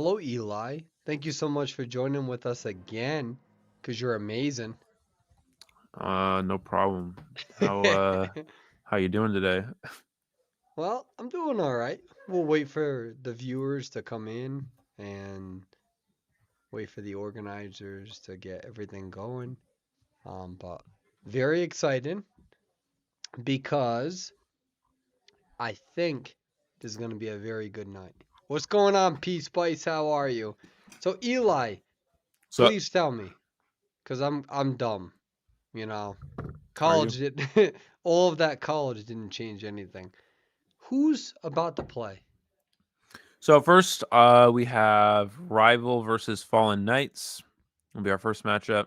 Hello, Eli. Thank you so much for joining with us again, because you're amazing. No problem. How you doing today? Well, I'm doing all right. We'll wait for the viewers to come in and wait for the organizers to get everything going. But very excited because I think this is going to be a very good night. What's going on, P Spice? How are you? So, Eli, So, please tell me, because I'm dumb, you know. are you? College did all of that college didn't change anything. Who's about to play? So first, we have Rival versus Fallen Knights. Will be our first matchup.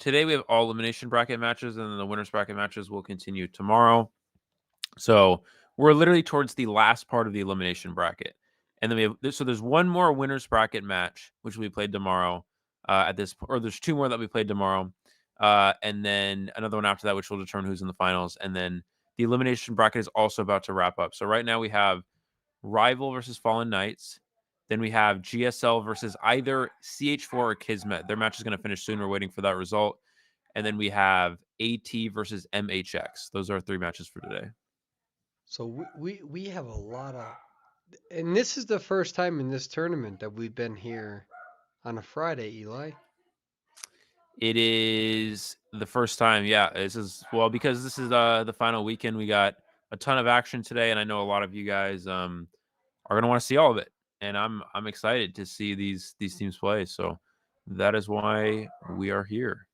Today we have all elimination bracket matches, and then the winners bracket matches will continue tomorrow. So we're literally towards the last part of the elimination bracket, and then there's one more winners bracket match which will be played tomorrow. At this, or there's two more that we played tomorrow, and then another one after that which will determine who's in the finals, and then the elimination bracket is also about to wrap up. So right now we have Rival versus Fallen Knights. Then we have GSL versus either CH4 or Kismet. Their match is going to finish soon. We're waiting for that result. And then we have AT versus MHX. Those are our three matches for today. So we have a lot of, and this is the first time in this tournament that we've been here on a Friday, Eli. It is the first time, yeah. This is because this is the final weekend. We got a ton of action today, and I know a lot of you guys are gonna want to see all of it. And I'm excited to see these teams play. So that is why we are here.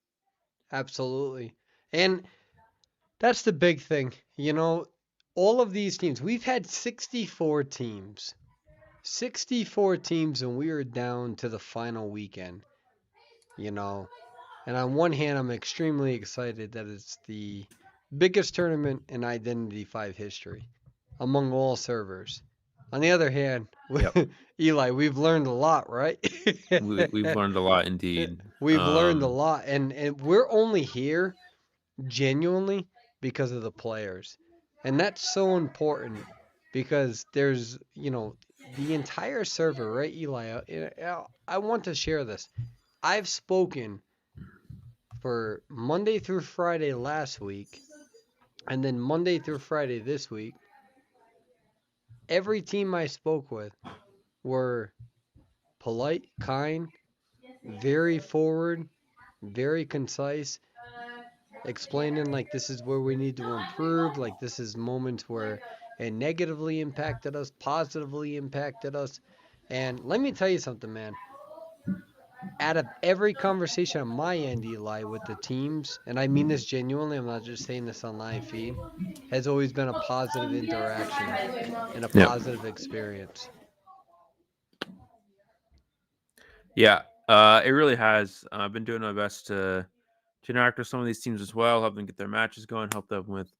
Absolutely. And that's the big thing. All of these teams, we've had 64 teams. 64 teams and we are down to the final weekend, you know. And on one hand, I'm extremely excited that it's the biggest tournament in Identity 5 history among all servers. On the other hand, Yep. Eli, we've learned a lot, right? We've learned a lot indeed. We've learned a lot, and we're only here genuinely because of the players. And that's so important because there's, the entire server, right, Eli? I want to share this. I've spoken for Monday through Friday last week, and then Monday through Friday this week. Every team I spoke with were polite, kind, very forward, very concise, explaining like this is where we need to improve, like this is moments where it negatively impacted us, positively impacted us. And let me tell you something, man. Out of every conversation on my end, Eli, with the teams, and I mean this genuinely, I'm not just saying this on live feed, has always been a positive interaction and a Yeah. positive experience. Yeah. It really has. I've been doing my best to interact with some of these teams as well, help them get their matches going, help them with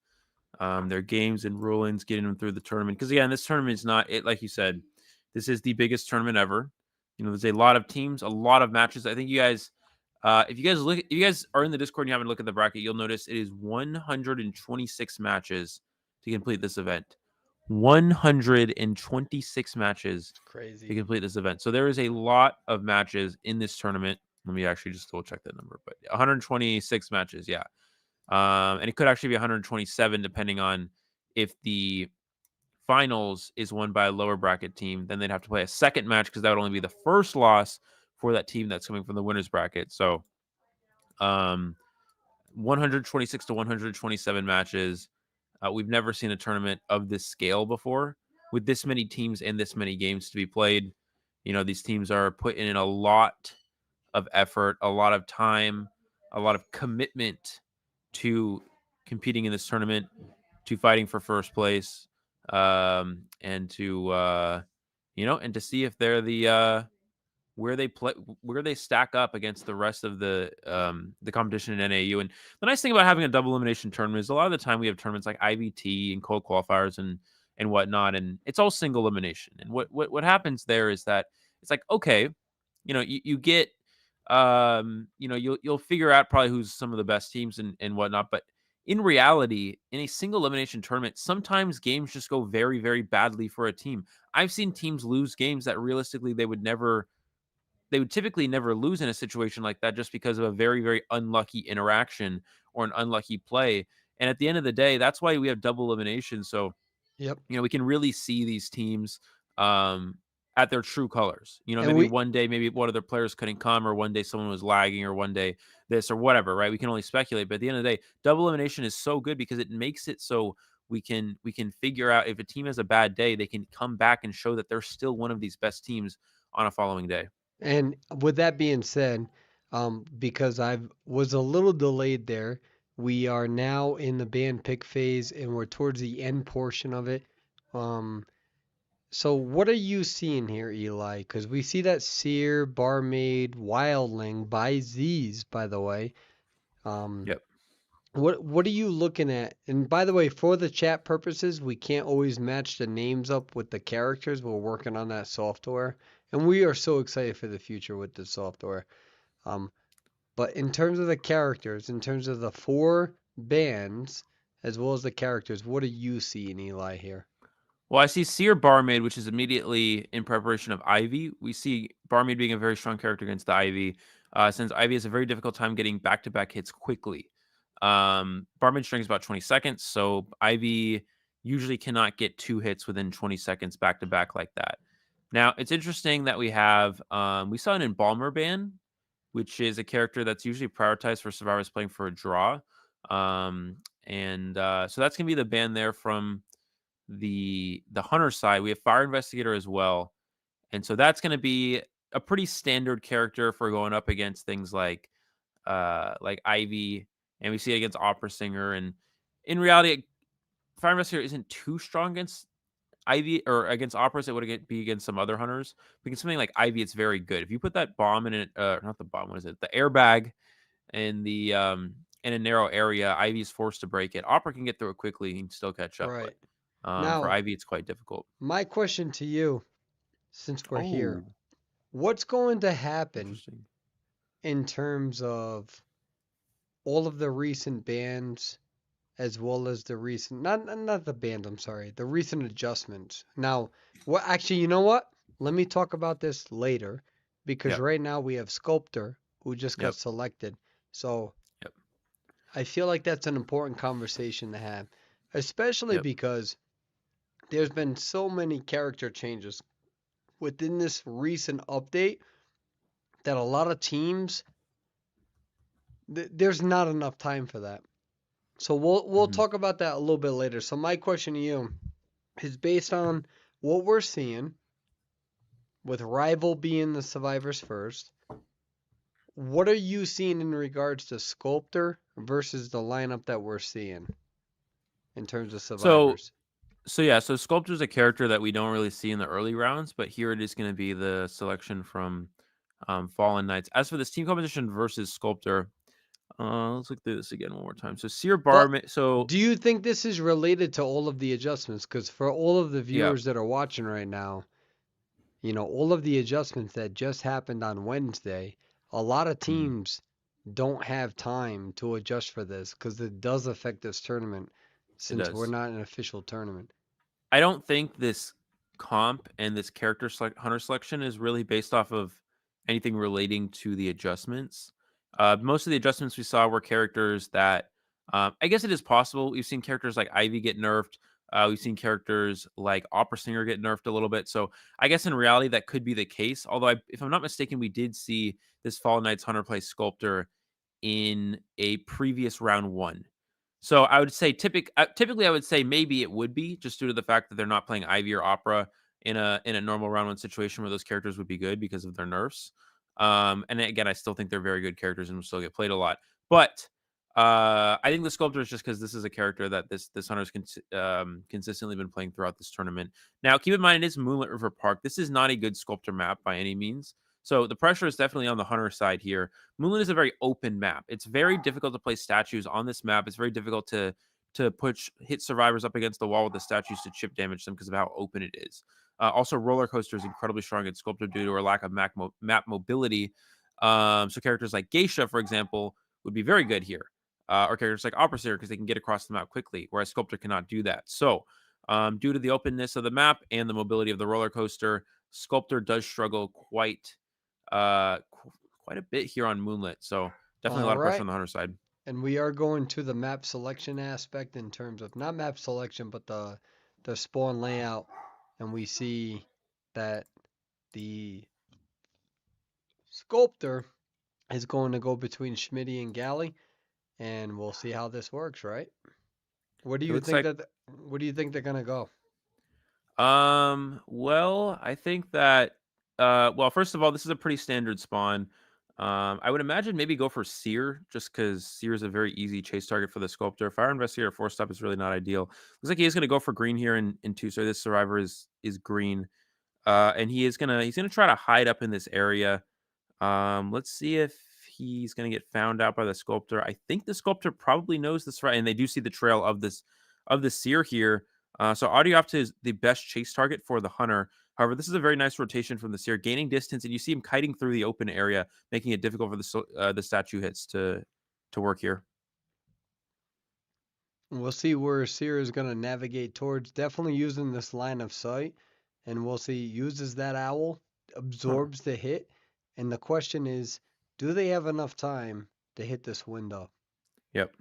their games and rulings, getting them through the tournament. Because again, this tournament is not it. Like you said, this is the biggest tournament ever. There's a lot of teams, a lot of matches. I think you guys, if you guys are in the Discord and you haven't looked at the bracket, you'll notice it is 126 matches to complete this event. 126 matches It's to crazy. complete this event. So there is a lot of matches in this tournament. Let me actually just double check that number, but 126 matches, yeah. And it could actually be 127 depending on if the finals is won by a lower bracket team. Then they'd have to play a second match because that would only be the first loss for that team that's coming from the winners bracket. So, um, 126 to 127 matches. We've never seen a tournament of this scale before with this many teams and this many games to be played. These teams are putting in a lot of effort, a lot of time, a lot of commitment to competing in this tournament, to fighting for first place, and to and to see if they're where they stack up against the rest of the competition in NAU. And the nice thing about having a double elimination tournament is a lot of the time we have tournaments like IBT and cold qualifiers and whatnot, and it's all single elimination. And what happens there is that it's like, okay, you get you'll figure out probably who's some of the best teams and whatnot, but in reality, in a single elimination tournament, sometimes games just go very, very badly for a team. I've seen teams lose games that realistically they would typically never lose in a situation like that just because of a very, very unlucky interaction or an unlucky play. And at the end of the day, that's why we have double elimination. So, Yep. we can really see these teams um, at their true colors. And Maybe we one day, maybe one of their players couldn't come, or one day someone was lagging, or one day this or whatever, right? We can only speculate. But at the end of the day, double elimination is so good because it makes it so we can figure out if a team has a bad day, they can come back and show that they're still one of these best teams on a following day. and with that being said, because I was a little delayed there, we are now in the band pick phase and we're towards the end portion of it. Um, so what are you seeing here, Eli? Because we see that Seer, Barmaid, Wildling by Z's, by the way. Um, Yep. what are you looking at? And by the way, for the chat purposes, we can't always match the names up with the characters. We're working on that software, and we are so excited for the future with the software. Um, but in terms of the characters, in terms of the four bands as well as the characters, what are you seeing, Eli, here? Well, I see Seer Barmaid, which is immediately in preparation of Ivy. We see Barmaid being a very strong character against the Ivy, since Ivy has a very difficult time getting back-to-back hits quickly. Barmaid's strength is about 20 seconds, so Ivy usually cannot get 2 hits within 20 seconds back-to-back like that. Now, it's interesting that we saw an Embalmer ban, which is a character that's usually prioritized for survivors playing for a draw. So that's going to be the ban there from the hunter side. We have fire investigator as well, and so that's going to be a pretty standard character for going up against things like Ivy, and we see it against opera singer. And in reality, fire investigator isn't too strong against Ivy or against operas. It would be against some other hunters. Because something like Ivy, it's very good. If you put that bomb in it, not the bomb, what is it, the airbag in a narrow area, Ivy's forced to break it. Opera can get through it quickly and still catch up, but Right. for Now, Ivy, it's quite difficult. my question to you, since we're here, Oh, what's going to happen interesting. in terms of all of the recent bans as well as the recent not the band, I'm sorry, the recent adjustments. Now, what actually, you know what? Let me talk about this later because Yep. right now we have Sculptor who just got Yep. selected. So, Yep. I feel like that's an important conversation to have, especially Yep. because there's been so many character changes within this recent update that a lot of teams there's not enough time for that. So we'll Mhm. talk about that a little bit later. So my question to you is based on what we're seeing with Rival being the survivors first. What are you seeing in regards to Sculptor versus the lineup that we're seeing in terms of So survivors? so Sculptor's a character that we don't really see in the early rounds, but here it is going to be the selection from Fallen Knights. As for this team competition versus Sculptor, let's look through this again one more time. So Seer But Barman, so do you think this is related to all of the adjustments? Because for all of the yeah, viewers that are watching right now, all of the adjustments that just happened on Wednesday, a lot of mhm, teams don't have time to adjust for this because it does affect this tournament it since we're does. not an official tournament. I don't think this comp and this hunter selection is really based off of anything relating to the adjustments. Most of the adjustments we saw were characters that I guess it is possible. We've seen characters like Ivy get nerfed. We've seen characters like Opera Singer get nerfed a little bit. So I guess in reality that could be the case. Although if I'm not mistaken, we did see this Fall Knights Hunter play Sculptor in a previous round one. So I would say typically I would say maybe it would be just due to the fact that they're not playing Ivy or Opera in a normal round one situation where those characters would be good because of their nerfs. And again, I still think they're very good characters and will still get played a lot. But I think the Sculptor is just because this is a character that this hunter's consistently been playing throughout this tournament. Now, keep in mind it is Moonlit River Park. This is not a good Sculptor map by any means. So the pressure is definitely on the hunter side here. Moonlit is a very open map. It's very difficult to place statues on this map. It's very difficult to hit survivors up against the wall with the statues to chip damage them because of how open it is. Also, Roller Coaster is incredibly strong at Sculptor due to her lack of map mobility. So characters like Geisha, for example, would be very good here. or characters like Opera because they can get across the map quickly, whereas Sculptor cannot do that. So, due to the openness of the map and the mobility of the roller coaster, Sculptor does struggle quite a bit here on Moonlit. So definitely a All lot of pressure right. on the Hunter side. And we are going to the map selection aspect in terms of not map selection, but the spawn layout. And we see that the sculptor is going to go between Schmitty and Galley, and we'll see how this works, right? What do It you looks think like that what do you think they're gonna go? well, I think that well, first of all, this is a pretty standard spawn. I would imagine maybe go for Seer, just because Seer is a very easy chase target for the sculptor. Fire Investigator 4-stop is really not ideal. Looks like he is gonna go for green here in two. So this survivor is green. And he's gonna try to hide up in this area. Let's see if he's gonna get found out by the sculptor. I think the sculptor probably knows this, right? And they do see the trail of the seer here. So Audiopta is the best chase target for the hunter. However, this is a very nice rotation from the seer, gaining distance, and you see him kiting through the open area, making it difficult for the statue hits to work here. We'll see where Seer is gonna navigate towards. Definitely using this line of sight, and we'll see uses that owl, Huh. absorbs the hit, and the question is, do they have enough time to hit this window? Yep.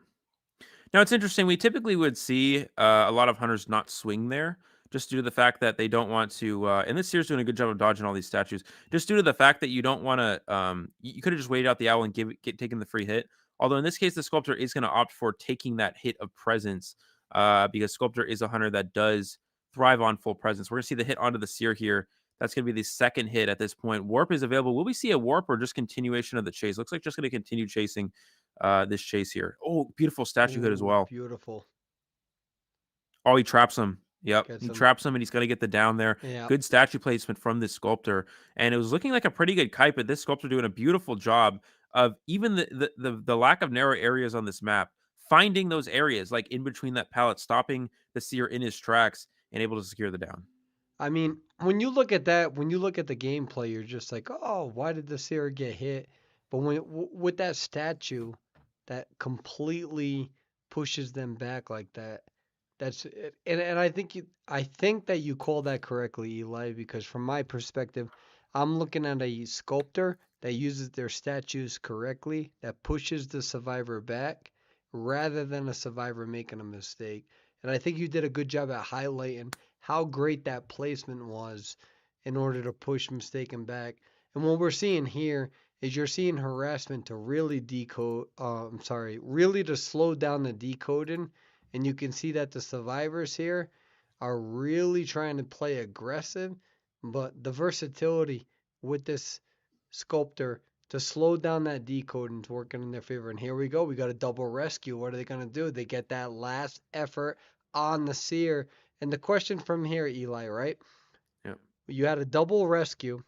Now it's interesting. We typically would see a lot of hunters not swing there, just due to the fact that they don't want to. And this series doing a good job of dodging all these statues, just due to the fact that you don't want to. You could have just waited out the owl and get taken the free hit. Although in this case, the sculptor is going to opt for taking that hit of presence, because sculptor is a hunter that does thrive on full presence. We're going to see the hit onto the seer here. That's going to be the second hit at this point. Warp is available. Will we see a warp or just continuation of the chase? Looks like just going to continue chasing this chase here. Oh, beautiful statue hood as Ooh, well. beautiful. Oh, he traps him. Yep, Get he some. traps him, and he's going to get the down there. Yeah. Good statue placement from this sculptor, and it was looking like a pretty good kite. But this sculptor doing a beautiful job of even the lack of narrow areas on this map, finding those areas like in between that pallet, stopping the seer in his tracks, and able to secure the down. I mean, when you look at that, when you look at the gameplay, you're just like, oh, why did the Seer get hit? But with that statue that completely pushes them back like that, that's it. And I think that you call that correctly, Eli, because from my perspective, I'm looking at a sculptor that uses their statues correctly, that pushes the survivor back, rather than a survivor making a mistake. And I think you did a good job at highlighting how great that placement was in order to push mistaken back. And what we're seeing here is you're seeing harassment to really decode, really to slow down the decoding. And you can see that the survivors here are really trying to play aggressive, but the versatility with this sculptor to slow down that decoding is working in their favor. And here we go. We got a double rescue. What are they going to do? They get that last effort on the seer. And the question from here, Eli, right? Yep. You had a double rescue.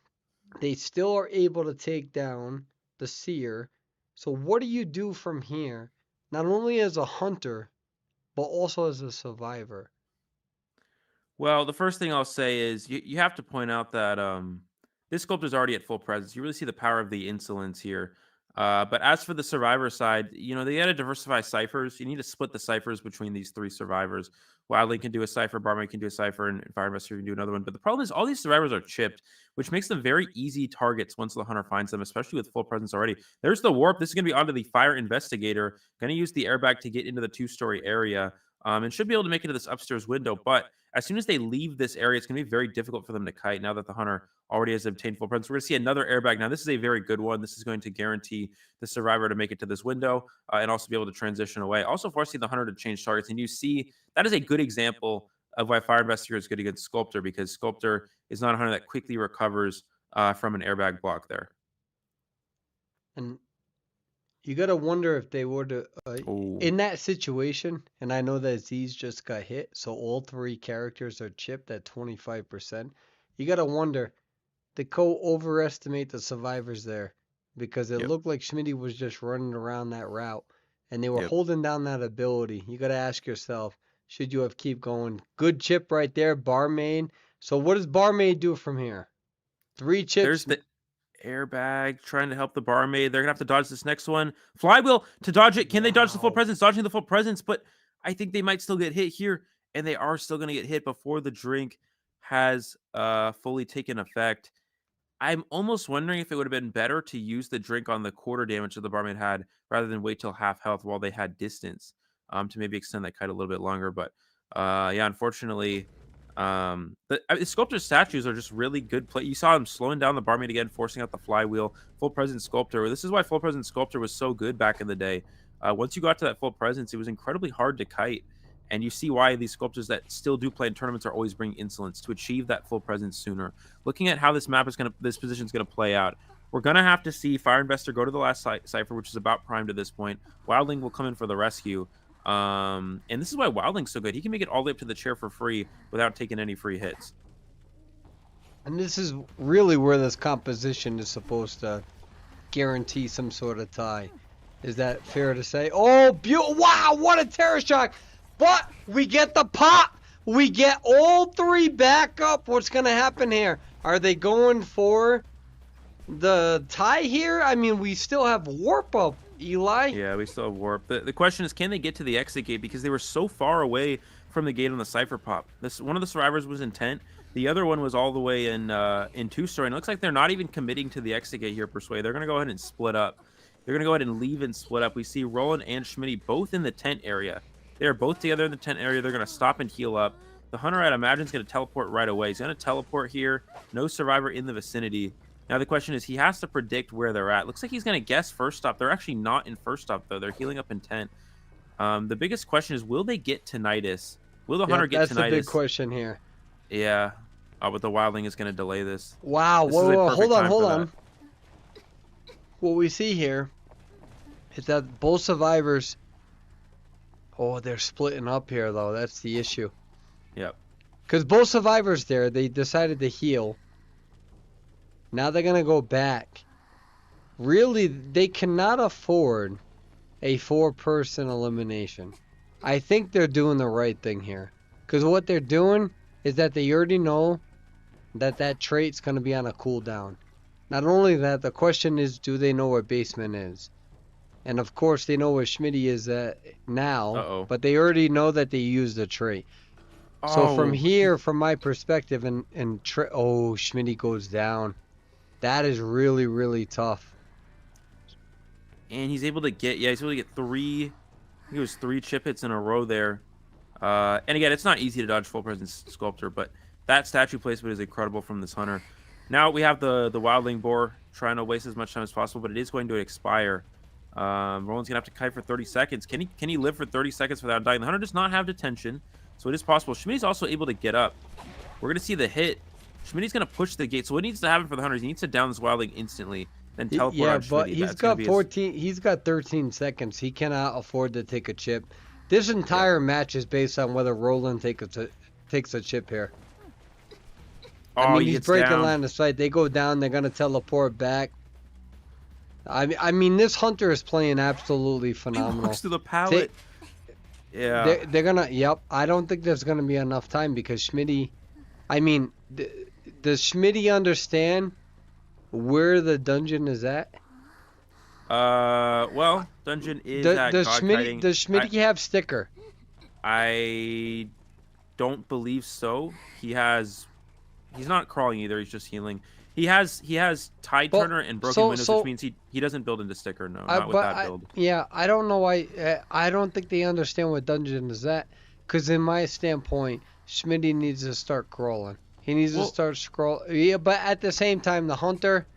They still are able to take down the seer. So what do you do from here? Not only as a hunter, but also as a survivor. Well, the first thing I'll say is you have to point out that this sculptor's already at full presence. You really see the power of the insolence here. But as for the survivor side, they got to diversify ciphers. You need to split the ciphers between these three survivors. Wildly can do a cipher, Barmaid can do a cipher, and Fire Investigator can do another one. But the problem is all these survivors are chipped, which makes them very easy targets once the hunter finds them, especially with full presence already. There's the warp. This is going to be onto the Fire Investigator. Going to use the airbag to get into the two-story area. And should be able to make it to this upstairs window. But as soon as they leave this area, it's going to be very difficult for them to kite now that the hunter already has obtained full presence. We're going to see another airbag. Now, this is a very good one. This is going to guarantee the survivor to make it to this window and also be able to transition away. Also forcing the hunter to change targets. And you see that is a good example of why Fire Investigator is good against Sculptor, because Sculptor is not a hunter that quickly recovers from an airbag block there. And you got to wonder if they were to, Oh, in that situation, and I know that Z's just got hit, so all three characters are chipped at 25%. You got to wonder, did Cole overestimate the survivors there? Because it yep, looked like Schmitty was just running around that route, and they were yep. holding down that ability. You got to ask yourself, should you have keep going? Good chip right there, Barmaid. So what does Barmaid do from here? Three There's chips. the Airbag trying to help the barmaid. They're gonna have to dodge this next one. Flywheel to dodge it. Can they dodge the full Wow. presence? Dodging the full presence, but I think they might still get hit here, and they are still gonna get hit before the drink has fully taken effect. I'm almost wondering if it would have been better to use the drink on the quarter damage that the barmaid had rather than wait till half health while they had distance to maybe extend that kite a little bit longer. But yeah, unfortunately, the sculptor statues are just really good play. You saw him slowing down the barmaid again, forcing out the flywheel. Full presence sculptor. This is why full presence sculptor was so good back in the day. Once you got to that full presence, it was incredibly hard to kite. And you see why these sculptors that still do play in tournaments are always bringing insolence to achieve that full presence sooner. Looking at how this position is gonna play out, we're gonna have to see Fire Investor go to the last cipher, which is about primed at this point. Wildling will come in for the rescue. And this is why Wildling's so good. He can make it all the way up to the chair for free without taking any free hits. And this is really where this composition is supposed to guarantee some sort of tie. Is that fair to say? Oh, wow, what a terror shock. But we get the pop. We get all three back up. What's going to happen here? Are they going for the tie here? I mean, we still have warp up, Eli. Yeah, we still have warp. The question is, can they get to the exit gate? Because they were so far away from the gate on the cipher pop. One of the survivors was in tent. The other one was all the way in two-story. And it looks like they're not even committing to the exit gate here, Persway. They're going to go ahead and split up. They're going to go ahead and leave and split up. We see Roland and Schmitty both in the tent area. They're both together in the tent area. They're going to stop and heal up. The hunter, I'd imagine, is going to teleport right away. He's going to teleport here. No survivor in the vicinity. Now, the question is, he has to predict where they're at. Looks like he's going to guess first stop. They're actually not in first stop, though. They're healing up in tent. The biggest question is, will they get tinnitus? Will the hunter get tinnitus? That's the big question here. Yeah. But the wildling is going to delay this. Wow. Whoa, hold on. What we see here is that both survivors... Oh, they're splitting up here, though. That's the issue. Yep. Because both survivors there, they decided to heal. Now they're going to go back. Really, they cannot afford a 4-person elimination. I think they're doing the right thing here. Because what they're doing is that they already know that trait's going to be on a cooldown. Not only that, the question is, do they know where basement is? And of course, they know where Schmitty is now, but they already know that they used the trait. So from here, from my perspective, Schmitty goes down. That is really, really tough. And he's able to get, he's able to get 3, I think it was 3 chip hits in a row there. And again, it's not easy to dodge full presence sculptor, but that statue placement is incredible from this hunter. Now we have the wildling boar trying to waste as much time as possible, but it is going to expire. Roland's gonna have to kite for 30 seconds. Can he live for 30 seconds without dying? The hunter does not have detention, so it is possible. Schmitty's also able to get up. We're gonna see the hit. Schmitty's gonna push the gate. So what needs to happen for the hunter is he needs to down this wildling instantly, then teleport on Schmitty. But he's got 14. He's got 13 seconds. He cannot afford to take a chip. This entire match is based on whether Roland takes a chip here. I mean, he's breaking line of sight. They go down. They're gonna teleport back. I mean, this hunter is playing absolutely phenomenal. He walks to the pallet. Yeah. They're gonna. Yep. I don't think there's gonna be enough time because Schmitty. I mean, does Schmitty understand where the dungeon is at? Well, dungeon is at does Schmitty have sticker? I don't believe so. He's not crawling either. He's just healing. He has Tide Turner and Broken Windows, which means he doesn't build into sticker. No, not with that build. I don't know why. I don't think they understand what dungeon is that. Because in my standpoint, Schmitty needs to start crawling. He needs to start scrolling. Yeah, but at the same time, the hunter.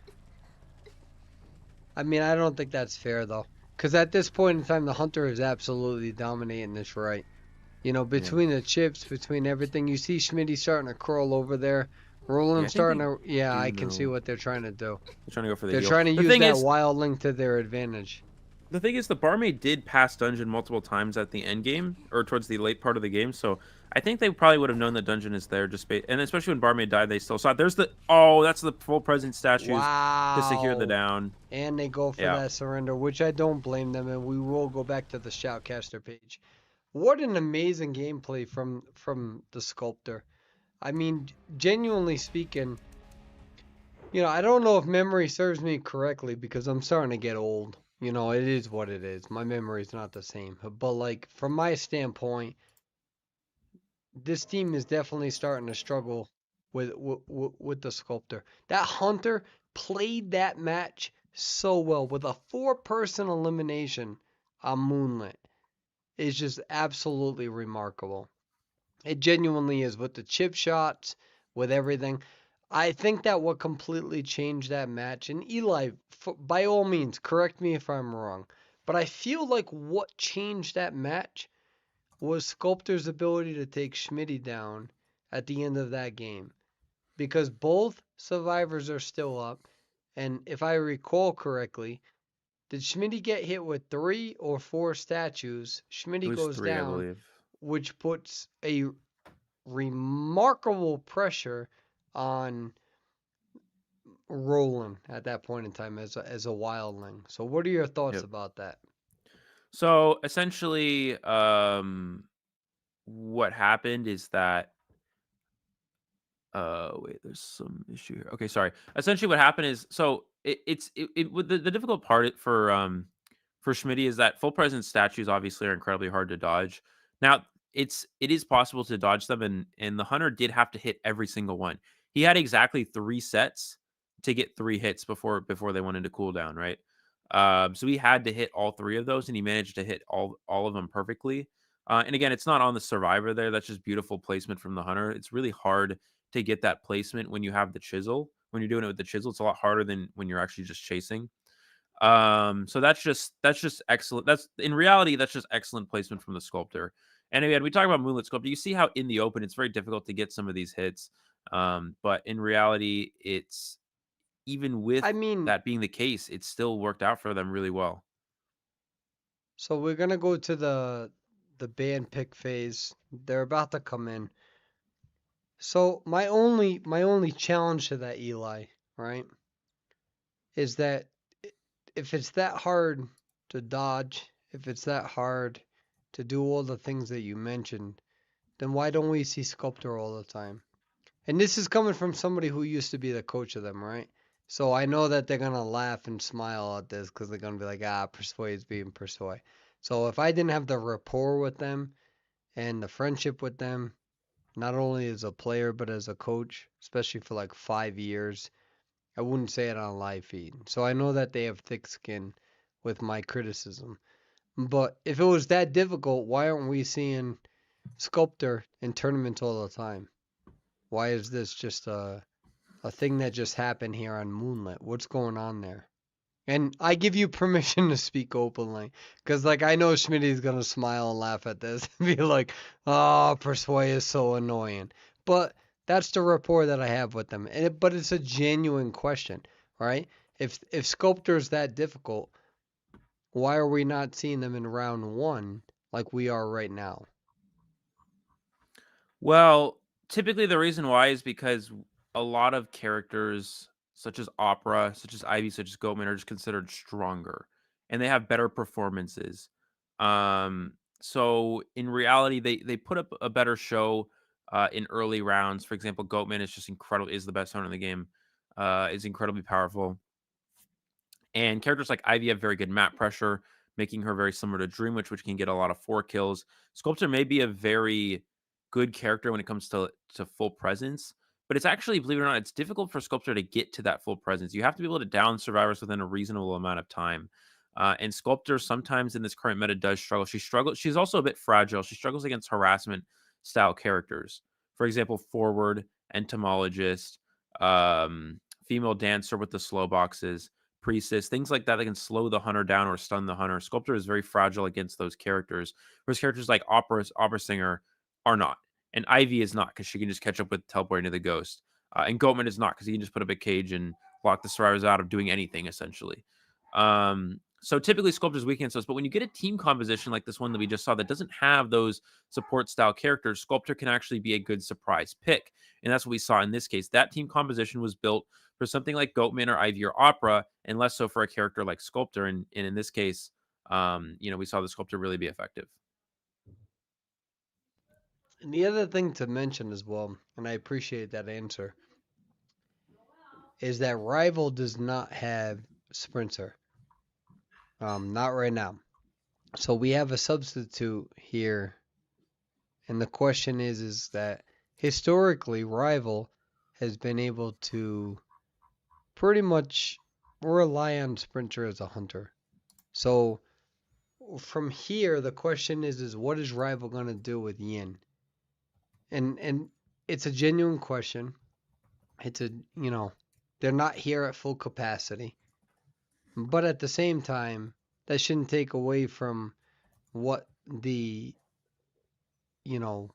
I mean, I don't think that's fair though. Because at this point in time, the hunter is absolutely dominating this right. You know, between the chips, between everything, you see Schmitty starting to crawl over there. Roland starting to, I can see what they're trying to do. They're trying to go for the They're heal. trying to use that wildling to their advantage. The thing is, the barmaid did pass dungeon multiple times at the end game, or towards the late part of the game, so I think they probably would have known the dungeon is there, and especially when barmaid died, they still saw it. There's that's the full presence statues to secure the down. And they go for that surrender, which I don't blame them, and we will go back to the Shoutcaster page. What an amazing gameplay from the Sculptor. I mean, genuinely speaking, I don't know if memory serves me correctly because I'm starting to get old. It is what it is. My memory's not the same. But like from my standpoint, this team is definitely starting to struggle with the sculptor. That Hunter played that match so well with a four-person elimination on Moonlit. It's just absolutely remarkable. It genuinely is with the chip shots, with everything. I think that what completely changed that match, and Eli, by all means, correct me if I'm wrong, but I feel like what changed that match was Sculptor's ability to take Schmitty down at the end of that game. Because both survivors are still up, and if I recall correctly, did Schmitty get hit with 3 or 4 statues? It Schmitty was goes 3, I down, believe. which puts a remarkable pressure on Roland at that point in time as a wildling. So, what are your thoughts Yep. about that? So essentially, what happened is that wait, there's some issue here. Okay, sorry. Essentially, what happened is with the difficult part for Schmitty is that full presence statues obviously are incredibly hard to dodge. Now, it is possible to dodge them, and the hunter did have to hit every single one. He had exactly 3 sets to get 3 hits before they went into cooldown, right? So he had to hit all 3 of those, and he managed to hit all of them perfectly. And again, it's not on the survivor there. That's just beautiful placement from the hunter. It's really hard to get that placement when you have the chisel. When you're doing it with the chisel, it's a lot harder than when you're actually just chasing. So that's just excellent. That's in reality, that's just excellent placement from the sculptor. And again, we talk about Moonlit Sculptor. You see how in the open it's very difficult to get some of these hits. But in reality, it's even with I mean, that being the case, it still worked out for them really well. so we're gonna go to the band pick phase. They're about to come in. So my only challenge to that, Eli, right, is that if it's that hard to dodge, if it's that hard to do all the things that you mentioned, then why don't we see Sculptor all the time? And this is coming from somebody who used to be the coach of them, right? So I know that they're gonna laugh and smile at this because they're gonna be like, Persuade's being Persuade. So if I didn't have the rapport with them and the friendship with them, not only as a player but as a coach, especially for like 5 years, I wouldn't say it on live feed. So I know that they have thick skin with my criticism. But if it was that difficult, why aren't we seeing Sculptor in tournaments all the time? Why is this just a thing that just happened here on Moonlit? What's going on there? And I give you permission to speak openly, because like I know Schmitty's gonna smile and laugh at this and be like, "Oh, Persuade is so annoying." But that's the rapport that I have with them. But it's a genuine question, right? If Sculptor's that difficult, why are we not seeing them in round one like we are right now? Well, typically the reason why is because a lot of characters, such as Opera, such as Ivy, such as Goatman, are just considered stronger, and they have better performances. So in reality, they put up a better show in early rounds. For example, Goatman is just incredible, is the best hunter in the game, is incredibly powerful. And characters like Ivy have very good map pressure, making her very similar to Dreamwitch, which can get a lot of 4 kills. Sculptor may be a very good character when it comes to full presence, but it's actually, believe it or not, it's difficult for Sculptor to get to that full presence. You have to be able to down survivors within a reasonable amount of time. And Sculptor sometimes in this current meta does struggle. She struggles. She's also a bit fragile. She struggles against harassment style characters. For example, Forward, Entomologist, female dancer with the slow boxes, priestess, things like that that can slow the hunter down or stun the hunter. Sculptor is very fragile against those characters, whereas characters like opera singer are not, and Ivy is not because she can just catch up with teleporting to the ghost, and Goatman is not because he can just put up a cage and block the survivors out of doing anything essentially. So typically Sculptor's weak against those, but when you get a team composition like this one that we just saw that doesn't have those support style characters, Sculptor can actually be a good surprise pick, and that's what we saw in this case. That team composition was built for something like Goatman or Ivy or Opera, and less so for a character like Sculptor. And in this case, we saw the Sculptor really be effective. And the other thing to mention as well, and I appreciate that answer, is that Rival does not have Sprinter. Not right now. So we have a substitute here, and the question is that historically Rival has been able to pretty much rely on Sprinter as a hunter. So from here, the question is what is Rival gonna do with Yin? And it's a genuine question. It's a they're not here at full capacity, but at the same time, that shouldn't take away from what you know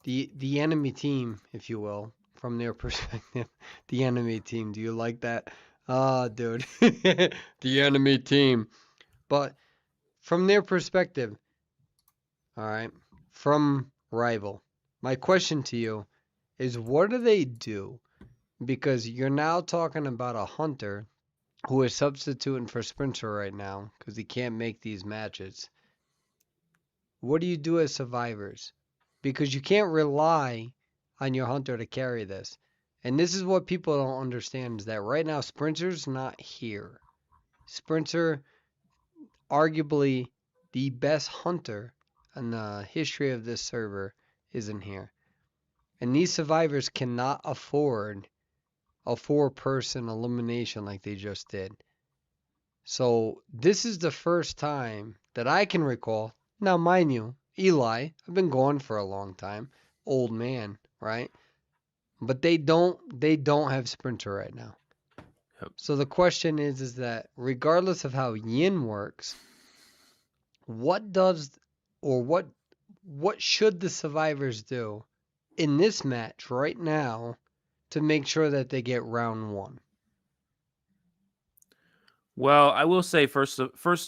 the enemy team, if you will, from their perspective. The enemy team. Do you like that? Ah, dude, the enemy team. But from their perspective, all right, from Rival, my question to you is what do they do? Because you're now talking about a hunter who is substituting for Spencer right now because he can't make these matches. What do you do as survivors? Because you can't rely on your hunter to carry this. And this is what people don't understand is that right now Sprinter's not here. Sprinter, arguably the best hunter in the history of this server, isn't here. And these survivors cannot afford a 4-person elimination like they just did. So this is the first time that I can recall. Now, mind you, Eli, I've been going for a long time, old man, right? But they don't have Sprinter right now. Yep. So the question is that regardless of how Yin works, what does or what should the survivors do in this match right now to make sure that they get round 1? Well, I will say first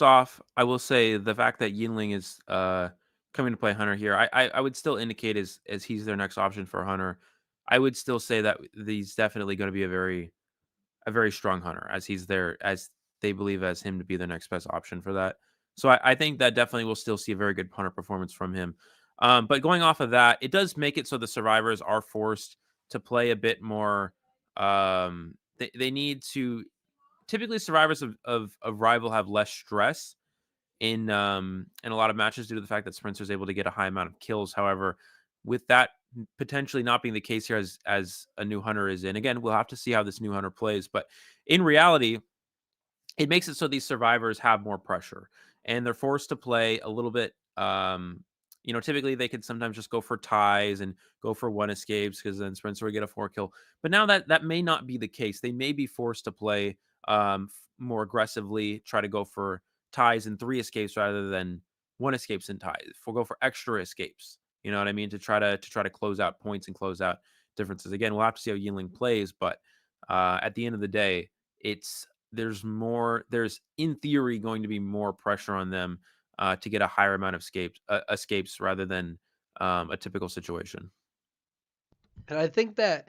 off, I will say the fact that Yinling is coming to play Hunter here, I would still indicate as he's their next option for Hunter. I would still say that he's definitely going to be a very strong Hunter as he's there as they believe as him to be the next best option for that. So I think that definitely will still see a very good Hunter performance from him. But going off of that, it does make it so the survivors are forced to play a bit more. They need to typically survivors of rival have less stress in a lot of matches due to the fact that Spencer is able to get a high amount of kills. However, with that potentially not being the case here as a new hunter is in, again, we'll have to see how this new hunter plays. But in reality, it makes it so these survivors have more pressure and they're forced to play a little bit. Typically they could sometimes just go for ties and go for one escapes because then Spencer would get a 4 kill. But now that may not be the case. They may be forced to play more aggressively, try to go for ties and 3 escapes rather than 1 escapes and ties. We'll go for extra escapes. You know what I mean? To try to close out points and close out differences. Again, we'll have to see how Yingling plays, but at the end of the day, it's there's in theory going to be more pressure on them to get a higher amount of escapes rather than a typical situation. And I think that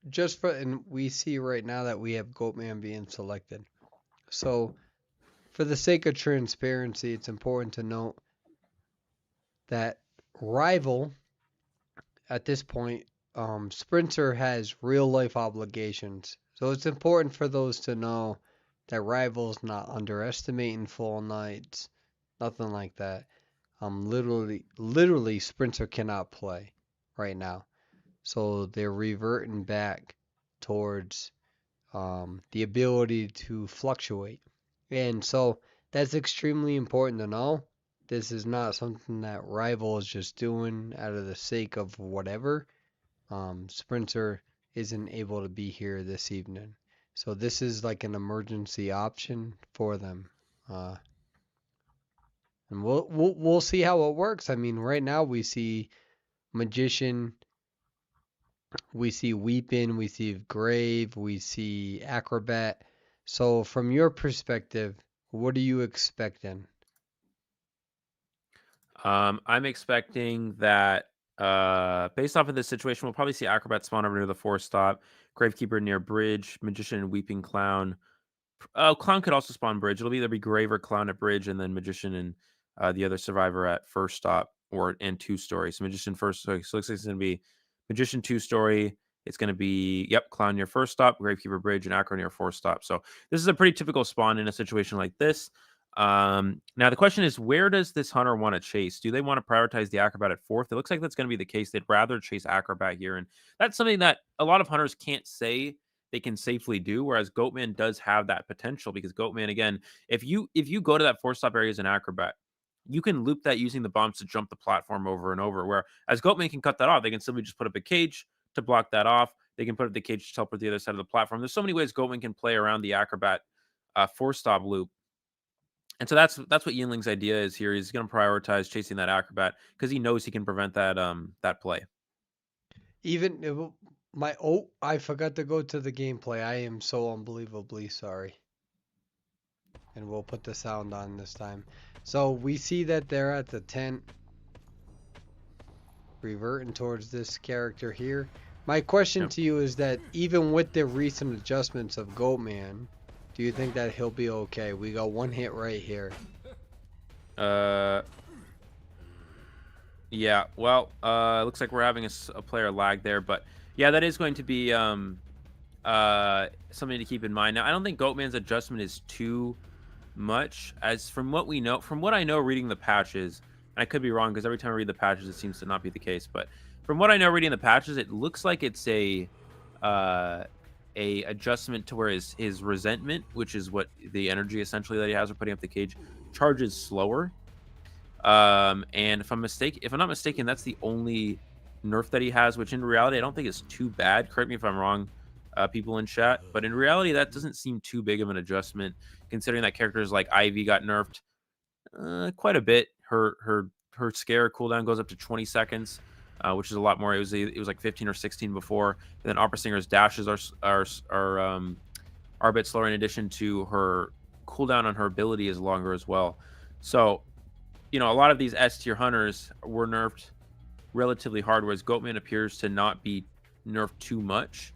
just for and we see right now that we have Goatman being selected. So for the sake of transparency, it's important to note that Rival at this point, Sprinter has real life obligations. So it's important for those to know that Rival's not underestimating Full Knights, nothing like that. Literally, Sprinter cannot play right now. So they're reverting back towards the ability to fluctuate. And so that's extremely important to know. This is not something that Rival is just doing out of the sake of whatever. Sprinter isn't able to be here this evening. So this is like an emergency option for them. Uh, and we'll see how it works. I mean, right now we see Magician, we see Weepin, we see Grave, we see Acrobat. So from your perspective, what are you expecting? I'm expecting that based off of this situation, we'll probably see Acrobat spawn over near the 4 stop, Gravekeeper near Bridge, Magician and Weeping Clown. Oh, Clown could also spawn Bridge. It'll either be Grave or Clown at Bridge, and then Magician and the other survivor at first stop or and 2-story. So Magician first story. So it looks like it's gonna be Magician 2-story It's going to be, yep, Clown near first stop, Gravekeeper Bridge, and Acro near fourth stop. So this is a pretty typical spawn in a situation like this. Now the question is, where does this hunter want to chase? Do they want to prioritize the acrobat at fourth? It looks like that's going to be the case. They'd rather chase acrobat here, and that's something that a lot of hunters can't say they can safely do. Whereas Goatman does have that potential, because Goatman, again, if you go to that four stop area as an acrobat, you can loop that using the bombs to jump the platform over and over. Whereas Goatman can cut that off. They can simply just put up a cage to block that off. They can put up the cage to teleport the other side of the platform. There's so many ways Goatman can play around the acrobat four stop loop. And so that's what Yinling's idea is here. He's going to prioritize chasing that acrobat because he knows he can prevent that play. Even I forgot to go to the gameplay. I am so unbelievably sorry. And we'll put the sound on this time. So we see that they're at the tent, reverting towards this character here. My question Yep. to you is that even with the recent adjustments of Goatman, do you think that he'll be okay? We got one hit right here. Yeah. Well, looks like we're having a player lag there, but yeah, that is going to be something to keep in mind. Now, I don't think Goatman's adjustment is too much, as from what I know reading the patches, and I could be wrong because every time I read the patches, it seems to not be the case. But from what I know reading the patches, it looks like it's a adjustment to where his resentment, which is what the energy essentially that he has for putting up the cage, charges slower. And if I'm not mistaken, that's the only nerf that he has, which in reality I don't think is too bad. Correct me if I'm wrong, people in chat, but in reality that doesn't seem too big of an adjustment, considering that characters like Ivy got nerfed quite a bit. Her scare cooldown goes up to 20 seconds, which is a lot more. It was like 15 or 16 before. And then Opera Singer's dashes are a bit slower. In addition to her cooldown on her ability is longer as well. So a lot of these S tier hunters were nerfed relatively hard, whereas Goatman appears to not be nerfed too much.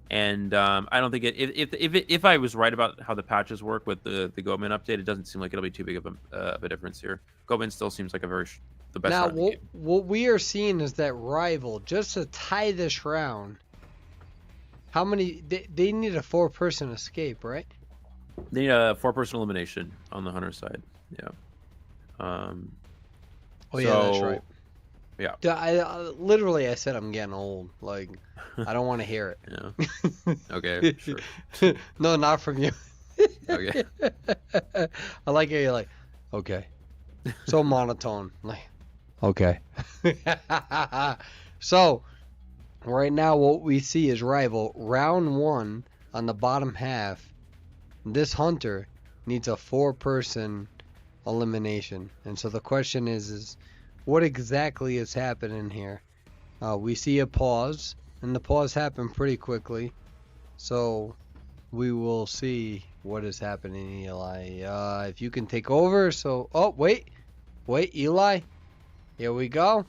And I don't think if I was right about how the patches work with the Goatman update, it doesn't seem like it'll be too big of a difference here. Goatman still seems like the best Now, hunter in the game. what we are seeing is that Rival, just to tie this round, how many... They need a 4-person escape, right? They need a 4-person elimination on the hunter side. Yeah. Oh, yeah, that's right. Yeah. Literally, I said I'm getting old. Like, I don't want to hear it. Yeah. Okay, sure. No, not from you. Okay. I like it. You're like, okay. So monotone. Like, okay. So, right now, what we see is Rival. Round 1 on the bottom half. This hunter needs a 4-person elimination. And so the question is what exactly is happening here? We see a pause, and the pause happened pretty quickly. So we will see what is happening, Eli. If you can take over. So, oh, wait, Eli. Here we go.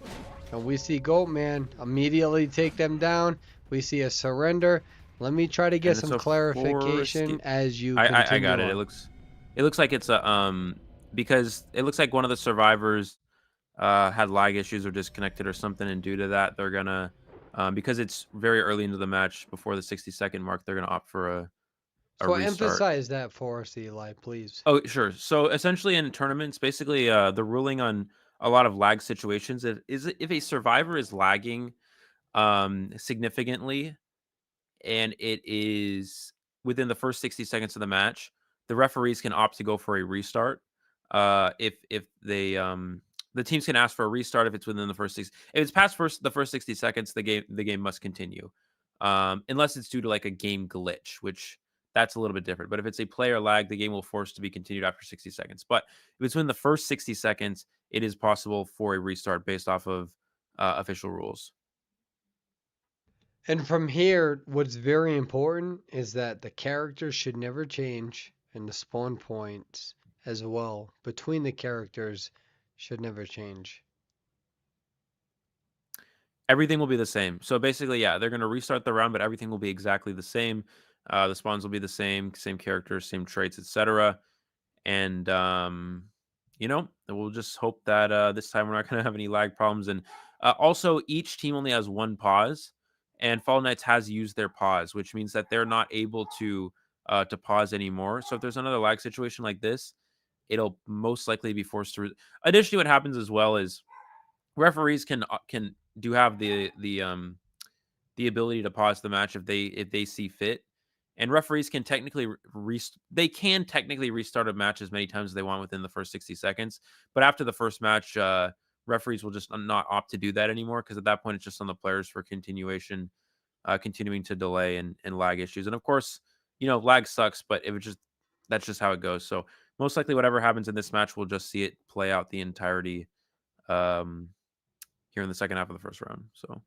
And we see Goatman immediately take them down. We see a surrender. Let me try to get some clarification as you continue. I got it. It looks like it's because it looks like one of the survivors had lag issues or disconnected or something, and due to that, they're gonna because it's very early into the match before the 60-second mark, they're gonna opt for a restart. Emphasize that for us, Eli, please. Oh, sure. So essentially, in tournaments, basically, the ruling on a lot of lag situations is if a survivor is lagging significantly, and it is within the first 60 seconds of the match, the referees can opt to go for a restart. If they the teams can ask for a restart if it's within the first 6. If it's past the first 60 seconds, the game must continue, unless it's due to like a game glitch, which that's a little bit different. But if it's a player lag, the game will force to be continued after 60 seconds. But if it's within the first 60 seconds, it is possible for a restart based off of official rules. And from here, what's very important is that the characters should never change, and the spawn points as well between the characters should never change. Everything will be the same. So basically, yeah, they're going to restart the round, but everything will be exactly the same. The spawns will be the same characters, same traits, etc. And we'll just hope that this time we're not going to have any lag problems. And also, each team only has one pause, and Fall Knights has used their pause, which means that they're not able to pause anymore. So if there's another lag situation like this, it'll most likely be forced to. Additionally, what happens as well is referees can do have the ability to pause the match if they see fit, and referees can technically they can technically restart a match as many times as they want within the first 60 seconds. But after the first match, referees will just not opt to do that anymore, because at that point it's just on the players for continuing to delay and lag issues. And of course, lag sucks, but that's just how it goes. So most likely whatever happens in this match, we'll just see it play out the entirety um, here in the second half of the first round. So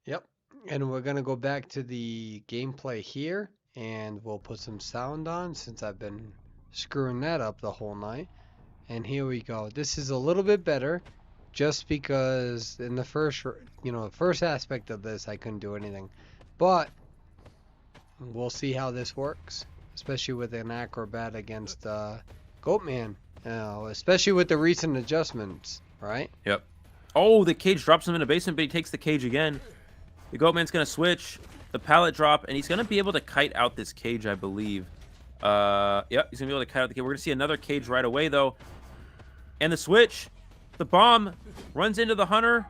Yep. And we're gonna go back to the gameplay here, and we'll put some sound on since I've been screwing that up the whole night. And here we go. This is a little bit better, just because in the first aspect of this, I couldn't do anything. But we'll see how this works, especially with an acrobat against Goatman, especially with the recent adjustments, right? yep. Oh, the cage drops him in the basement, but he takes the cage again. The Goatman's going to switch. The pallet drop, and he's going to be able to kite out this cage, I believe. Yep, he's going to be able to kite out the cage. We're going to see another cage right away, though. And the switch. The bomb runs into the hunter.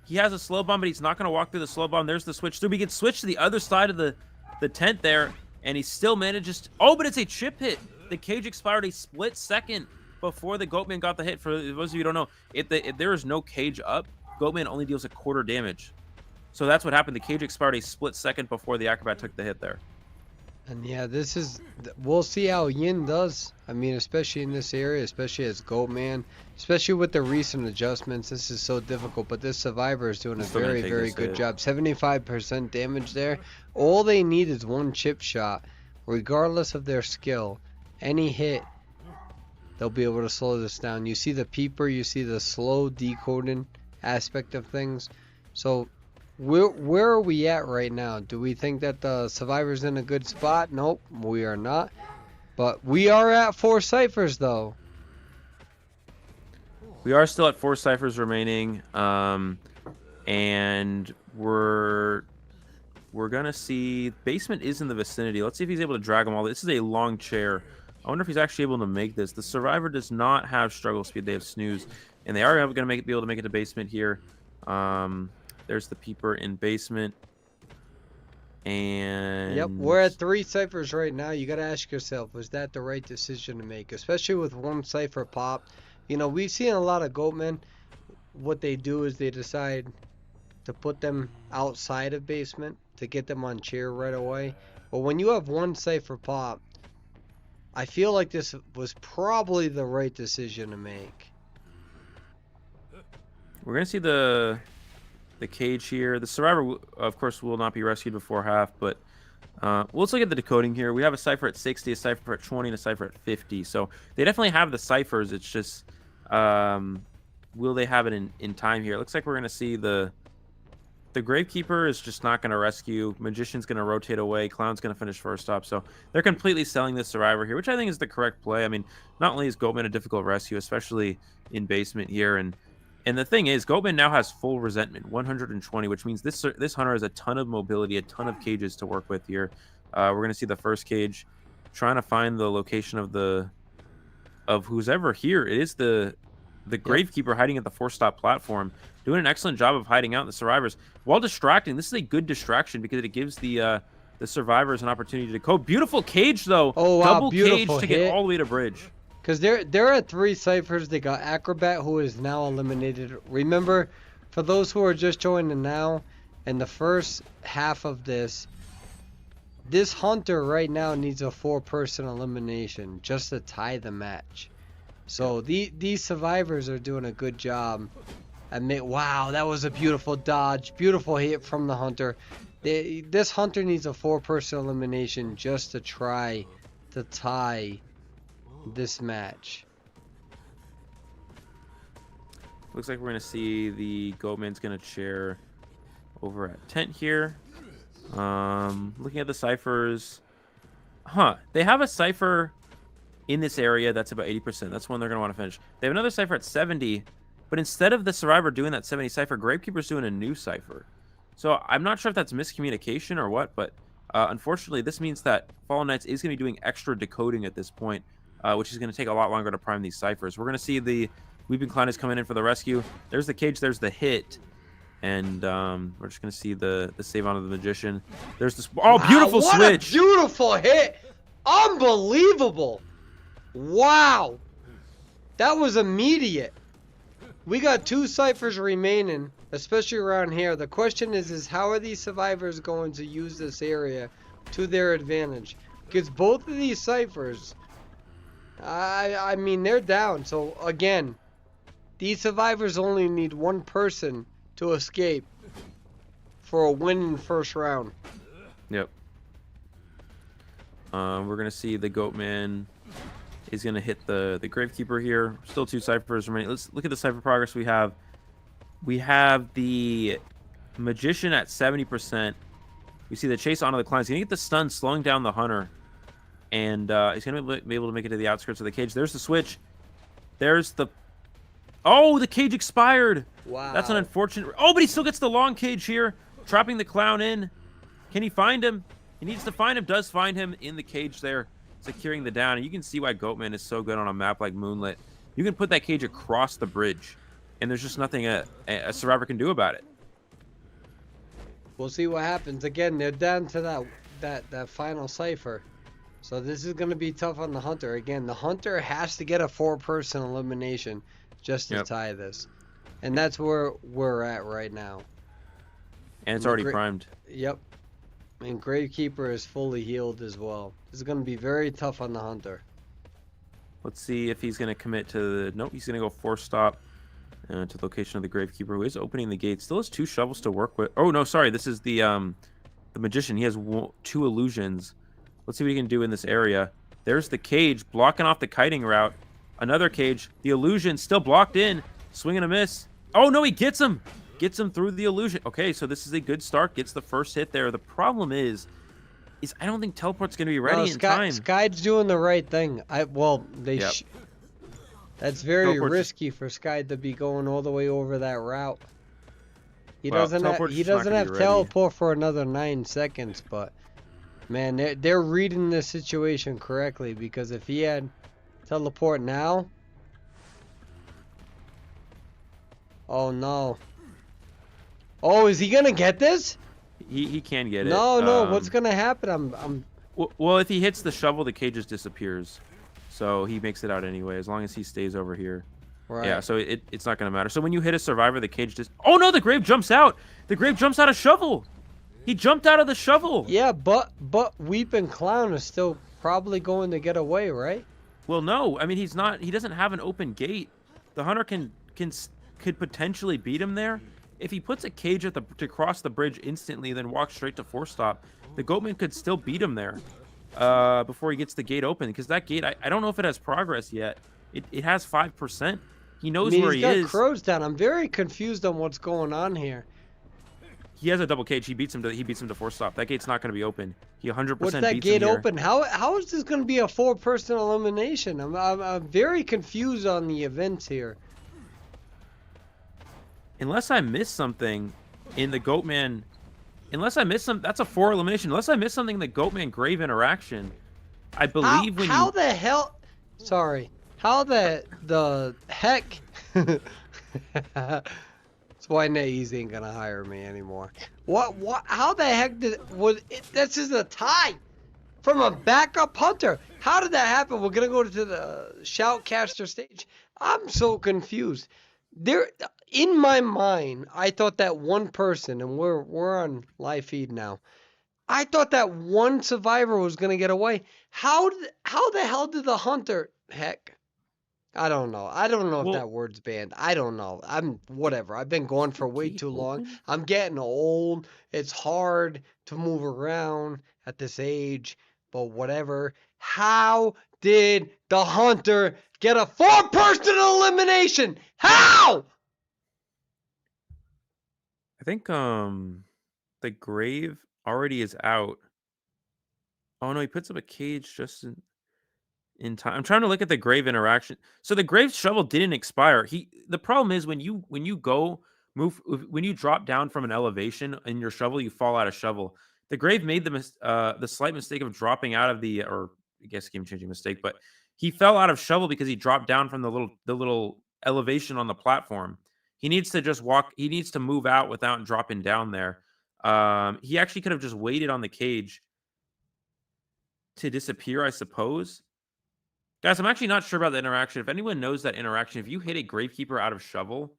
He has a slow bomb, but he's not going to walk through the slow bomb. There's the switch through. We can switch to the other side of the tent there, and he still manages to... Oh, but it's a chip hit. The cage expired a split second before the Goatman got the hit. For those of you who don't know, if there is no cage up, Goatman only deals a quarter damage. So that's what happened. The cage expired a split second before the acrobat took the hit there. And yeah, we'll see how Yin does. I mean, especially in this area, especially as Goatman, especially with the recent adjustments. This is so difficult, but this survivor is doing a very, very good job. 75% damage there. All they need is one chip shot, regardless of their skill. Any hit, they'll be able to slow this down. You see the peeper, you see the slow decoding aspect of things. So where are we at right now? Do we think that the survivor's in a good spot? Nope, we are not. But we are at 4 ciphers, though. We are still at 4 ciphers remaining, and we're gonna see basement is in the vicinity. Let's see if he's able to drag them all. This is a long chair. I wonder if he's actually able to make this. The survivor does not have struggle speed. They have snooze, and they are going to be able to make it to basement here. There's the peeper in basement. And yep, we're at 3 ciphers right now. You got to ask yourself, was that the right decision to make? Especially with 1 cipher pop. We've seen a lot of Goatmen. What they do is they decide to put them outside of basement to get them on chair right away. But when you have 1 cipher pop, I feel like this was probably the right decision to make. We're going to see the cage here. The survivor, of course, will not be rescued before half, but let's look at the decoding here. We have a cipher at 60, a cipher at 20, and a cipher at 50. So they definitely have the ciphers. It's just, will they have it in time here? It looks like we're going to see the Gravekeeper is just not going to rescue. Magician's going to rotate away. Clown's going to finish first up. So they're completely selling the survivor here, which I think is the correct play. I mean, not only is Goatman a difficult rescue, especially in basement here, and the thing is, Goatman now has full resentment, 120, which means this hunter has a ton of mobility, a ton of cages to work with here. We're going to see the first cage trying to find the location of who's ever here. It is the Gravekeeper hiding at the 4-stop platform, doing an excellent job of hiding out the survivors while distracting. This is a good distraction because it gives the survivors an opportunity to code. Beautiful cage, though. Oh, wow, double cage to get all the way to bridge. Because they're at 3 ciphers. They got Acrobat, who is now eliminated. Remember, for those who are just joining now, in the first half of this hunter right now needs a 4-person elimination just to tie the match. So these survivors are doing a good job. Wow, that was a beautiful dodge. Beautiful hit from the hunter. This hunter needs a 4-person elimination just to try to tie this match. Looks like we're going to see the Goatman's going to chair over at tent here. Looking at the ciphers. They have a cipher in this area that's about 80%. That's one they're going to want to finish. They have another cipher at 70, but instead of the survivor doing that 70 cipher, Gravekeeper's doing a new cipher. So I'm not sure if that's miscommunication or what, but unfortunately, this means that Fallen Knights is going to be doing extra decoding at this point, which is going to take a lot longer to prime these ciphers. We're going to see the Weeping Clown is coming in for the rescue. There's the cage. There's the hit. And we're just going to see the save onto the Magician. There's this. Oh, Wow, beautiful what switch. a beautiful hit. Unbelievable. Wow. That was immediate. We got 2 ciphers remaining, especially around here. The question is how are these survivors going to use this area to their advantage? Because both of these ciphers, I mean, they're down. So again, these survivors only need 1 person to escape for a win in the first round. Yep. We're gonna see the Goatman is gonna hit the Gravekeeper here. Still 2 ciphers remaining. Let's look at the cipher progress we have. We have the Magician at 70%. We see the chase onto the clown. He's gonna get the stun, slowing down the Hunter, and he's gonna be able to make it to the outskirts of the cage. There's the switch. There's the. Oh, the cage expired. Wow. That's an unfortunate. Oh, but he still gets the long cage here, trapping the clown in. Can he find him? He needs to find him. Does find him in the cage there, securing the down. And you can see why Goatman is so good on a map like Moonlit. You can put that cage across the bridge, and there's just nothing a survivor can do about it. We'll see what happens. Again, they're down to that final cipher. So this is going to be tough on the Hunter. Again, the Hunter has to get a 4-person elimination just to tie this. And that's where we're at right now. And it's already primed. Yep. And Gravekeeper is fully healed as well. This is going to be very tough on the Hunter. Let's see if he's going to commit to the... Nope, he's going to go force stop to the location of the Gravekeeper, who is opening the gate. Still has 2 shovels to work with. Oh, no, sorry. This is the Magician. He has 2 illusions. Let's see what he can do in this area. There's the cage blocking off the kiting route. Another cage. The illusion still blocked in. Swing and a miss. Oh, no, he gets him. Gets him through the illusion. Okay, so this is a good start. Gets the first hit there. The problem is I don't think Teleport's going to be ready in time. Sky's doing the right thing. That's very risky for Sky to be going all the way over that route. He doesn't have teleport for another 9 seconds, but man, they're reading the situation correctly, because if he had teleport now, oh no. Oh, is he gonna get this? He can get it. No. What's gonna happen? Well, if he hits the shovel, the cage just disappears. So he makes it out anyway, as long as he stays over here. Right. Yeah, so it's not gonna matter. So when you hit a survivor, the cage just... Oh no, the grave jumps out! The grave jumps out of shovel! He jumped out of the shovel! Yeah, but Weeping Clown is still probably going to get away, right? Well, no. I mean, he doesn't have an open gate. The Hunter could potentially beat him there. If he puts a cage to cross the bridge instantly, then walks straight to force stop, the Goatman could still beat him there before he gets the gate open. Because that gate, I don't know if it has progress yet. It has 5%. He knows where he is. He's got crows down. I'm very confused on what's going on here. He has a double cage. He beats him to force stop. That gate's not going to be open. He 100% What's that beats gate him here. open? How is this going to be a 4-person elimination? I'm very confused on the events here. Unless I missed something in the Goatman, that's a 4 elimination. Unless I missed something in the Goatman Grave interaction, I believe how the heck? That's why Nae's ain't gonna hire me anymore. What? How the heck this is a tie from a backup Hunter. How did that happen? We're gonna go to the Shoutcaster stage. I'm so confused. In my mind, I thought that 1 person, and we're on live feed now. I thought that 1 survivor was gonna get away. How the hell did the Hunter? Heck, I don't know. If that word's banned. I don't know. Whatever. I've been gone for way too long. I'm getting old. It's hard to move around at this age, but whatever. How did the Hunter get a 4-person elimination? How? I think the grave already is out. Oh no, he puts up a cage just in time. I'm trying to look at the grave interaction. So the grave shovel didn't expire. The problem is when you go When you drop down from an elevation in your shovel, you fall out of shovel. The Grave made the slight mistake of dropping out of the, or I guess game changing mistake, but he fell out of shovel because he dropped down from the little elevation on the platform. He needs to just walk. He needs to move out without dropping down there. He actually could have just waited on the cage to disappear, I suppose. Guys, I'm actually not sure about the interaction. If anyone knows that interaction, if you hit a Gravekeeper out of shovel,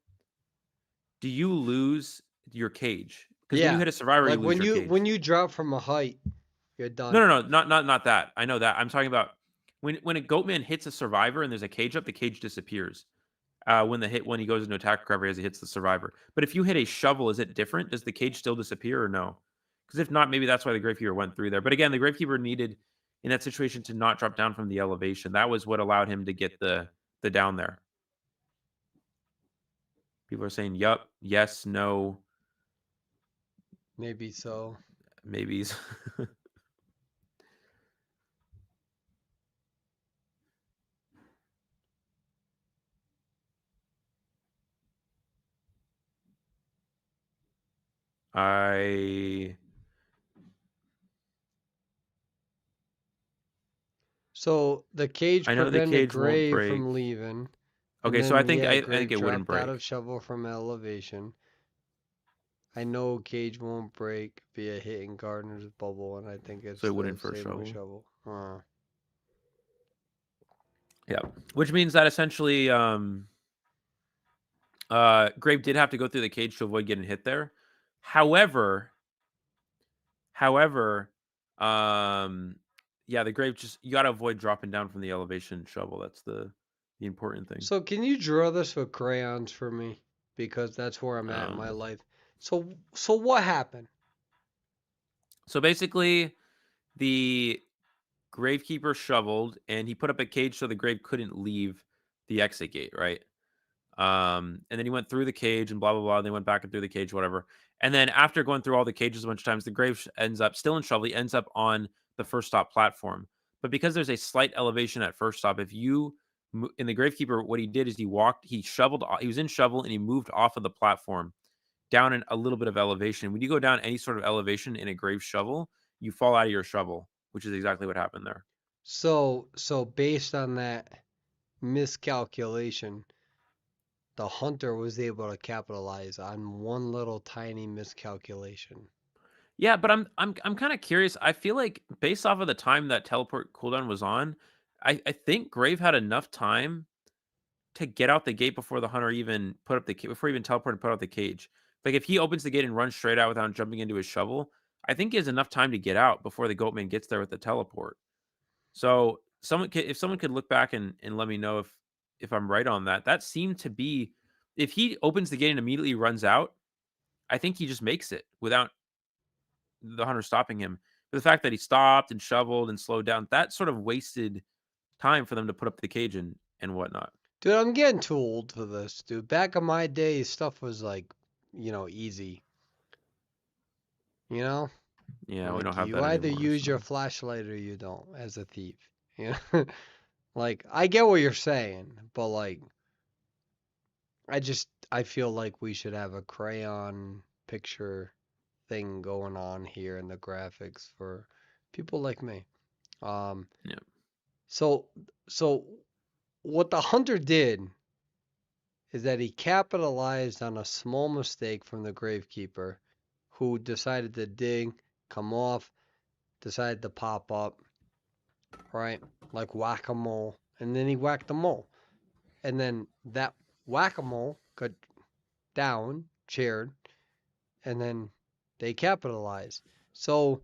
do you lose your cage? Because when you Yeah. hit a survivor, you Like lose when your you cage. drop from a height, you're No, done. no, no, not that. I know that. I'm talking about when a Goatman hits a survivor and there's a cage up, the cage disappears. When he goes into attack recovery as he hits the survivor. But if you hit a shovel, is it different? Does the cage still disappear or no? Because if not, maybe that's why the Gravekeeper went through there. But again, the Gravekeeper needed in that situation to not drop down from the elevation. That was what allowed him to get the down there. People are saying, "Yup, yes, no, Maybe so. maybes." I So the cage I know the prevented cage won't Grave break. from leaving, and Okay, so I then think yeah, I think Grave it wouldn't dropped out break. of shovel from elevation. I know cage won't break via hitting Gardner's bubble, and I think So it's it the wouldn't for a same with shovel. shovel. Yeah. Which means that essentially Grave did have to go through the cage to avoid getting hit there. However, however, um, yeah, the Grave just you got to avoid dropping down from the elevation shovel. That's the important thing. So can you draw this with crayons for me? Because that's where I'm at in my Um, life. So what happened? so basically, the Gravekeeper shoveled, and he put up a cage so the Grave couldn't leave the exit gate, right? And then he went through the cage and blah blah blah. And they went back and through the cage, whatever. And then after going through all the cages a bunch of times, the Grave ends up still in shovel. He ends up on the first stop platform. But because there's a slight elevation at first stop, if you in the Gravekeeper, what he did is he shoveled, he was in shovel and he moved off of the platform down in a little bit of elevation. When you go down any sort of elevation in a Grave shovel, you fall out of your shovel, which is exactly what happened there. So based on that miscalculation, the hunter was able to capitalize on one little tiny miscalculation. Yeah, but I'm kind of curious. I feel like based off of the time that teleport cooldown was on, I think Grave had enough time to get out the gate before the hunter even put up before he even teleported and put out the cage. Like if he opens the gate and runs straight out without jumping into his shovel, I think he has enough time to get out before the Goatman gets there with the teleport. So if someone could look back and let me know if I'm right on that. That seemed to be if he opens the gate and immediately runs out, I think he just makes it without the hunter stopping him. But the fact that he stopped and shoveled and slowed down, that sort of wasted time for them to put up the cage and whatnot. Dude, I'm getting too old for this, dude. Back in my day, stuff was like, easy. You know? Yeah, we don't Like have you that either anymore. use your So flashlight or you don't as a thief. You know? Like I get what you're saying, but like I feel like we should have a crayon picture thing going on here in the graphics for people like me. Um yeah, so so what the hunter did is that he capitalized on a small mistake from the gravekeeper who decided to dig, come off, decided to pop up, right? Like whack-a-mole. And then he whacked the mole. And then that whack-a-mole got down, chaired, and then they capitalized. So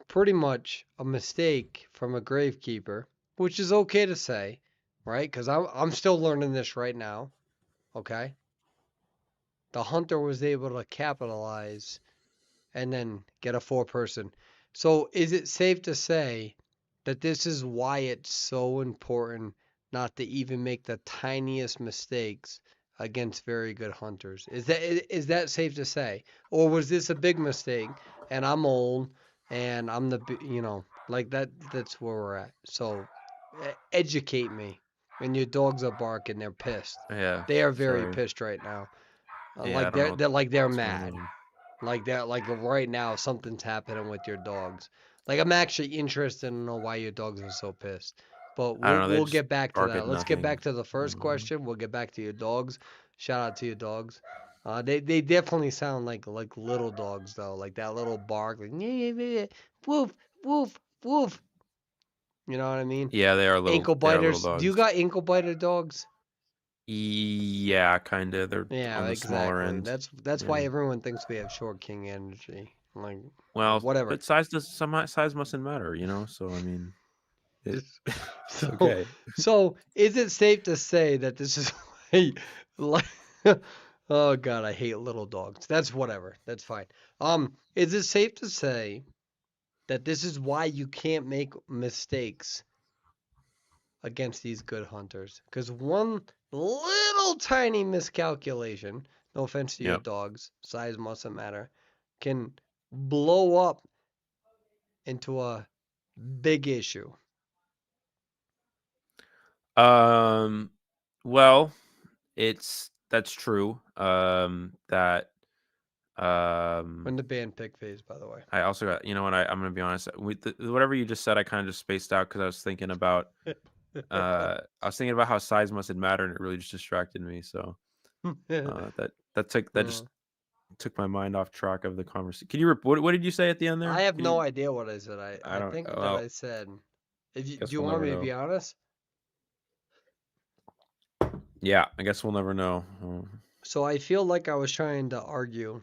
pretty much a mistake from a gravekeeper, which is okay to say, right? Because I'm still learning this right now. Okay, the hunter was able to capitalize and then get a four-person. So is it safe to say that this is why it's so important not to even make the tiniest mistakes against very good hunters? Is that safe to say? Or was this a big mistake and I'm old and I'm like that's where we're at. So educate me. And your dogs are barking, they're pissed. yeah. They are very Sorry. pissed right now. Yeah, I Like don't know they're like they're what's going mad. on. Like that, like right now, something's happening with your dogs. Like I'm actually interested to know why your dogs are so pissed. But I don't know. They we'll just get back to bark that. at Let's get nothing. back to the first Mm. question. We'll get back to your dogs. Shout out to your dogs. They definitely sound like little dogs though, like that little bark, like woof woof woof. You know what I mean? Yeah, they are little. Ankle They are little biters. Do you dogs. got ankle biter dogs? Yeah, kind of. They're Yeah, on the smaller exactly. end. That's why Yeah. everyone thinks we have short king energy. Like Well, whatever. but size does some size mustn't matter, you know. So I mean, it it's So, okay. so is it safe to say that this is why, like, oh God, I hate little dogs. That's whatever. That's fine. Is it safe to say that this is why you can't make mistakes against these good hunters? Because one little tiny miscalculation, no offense to your Yep. dogs, size mustn't matter, can blow up into a big issue. Um. Well, that's true. That In the band pick phase, by the way. I also got. You know what? I'm gonna be honest. Whatever you just said, I kind of just spaced out because I was thinking about. I was thinking about how size mustn't matter, and it really just distracted me. So that Uh, just took my mind off track of the conversation. Can you what did you say at the end I there? have Can no you? idea what I said. I I don't. think that I Well, said. Do guess you we'll want never me to know. be honest? Yeah, I guess we'll never know. So I feel like I was trying to argue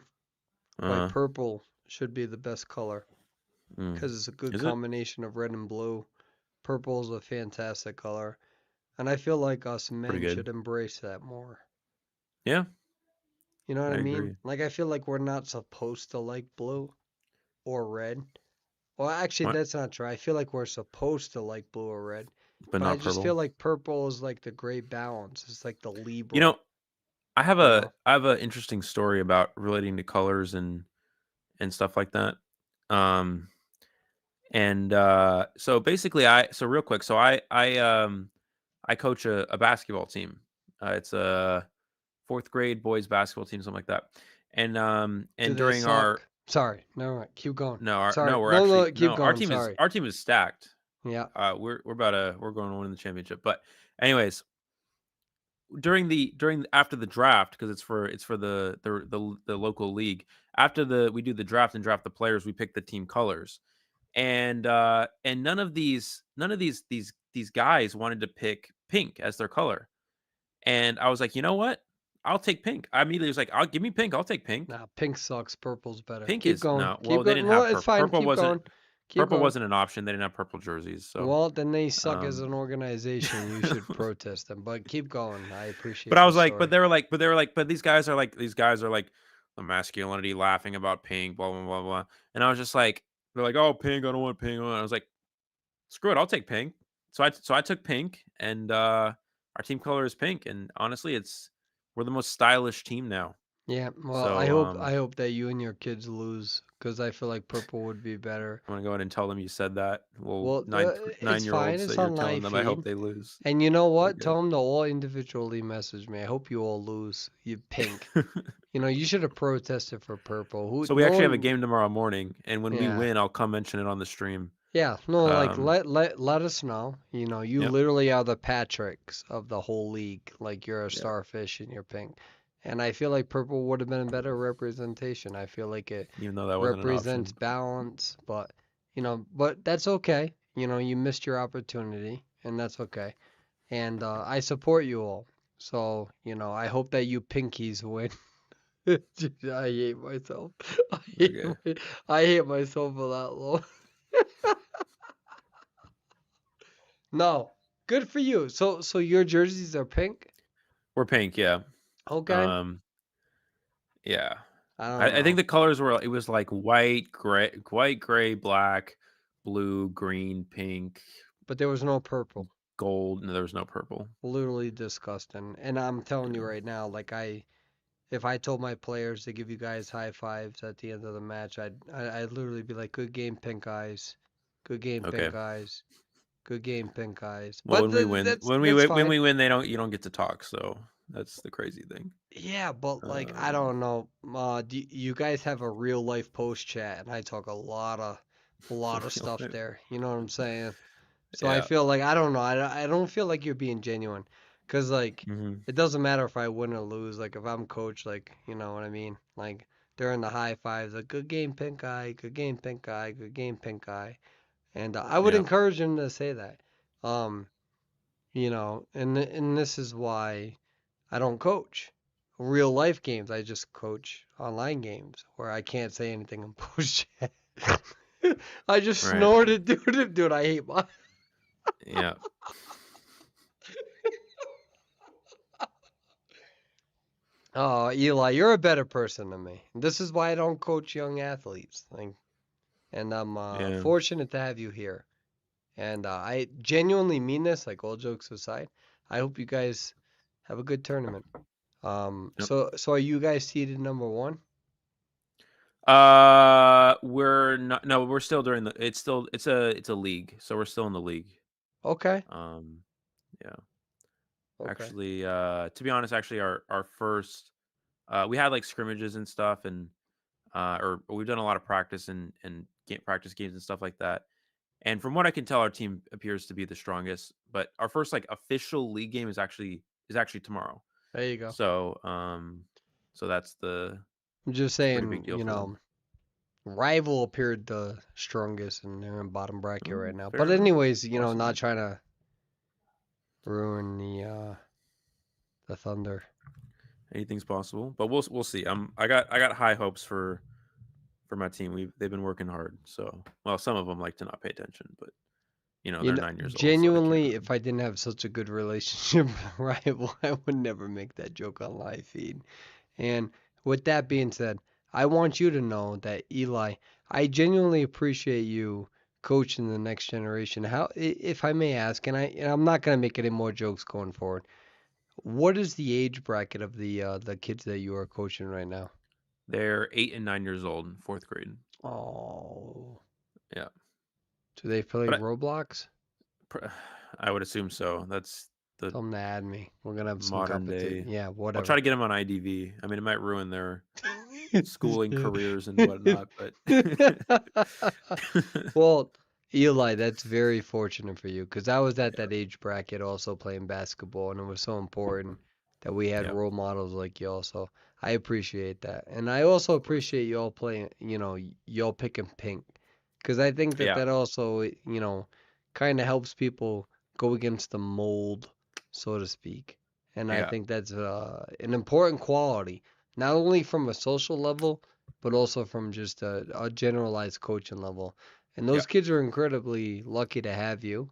why Uh, purple should be the best color mm. because it's a good Is it combination of red and blue. Purple is a fantastic color, and I feel like us pretty men good? should embrace that more. Yeah, You know what I I mean? agree. Like I feel like we're not supposed to like blue or red. Well, actually, What? that's not true. I feel like we're supposed to like blue or red, But but I not just purple. feel like purple is like the great balance. It's like the You Libra, know, I have you a know? I have an interesting story about relating to colors and stuff like that. Um, and so basically, so real quick, so I coach a basketball team. It's a fourth grade boys basketball team, something like that. Do And they during our suck? Sorry. Never mind. Keep going. no, Sorry. we're No, actually no, keep no, going. Sorry. our team is stacked. Yeah. We're going to win the championship. But anyways, during after the draft, because it's for the local league. After we do the draft and draft the players, we pick the team colors. And none of these guys wanted to pick pink as their color. And I was like, you know what? I'll take pink. I immediately was like, I'll give me pink. I'll take pink. Nah, pink sucks. Purple's better. Pink Keep is going. no. Keep Well, they going. didn't No, have it's purple. fine. Keep going. Keep Purple going. wasn't an option. They didn't have purple jerseys. So, Well, then they suck as um, an organization. You should protest them. But keep going. I but appreciate I the was like, story. but these guys are like the masculinity laughing about pink, blah blah blah blah. And I was just like, they're like, oh, pink. I don't want pink. I was like, screw it. I'll take pink. So I took pink, and our team color is pink. And honestly, we're the most stylish team now. Yeah, well, So I hope that you and your kids lose because I feel like purple would be better. I'm gonna go ahead and tell them you said that. Well, Well, nine it's nine year fine. olds It's that you're on telling live them. I hope feed. they lose. And you know what? Okay. Tell them to all individually message me. I hope you all lose. You pink. You know, you should have protested for purple. Who? So we No actually have a one. game tomorrow morning, and when we Yeah. win, I'll come mention it on the stream. Yeah. No, like Um, let us know. You know, you yep, literally are the Patricks of the whole league. Like you're a yep. starfish and you're pink. And I feel like purple would have been a better representation. I feel like it Even though that wasn't an represents option. balance, but but that's okay. You know, you missed your opportunity, and that's okay. And I support you all. So, I hope that you pinkies win. Dude, I hate myself. I hate, Okay, I hate myself for that long. No, good for you. So your jerseys are pink? we're pink. Yeah. Okay. Um, yeah. I don't I think know, the colors were. It was like white, gray, black, blue, green, pink, but there was no purple. gold. No, there was no purple. Literally disgusting. And I'm telling you Yeah. right now, like if I told my players to give you guys high fives at the end of the match, I'd literally be like, "Good game, pink eyes. Good game, Okay. pink eyes. Good game, pink eyes." Well, But when we win, that's fine. they don't. You don't get to talk. So That's the crazy thing. Yeah, but like I Um, don't know. You guys have a real life post chat, and I talk a lot of real stuff life. there. You know what I'm saying? So I Yeah. feel like I don't know. I don't feel like you're being genuine, cause like Hmm. it doesn't matter if I win or lose. Like if I'm coach, like you know what I mean. Like during the high fives, like good game, pink eye, good game, pink eye, good game, pink eye, and I would Yeah. encourage him to say that. Um, you know, and this is why I don't coach real life games. I just coach online games where I can't say anything in post chat. I just Right. snorted, dude. I hate my. Yeah. Oh, Eli, you're a better person than me. This is why I don't coach young athletes. Like, and I'm Yeah. fortunate to have you here. And I genuinely mean this. Like all jokes aside, I hope you guys have a good tournament. Yep. So are you guys seeded number one? We're not. No, we're still during the. It's a league, so we're still in the league. Okay, Um, yeah. okay. Actually, to be honest, actually, our first, we had like scrimmages and stuff, and or we've done a lot of practice and practice games and stuff like that. And from what I can tell, our team appears to be the strongest. But our first like official league game is actually tomorrow. There you go. So so that's I'm just it's a pretty big saying, deal for them. Rival appeared the strongest and they're in bottom bracket right now. Fair But enough. anyways, not Possibly. trying to ruin the thunder. Anything's possible, but we'll see. I got high hopes for my team. They've been working hard. So well, some of them like to not pay attention, but You they're know, 9 years old, so I can't genuinely, really. if I didn't have such a good relationship with Rival, I would never make that joke on live feed. And with that being said, I want you to know that Eli, I genuinely appreciate you coaching the next generation. How, if I may ask, and I'm not gonna make any more jokes going forward. What is the age bracket of the kids that you are coaching right now? They're 8 and 9 years old in fourth grade. Oh, Yeah, do they play but Roblox? pr- I would assume so. That's the Tell them to add me. We're gonna have some modern competition. day. Yeah, I'll try whatever. to get them on IDV. I mean, it might ruin their schooling careers and whatnot, but Well, Eli, that's very fortunate for you because I was at that age bracket also playing basketball, and it was so important that we had yeah, role models like y'all. So I appreciate that, and I also of course. appreciate y'all playing, y'all picking pink, because I think that Yeah, that also, kind of helps people go against the mold, so to speak. And I yeah, think that's an important quality, not only from a social level but also from just a generalized coaching level. And yeah. those kids are incredibly lucky to have you,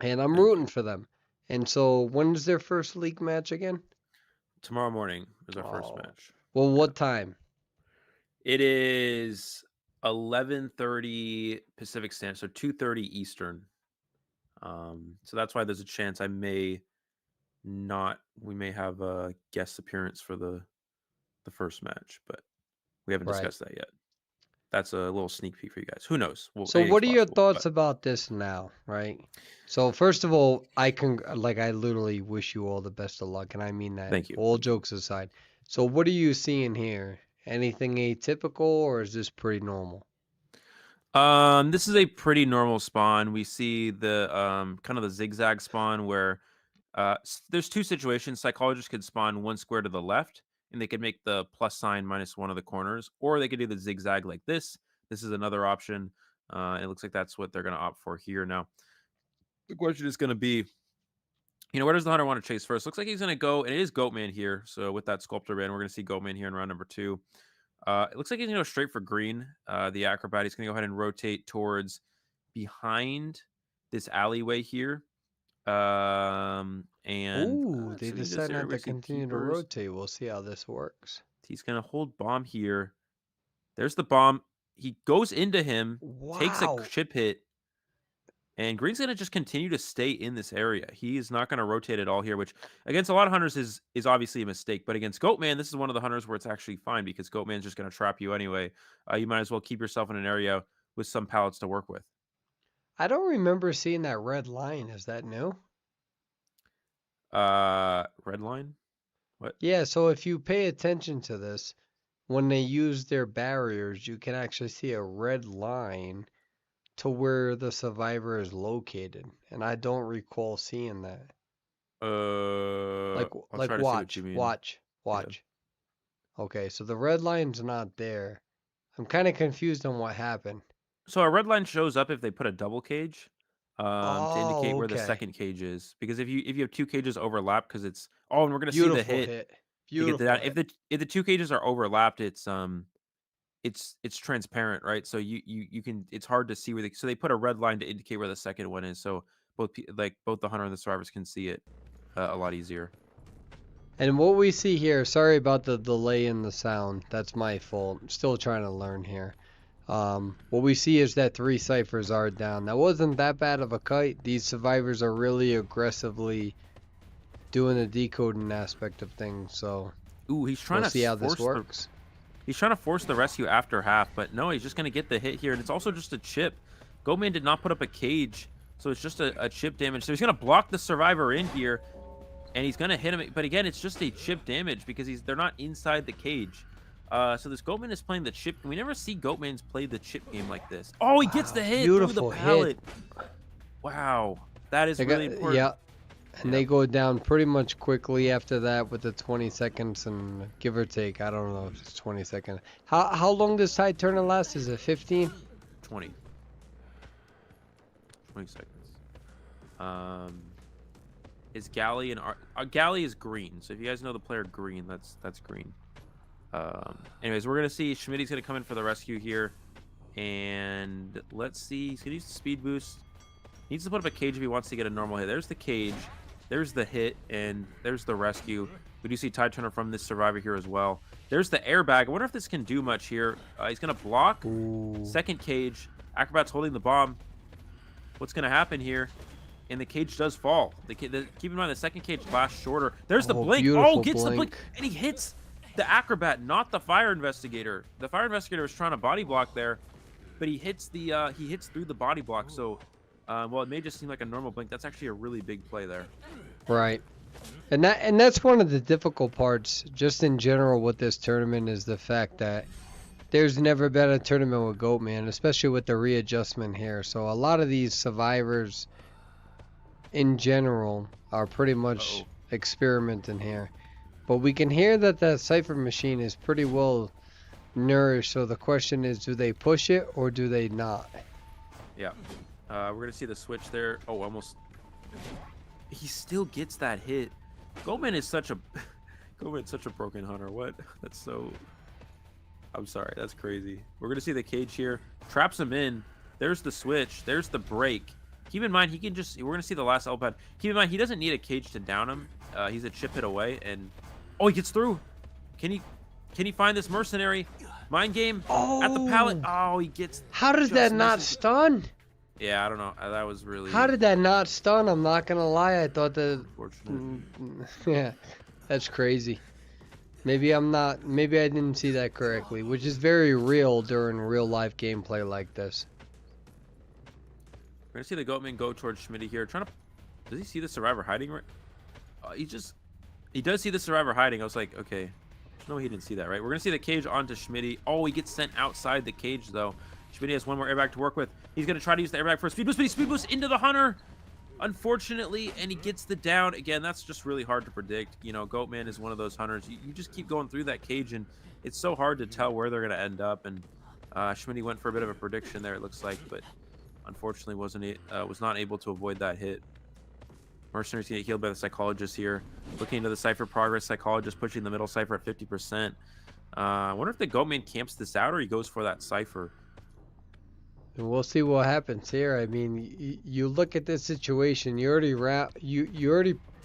and I'm Thank you. rooting for them. And so, when is their first league match again? Tomorrow morning is our first Oh, match. well, Yeah. what time? It is 11:30 Pacific Standard, so 2:30 Eastern. So that's why there's a chance I may not. We may have a guest appearance for the first match, but we haven't Right. discussed that yet. That's a little sneak peek for you guys. Who knows? Well, So, anything's what are your possible. thoughts But about this now? Right. So, first of all, I literally wish you all the best of luck, and I mean that. thank you, All thank you. jokes aside. So, what are you seeing here? Anything atypical, or is this pretty normal? This is a pretty normal spawn. We see the kind of the zigzag spawn where there's two situations. Psychologists could spawn one square to the left, and they could make the plus sign minus one of the corners, or they could do the zigzag like this. This is another option. It looks like that's what they're going to opt for here. Now, the question is going to be, where does the hunter want to chase first? Looks like he's going to go, and it is Goatman here. So with that sculptor band, we're going to see Goatman here in round number 2. It looks like he's going to go straight for green. The acrobat, he's going to go ahead and rotate towards behind this alleyway here. And Ooh, they so in this decide area, not we to see continue to keepers. rotate. We'll see how this works. He's going to hold bomb here. There's the bomb. He goes into him, takes a Wow. chip hit, and Green's going to just continue to stay in this area. He is not going to rotate at all here, which against a lot of hunters is obviously a mistake. But against Goatman, this is one of the hunters where it's actually fine because Goatman's just going to trap you anyway. You might as well keep yourself in an area with some pallets to work with. I don't remember seeing that red line. Is that new? Red line. What? Yeah, so if you pay attention to this, when they use their barriers, you can actually see a red line to where the survivor is located, and I don't recall seeing that. I'll Like try to see what you mean. Yeah. watch. Okay, so the red line's not there. I'm kind of confused on what happened. So a red line shows up if they put a double cage, to indicate Oh, where the okay. second cage is. Because if you have two cages overlap, because it's oh, and we're gonna see the Beautiful hit hit. to get the Beautiful down. hit. If the two cages are overlapped, it's transparent, right? So you can it's hard to see where so they put a red line to indicate where the second one is. So both the hunter and the survivors can see it a lot easier. And what we see here, sorry about the delay in the sound. That's my fault. I'm still trying to learn here. What we see is that 3 ciphers are down. That wasn't that bad of a kite. These survivors are really aggressively doing the decoding aspect of things, so Ooh, he's trying we'll to see how this force the works. He's trying to force the rescue after half, but no, he's just going to get the hit here. And it's also just a chip. Goatman did not put up a cage, so it's just a chip damage. So he's going to block the survivor in here, and he's going to hit him. But again, it's just a chip damage because they're not inside the cage. So this Goatman is playing the chip. We never see Goatman's play the chip game like this. Oh, he gets Wow, the hit through the beautiful pallet. hit. Wow, that is They really got, important. yeah, and Yeah. they go down pretty much quickly after that with the 20 seconds and give or take. I don't know if it's 20 seconds. How long does tide turner last? Is it 15? 20 seconds. Is Galley and Galley is green. So if you guys know the player green, that's green. Anyways, we're gonna see Schmidt's gonna come in for the rescue here, and let's see. He's gonna use the speed boost. He needs to put up a cage if he wants to get a normal hit. There's the cage, there's the hit, and there's the rescue. We do see tide turner from this survivor here as well. There's the airbag. I wonder if this can do much here. He's gonna block. Ooh. Second cage. Acrobat's holding the bomb. What's gonna happen here? And the cage does fall. Keep in mind the second cage lasts shorter. There's the Oh, blink. beautiful Oh, gets the blink, blink. and he hits the acrobat, not the fire investigator. The fire investigator was trying to body block there, but he hits through the body block. So, well, it may just seem like a normal blink. That's actually a really big play there. Right. And that's one of the difficult parts just in general with this tournament is the fact that there's never been a tournament with Goatman, especially with the readjustment here. So a lot of these survivors in general are pretty much Uh-oh. experimenting here. But we can hear that the cipher machine is pretty well nourished. So the question is, do they push it or do they not? Yeah. We're gonna see the switch there. Oh, almost. He still gets that hit. Goatman is such a Goatman's such a broken hunter. What? That's so. I'm sorry. That's crazy. We're gonna see the cage here. Traps him in. There's the switch. There's the break. Keep in mind he can just. We're gonna see the last L pad. Keep in mind he doesn't need a cage to down him. He's a chip hit away, and oh, he gets through. Can he find this mercenary? Mind game at the pallet. Oh, he gets. How does just that not misses. stun? Yeah, I don't know. That was really. How did that not stun? I'm not gonna lie. I thought that. Unfortunate. Yeah, that's crazy. Maybe I'm not. Maybe I didn't see that correctly, which is very real during real life gameplay like this. We're gonna see the Goatman go towards Schmidt here. Trying to. Does he see the survivor hiding? Right. He does see the survivor hiding. I was like, okay. No, he didn't see that, right? We're gonna see the cage onto Schmidt. Oh, he gets sent outside the cage though. Schmidt has one more airbag to work with. He's gonna try to use the airbag for a speed boost, but he speed boosts into the hunter. Unfortunately, and he gets the down. Again, that's just really hard to predict. You know, Goatman is one of those hunters. You just keep going through that cage, and it's so hard to tell where they're going to end up. And Schmidt went for a bit of a prediction there, it looks like, but unfortunately was not able to avoid that hit. Mercenaries get healed by the psychologist here. Looking into the cipher progress, psychologist pushing the middle cipher at 50%. I wonder if the Goatman camps this out or he goes for that cipher. And we'll see what happens here. I mean, you look at this situation. You already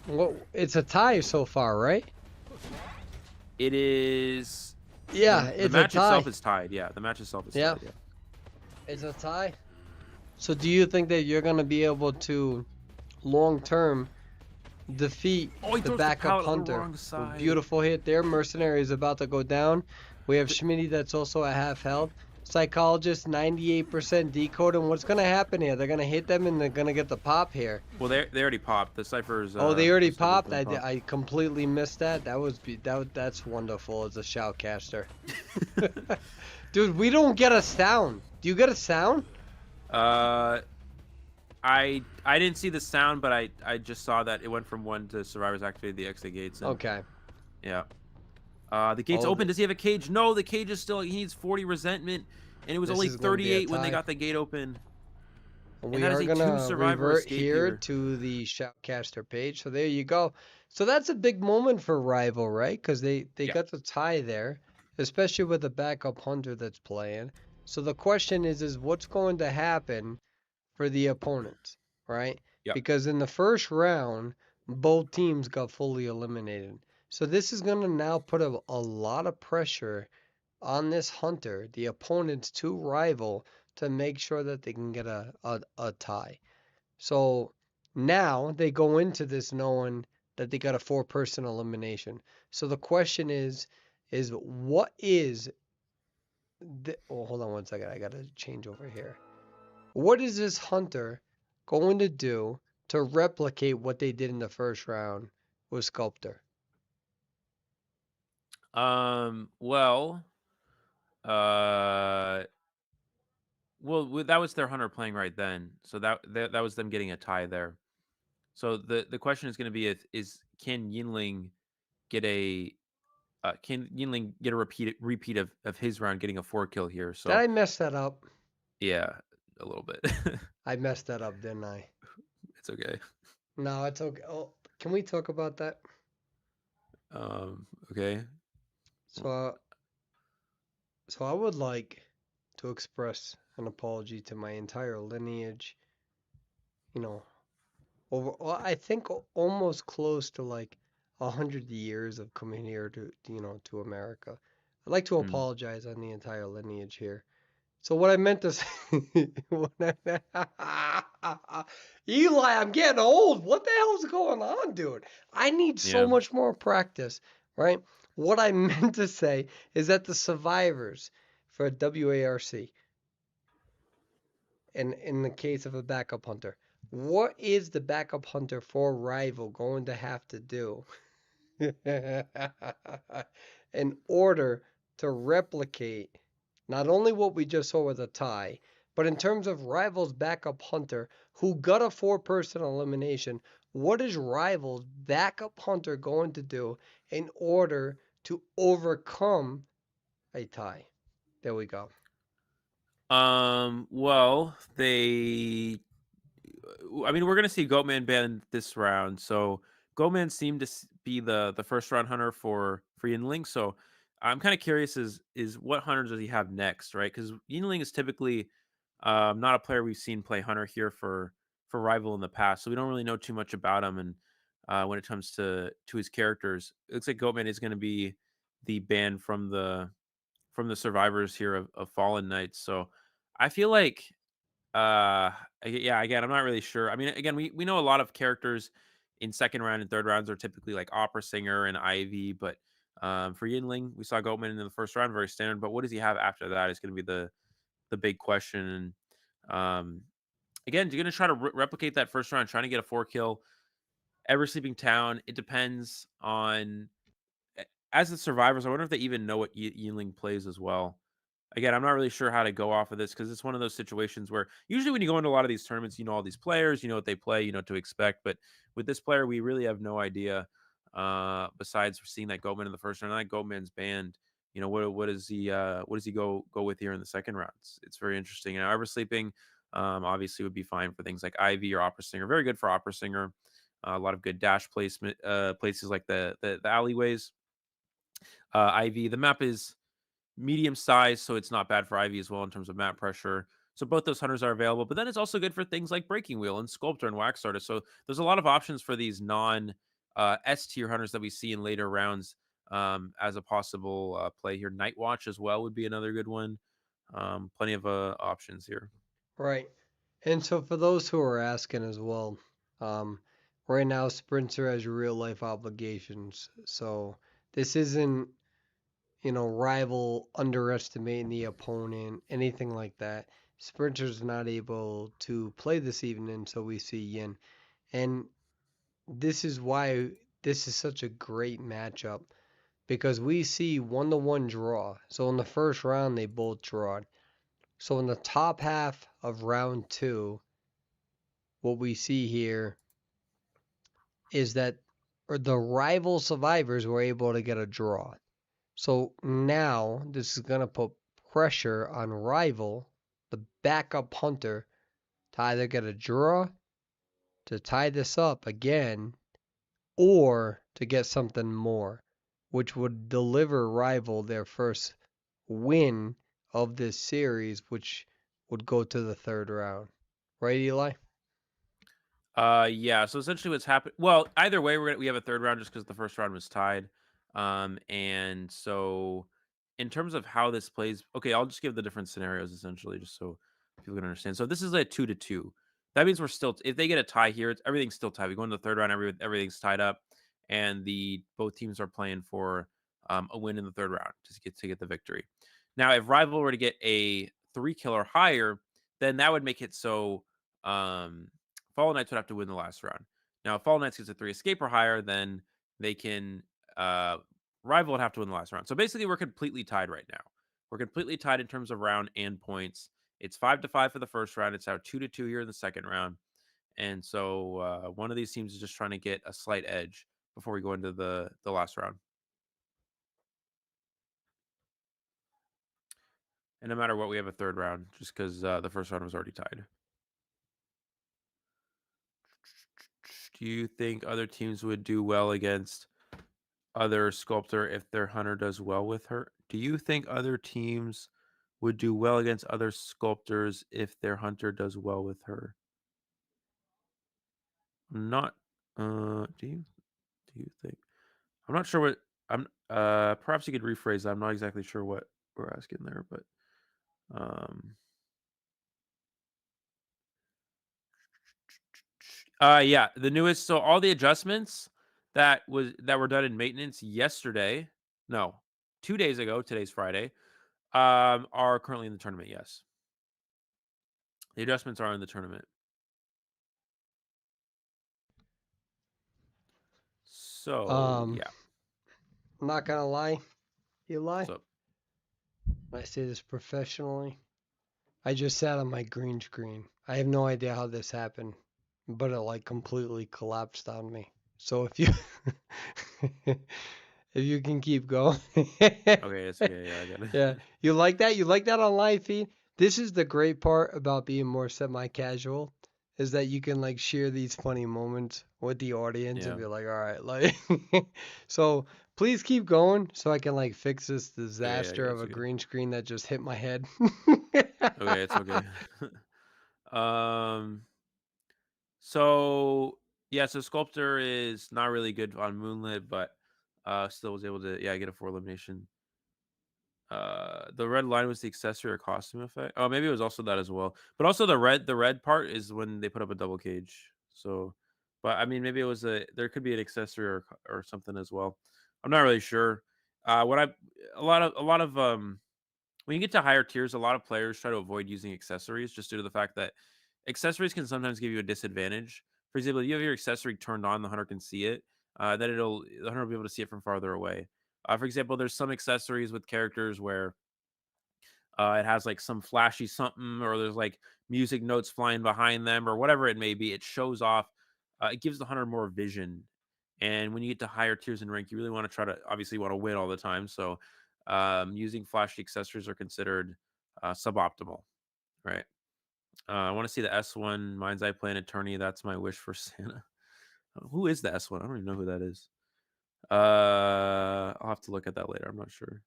well, it's a tie so far, right? It is. Yeah, The it's match a tie. itself is tied. Yeah, the match itself is Yeah. tied. Yeah. It's a tie. So do you think that you're gonna be able to, long term, defeat Oh, he the throws backup pallet on the hunter? wrong side. Beautiful hit there. Mercenary is about to go down. We have Schmitty that's also at half health. psychologist 98% decode, and what's gonna happen here? They're gonna hit them and they're gonna get the pop here. Well, they already popped. Oh, they already The cipher's popped. been popped. I completely missed that. That's wonderful as a shoutcaster. Dude, we don't get a sound. Do you get a sound? uh, I didn't see the sound, but I just saw that it went from one to survivors activated the exit gates, and Okay. yeah. The gates Oh, open. Does he have a cage? No, the cage is still. He needs 40 resentment, and it was this only is going to be a 38 when they tie. got the gate open. And We that is are a going two to survivor revert escape here here. to the shoutcaster page. So there you go. So that's a big moment for Rival, right? Because they Yeah. got the tie there, especially with the backup hunter that's playing. So the question is what's going to happen for the opponents, right? Yep. Because in the first round, both teams got fully eliminated. So this is going to now put a lot of pressure on this hunter, the opponent's two rival, to make sure that they can get a tie. So now they go into this knowing that they got a four-person elimination. So the question is what is oh, hold on one second. I gotta change over here. What is this hunter going to do to replicate what they did in the first round with Sculptor? Well, uh, that was their hunter playing right then, so that was them getting a tie there. So the question is going to be is can Yinling get a repeat of his round getting a 4 kill here? Did So I mess that up? yeah, a little bit. I messed that up, didn't I? It's okay. No, it's okay. Oh, can we talk about that? Okay. So, so I would like to express an apology to my entire lineage. You know, over well, I think almost close to like 100 years of coming here to to America. I'd like to Mm, apologize on the entire lineage here. So what I meant to say, Eli, I'm getting old. What the hell's going on, dude? I need so yeah. much more practice, right? What I meant to say is that the survivors for WARC, and in the case of a backup hunter, what is the backup hunter for rival going to have to do in order to replicate not only what we just saw with a tie, but in terms of Rivals backup hunter who got a four-person elimination, what is Rivals backup hunter going to do in order to overcome a tie? There we go. Well, I mean, we're gonna see Goatman banned this round. So Goatman seemed to be the first round hunter for Yinling. So I'm kind of curious is what hunter does he have next, right? Because Yinling is typically not a player we've seen play hunter here for rival in the past, so we don't really know too much about him. And when it comes to his characters, it looks like Goatman is going to be the ban from the survivors here of Fallen Knights. So I feel like yeah, again, I'm not really sure. I mean, again, we know a lot of characters in second round and third rounds are typically like opera singer and Ivy, but for Yinling, we saw Goatman in the first round, very standard. But what does he have after that is going to be the big question. And again, you're going to try to replicate that first round, trying to get a 4 kill. Ever Sleeping Town. It depends on as the survivors. I wonder if they even know what Yinling plays as well. Again, I'm not really sure how to go off of this because it's one of those situations where usually when you go into a lot of these tournaments, you know all these players, you know what they play, you know what to expect. But with this player, we really have no idea. Besides seeing that Goatman in the first round, that Goatman's banned. You know what does he go with here in the second round? It's very interesting. And Ever Sleeping, obviously would be fine for things like Ivy or Opera Singer. Very good for Opera Singer. A lot of good dash placement places like the alleyways. Ivy, the map is medium size, so it's not bad for Ivy as well in terms of map pressure. So both those hunters are available, but then it's also good for things like Breaking Wheel and Sculptor and Wax Artist. So there's a lot of options for these non S tier hunters that we see in later rounds as a possible play here. Night Watch as well would be another good one. Plenty of options here. Right. And so for those who are asking as well, um, right now Sprinter has real life obligations. So this isn't rival underestimating the opponent, anything like that. Sprinter's not able to play this evening, so we see Yin. And this is why this is such a great matchup because we see 1-1 draw. So in the first round, they both drawed. So in the top half of round two, what we see here is that the rival survivors were able to get a draw. So now this is going to put pressure on rival, the backup hunter, to either get a draw, to tie this up again, or to get something more, which would deliver rival their first win of this series, which would go to the third round. Right, Eli? Yeah. So essentially, what's happened? Well, either way, we have a third round just because the first round was tied. And so in terms of how this plays, okay, I'll just give the different scenarios essentially, just so people can understand. So this is a 2-2. That means we're still, if they get a tie here, everything's still tied. We go into the third round, everything's tied up, and the both teams are playing for a win in the third round to get the victory. Now, if rival were to get a 3 kill or higher, then that would make it so. Fallen Knights would have to win the last round. Now, if Fallen Knights gets a 3 escape or higher, then they can rival would have to win the last round. So basically, we're completely tied right now. We're completely tied in terms of round and points. It's 5-5 for the first round. It's now 2-2 here in the second round. And so one of these teams is just trying to get a slight edge before we go into the last round. And no matter what, we have a third round just because the first round was already tied. Do you think other teams would do well against other Sculptor if their hunter does well with her? Do you think other teams would do well against other sculptors if their hunter does well with her? I'm not do you think? I'm not sure what I'm perhaps you could rephrase that. I'm not exactly sure what we're asking there, but um yeah, the newest so all the adjustments that were done in maintenance yesterday, no, 2 days ago, today's Friday, are currently in the tournament, yes. The adjustments are in the tournament. So, Um, yeah. I'm not gonna lie, Eli. So, I say this professionally. I just sat on my green screen. I have no idea how this happened, but it like completely collapsed on me. So if you if you can keep going. okay, it's okay. Yeah, I got Yeah. it. You like that? You like that on live feed? This is the great part about being more semi-casual is that you can like share these funny moments with the audience and yeah. be like, all right, like so please keep going so I can like fix this Okay, yeah, disaster of it's a okay. green screen that just hit my head. Okay, it's okay. um, so yeah, so Sculptor is not really good on Moonlit, but still was able to get a 4 elimination. The red line was the accessory or costume effect. Oh, maybe it was also that as well. But also the red part is when they put up a double cage. So, but I mean, maybe it was there could be an accessory or something as well. I'm not really sure. What I a lot of when you get to higher tiers, a lot of players try to avoid using accessories just due to the fact that accessories can sometimes give you a disadvantage. For example, if you have your accessory turned on, the hunter can see it. Then the hunter will be able to see it from farther away. For example, there's some accessories with characters where it has like some flashy something, or there's like music notes flying behind them, or whatever it may be. It shows off. It gives the hunter more vision. And when you get to higher tiers in rank, you really want to try to obviously want to win all the time. So using flashy accessories are considered suboptimal, right? I want to see the S1 Mind's Eye Planet Attorney. That's my wish for Santa. Who is the S1? I don't even know who that is. I'll have to look at that later. I'm not sure.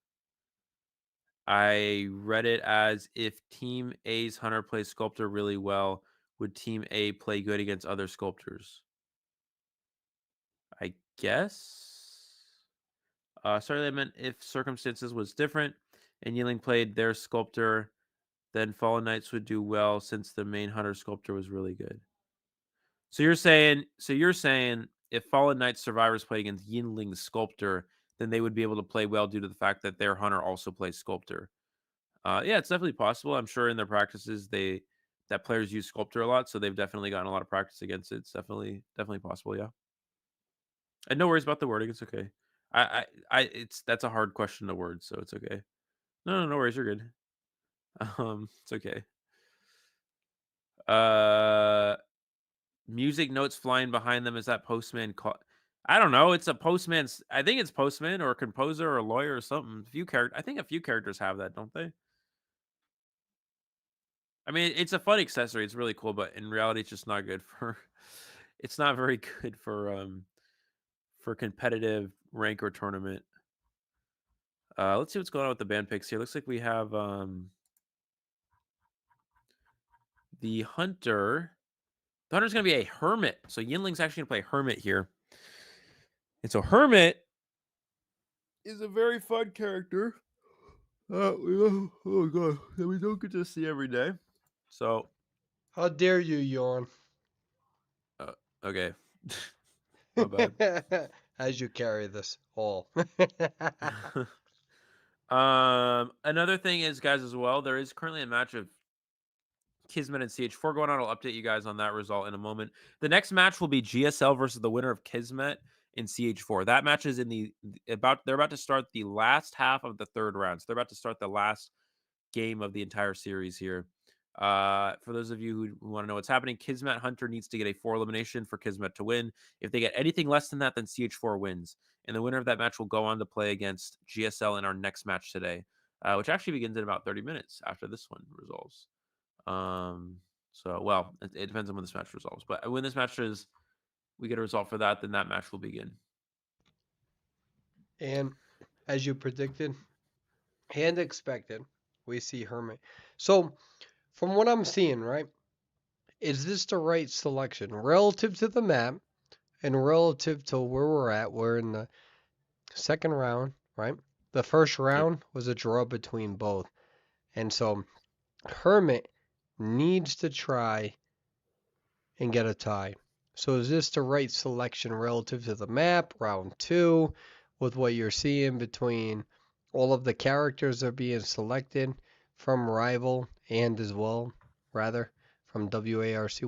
I read it as if Team A's hunter plays sculptor really well, would Team A play good against other sculptors? I guess. Sorry, I meant if circumstances was different and Yingling played their sculptor, then Fallen Knights would do well since the main hunter sculptor was really good. So you're saying if Fallen Knights survivors played against Yinling's sculptor, then they would be able to play well due to the fact that their hunter also plays Sculptor. Yeah, it's definitely possible. I'm sure in their practices that players use Sculptor a lot, so they've definitely gotten a lot of practice against it. It's definitely possible. Yeah, and no worries about the wording. It's okay. It's that's a hard question to word, so it's okay. No worries. You're good. It's okay. Uh, music notes flying behind them. Is that postman? I don't know. It's a postman's. I think it's postman or a composer or a lawyer or something. I think a few characters have that, don't they? I mean, it's a fun accessory. It's really cool, but in reality, it's just not good for. It's not very good for competitive rank or tournament. Let's see what's going on with the band picks here. Looks like we have the hunter. The hunter's going to be a hermit. So Yinling's actually going to play hermit here. And so hermit is a very fun character. Oh god, that we don't get to see every day. So, How dare you yawn? okay, my bad. As you carry this all. Another thing is, guys, as well, there is currently a match of Kismet and CH4 going on. I'll update you guys on that result in a moment. The next match will be GSL versus the winner of Kismet and CH4. That match is in they're about to start the last half of the third round. So they're about to start the last game of the entire series here. For those of you who want to know what's happening, Kismet Hunter needs to get a 4 elimination for Kismet to win. If they get anything less than that, then CH4 wins. And the winner of that match will go on to play against GSL in our next match today, which actually begins in about 30 minutes after this one resolves. Well, it depends on when this match resolves. But when this match we get a result for that, then that match will begin. And as you predicted and expected, we see Hermit. So, from what I'm seeing, right, is this the right selection relative to the map and relative to where we're at? We're in the second round, right? The first Yep. round was a draw between both. And so Hermit needs to try and get a tie. So is this the right selection relative to the map, round two, with what you're seeing between all of the characters that are being selected from Rival and as well, rather, from WARC?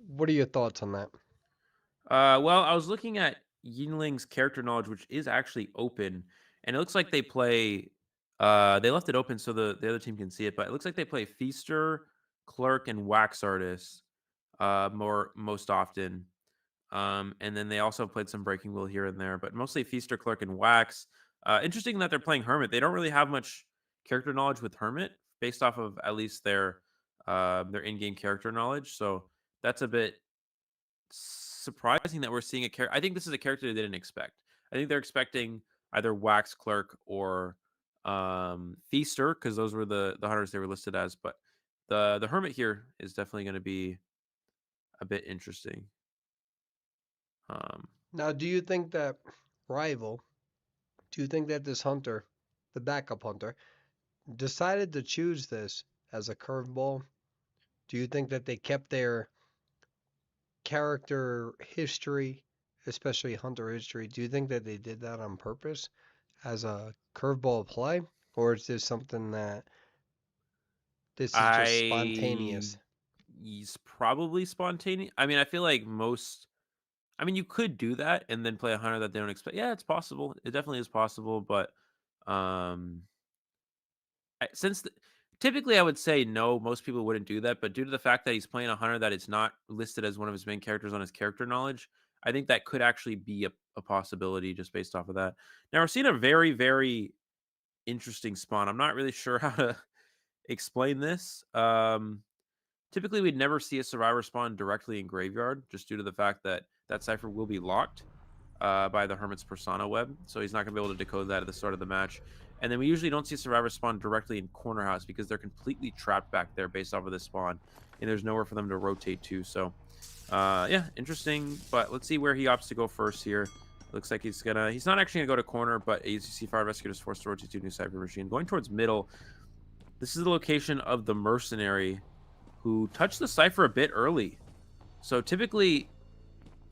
What are your thoughts on that? Well, I was looking at Yinling's character knowledge, which is actually open, and it looks like they play. They left it open so the other team can see it, but it looks like they play Feaster, Clerk, and Wax Artist most often. And then they also played some Breaking Wheel here and there, but mostly Feaster, Clerk, and Wax. Interesting that they're playing Hermit. They don't really have much character knowledge with Hermit, based off of at least their in-game character knowledge. So that's a bit surprising that we're seeing a character. I think this is a character they didn't expect. I think they're expecting either Wax Clerk or Feaster, because those were the hunters they were listed as. But the Hermit here is definitely going to be a bit interesting. Now, do you think that Rival, do you think that this hunter, the backup hunter, decided to choose this as a curveball? Do you think that they kept their character history, especially hunter history? Do you think that they did that on purpose as a curveball play? Or is this something that this is just I spontaneous? He's probably spontaneous. I mean, I feel like most. I mean, you could do that and then play a hunter that they don't expect. Yeah, it's possible. It definitely is possible, but um, I, since the, typically I would say no, most people wouldn't do that. But due to the fact that he's playing a hunter that is not listed as one of his main characters on his character knowledge, I think that could actually be a possibility just based off of that. Now we're seeing a very very interesting spawn. I'm not really sure how to explain this. Typically, we'd never see a survivor spawn directly in graveyard, just due to the fact that that cipher will be locked by the Hermit's persona web, so he's not going to be able to decode that at the start of the match. And then we usually don't see a survivor spawn directly in corner house because they're completely trapped back there based off of this spawn, and there's nowhere for them to rotate to. So, yeah, interesting. But let's see where he opts to go first here. Looks like he's not actually gonna go to corner, but as you see, Fire Rescue is forced to rotate to a new cipher machine, going towards middle. This is the location of the mercenary who touched the cipher a bit early. So typically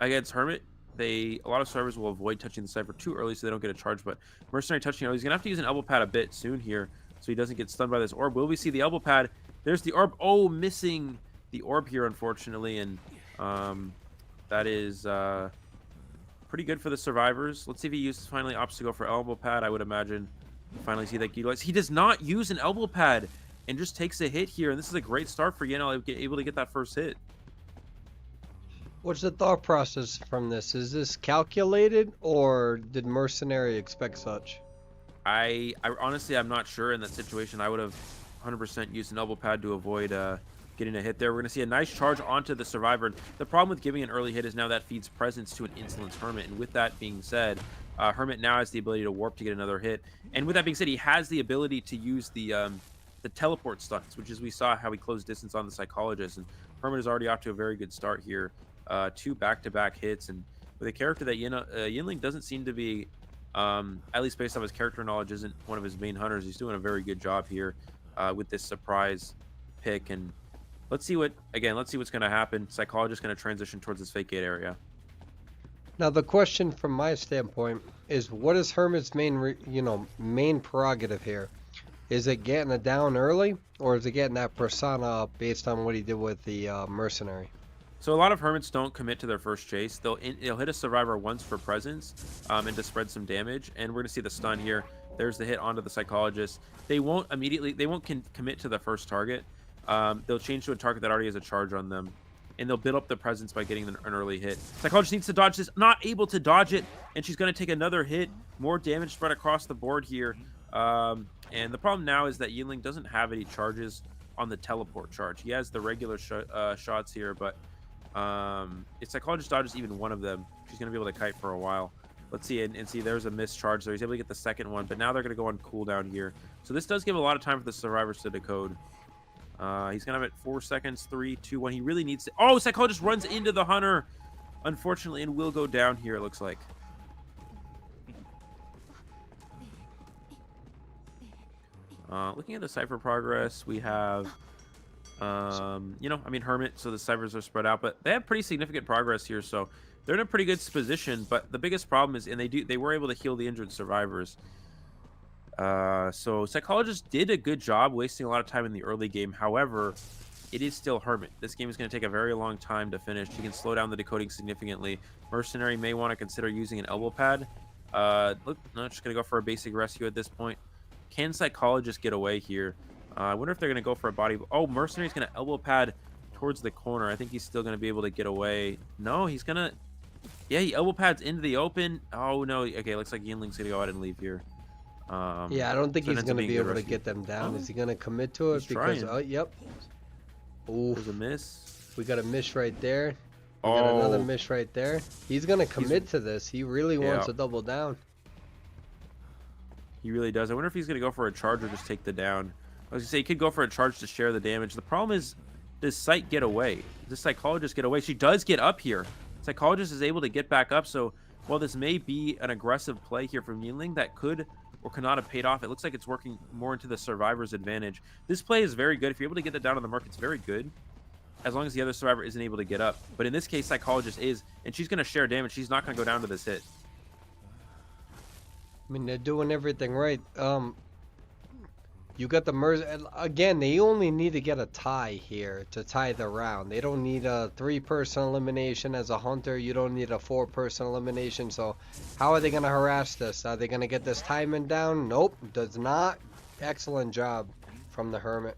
against Hermit, a lot of survivors will avoid touching the Cypher too early so they don't get a charge, but Mercenary touching early. He's going to have to use an elbow pad a bit soon here so he doesn't get stunned by this orb. Will we see the elbow pad? There's the orb. Oh, missing the orb here, unfortunately, and that is pretty good for the survivors. Let's see if he uses finally opts to go for elbow pad. I would imagine finally see that utilized. He does not use an elbow pad and just takes a hit here, and this is a great start for Yeno, able to get that first hit. What's the thought process from this? Is this calculated, or did Mercenary expect such? I honestly, I'm not sure in that situation. I would have 100% used an elbow pad to avoid getting a hit there. We're going to see a nice charge onto the Survivor. The problem with giving an early hit is now that feeds presence to an Insolence Hermit. And with that being said, Hermit now has the ability to warp to get another hit. And with that being said, he has the ability to use the teleport stunts, which is we saw how he closed distance on the Psychologist. And Hermit is already off to a very good start here. 2 back-to-back hits. And with a character that Yinling doesn't seem to be, at least based on his character knowledge, isn't one of his main hunters. He's doing a very good job here with this surprise pick. And let's see what's going to happen. Psychologist going to transition towards this fake gate area. Now the question from my standpoint is, what is Hermit's main prerogative here? Is it getting it down early, or is it getting that persona up based on what he did with the Mercenary? So a lot of Hermits don't commit to their first chase. They'll hit a Survivor once for presence and to spread some damage. And we're going to see the stun here. There's the hit onto the Psychologist. They won't commit to the first target. They'll change to a target that already has a charge on them. And they'll build up the presence by getting an early hit. Psychologist needs to dodge this. Not able to dodge it. And she's going to take another hit. More damage spread across the board here. And the problem now is that Yinling doesn't have any charges on the teleport charge. He has the regular shots here, but if Psychologist dodges even one of them, she's going to be able to kite for a while. Let's see, and see, there's a missed charge there. He's able to get the second one, but now they're going to go on cooldown here. So this does give a lot of time for the survivors to decode. He's going to have it 4 seconds, 3, 2, 1. He really needs to... Oh, Psychologist runs into the Hunter, unfortunately, and will go down here, it looks like. Looking at the Cypher progress, we have... Hermit, so the Cyphers are spread out, but they have pretty significant progress here, so they're in a pretty good position. But the biggest problem is, and they were able to heal the injured survivors. So Psychologist did a good job wasting a lot of time in the early game. However, it is still Hermit. This game is going to take a very long time to finish. You can slow down the decoding significantly. Mercenary may want to consider using an elbow pad. Look, no, just going to go for a basic rescue at this point. Can Psychologist get away here? I wonder if they're going to go for a body... Oh, Mercenary's going to elbow pad towards the corner. I think he's still going to be able to get away. No, he's going to... Yeah, he elbow pads into the open. Oh, no. Okay, looks like Yinling's going to go out and leave here. Yeah, I don't think he's going to be able to get them down. Is he going to commit to it? He's trying. Oh, yep. Ooh. There's a miss. We got a miss right there. We got another miss right there. He's going to commit to this. He really wants to double down. He really does. I wonder if he's going to go for a charge or just take the down. I was going to say, he could go for a charge to share the damage. The problem is, does Psych get away? Does Psychologist get away? She does get up here. Psychologist is able to get back up, so while this may be an aggressive play here from Yinling, that could or could not have paid off. It looks like it's working more into the survivor's advantage. This play is very good. If you're able to get that down on the mark, it's very good, as long as the other survivor isn't able to get up. But in this case, Psychologist is, and she's going to share damage. She's not going to go down to this hit. I mean, they're doing everything right. You got the again, they only need to get a tie here to tie the round. They don't need a 3-person elimination as a hunter. You don't need a 4-person elimination. So how are they going to harass this? Are they going to get this timing down? Nope, does not. Excellent job from the Hermit.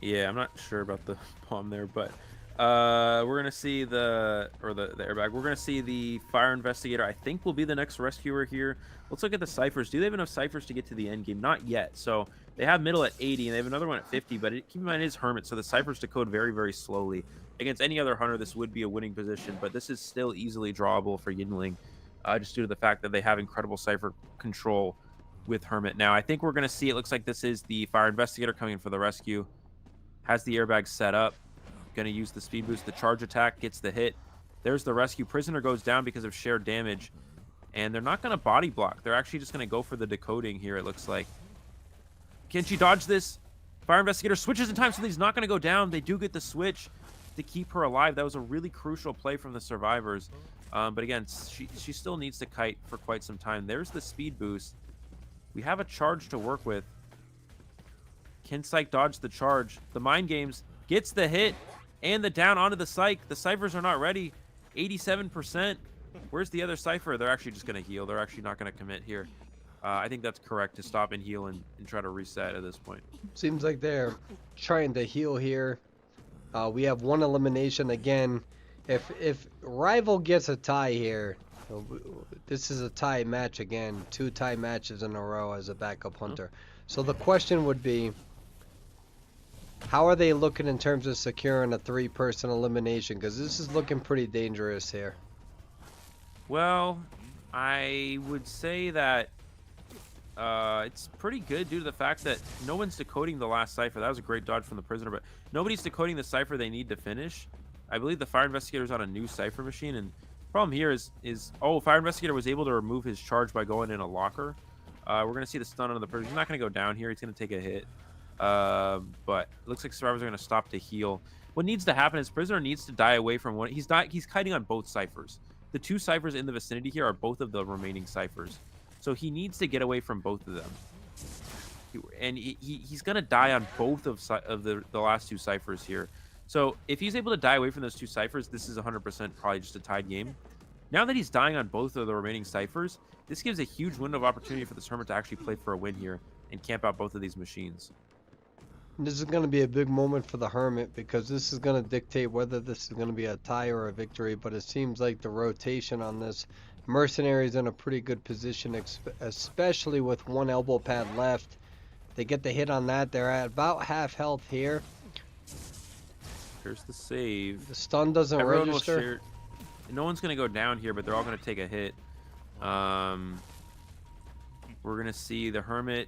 Yeah, I'm not sure about the bomb there, but we're gonna see the airbag. We're gonna see the fire investigator. I think will be the next rescuer here. Let's look at the ciphers. Do they have enough ciphers to get to the end game? Not yet. So they have middle at 80 and they have another one at 50, but keep in mind it is Hermit, so the ciphers decode very, very slowly. Against any other hunter, this would be a winning position, but this is still easily drawable for Yinling, just due to the fact that they have incredible cipher control with Hermit. Now I think we're gonna see, it looks like this is the fire investigator coming in for the rescue. Has the airbag set up. Going to use the speed boost. The charge attack gets the hit. There's the rescue. Prisoner goes down because of shared damage. And they're not going to body block. They're actually just going to go for the decoding here, it looks like. Can she dodge this? Fire investigator switches in time, so he's not going to go down. They do get the switch to keep her alive. That was a really crucial play from the survivors. But again, she still needs to kite for quite some time. There's the speed boost. We have a charge to work with. Can Psych dodge the charge? The Mind Games gets the hit and the down onto the Psych. The Ciphers are not ready. 87%. Where's the other Cypher? They're actually just going to heal. They're actually not going to commit here. I think that's correct to stop and heal and try to reset at this point. Seems like they're trying to heal here. We have one elimination again. If Rival gets a tie here, this is a tie match again. 2 tie matches in a row as a backup hunter. So the question would be, how are they looking in terms of securing a 3-person elimination? Because this is looking pretty dangerous here. Well, I would say that it's pretty good due to the fact that no one's decoding the last cipher. That was a great dodge from the prisoner, but nobody's decoding the cipher they need to finish. I believe the Fire Investigator's on a new cipher machine, and the problem here is Fire Investigator was able to remove his charge by going in a locker. We're going to see the stun on the prisoner. He's not going to go down here. He's going to take a hit. But it looks like survivors are going to stop to heal. What needs to happen is prisoner needs to die away from one. He's kiting on both ciphers. The 2 ciphers in the vicinity here are both of the remaining ciphers. So he needs to get away from both of them. And he's going to die on both of the last 2 ciphers here. So if he's able to die away from those 2 ciphers, this is 100% probably just a tied game. Now that he's dying on both of the remaining ciphers, this gives a huge window of opportunity for this Hermit to actually play for a win here and camp out both of these machines. This is going to be a big moment for the Hermit because this is going to dictate whether this is going to be a tie or a victory. But it seems like the rotation on this Mercenary is in a pretty good position, especially with 1 elbow pad left. They get the hit on that. They're at about half health here. Here's the save. The stun doesn't Everyone register. Will share. No one's going to go down here, but they're all going to take a hit. We're going to see the Hermit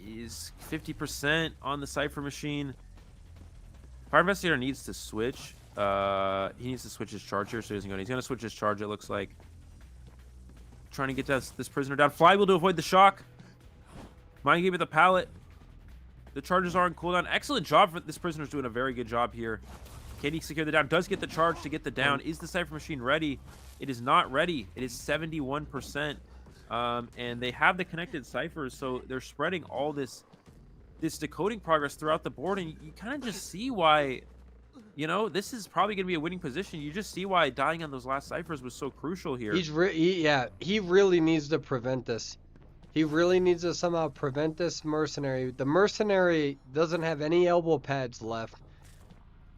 is 50% on the Cypher machine. Fire Investigator needs to switch. He needs to switch his charge here, so he doesn't go. He's going to switch his charge, it looks like. Trying to get this prisoner down. Flywheel to avoid the shock. Mind Game at the pallet. The charges are on cooldown. Excellent job. This prisoner's doing a very good job here. Can he secure the down? Does get the charge to get the down. Is the Cypher machine ready? It is not ready. It is 71%. And they have the connected ciphers, so they're spreading all this decoding progress throughout the board, and you kind of just see why, this is probably going to be a winning position. You just see why dying on those last ciphers was so crucial here. He really needs to prevent this. He really needs to somehow prevent this Mercenary. The Mercenary doesn't have any elbow pads left,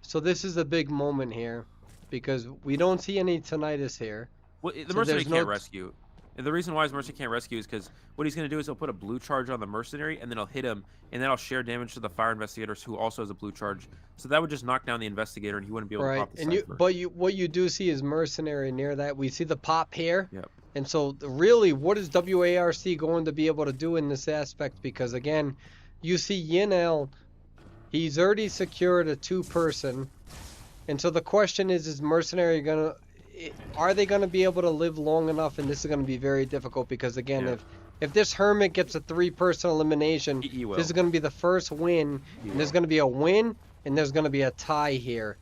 so this is a big moment here because we don't see any tinnitus here. Well, the Mercenary can't rescue. And the reason why his Mercenary can't rescue is because what he's going to do is he'll put a blue charge on the Mercenary, and then he'll hit him, and then I'll share damage to the Fire Investigators, who also has a blue charge. So that would just knock down the Investigator, and he wouldn't be able to pop the Cypher. What you do see is Mercenary near that. We see the pop here. Yep. And so really, what is WARC going to be able to do in this aspect? Because again, you see Yinel, he's already secured a 2-person. And so the question is Mercenary are they going to be able to live long enough? And this is going to be very difficult because again, if this Hermit gets a 3-person elimination, this is going to be the first win. And there's going to be a win and there's going to be a tie here.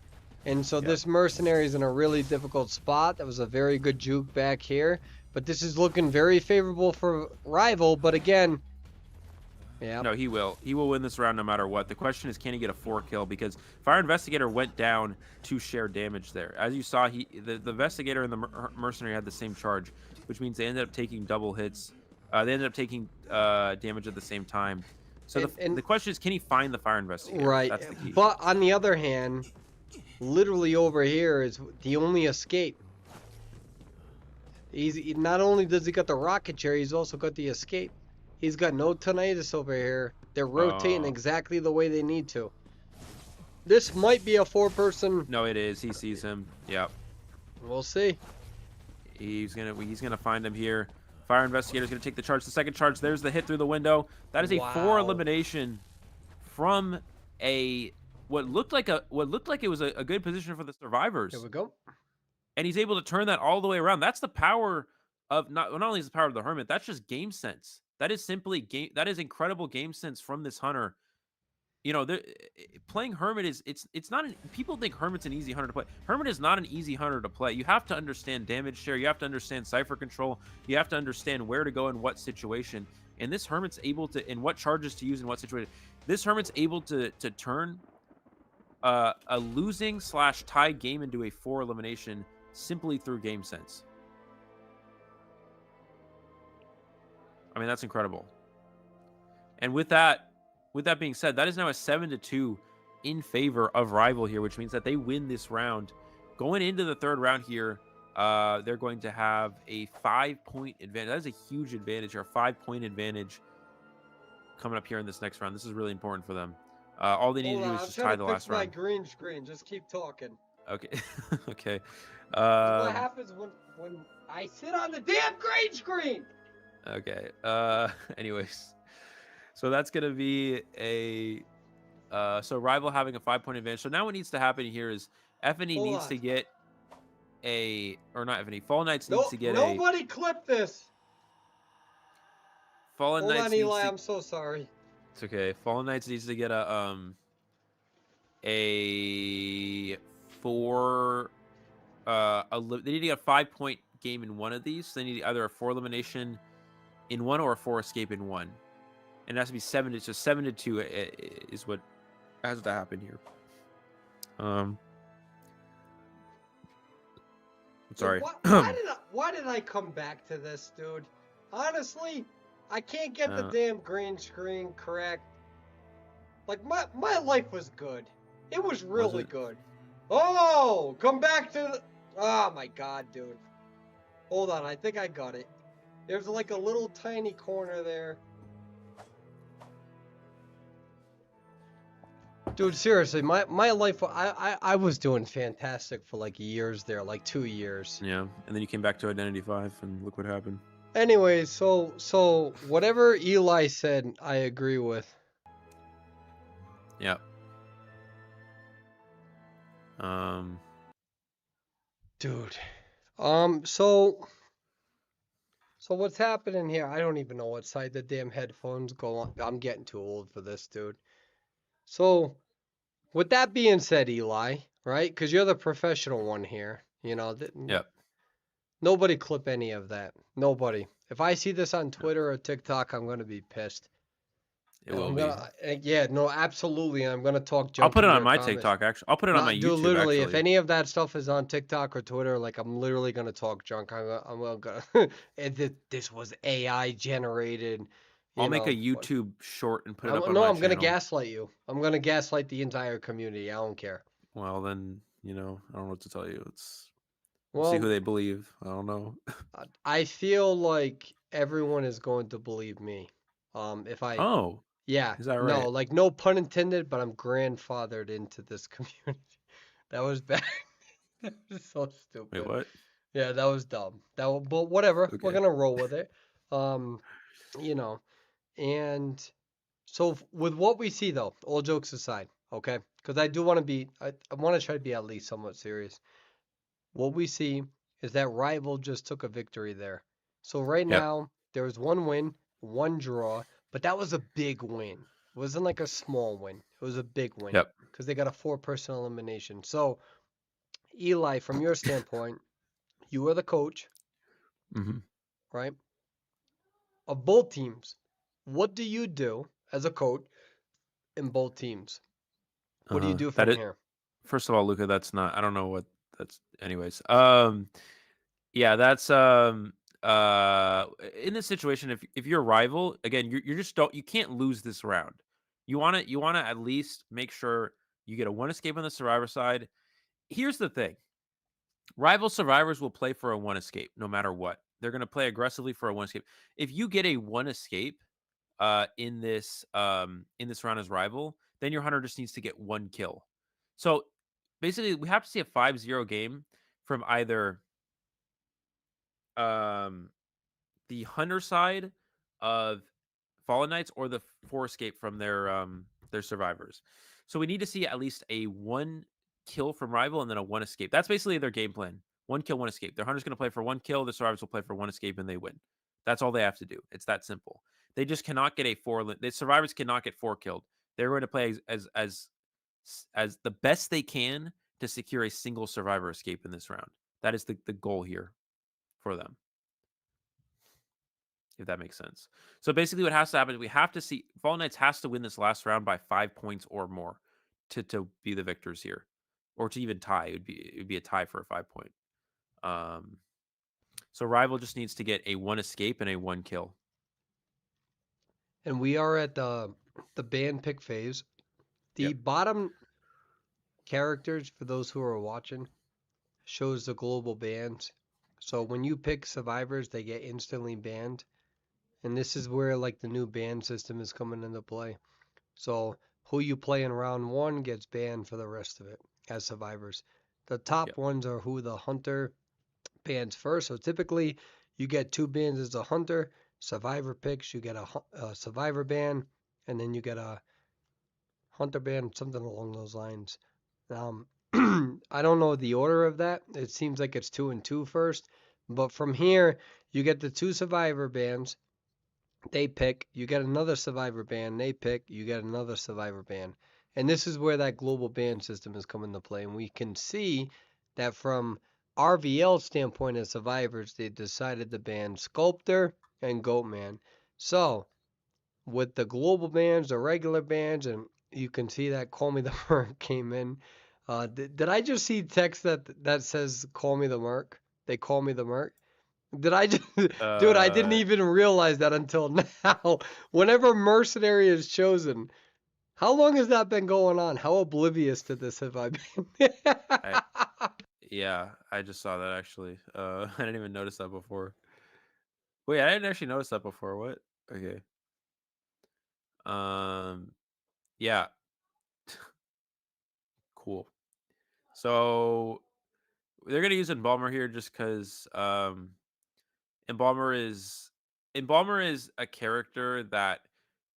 And so this Mercenary is in a really difficult spot. That was a very good juke back here. But this is looking very favorable for Rival. But again, no, he will. He will win this round no matter what. The question is, can he get a 4-kill? Because Fire Investigator went down to share damage there. As you saw, the Investigator and the Mercenary had the same charge, which means they ended up taking double hits. They ended up taking damage at the same time. So the question is, can he find the Fire Investigator? Right. That's the key. But on the other hand, literally over here is the only escape. Not only does he got the rocket chair, he's also got the escape. He's got no tinnitus over here. They're rotating exactly the way they need to. This might be a 4-person. No, it is. He sees him. Yep. We'll see. He's gonna find him here. Fire Investigator's gonna take the charge. The second charge. There's the hit through the window. That is a 4 elimination from what looked like it was a good position for the survivors. Here we go. And he's able to turn that all the way around. That's the power of not only is the power of the Hermit. That's just game sense. That is simply that is incredible game sense from this hunter. playing Hermit it's not people think Hermit's an easy hunter to play. Hermit is not an easy hunter to play. You have to understand damage share. You have to understand cipher control. You have to understand where to go in what situation. And this Hermit's able to, in what charges to use in what situation. This Hermit's able to turn a losing / tie game into a 4 elimination simply through game sense. I mean, that's incredible. And with that being said, that is now a 7-2 in favor of Rival here, which means that they win this round. Going into the third round here, they're going to have a 5-point advantage. That is a huge advantage, or a 5-point advantage coming up here in this next round. This is really important for them. All they need Hold to do on, is I'm just trying tie to the fix last my round. green screen. Just keep talking. Okay. Okay. What happens when I sit on the damn green screen? Okay. Anyways, so that's gonna be a so Rival having a 5-point advantage. So now what needs to happen here is FNE Hold needs on. to get a, or not FNE, Fall Knights No, needs to get a nobody clip this. Fallen Hold Knights on, needs Eli. to, I'm so sorry. it's okay. Fallen Knights needs to get a 4 they need to get a 5-point game in one of these. So they need either a 4 elimination in one or a 4 escape in one. And it has to be 7-2 is what has to happen here. Sorry. Why did I come back to this, dude? Honestly, I can't get the damn green screen correct. Like my life was good. It was really good. Oh, come back to the, oh my god, dude. Hold on, I think I got it. There's like a little tiny corner there. Dude, seriously, my life, I was doing fantastic for like years there, like 2 years. Yeah, and then you came back to Identity 5, and look what happened. Anyway, so whatever Eli said, I agree with. Yeah. Dude. So what's happening here? I don't even know what side the damn headphones go on. I'm getting too old for this, dude. So, with that being said, Eli, right? Because you're the professional one here. You know, Yep. Nobody clip any of that. Nobody. If I see this on Twitter or TikTok, I'm gonna be pissed. It will be. Yeah, no, absolutely. I'm gonna talk junk. I'll put it on my comments. TikTok. Actually, I'll put it on my Dude, YouTube. literally, Actually, if any of that stuff is on TikTok or Twitter, like I'm literally gonna talk junk. I'm gonna. This was AI generated. I'll make a YouTube short and put it up on no, my I'm gonna channel. gaslight you. I'm gonna gaslight the entire community. I don't care. Well, then I don't know what to tell you. We'll see who they believe. I don't know. I feel like everyone is going to believe me. If I. Oh. Yeah. Is that right? No, like no pun intended, but I'm grandfathered into this community. That was bad. That was so stupid. Wait, what? Yeah, that was dumb. But whatever. Okay. We're gonna roll with it. And so with what we see though, all jokes aside, okay? Because I do want to be, I want to try to be at least somewhat serious. What we see is that Rival just took a victory there. So right now there was 1 win, 1 draw, but that was a big win. It wasn't like a small win. It was a big win. Yep. Because they got a 4-person elimination. So Eli, from your standpoint, you are the coach, right? Of both teams. What do you do as a coach in both teams? What do you do from here? First of all, Luca, that's not. I don't know what that's. Anyways, yeah, that's in this situation. If you're a rival, again, you're just you can't lose this round. You want to at least make sure you get a 1 escape on the survivor side. Here's the thing: rival survivors will play for a 1 escape no matter what. They're going to play aggressively for a 1 escape. If you get a 1 escape in this round as rival, then your hunter just needs to get 1 kill. So basically, we have to see a 5-0 game from either the hunter side of Fallen Knights or the 4 escape from their survivors. So we need to see at least a 1 kill from rival and then a 1 escape. That's basically their game plan. 1 kill, 1 escape. Their hunter's going to play for 1 kill. The survivors will play for 1 escape and they win. That's all they have to do. It's that simple. They just cannot get a 4. The survivors cannot get 4 killed. They're going to play as the best they can to secure a single survivor escape in this round. That is the goal here for them, if that makes sense. So basically, what has to happen is we have to see Fall Knights has to win this last round by 5 points or more to be the victors here, or to even tie. It would be a tie for a 5 point. Um, so Rival just needs to get a one escape and a one kill. And we are at the band pick phase. The Yep. bottom characters, for those who are watching, shows the global bans. So when you pick survivors, they get instantly banned. And this is where like the new ban system is coming into play. So who you play in round one gets banned for the rest of it as survivors. The top Yep. ones are who the hunter bans first. So typically you get two bans as a hunter. Survivor picks, you get a survivor ban, and then you get a hunter ban, something along those lines. Um, I don't know the order of that. It seems like it's 2 and 2 first, but from here you get the two survivor bans. They pick. You get another survivor ban. They pick. You get another survivor ban, and this is where that global ban system has come into play. And we can see that from RVL standpoint as survivors, they decided to ban Sculptor and Goatman. So with the global bans, the regular bans, and you can see that Call Me the Merc came in. Did I just see text that says Call Me the Merc? They call me the Merc. Did I just, dude? I didn't Uh, even realize that until now. Whenever mercenary is chosen, how long has that been going on? How oblivious to this have I been? I yeah, I just saw that actually. I didn't even notice that before. Wait, I didn't actually notice that before. What? Okay. Um, yeah, cool. So they're gonna use Embalmer here just because Embalmer is Embalmer is a character that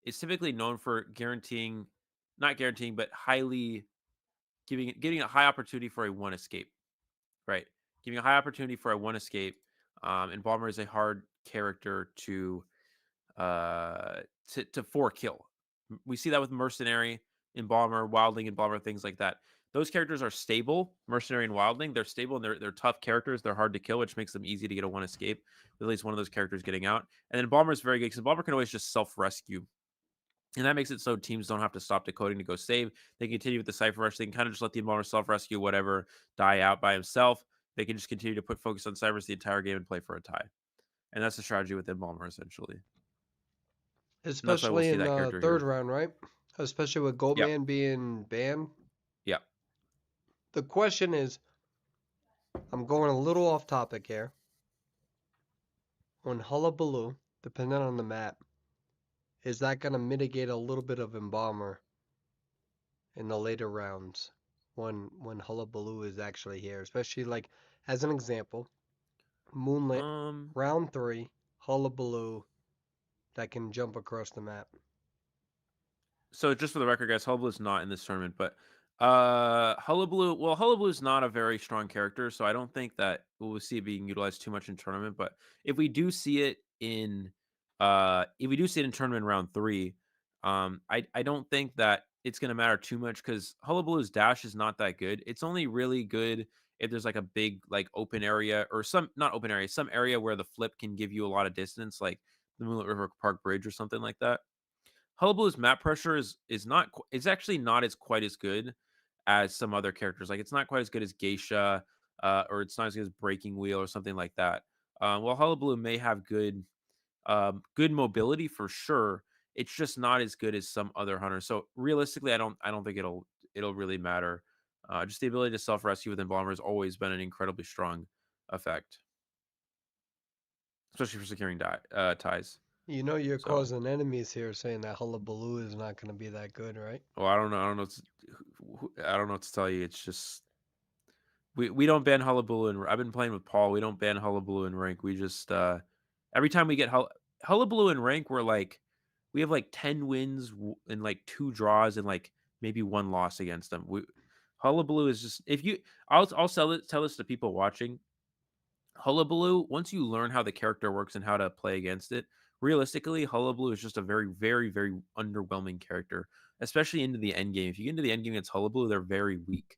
is typically known for guaranteeing, not guaranteeing, but highly giving a high opportunity for a one escape, right? Giving a high opportunity for a one escape. Embalmer is a hard character to four kill. We see that with Mercenary, Embalmer, Wildling, Embalmer, things like that. Those characters are stable. Mercenary and Wildling, they're stable and they're tough characters. They're hard to kill, which makes them easy to get a one escape with at least one of those characters getting out. And then Embalmer is very good because Embalmer can always just self rescue. And that makes it so teams don't have to stop decoding to go save. They can continue with the Cypher Rush. They can kind of just let the Embalmer self rescue, whatever, die out by himself. They can just continue to put focus on Cyphers the entire game and play for a tie. And that's the strategy with Embalmer, essentially. And that's why we'll Especially see in that the character third here. round, right? Especially with Yep. Goatman being banned. Yep. The question is, I'm going a little off topic here. On Hullabaloo, depending on the map, is that going to mitigate a little bit of Embalmer in the later rounds when Hullabaloo is actually here? Especially like as an example, Moonlit, Um. round three, Hullabaloo that can jump across the map. So just for the record, guys, Hullabaloo is not in this tournament, but Hullabaloo. Well, Hullabaloo is not a very strong character, so I don't think that we'll see it being utilized too much in tournament. But if we do see it in tournament round three, I don't think that it's going to matter too much because Hullabaloo's dash is not that good. It's only really good if there's like a big like open area or some not open area, some area where the flip can give you a lot of distance, like the Moonlit River Park Bridge or something like that. Hullabaloo's map pressure is not it's actually not as quite as good as some other characters. Like it's not quite as good as Geisha, or it's not as good as Breaking Wheel or something like that. While Hullabaloo may have good mobility for sure, it's just not as good as some other hunters. So realistically, I don't think it'll really matter. Just the ability to self rescue with Embalmer has always been an incredibly strong effect, especially for securing ties. You know you're So. causing enemies here saying that Hullabaloo is not going to be that good, right? Well, I don't know. I don't know what to tell you. It's just we don't ban Hullabaloo, and I've been playing with Paul. We don't ban Hullabaloo in rank. We just every time we get Hullabaloo in rank, we have like 10 wins and like 2 draws and like maybe 1 loss against them. Hullabaloo is just if you I'll tell this to people watching. Hullabaloo, once you learn how the character works and how to play against it, realistically, Hullabaloo is just a very, very, very underwhelming character, especially into the end game. If you get into the end game against Hullabaloo, they're very weak.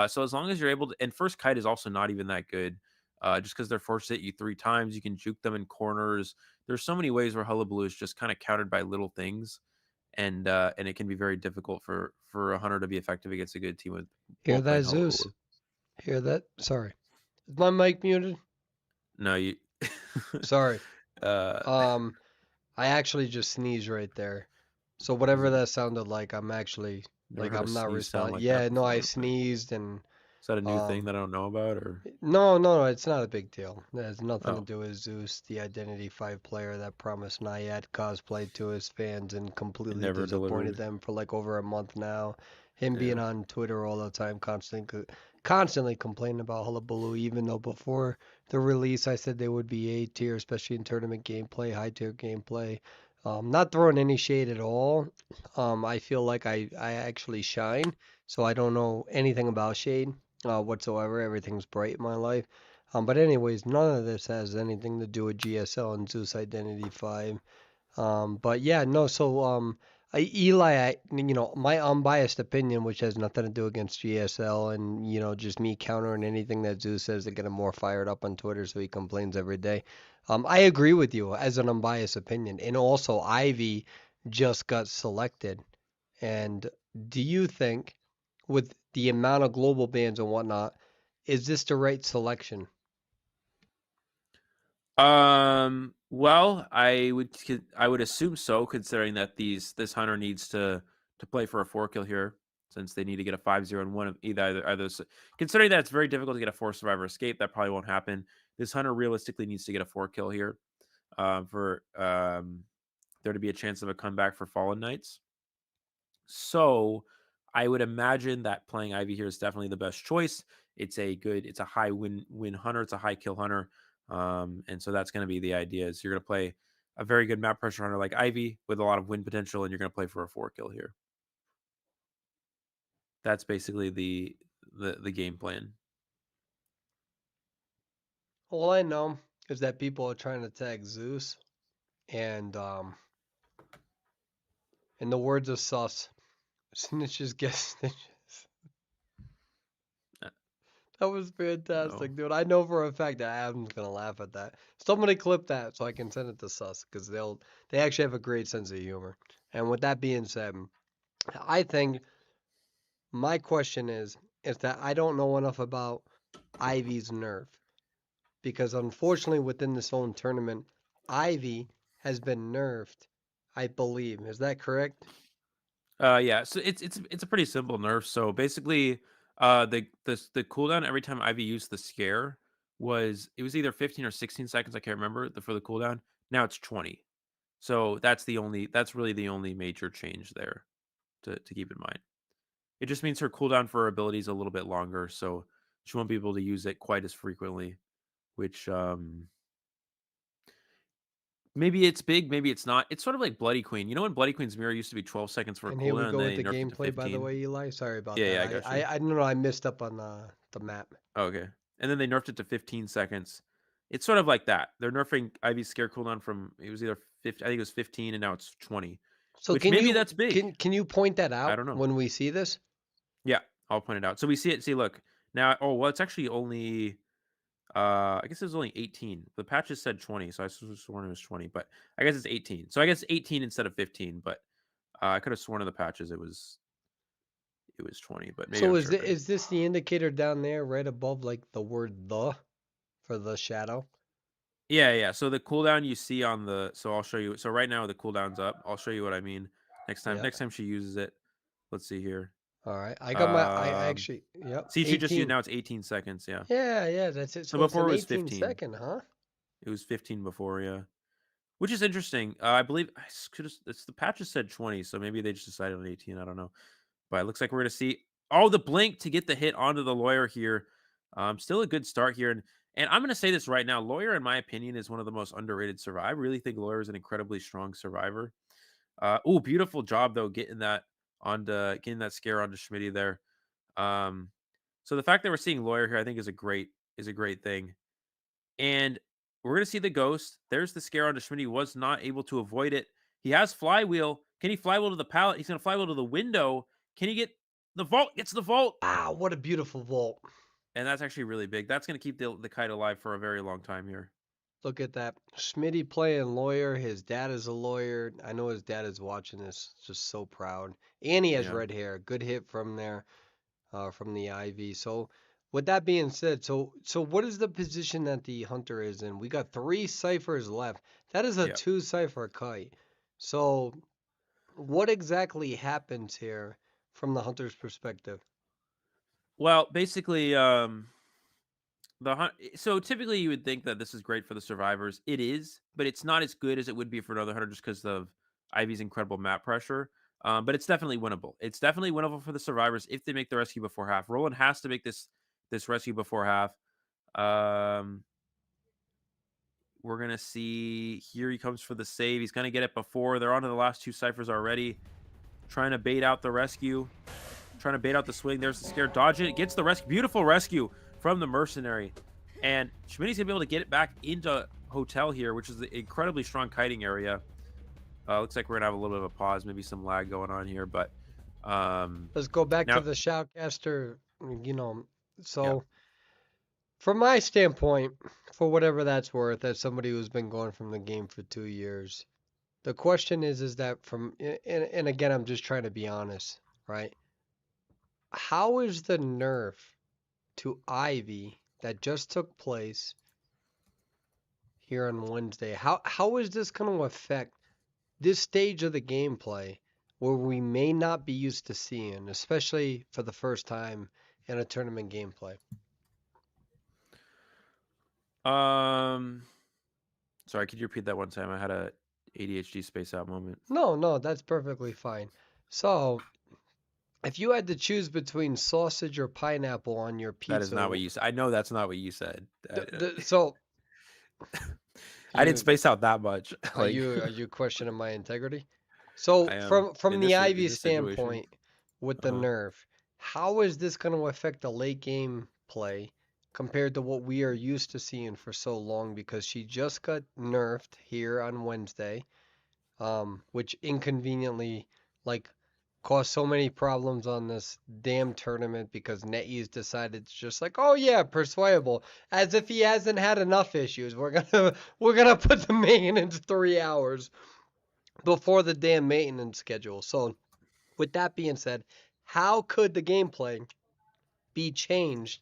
So as long as you're able to, and first kite is also not even that good. Just because they're forced to hit you 3 times, you can juke them in corners. There's so many ways where Hullabaloo is just kind of countered by little things, and it can be very difficult for a hunter to be effective against a good team with Hear while that, playing Zeus? Hullabaloo. Hear that? Sorry. Is my mic muted? No, you. Sorry. uh, Um, I actually just sneezed right there. So is whatever it, that sounded like, I'm actually never like heard a I'm not sneeze sound responding. like that Yeah, no, I before, but sneezed and is that a new thing um that I don't know about, or no, no, it's not a big deal. It has nothing to oh, do with Zeus, the Identity 5 player that promised Naiad cosplay to his fans and it completely never disappointed delivered? them for like over a month now. Him Yeah, being on Twitter all the time, constantly complaining about Hullabaloo, even though before the release I said they would be A tier, especially in tournament gameplay, high tier gameplay. Not throwing any shade at all. I feel like I actually shine, so I don't know anything about shade whatsoever. Everything's bright in my life. But anyways, none of this has anything to do with GSL and Zeus Identity 5. But yeah, no, so Eli, my unbiased opinion, which has nothing to do against GSL and, just me countering anything that Zeus says to get him more fired up on Twitter so he complains every day. I agree with you as an unbiased opinion. And also, Ivy just got selected. And do you think, with the amount of global bans and whatnot, is this the right selection? Well, I would assume so, considering that this hunter needs to play for a 4 kill here, since they need to get a 5-0 and one of either. Considering that it's very difficult to get a 4 survivor escape, that probably won't happen. This hunter realistically needs to get a 4 kill here, for there to be a chance of a comeback for Fallen Knights. So I would imagine that playing Ivy here is definitely the best choice. It's a high win hunter, it's a high kill hunter. And so that's going to be the idea is you're going to play a very good map pressure hunter like Ivy with a lot of win potential, and you're going to play for a 4 kill here. That's basically the game plan. All I know is that people are trying to tag Zeus, and in the words of Sus, snitches get stitches. Uh, That was No. fantastic, dude. I know for a fact that Adam's gonna laugh at that. Somebody clip that so I can send it to Sus because they actually have a great sense of humor. And with that being said, I think my question is that I don't know enough about Ivy's nerf because unfortunately within this own tournament, Ivy has been nerfed, I believe. Is that correct? Yeah, so it's a pretty simple nerf. So basically, the cooldown every time Ivy used the scare was either 15 or 16 seconds. I can't remember for the cooldown. Now it's 20. So that's really the only major change there to keep in mind. It just means her cooldown for her ability is a little bit longer, so she won't be able to use it quite as frequently. Which maybe it's big, maybe it's not. It's sort of like Bloody Queen. You know when Bloody Queen's mirror used to be 12 seconds for a And here we cooldown, and go then with they the nerfed it to gameplay, by the 15. way, Eli. Sorry about Yeah, that. yeah, I I got I, you. I don't know. I missed up on the map. Oh, okay. And then they nerfed it to 15 seconds. It's sort of like that. They're nerfing Ivy's scare cooldown from it was either 50, I think it was 15, and now it's 20. So Which can maybe you that's big. can you point that I out don't know. when we see this? Yeah, I'll point it out. So we see it. See, look now. Oh, well, it's actually only. I guess it was only 18. The patches said 20, so I sworn it was 20, but I guess it's 18. So I guess 18 instead of 15. But I could have sworn in the patches it was 20, but maybe So I'm is tripping. is this the indicator down there right above like the word the for the shadow? Yeah, yeah. So the cooldown you see on the so I'll show you. So right now the cooldown's up. I'll show you what I mean next time. Yeah. Next time she uses it. Let's see here. All right. I got my I Um actually yep, See she just used 18. now it's 18 seconds, yeah. Yeah, yeah, that's it. So So it's before an it was 18 15. second, huh? It was 15 before, yeah. Which is interesting. I believe it's the patches said 20, so maybe they just decided on 18. I don't know. But it looks like we're gonna see the blink to get the hit onto the lawyer here. Still a good start here, and I'm gonna say this right now. Lawyer, in my opinion, is one of the most underrated survivors. I really think Lawyer is an incredibly strong survivor. Beautiful job though getting that scare onto Schmitty there. Um, so the fact that we're seeing Lawyer here, I think, is a great thing. And We're gonna see the ghost. There's the scare onto Schmidt. He was not able to avoid it. He has flywheel. Can he flywheel to the pallet? He's gonna flywheel to the window. Can he get the vault? Gets the vault. Wow, what a beautiful vault. And that's actually really big. That's gonna keep the kite alive for a very long time here. Look at that. Smitty playing lawyer. His dad is a lawyer. I know his dad is watching this. Just so proud. And he has Yeah. red hair. Good hit from there, from the IV. So, with that being said, so what is the position that the hunter is in? We got three ciphers left. That is a Yeah. two cipher kite. So, what exactly happens here from the hunter's perspective? Well, basically, so typically you would think that this is great for the survivors. It is, but it's not as good as it would be for another hunter just because of Ivy's incredible map pressure. But it's definitely winnable. It's definitely winnable for the survivors if they make the rescue before half. Roland has to make this rescue before half. Um, we're gonna see here he comes for the save. He's gonna get it before they're on to the last two ciphers already. Trying to bait out the rescue. Trying to bait out the swing. There's the scare. Dodge it. Gets the rescue. Beautiful rescue from the mercenary. And Schmitty's going to be able to get it back into hotel here, which is an incredibly strong kiting area. Looks like we're going to have a little bit of a pause, maybe some lag going on here. But Let's go back to now, the shoutcaster. You know, yeah. so from my standpoint, for whatever that's worth, as somebody who's been going from the game for 2 years, the question is that and again, I'm just trying to be honest, right? How is the nerf to Ivy that just took place here on Wednesday? How is this going to affect this stage of the gameplay where we may not be used to seeing, especially for the first time in a tournament gameplay? Um, sorry, could you repeat that one time? I had a ADHD space out moment. No, no, that's perfectly fine. So, if you had to choose between sausage or pineapple on your That is pizza, not what you said. I know that's not what you said. so I didn't you space out that much. are Like, you questioning my integrity? So I am from in the in Ivy this situation. standpoint with the Uh-huh. nerf, how is this going to affect the late game play compared to what we are used to seeing for so long? Because she just got nerfed here on Wednesday, which inconveniently like caused so many problems on this damn tournament because NetEase decided to just like, oh yeah, Perswayable, as if he hasn't had enough issues. We're gonna put the maintenance 3 hours before the damn maintenance schedule. So with that being said, how could the gameplay be changed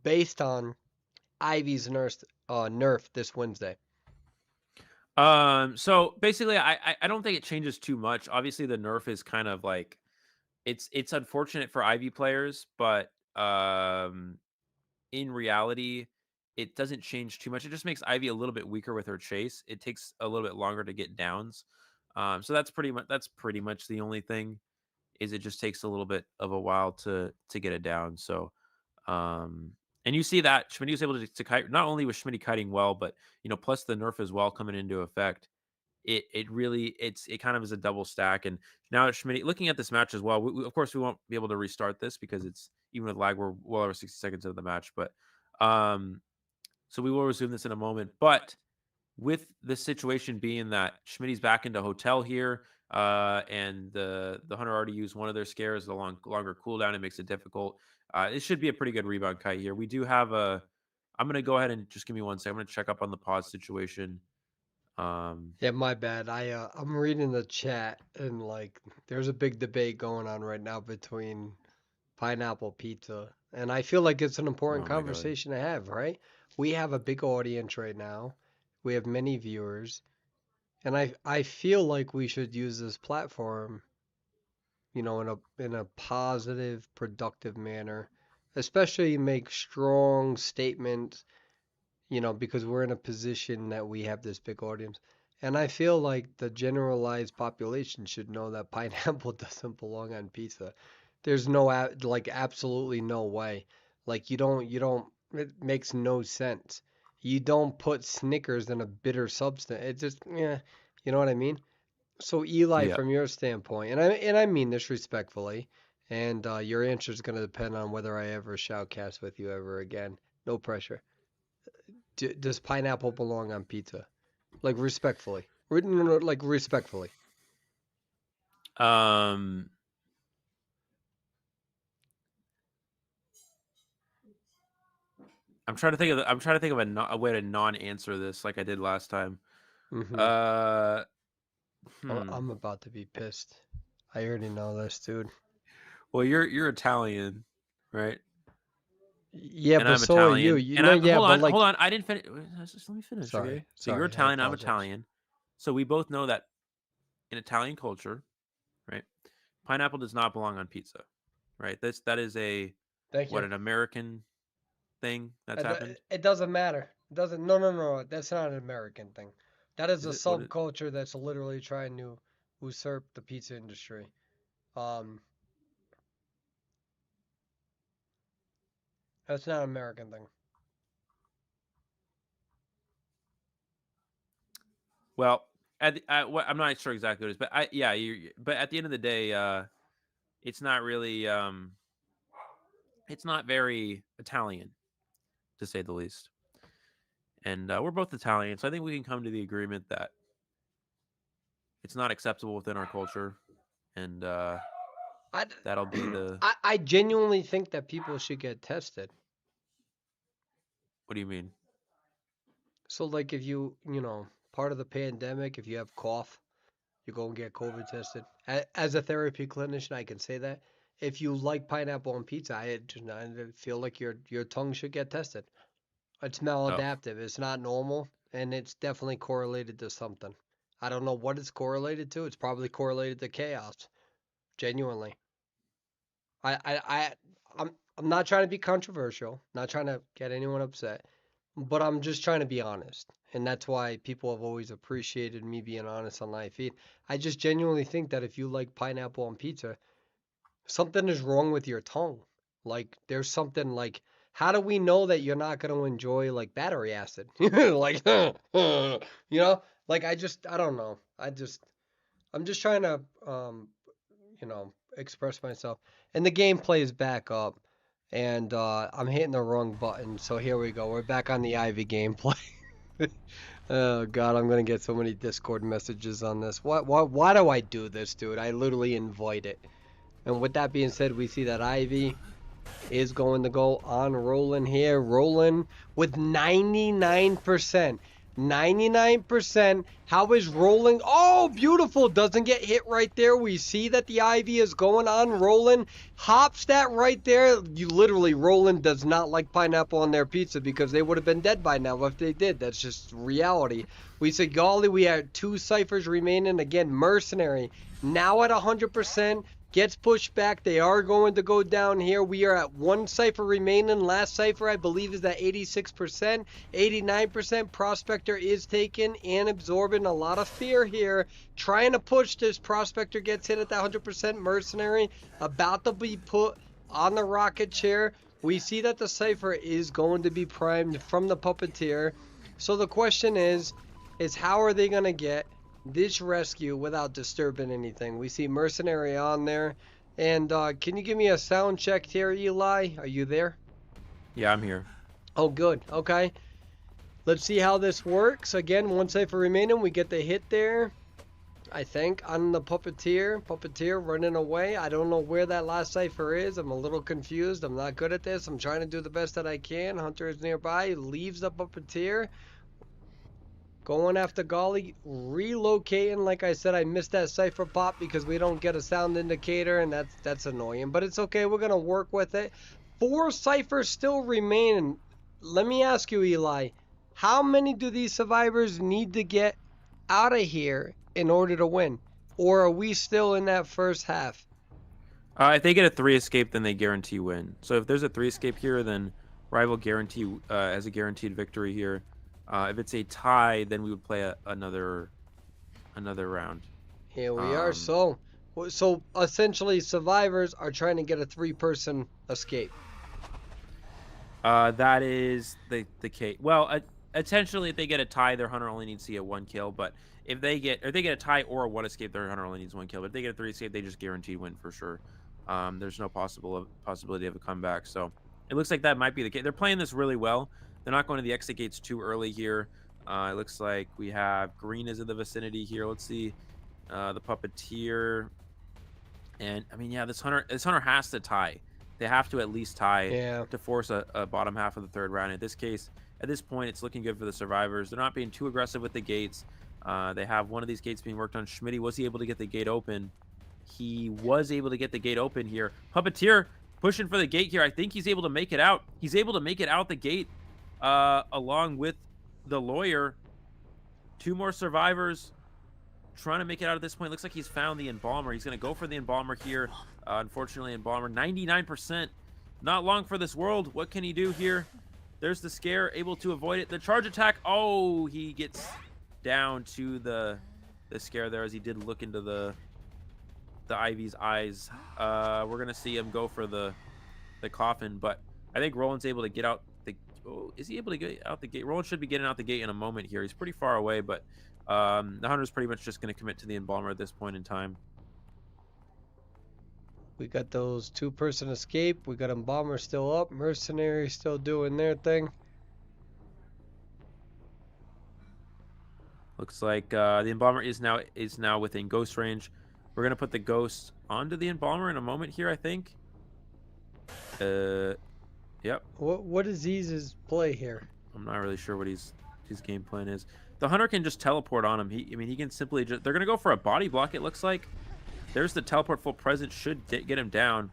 based on Ivy's nerf this Wednesday? So basically, I don't think it changes too much. Obviously, the nerf is kind of like it's unfortunate for Ivy players, but in reality, it doesn't change too much. It just makes Ivy a little bit weaker with her chase. It takes a little bit longer to get downs. So that's pretty much the only thing is it just takes a little bit of a while to get it down. So um, and you see that Schmidt was able to kite. Not only was Schmidt kiting well, but plus the nerf as well coming into effect. It really it kind of is a double stack. And now Schmidt looking at this match as well. Of course, we won't be able to restart this because it's even with lag. We're well over 60 seconds into the match, but um, so we will resume this in a moment. But with the situation being that Schmidt's back into hotel here, and the hunter already used one of their scares, the longer cooldown, it makes it difficult. It should be a pretty good rebound kite here. We do have a. I'm gonna go ahead and just give me one second. I'm gonna check up on the pause situation. Um, Yeah, my bad. I'm reading the chat and like there's a big debate going on right now between pineapple pizza, and I feel like it's an important oh my god. conversation to have, right? We have a big audience right now. We have many viewers, and I feel like we should use this platform, in a positive, productive manner, especially make strong statements, because we're in a position that we have this big audience. And I feel like the generalized population should know that pineapple doesn't belong on pizza. There's no, like, absolutely no way. Like, it makes no sense. You don't put Snickers in a bitter substance. It just, yeah, you know what I mean? So Eli, Yeah. from your standpoint, and I mean this respectfully, and your answer is going to depend on whether I ever shoutcast with you ever again. No pressure. does pineapple belong on pizza? Like respectfully. No, no, like respectfully. Um, I'm trying to think of a way to non-answer this like I did last time. Mm-hmm. Uh, hmm. I'm about to be pissed. I already know this, dude. Well, you're Italian, right? Yeah, And but I'm so are you. Italian. You And know, I'm yeah, but hold like, on. I didn't finish. Just let me finish, sorry, okay? So you're sorry, I Italian. I'm apologize. Italian. So we both know that in Italian culture, right? Pineapple does not belong on pizza, right? That is a Thank what you. an American thing that's happened. It doesn't matter. It doesn't. No, no, no. That's not an American thing. That is Is a it what? subculture that's literally trying to usurp the pizza industry. Um, that's not an American thing. Well, I'm not sure exactly what it is, but yeah, but at the end of the day, it's not really it's not very Italian to say the least. And we're both Italian, so I think we can come to the agreement that it's not acceptable within our culture, and I, that'll be the. I genuinely think that people should get tested. What do you mean? So, like, if part of the pandemic, if you have cough, you go and get COVID tested. As a therapy clinician, I can say that. If you like pineapple on pizza, I feel like your tongue should get tested. It's Oh, maladaptive. It's not normal, and it's definitely correlated to something. I don't know what it's correlated to. It's probably correlated to chaos. Genuinely, I, I, I, I'm not trying to be controversial. Not trying to get anyone upset, but I'm just trying to be honest, and that's why people have always appreciated me being honest on live feed. I just genuinely think that if you like pineapple on pizza, something is wrong with your tongue. Like there's something like how do we know that you're not going to enjoy like battery acid? Like like I don't know. I'm just trying to express myself. And the gameplay is back up and I'm hitting the wrong button. So here we go. We're back on the Ivy gameplay. Oh god, I'm going to get so many Discord messages on this. Why do I do this, dude? I literally invite it. And with that being said, we see that Ivy is going to go on rolling here. Rolling with 99%. 99%. How is rolling? Oh, beautiful. Doesn't get hit right there. We see that the Ivy is going on rolling. Hops that right there. You literally, rolling does not like pineapple on their pizza because they would have been dead by now if they did. That's just reality. We said, golly, we had 2 ciphers remaining. Again, Mercenary now at 100%. Gets pushed back. They are going to go down here. We are at 1 cipher remaining. Last cipher, I believe, is at 86%. 89%. Prospector is taken and absorbing a lot of fear here. Trying to push this. Prospector gets hit at the 100%. Mercenary about to be put on the rocket chair. We see that the cipher is going to be primed from the puppeteer. So the question is how are they going to get this rescue without disturbing anything? We see Mercenary on there. And can you give me a sound check here, Eli? Are you there? yeah, I'm here. Oh, good. Okay. Let's see how this works. Again, 1 cipher remaining. We get the hit there, I think, on the Puppeteer. Puppeteer running away. I don't know where that last cipher is. I'm a little confused. I'm not good at this. I'm trying to do the best that I can. Hunter is nearby. Leaves the Puppeteer. Going after Golly, relocating. Like I said, I missed that cipher pop because we don't get a sound indicator, and that's annoying. But it's okay. We're gonna work with it. 4 ciphers still remain. Let me ask you, Eli, how many do these survivors need to get out of here in order to win, or are we still in that first half? If they get a 3 escape, then they guarantee win. So if there's a 3 escape here, then rival guarantee has a guaranteed victory here. If it's a tie, then we would play another round. Here we are. Um, So essentially, survivors are trying to get a 3-person escape. that is the case. Well, essentially, if they get a tie, their hunter only needs to get 1 kill. But if they get a tie or a 1 escape, their hunter only needs 1 kill. But if they get a 3 escape, they just guarantee win for sure. There's no possibility of a comeback. So it looks like that might be the case. They're playing this really well. They're not going to the exit gates too early here. It looks like we have green is in the vicinity here. Let's see the puppeteer. And I mean, yeah, this hunter has to tie. They have to at least tie Yeah. to force a bottom half of the third round. In this case, at this point, it's looking good for the survivors. They're not being too aggressive with the gates. They have one of these gates being worked on. Schmitty, was he able to get the gate open? He was able to get the gate open here. Puppeteer pushing for the gate here. I think he's able to make it out. He's able to make it out the gate along with the lawyer. Two more survivors trying to make it out at this point. Looks like he's found the embalmer. He's going to go for the embalmer here. Unfortunately, embalmer 99%. Not long for this world. What can he do here? There's the scare, able to avoid it. The charge attack. Oh, he gets down to the scare there as he did look into the Ivy's eyes. We're gonna see him go for the coffin, but I think Roland's able to get out the. Oh, is he able to get out the gate? Roland should be getting out the gate in a moment here. He's pretty far away, but the hunter's pretty much just gonna commit to the embalmer at this point in time. We got those 2-person escape. We got embalmer still up. Mercenary still doing their thing. Looks like the embalmer is now within ghost range. We're gonna put the ghost onto the embalmer in a moment here, I think. Yep. What is Z's play here? I'm not really sure what his game plan is. The hunter can just teleport on him. I mean, he can simply just. They're gonna go for a body block. It looks like. There's the teleport full presence. Should get him down.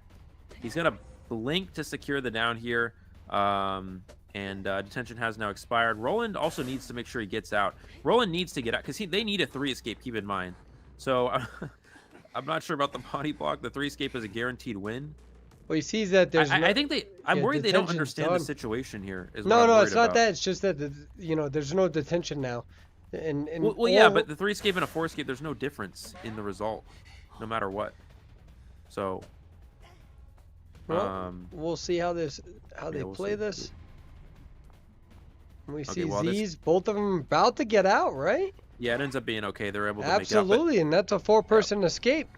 He's gonna blink to secure the down here. And detention has now expired. Roland also needs to make sure he gets out. Roland needs to get out because they need a 3 escape. Keep in mind. So I'm not sure about the body block. The 3 escape is a guaranteed win. Well, he sees that there's. I think I'm worried they don't detention's understand done. the situation here. No, it's not that. It's just that there's no detention now. And well, yeah, but the 3 escape and a 4 escape, there's no difference in the result, no matter what. So, we'll see how they play this. We see Z's, both of them about to get out, right? Yeah, it ends up being okay. They're able to absolutely, make it out, and that's a 4-person escape.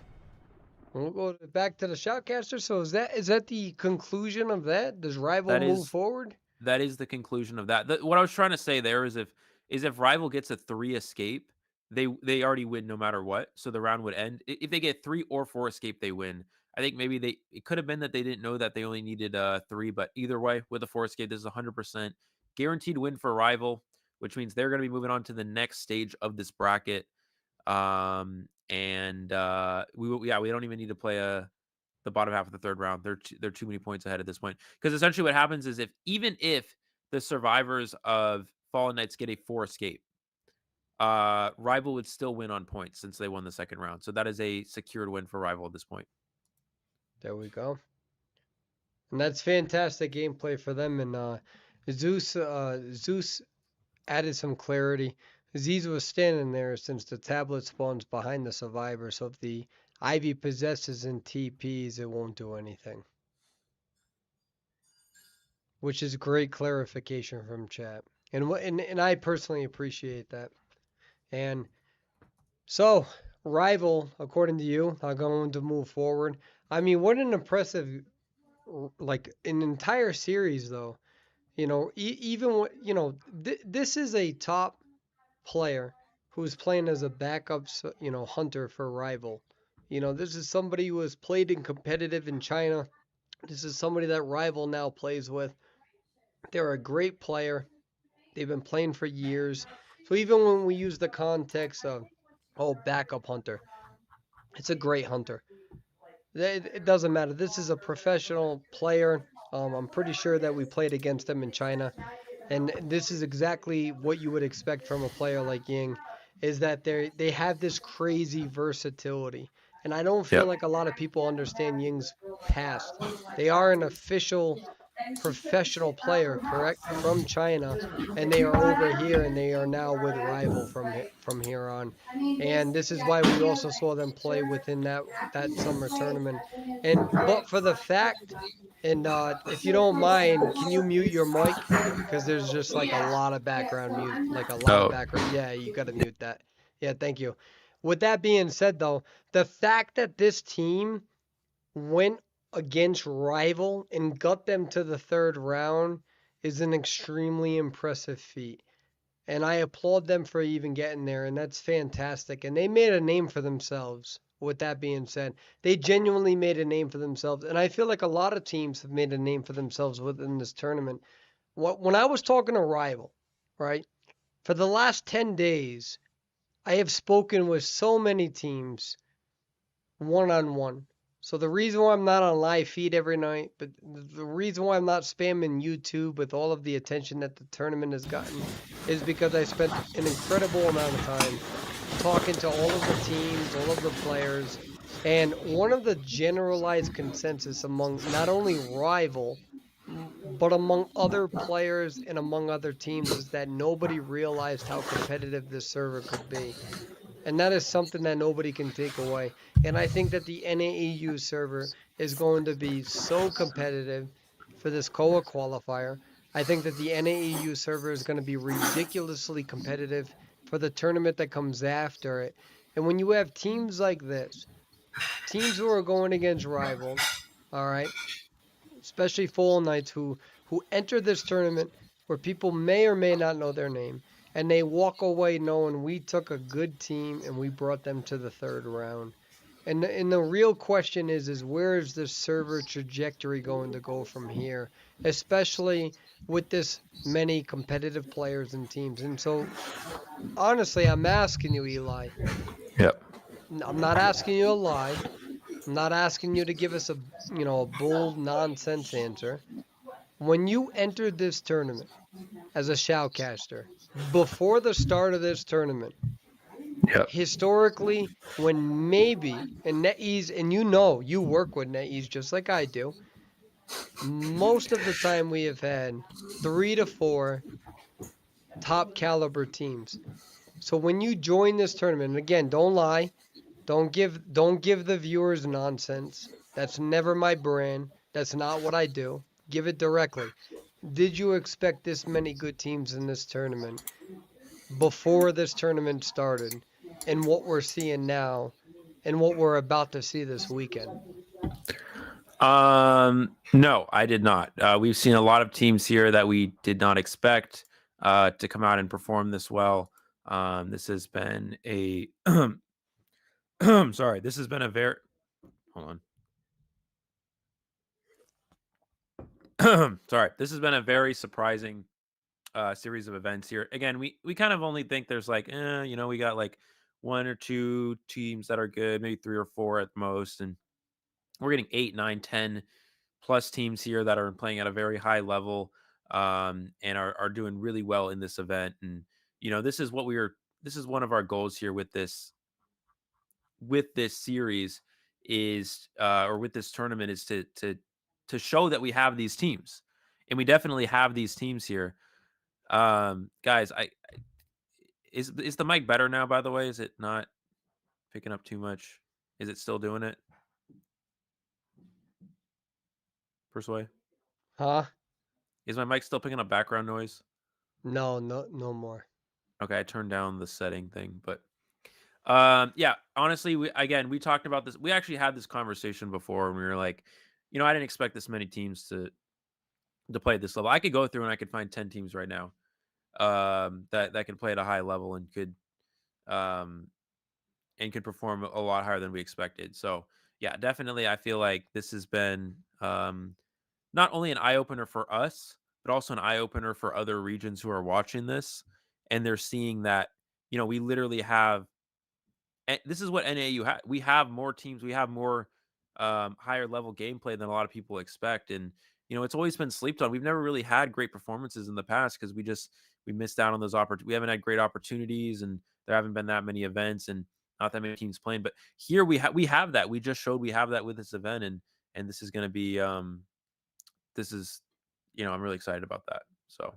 We'll go back to the shoutcaster. So is that the conclusion of that? Does Rival move forward? That is the conclusion of that. What I was trying to say there is if Rival gets a 3 escape, they already win no matter what. So the round would end. If they get 3 or 4 escape, they win. I think maybe it could have been that they didn't know that they only needed 3, but either way, with a 4 escape, this is 100% guaranteed win for Rival, which means they're going to be moving on to the next stage of this bracket. We don't even need to play the bottom half of the third round. They're too many points ahead at this point. Because essentially what happens is even if the survivors of Fallen Knights get a 4 escape, Rival would still win on points since they won the second round. So that is a secured win for Rival at this point. There we go. And that's fantastic gameplay for them. And Zeus added some clarity. Z's was standing there since the tablet spawns behind the survivor. So if the Ivy possesses and TPs, it won't do anything. Which is great clarification from chat. And I personally appreciate that. And so, Rival, according to you, are going to move forward. I mean, what an impressive, like, an entire series, though. Even, this is a top player who's playing as a backup, hunter for Rival. This is somebody who has played in competitive in China. This is somebody that Rival now plays with. They're a great player. They've been playing for years. So even when we use the context of, backup hunter, it's a great hunter. It doesn't matter. This is a professional player. I'm pretty sure that we played against them in China. And this is exactly what you would expect from a player like Ying, is that they have this crazy versatility. And I don't feel like a lot of people understand Ying's past. They are an official professional player, correct, from China, and they are over here, and they are now with Rival from here on. And this is why we also saw them play within that summer tournament. But for the fact, and if you don't mind, can you mute your mic, because there's just like a lot of background music, like a lot of background. Yeah, you got to mute that. Yeah, thank you. With that being said, though, the fact that this team went against Rival and got them to the third round is an extremely impressive feat. And I applaud them for even getting there, and that's fantastic. And they made a name for themselves. With that being said, they genuinely made a name for themselves, and I feel like a lot of teams have made a name for themselves within this tournament. When I was talking to Rival, right, for the last 10 days, I have spoken with so many teams one on one. So the reason why I'm not on live feed every night, but the reason why I'm not spamming YouTube with all of the attention that the tournament has gotten is because I spent an incredible amount of time talking to all of the teams, all of the players, and one of the generalized consensus among not only rival but among other players and among other teams is that nobody realized how competitive this server could be. And that is something that nobody can take away. And I think that the NAEU server is going to be so competitive for this COA qualifier. I think that the NAEU server is going to be ridiculously competitive for the tournament that comes after it. And when you have teams like this, teams who are going against rival, all right, especially Fall Knights who enter this tournament where people may or may not know their name, and they walk away knowing we took a good team and we brought them to the third round. And the real question is where is this server trajectory going to go from here, especially with this many competitive players and teams. And so honestly, I'm asking you, Eli. Yep. I'm not asking you to lie. I'm not asking you to give us a bold nonsense answer. When you entered this tournament as a shoutcaster, before the start of this tournament, Yep. historically, when maybe, and NetEase, and you work with NetEase just like I do, most of the time we have had 3 to 4 top caliber teams. So when you join this tournament, and again, don't lie, don't give the viewers nonsense. That's never my brand. That's not what I do. Give it directly. Did you expect this many good teams in this tournament before this tournament started and what we're seeing now and what we're about to see this weekend? No, I did not. We've seen a lot of teams here that we did not expect to come out and perform this well. This has been a sorry, this has been a very hold on. Sorry, this has been a very surprising series of events here. Again, we kind of only think there's like, we got like 1 or 2 teams that are good, maybe 3 or 4 at most, and we're getting 8, 9, 10 plus teams here that are playing at a very high level, and are doing really well in this event. And this is what this is one of our goals here with this series is or with this tournament is to show that we have these teams, and we definitely have these teams here. Guys, I is the mic better now? By the way, is it not picking up too much? Is it still doing it? Persway, Huh? is my mic still picking up background noise? No, no, no more. Okay, I turned down the setting thing, but yeah, honestly, we talked about this. We actually had this conversation before, and we were like, I didn't expect this many teams to play at this level. I could go through and I could find 10 teams right now that can play at a high level um and could perform a lot higher than we expected. So yeah, definitely, I feel like this has been not only an eye opener for us, but also an eye opener for other regions who are watching this, and they're seeing that we literally have. And this is what NAU we have more teams, we have more higher level gameplay than a lot of people expect, and it's always been slept on. We've never really had great performances in the past because we missed out on those opportunities. We haven't had great opportunities, and there haven't been that many events and not that many teams playing. But here we have that. We just showed we have that with this event, and this is going to be this is I'm really excited about that. So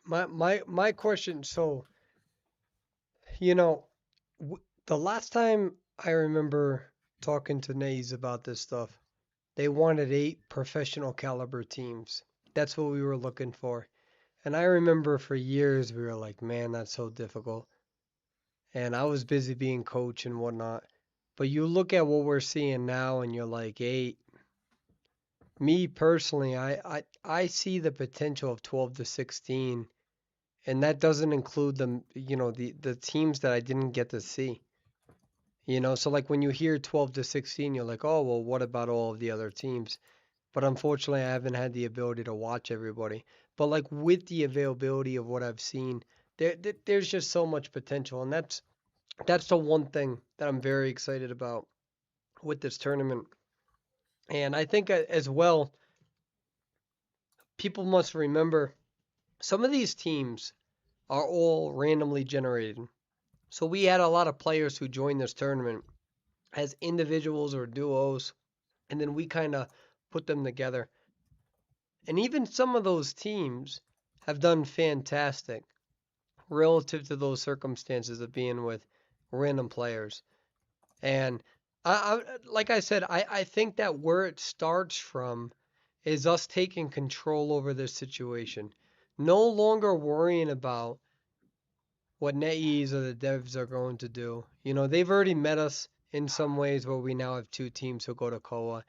My question, so, you know, the last time I remember talking to Nays about this stuff, they wanted 8 professional caliber teams. That's what we were looking for. And I remember for years we were like, man, that's so difficult. And I was busy being coach and whatnot. But you look at what we're seeing now and you're like, 8, Me personally, I see the potential of 12 to 16, and that doesn't include the teams that I didn't get to see. So like when you hear 12 to 16, you're like, oh, well, what about all of the other teams? But unfortunately, I haven't had the ability to watch everybody. But like with the availability of what I've seen, there's just so much potential, and that's the one thing that I'm very excited about with this tournament. And I think as well, people must remember some of these teams are all randomly generated. So we had a lot of players who joined this tournament as individuals or duos, and then we kind of put them together. And even some of those teams have done fantastic relative to those circumstances of being with random players. And like I said, I think that where it starts from is us taking control over this situation. No longer worrying about what NetEase or the devs are going to do. They've already met us in some ways where we now have two teams who go to COA.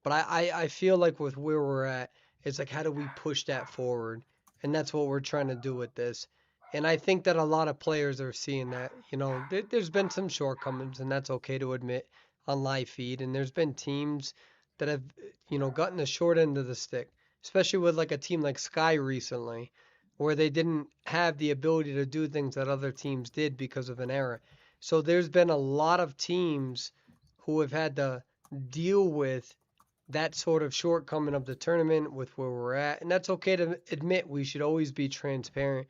But I feel like with where we're at, it's like how do we push that forward? And that's what we're trying to do with this. And I think that a lot of players are seeing that. There's been some shortcomings, and that's okay to admit on live feed. And there's been teams that have, gotten the short end of the stick, especially with like a team like Sky recently, where they didn't have the ability to do things that other teams did because of an error. So there's been a lot of teams who have had to deal with that sort of shortcoming of the tournament with where we're at. And that's okay to admit. We should always be transparent.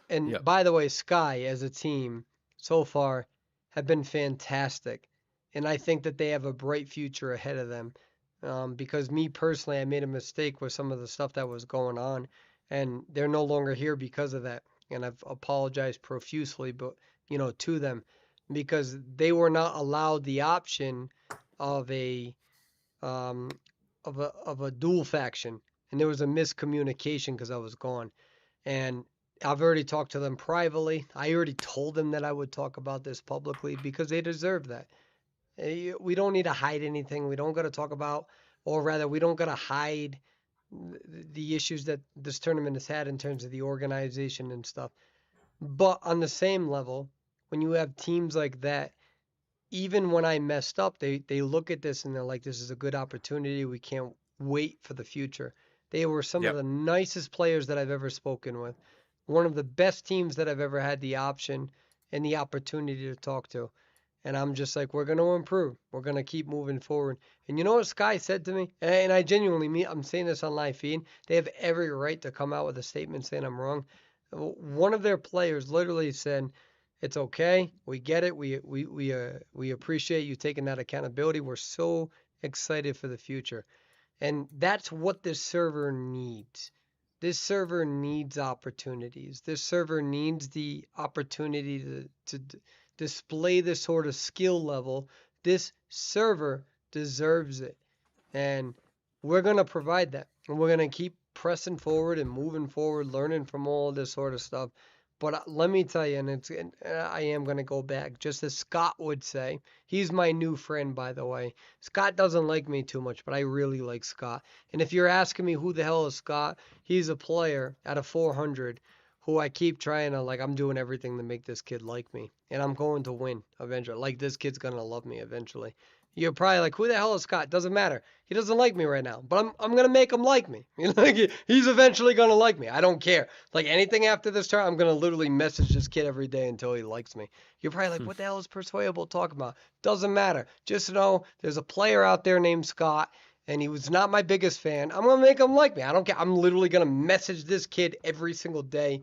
And Yep. by the way, Sky as a team so far have been fantastic. And I think that they have a bright future ahead of them. Because me personally, I made a mistake with some of the stuff that was going on. And they're no longer here because of that. And I've apologized profusely, but to them, because they were not allowed the option of a um, of a dual faction, and there was a miscommunication because I was gone. And I've already talked to them privately. I already told them that I would talk about this publicly because they deserve that. We don't need to hide anything. We don't got to talk about, or rather, we don't got to hide the issues that this tournament has had in terms of the organization and stuff. But on the same level, when you have teams like that, even when I messed up, they look at this and they're like, this is a good opportunity. We can't wait for the future. They were some of Yep. the nicest players that I've ever spoken with. One of the best teams that I've ever had the option and the opportunity to talk to. And I'm just like, we're going to improve. We're going to keep moving forward. And you know what Sky said to me? And I genuinely mean, I'm saying this on live feed. They have every right to come out with a statement saying I'm wrong. One of their players literally said, it's okay. We get it. We appreciate you taking that accountability. We're so excited for the future. And that's what this server needs. This server needs opportunities. This server needs the opportunity to display this sort of skill level. This server deserves it. And we're going to provide that. And we're going to keep pressing forward and moving forward, learning from all this sort of stuff. But let me tell you, and I am going to go back, just as Scott would say. He's my new friend, by the way. Scott doesn't like me too much, but I really like Scott. And if you're asking me who the hell is Scott, he's a player out of 400 who I keep trying to, like, I'm doing everything to make this kid like me. And I'm going to win eventually. Like, this kid's going to love me eventually. You're probably like, who the hell is Scott? Doesn't matter. He doesn't like me right now, but I'm gonna make him like me. Like he's eventually gonna like me. I don't care. Like anything after this turn, I'm gonna literally message this kid every day until he likes me. You're probably like, what the hell is Perswayable talking about? Doesn't matter. Just know there's a player out there named Scott, and he was not my biggest fan. I'm gonna make him like me. I don't care. I'm literally gonna message this kid every single day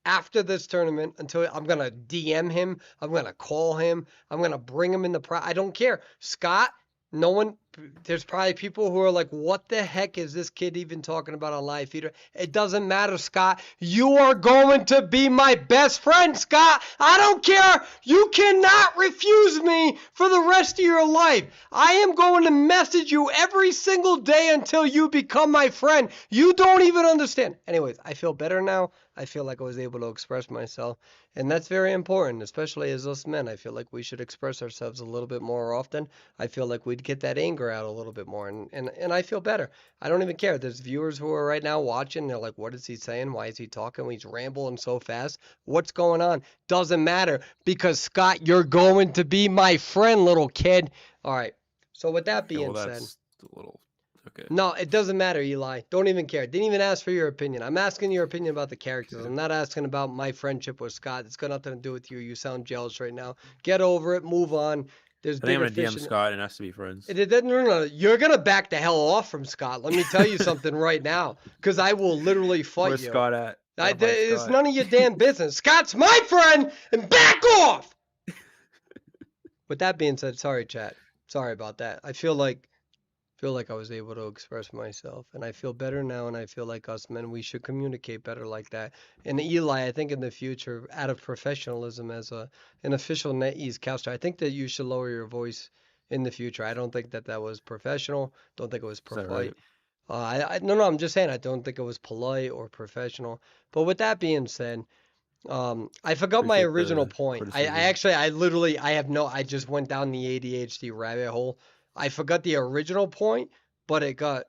after this tournament until I'm going to DM him. I'm going to call him. I'm going to bring him in I don't care. Scott, no one, there's probably people who are like, what the heck is this kid even talking about on live feeder? It doesn't matter, Scott. You are going to be my best friend, Scott. I don't care. You cannot refuse me for the rest of your life. I am going to message you every single day until you become my friend. You don't even understand. Anyways, I feel better now. I feel like I was able to express myself. And that's very important, especially as us men. I feel like we should express ourselves a little bit more often. I feel like we'd get that anger out a little bit more, and I feel better. I don't even care. There's viewers who are right now watching. They're like, "What is he saying? Why is he talking? He's rambling so fast. What's going on?" Doesn't matter because Scott, you're going to be my friend, little kid. All right. So with that Okay, well being said, that's a little okay. no, it doesn't matter, Eli. Don't even care. Didn't even ask for your opinion. I'm asking your opinion about the characters. Okay. I'm not asking about my friendship with Scott. It's got nothing to do with you. You sound jealous right now. Get over it. Move on. There's I think I'm bigger gonna fish DM in Scott and ask to be friends. it. No. You're gonna back the hell off from Scott. Let me tell you something right now, because I will literally fight Where's you. Scott at? Gotta fight It's Scott. none of your damn business. Scott's my friend, and back off. With that being said, sorry, chat. Sorry about that. I feel like I was able to express myself, and I feel better now, and I feel like us men, we should communicate better like that. And Eli, I think in the future, out of professionalism as an official NetEase caster, I think that you should lower your voice in the future. I don't think that that was professional. Don't think it was Is that right? polite. No, I'm just saying I don't think it was polite or professional. But with that being said, I forgot my Appreciate original the point. criticism. I just went down the ADHD rabbit hole. I forgot the original point, but it got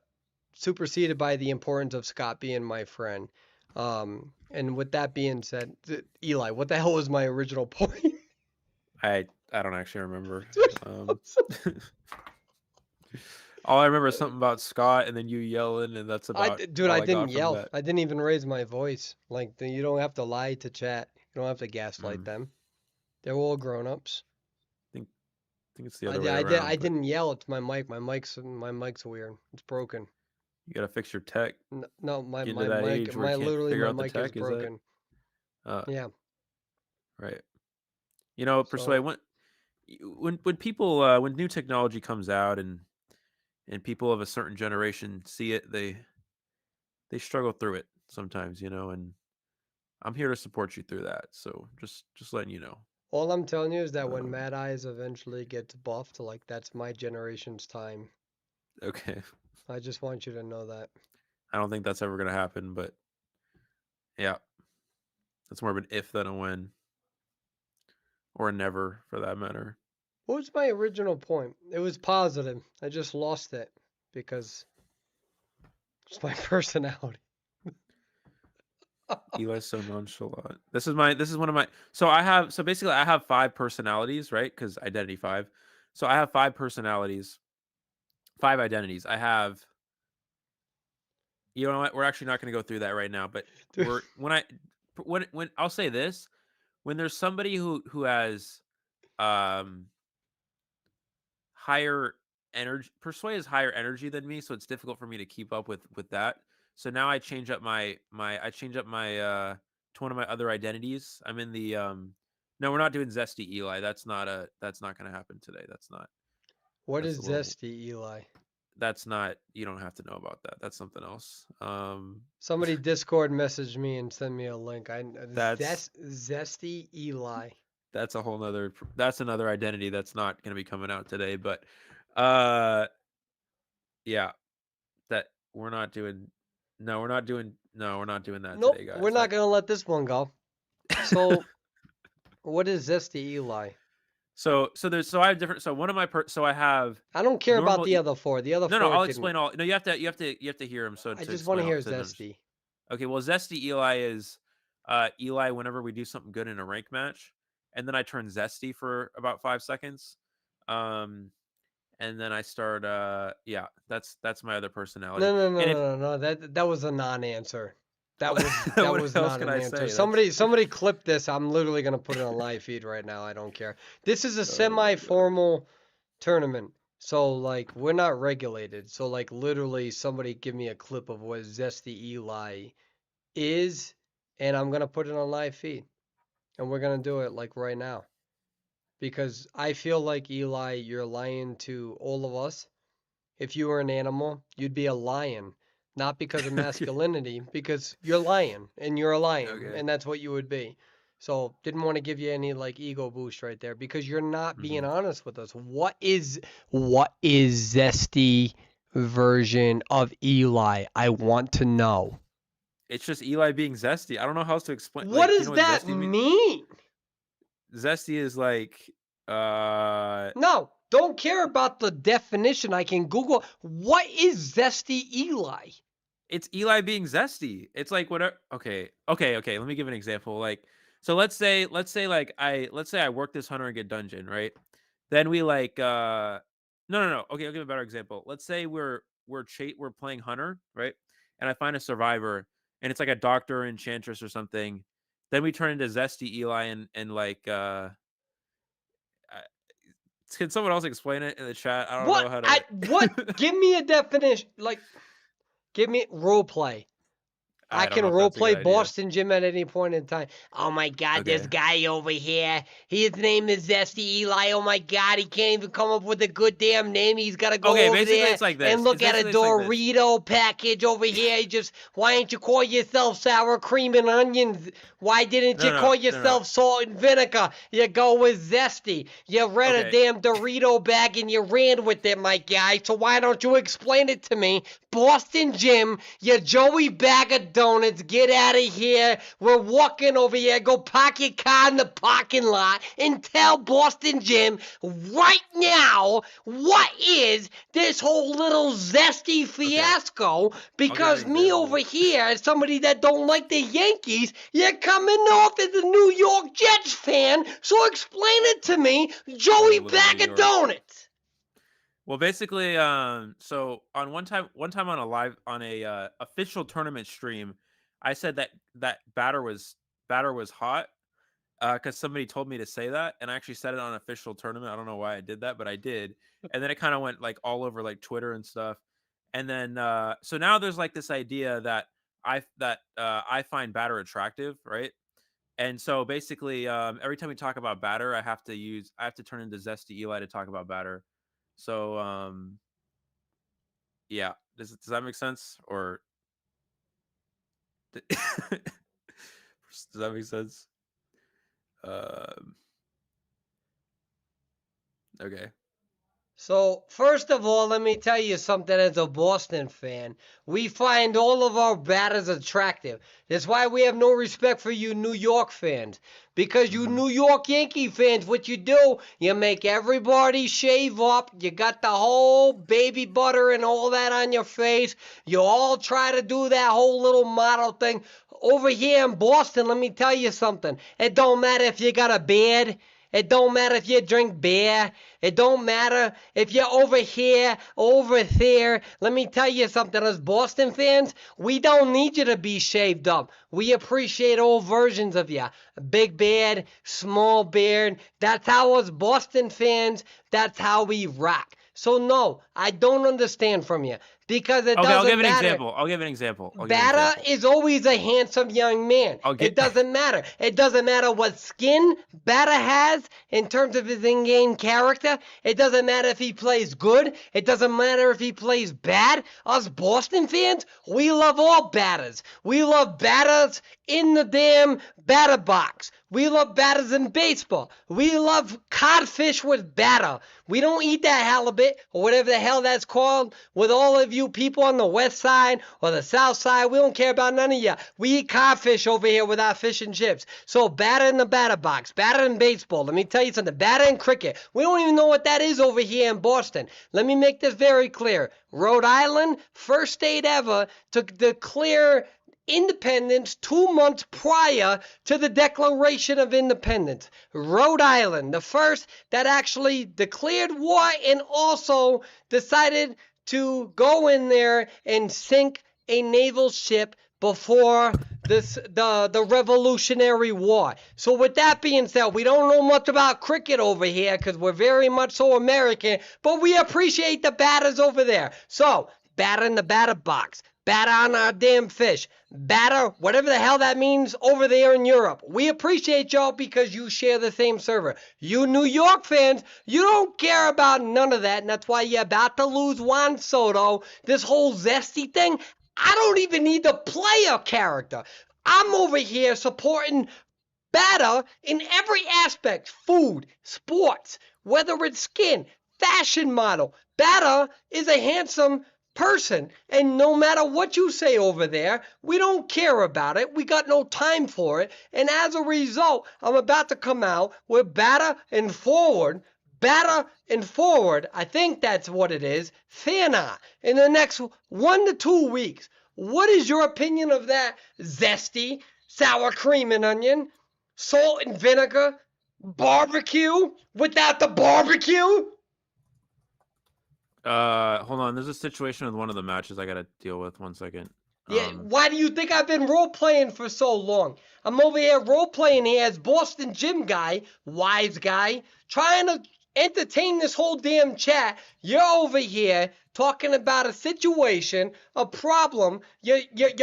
superseded by the importance of Scott being my friend. And with that being said, Eli, what the hell was my original point? I don't actually remember. All I remember is something about Scott and then you yelling, and that's about Dude, all I I didn't got from yell. that. I didn't even raise my voice. Like, you don't have to lie to chat. You don't have to gaslight Mm, them. They're all grown-ups. think it's the other way I around, but didn't yell. It's my mic. My mic's weird. It's broken. you gotta fix your tech. No, my Get into my that mic. age where you My can't literally figure my out the mic is tech. Is that broken. uh Yeah. right? You know, Persuade, So when people when new technology comes out and people of a certain generation see it, they struggle through it sometimes, you know, and I'm here to support you through that. So just letting you know. all I'm telling you is that when Um, Mad Eyes eventually gets buffed, like that's my generation's time. okay. I just want you to know that. I don't think that's ever gonna happen, but yeah, that's more of an if than a when, or a never for that matter. What was my original point? It was positive. I just lost it because it's my personality. Eli's so nonchalant. This is one of my so basically I have 5 personalities, right? Because identity 5. So I have 5 personalities, 5 identities. I have, you know what? We're actually not going to go through that right now, but Dude, when I'll say this, when there's somebody who has um higher energy, Persuade is higher energy than me, so it's difficult for me to keep up with that. So now I change up I change up my to one of my other identities. I'm in the no, we're not doing zesty Eli. That's not going to happen today. what That's a is little zesty, Eli? that's not, you don't have to know about that. That's something else. Somebody Discord messaged me and sent me a link. That's Zesty Eli. that's a whole nother that's another identity that's not going to be coming out today, but uh yeah, that we're not doing we're not doing that Nope, today, we're guys. not That gonna let this one go. So, what is Zesty Eli? so I have different, so one of my so I have I don't care about normal the other four. The other no, four I'll can. explain all. No, you have to hear him so I to just want to explain all hear to Zesty. okay, well, zesty Eli is Eli whenever we do something good in a rank match, and then I turn zesty for about 5 seconds. Um and then I start yeah, that's my other personality. And if No. That was a non-answer. That what was else not can an I answer. say? That's Somebody clip this. I'm literally gonna put it on live feed right now. I don't care. This is a oh my god. semi-formal tournament. So like we're not regulated. So like literally somebody give me a clip of what Zesty Eli is, and I'm gonna put it on live feed. And we're gonna do it like right now. Because I feel like Eli, you're lying to all of us. If you were an animal, you'd be a lion. Not because of masculinity, because you're lying and you're a lion, Okay. and that's what you would be. So didn't want to give you any like ego boost right there because you're not being Mhm. honest with us. What is zesty version of Eli? I want to know. It's just Eli being zesty. I don't know how else to explain. What Like, do you does know what that zesty means? mean? Zesty is like No, don't care about the definition. I can Google. What is zesty Eli? it's Eli being zesty. It's like whatever. Okay. Let me give an example. Like, so let's say I work this hunter and get dungeon, right? Then we like, no. Okay, I'll give a better example. Let's say we're playing hunter, right? And I find a survivor, and it's like a doctor or enchantress or something. Then we turn into zesty Eli and like, uh, can someone else explain it in the chat? I don't What? know how to. What? Give me a definition. Like, give me role play. I I don't can know if that's a good roleplay idea. Boston Jim at any point in time. Oh my God, this Okay. guy over here. His name is Zesty Eli. Oh my God, he can't even come up with a good damn name. He's got to go Okay, over basically there it's like and this. look at a It's like this. Dorito package over here. Why don't you call yourself sour cream and onions? Why didn't you call No. yourself salt and vinegar? You go with Zesty. You read a Okay. damn Dorito bag and you ran with it, my guy. So why don't you explain it to me? Boston Jim, you Joey bag of donuts, get out of here. We're walking over here. Go park your car in the parking lot and tell Boston Jim right now what is this whole little zesty Okay. fiasco. I'll give an Because me over example. here, as somebody that don't like the Yankees, you're coming off as a New York Jets fan. So explain it to me, I Joey don't live in New bag of York. donuts. Well, basically, so on one time on a live on a official tournament stream, I said that batter was hot because somebody told me to say that, and I actually said it on an official tournament. I don't know why I did that, but I did, and then it kind of went like all over like Twitter and stuff. And then so now there's like this idea that I find batter attractive, right? And so basically, every time we talk about batter, I have to turn into zesty Eli to talk about batter. So yeah, does that make sense? Or does that make sense? Um, okay. So, first of all, let me tell you something as a Boston fan. We find all of our batters attractive. That's why we have no respect for you New York fans. Because you hmm New York Yankee fans, what you do, you make everybody shave up. You got the whole baby butter and all that on your face. You all try to do that whole little model thing. Over here in Boston, let me tell you something. It don't matter if you got a beard. It don't matter if you drink beer. It don't matter if you're over here, over there. Let me tell you something. As Boston fans, we don't need you to be shaved up. We appreciate all versions of you. Big beard, small beard. That's how us Boston fans, that's how we rock. So no, I don't understand from you. Because it Okay, I'll give doesn't an matter. example. I'll give an example. I'll give an Batter example. is always a handsome young man. I'll It get. doesn't matter. It doesn't matter what skin Batter has in terms of his in-game character. It doesn't matter if he plays good. It doesn't matter if he plays bad. Us Boston fans, we love all batters. We love batters in the damn batter box. We love batters in baseball. We love codfish with batter. We don't eat that halibut or whatever the hell that's called with all of you people on the west side or the south side. We don't care about none of you. We eat codfish over here with our fish and chips. So batter in the batter box, batter in baseball. Let me tell you something. Batter in cricket. We don't even know what that is over here in Boston. Let me make this very clear. Rhode Island, first state ever to declare independence 2 months prior to the Declaration of Independence. Rhode Island, the first that actually declared war and also decided to go in there and sink a naval ship before the Revolutionary War. So with that being said, we don't know much about cricket over here because we're very much so American, but we appreciate the batters over there. So, batter in the batter box. Batter on our damn fish. Batter, whatever the hell that means over there in Europe. We appreciate y'all because you share the same server. You New York fans, you don't care about none of that, and that's why you're about to lose Juan Soto. This whole zesty thing, I don't even need to play a character. I'm over here supporting Batter in every aspect. Food, sports, whether it's skin, fashion model. Batter is a handsome person. And no matter what you say over there, we don't care about it. We got no time for it. And as a result, I'm about to come out with batter and forward. Batter and forward, I think that's what it is, fan art in the next 1 to 2 weeks. What is your opinion of that? Zesty, sour cream and onion, salt and vinegar, barbecue without the barbecue? Hold on. There's a situation with one of the matches I gotta deal with. 1 second. Yeah, why do you think I've been role playing for so long? I'm over here role playing here as Boston Gym guy, wise guy, trying to entertain this whole damn chat. You're over here talking about a situation, a problem. You're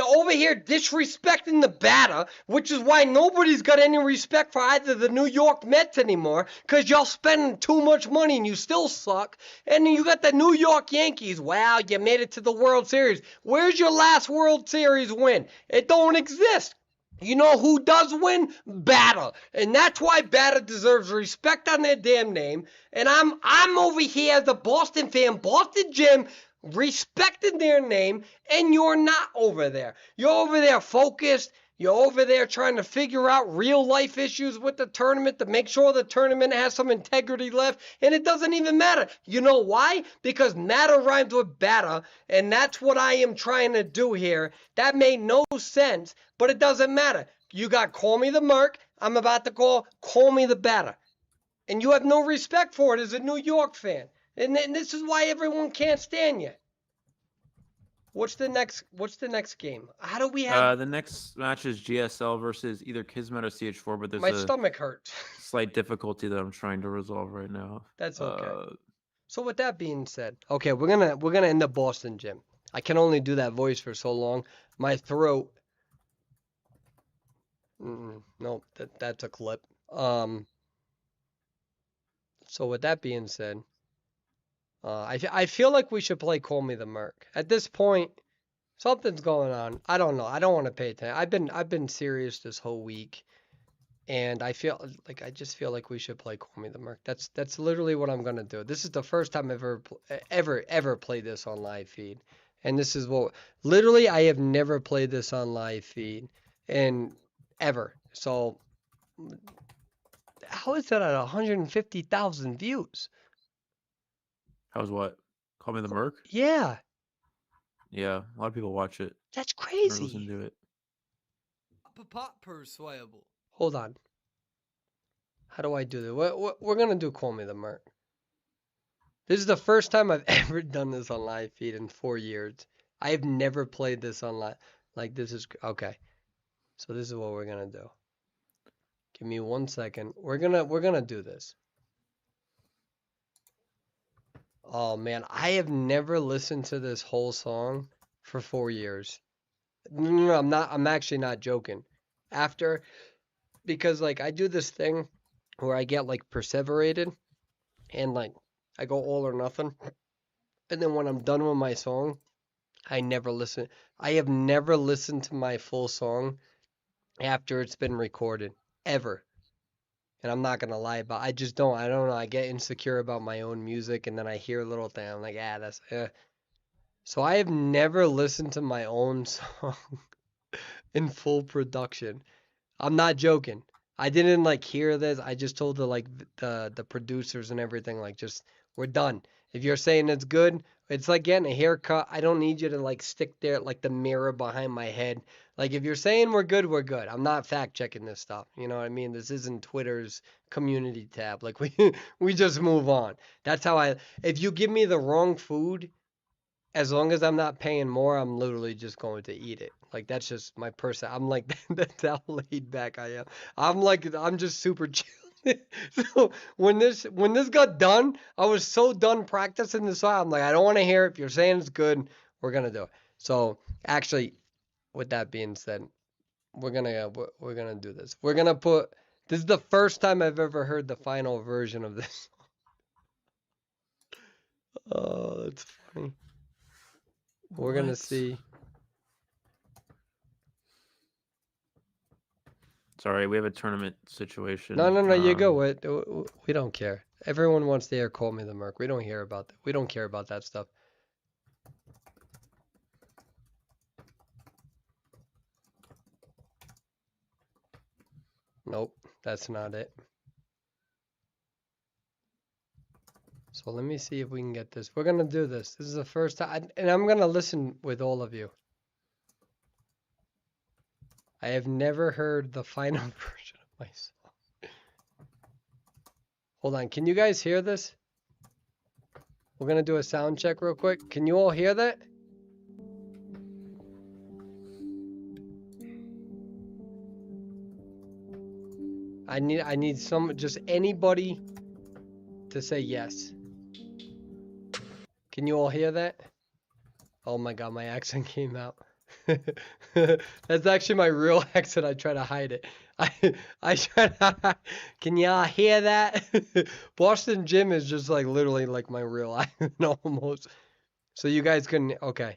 over here disrespecting the batter, which is why nobody's got any respect for either the New York Mets anymore, because y'all spending too much money and you still suck. And then you got the New York Yankees. Wow, you made it to the World Series. Where's your last World Series win? It don't exist. You know who does win? Batter. And that's why Batter deserves respect on their damn name. And I'm over here as a Boston fan, Boston Gym, respecting their name, and you're not over there. You're over there focused. You're over there trying to figure out real life issues with the tournament to make sure the tournament has some integrity left, and it doesn't even matter. You know why? Because matter rhymes with batter, and that's what I am trying to do here. That made no sense, but it doesn't matter. You got Call Me the Merc. I'm about to Call Me the Batter. And you have no respect for it as a New York fan. And this is why everyone can't stand you. What's the next game? How do we have the next match is GSL versus either Kismet or CH4, but there's my a stomach hurts. slight difficulty that I'm trying to resolve right now. That's okay. So with that being said, okay, we're gonna end up Boston Gym. I can only do that voice for so long. My throat. No, that's a clip. So with that being said, I feel like we should play Call Me the Merc. At this point, something's going on. I don't know. I don't want to pay attention. I've been serious this whole week, and I just feel like we should play Call Me the Merc. That's literally what I'm gonna do. This is the first time I've ever played this on live feed, and this is what literally I have never played this on live feed, and ever. So how is that at 150,000 views? How's what? Call Me the Merc? Yeah, Yeah, a lot of people watch it. that's Or listen crazy. to it. Perswayable. Hold on. How do I do this? We're gonna do Call Me the Merc. This is the first time I've ever done this on live feed in 4 years. I have never played this on live. Like this is okay. So this is what we're gonna do. Give me 1 second. We're gonna do this. Oh man, I have never listened to this whole song for 4 years. No, I'm actually not joking. Because like I do this thing where I get like perseverated and like I go all or nothing. And then when I'm done with my song, I never listen. I have never listened to my full song after it's been recorded ever. And I'm not gonna lie about I just don't. I don't know. I get insecure about my own music, and then I hear a little thing. I'm like, that's. So I have never listened to my own song in full production. I'm not joking. I didn't like hear this. I just told the producers and everything like just we're done. If you're saying it's good, it's like getting a haircut. I don't need you to like stick there like the mirror behind my head. Like if you're saying we're good, we're good. I'm not fact checking this stuff. You know what I mean? This isn't Twitter's community tab. Like we just move on. That's how if you give me the wrong food, as long as I'm not paying more, I'm literally just going to eat it. Like that's just my person. I'm like that's how laid back I am. I'm just super chill. So when this got done, I was so done practicing the song. I'm like, I don't want to hear it. If you're saying it's good, we're gonna do it. So actually, with that being said, we're gonna do this. We're gonna put. This is the first time I've ever heard the final version of this. Oh, that's funny. We're gonna What? see. Sorry, we have a tournament situation. No, you go. We don't care. Everyone wants to hear Call Me the Merc. We don't care about that stuff. Nope, that's not it. So let me see if we can get this. We're gonna do this. This is the first time, and I'm gonna listen with all of you. I have never heard the final version of my song. Hold on, can you guys hear this? We're gonna do a sound check real quick. Can you all hear that? I need just anybody to say yes. Can you all hear that? Oh my god, my accent came out. That's actually my real accent. I try to hide it. I try to. Can y'all hear that? Boston Jim is just like literally like my real accent almost. So you guys can. Okay.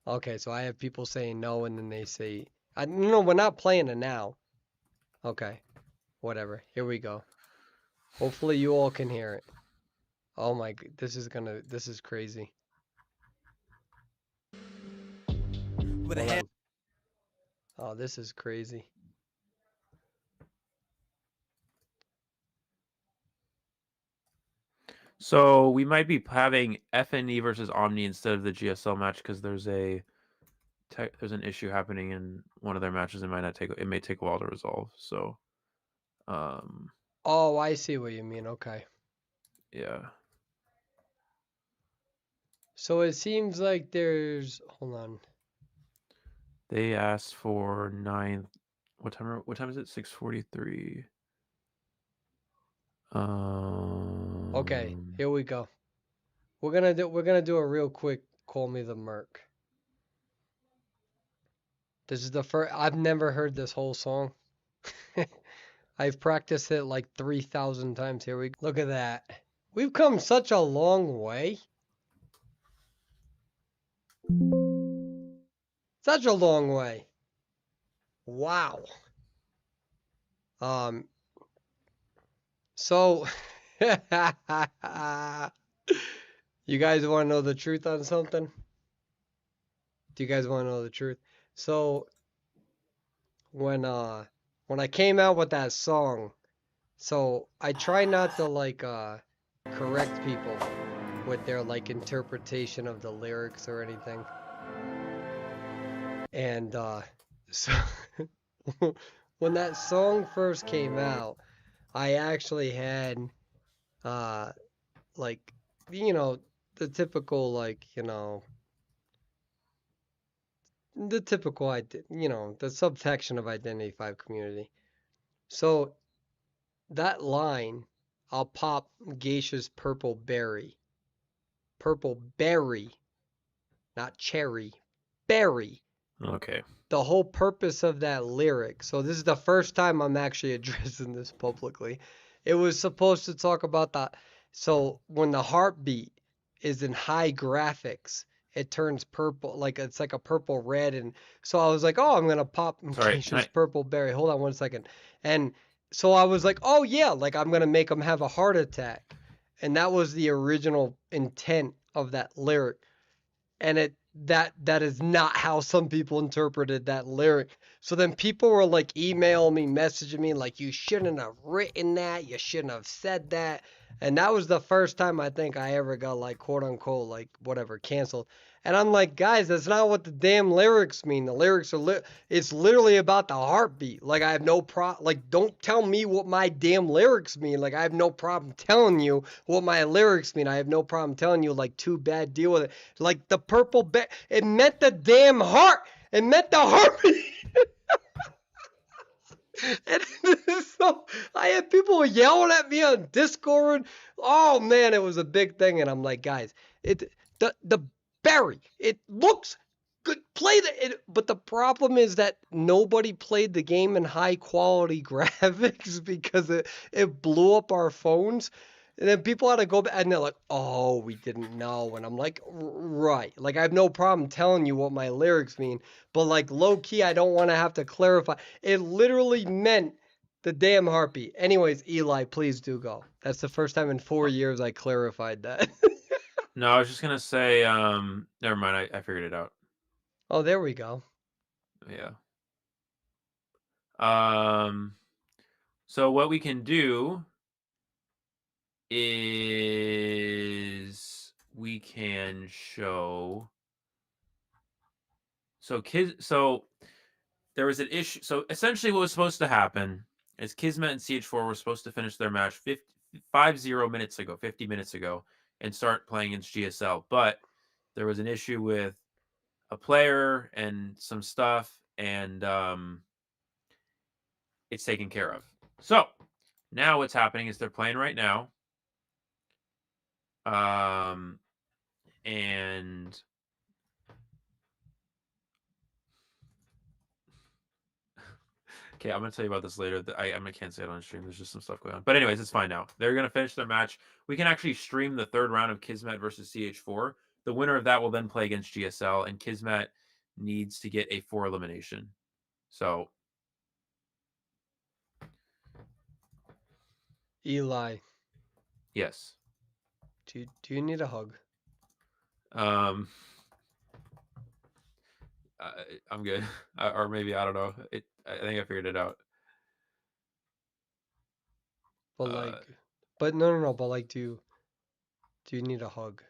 Okay. So I have people saying no, and then they say, "No, we're not playing it now." Okay. Whatever. Here we go. Hopefully you all can hear it. Oh my, this is crazy. Hold on. Oh, this is crazy. So we might be having FNE versus Omni instead of the GSL match because there's an issue happening in one of their matches. It may take a while to resolve. So, Oh, I see what you mean. Okay. yeah. So it seems like there's. Hold on. They asked for 9. What time is it? 6:43. Okay, here we go. We're gonna do a real quick Call Me the Merc. This is the first. I've never heard this whole song. I've practiced it like 3,000 times. Here we go. Look at that. We've come such a long way. Such a long way. Wow. So you guys want to know the truth on something? Do you guys want to know the truth? So when I came out with that song, so I try not to like correct people with their like interpretation of the lyrics or anything. And so when that song first came out, I actually had uh like the typical like the typical the subsection of Identity 5 community. So that line, I'll pop Geisha's purple berry, not cherry, berry. Okay. The whole purpose of that lyric. So this is the first time I'm actually addressing this publicly. It was supposed to talk about so when the heartbeat is in high graphics, it turns purple, like it's like a purple red. And so I was like, oh, I'm gonna pop Sorry. Keisha's purple berry. Hold on one second. And so I was like, oh yeah, like I'm gonna make him have a heart attack. And that was the original intent of that lyric. And that is not how some people interpreted that lyric. So then people were like emailing me, messaging me like, you shouldn't have written that, you shouldn't have said that. And that was the first time I think I ever got like quote unquote like whatever canceled. And I'm like, guys, that's not what the damn lyrics mean. The lyrics are it's literally about the heartbeat. Like I have no like don't tell me what my damn lyrics mean. Like I have no problem telling you what my lyrics mean. I have no problem telling you like too bad, deal with it. Like the purple it meant the damn heart. It meant the heartbeat. And so I had people yelling at me on Discord. Oh man, it was a big thing. And I'm like, guys, the berry, it looks good. Play but the problem is that nobody played the game in high quality graphics because it blew up our phones. And then people had to go back and they're like, oh, we didn't know. And I'm like, right. Like, I have no problem telling you what my lyrics mean. But, like, low key, I don't want to have to clarify. It literally meant the damn heartbeat. Anyways, Eli, please do go. That's the first time in 4 years I clarified that. No, I was just gonna say. Never mind. I figured it out. Oh, there we go. Yeah. Um. So what we can do is we can show. So there was an issue. So essentially, what was supposed to happen is Kismet and CH4 were supposed to finish their match 50 minutes ago, 50 minutes ago, and start playing against GSL. But there was an issue with a player and some stuff, and it's taken care of. So now what's happening is they're playing right now. And okay, I'm gonna tell you about this later. I can't say it on stream. There's just some stuff going on. But anyways, it's fine now. They're gonna finish their match. We can actually stream the third round of Kismet versus CH4. The winner of that will then play against GSL, and Kismet needs to get a 4 elimination. So Eli, yes. do you need a hug? Um I'm good. Or maybe I don't know. I think I figured it out. But Uh like, but no. But like, do you need a hug?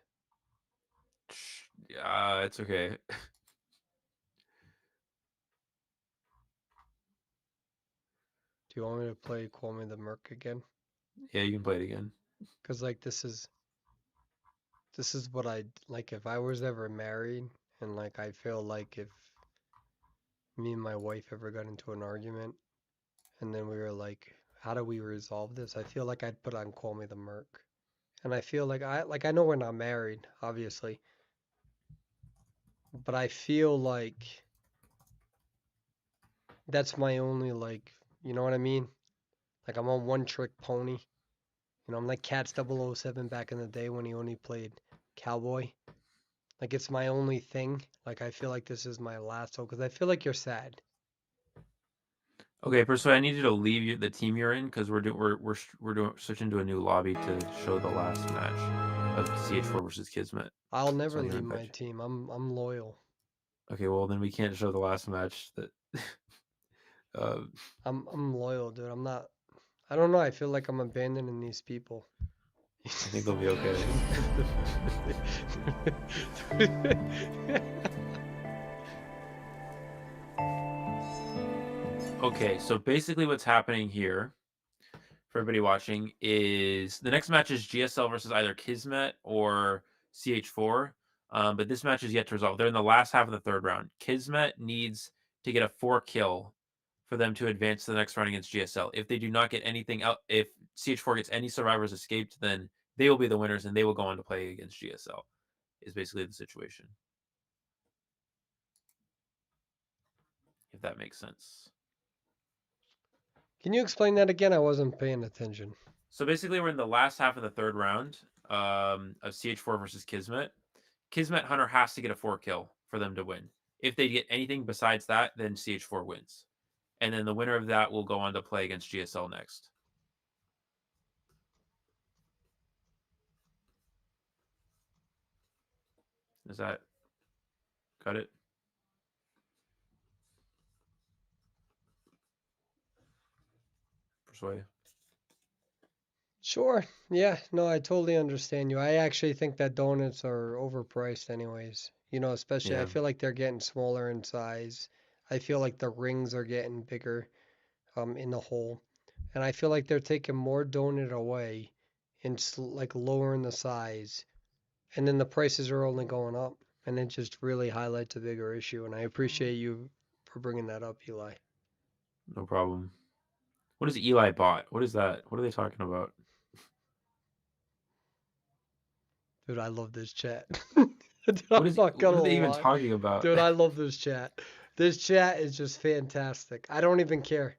yeah, it's okay. Do you want me to play Call Me the Merc again? Yeah, you can play it again. Cause like this is what I like if I was ever married and like I feel like if me and my wife ever got into an argument and then we were like, how do we resolve this? I feel like I'd put on Call Me the Merc. And I feel like I know we're not married, obviously, but I feel like that's my only like, you know what I mean? Like I'm on one trick pony. You know, I'm like Cats 007 back in the day when he only played cowboy. Like it's my only thing. Like I feel like this is my last hope because I feel like you're sad. Okay, Persway, I need you to leave the team you're in because we're doing switching to a new lobby to show the last match of CH4 versus Kismet. I'll So never I need to leave my invite you. team. I'm loyal. Okay, well then we can't show the last match that. uh, I'm loyal, dude. I'm not. I don't know. I feel like I'm abandoning these people. I think they'll be okay. Okay, so basically what's happening here for everybody watching is the next match is GSL versus either Kismet or CH4. But this match is yet to resolve. They're in the last half of the third round. Kismet needs to get a 4 kill for them to advance to the next round against GSL. If they do not get anything out, if CH4 gets any survivors escaped, then they will be the winners and they will go on to play against GSL. Is basically the situation. If that makes sense. Can you explain that again? I wasn't paying attention. So basically, we're in the last half of the third round of CH4 versus Kismet. Kismet Hunter has to get a 4 kill for them to win. If they get anything besides that, then CH4 wins. And then the winner of that will go on to play against GSL next. Is that got it? Persuade. Sure. Yeah. No, I totally understand you. I actually think that donuts are overpriced, anyways. You know, especially I Yeah. feel like they're getting smaller in size. I feel like the rings are getting bigger, in the hole, and I feel like they're taking more donut away and like lowering the size, and then the prices are only going up, and it just really highlights a bigger issue. And I appreciate you for bringing that up, Eli. No problem. What is Eli bot? What is that? What are they talking about? Dude, I love this chat. Dude, I'm not What gonna are they even lie. talking about? Dude, I love this chat. This chat is just fantastic. I don't even care.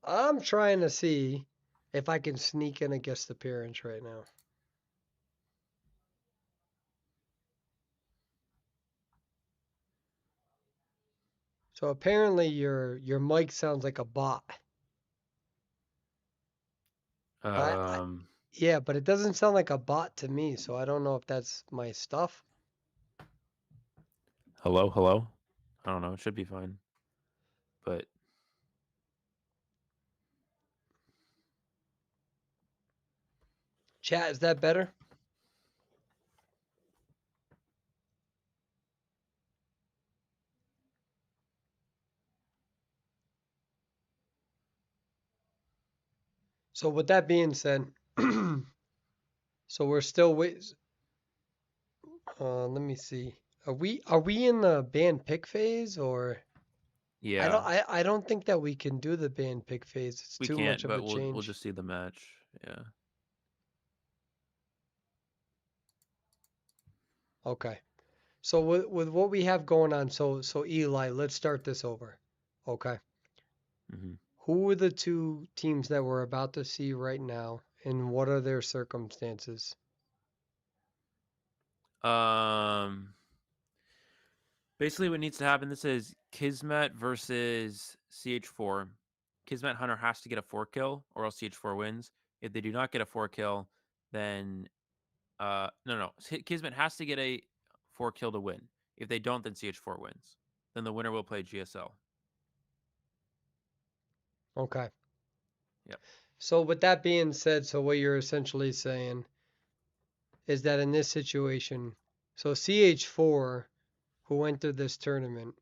I'm trying to see if I can sneak in a guest appearance right now. So apparently your mic sounds like a bot. But Um, yeah, but it doesn't sound like a bot to me, so I don't know if that's my stuff. hello, hello. I don't know. It should be fine. But Chat, is that better? So with that being said, so we're still wait. Let me see. Are we in the band pick phase or yeah, I don't think that we can do the band pick phase. It's we too much can't. of a But we'll change. just see the match. Yeah. Okay. So with what we have going on, so Eli, let's start this over. Okay. Hmm. Who are the two teams that we're about to see right now, and what are their circumstances? Um. Basically, what needs to happen. This is Kismet versus CH4. Kismet Hunter has to get a 4 kill, or else CH4 wins. If they do not get a 4 kill, then no. Kismet has to get a 4 kill to win. If they don't, then CH4 wins. Then the winner will play GSL. Okay. Yep. So with that being said, so what you're essentially saying is that in this situation, so CH4, who went through this tournament,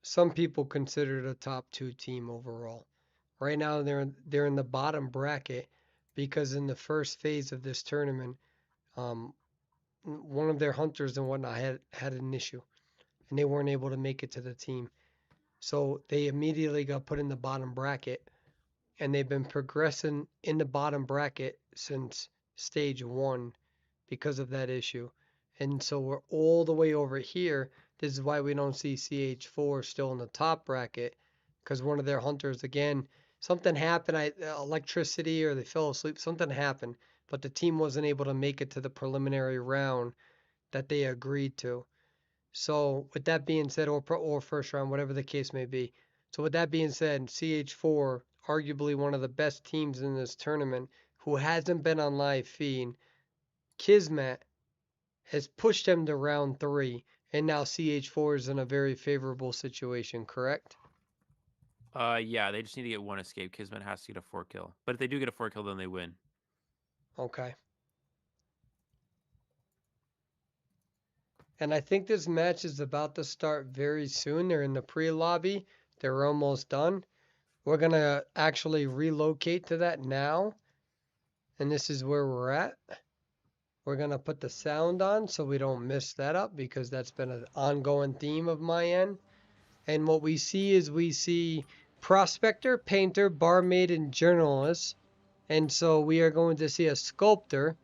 some people consider it a top two team overall. Right now they're in the bottom bracket because in the first phase of this tournament, um, one of their hunters and whatnot had an issue and they weren't able to make it to the team. So they immediately got put in the bottom bracket and they've been progressing in the bottom bracket since stage one because of that issue. And so we're all the way over here. This is why we don't see CH4 still in the top bracket because one of their hunters, again, something happened, electricity or they fell asleep, something happened, but the team wasn't able to make it to the preliminary round that they agreed to. So with that being said, or first round, whatever the case may be. So with that being said, CH4, arguably one of the best teams in this tournament, who hasn't been on live feed, Kismet has pushed him to round three, and now CH4 is in a very favorable situation, correct? Yeah, they just need to get one escape. Kismet has to get a 4 kill. But if they do get a 4 kill, then they win. Okay. And I think this match is about to start very soon. They're in the pre-lobby. They're almost done. We're going to actually relocate to that now. And this is where we're at. We're going to put the sound on so we don't miss that up because that's been an ongoing theme of my end. And what we see is we see prospector, painter, barmaid, and journalist. And so we are going to see a sculptor.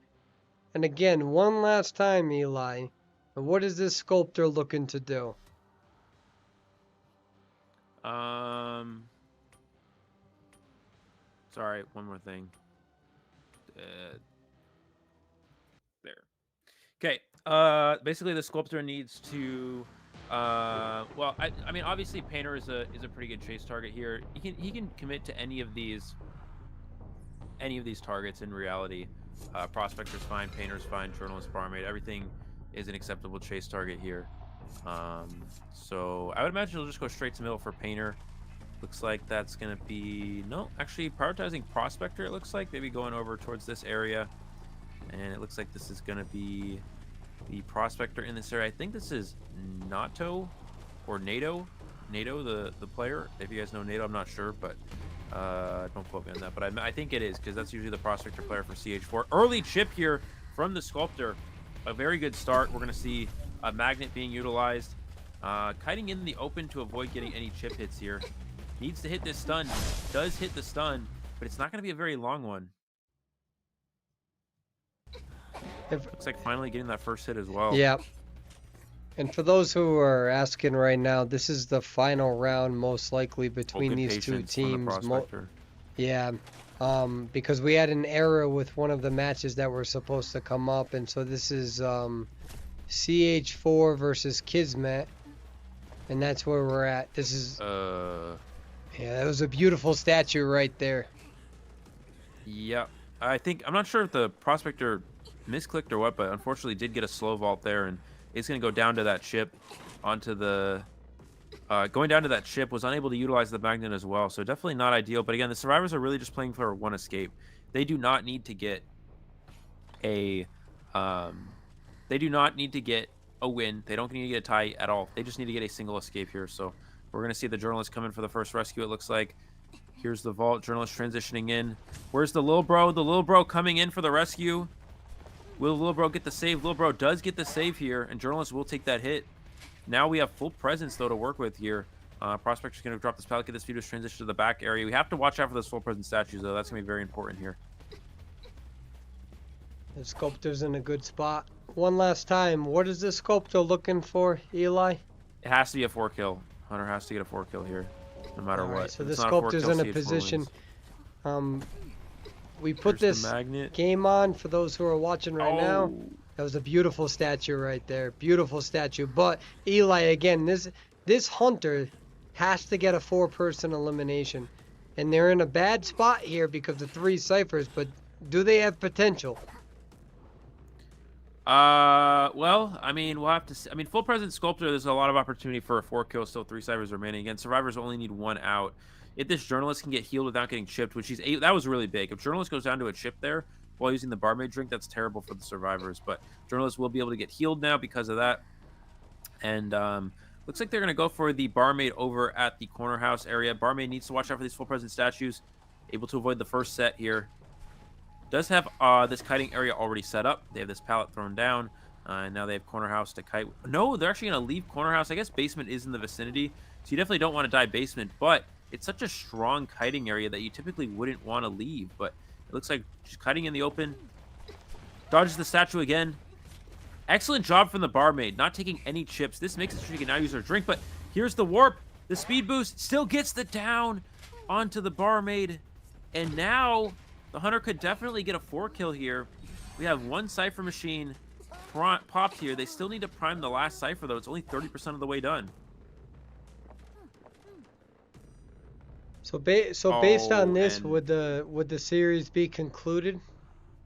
And again, one last time, Eli, what is this sculptor looking to do? Um, Sorry, one more thing. There. Okay. Basically, the sculptor needs to. Well, I mean, obviously, painter is a pretty good chase target here. He can commit to any of these targets in reality. Prospector's fine, painter's fine, journalist, barmaid, everything is an acceptable chase target here. So I would imagine he'll just go straight to middle for painter. Looks like that's gonna be no, actually prioritizing prospector. It looks like maybe going over towards this area, and it looks like this is gonna be the prospector in this area. I think this is Nato or NATO, the player. If you guys know NATO, I'm not sure, but don't quote me on that. But I think it is because that's usually the prospector player for CH4. Early chip here from the sculptor. A very good start. We're going to see a magnet being utilized. Kiting in the open to avoid getting any chip hits here. Needs to hit this stun. Does hit the stun, but it's not going to be a very long one. Looks like finally getting that first hit as well. Yeah. And for those who are asking right now, this is the final round most likely between these two teams. Yeah. Because we had an error with one of the matches that were supposed to come up, and so this is CH4 versus Kismet. And that's where we're at. This is, Uh, yeah, that was a beautiful statue right there. yeah. I'm not sure if the prospector misclicked or what, but unfortunately did get a slow vault there, and it's gonna go down to that ship, onto the. Going down to that ship, was unable to utilize the magnet as well, so definitely not ideal. But again, the survivors are really just playing for one escape. They do not need to get a, um, they do not need to get a win. They don't need to get a tie at all. They just need to get a single escape here. So we're gonna see the journalist come in for the first rescue. It looks like. Here's the vault. Journalist transitioning in. Where's the little bro? The little bro coming in for the rescue. Will little bro get the save? Little bro does get the save here, and journalist will take that hit. Now we have full presence, though, to work with here. Prospector's going to drop this pallet, get this feeder's transition to the back area. We have to watch out for those full presence statues, though. That's going to be very important here. The Sculptor's in a good spot. One last time, what is this Sculptor looking for, Eli? It has to be a 4-kill. Hunter has to get a 4-kill here, no matter All what. right, so If the it's not a 4-kill, Sculptor's in a CH4 position. wins. We put Here's the this magnet. game on for those who are watching right now. Oh. That was a beautiful statue right there. Beautiful statue. But Eli, again, this hunter has to get a 4-person elimination. And they're in a bad spot here because of 3 ciphers, but do they have potential? Well, I mean, we'll have to see. I mean, full present Sculptor, there's a lot of opportunity for a 4-kill, still 3 ciphers remaining. Again, survivors only need 1 out. If this journalist can get healed without getting chipped, which that was really big. If journalist goes down to a chip there while using the barmaid drink, that's terrible for the survivors. But journalist will be able to get healed now because of that. And looks like they're going to go for the barmaid over at the corner house area. Barmaid needs to watch out for these full present statues. Able to avoid the first set here. Does have this kiting area already set up. They have this pallet thrown down. And now they have corner house to kite. No, they're actually going to leave corner house. I guess basement is in the vicinity. So you definitely don't want to die basement. But it's such a strong kiting area that you typically wouldn't want to leave. But it looks like just kiting in the open. Dodges the statue again. Excellent job from the barmaid. Not taking any chips. This makes it so she can now use her drink. But here's the warp. The speed boost still gets the down onto the barmaid. And now the hunter could definitely get a 4-kill here. We have 1 cipher machine popped here. They still need to prime the last cipher, though. It's only 30% of the way done. So based on this, and would the series be concluded?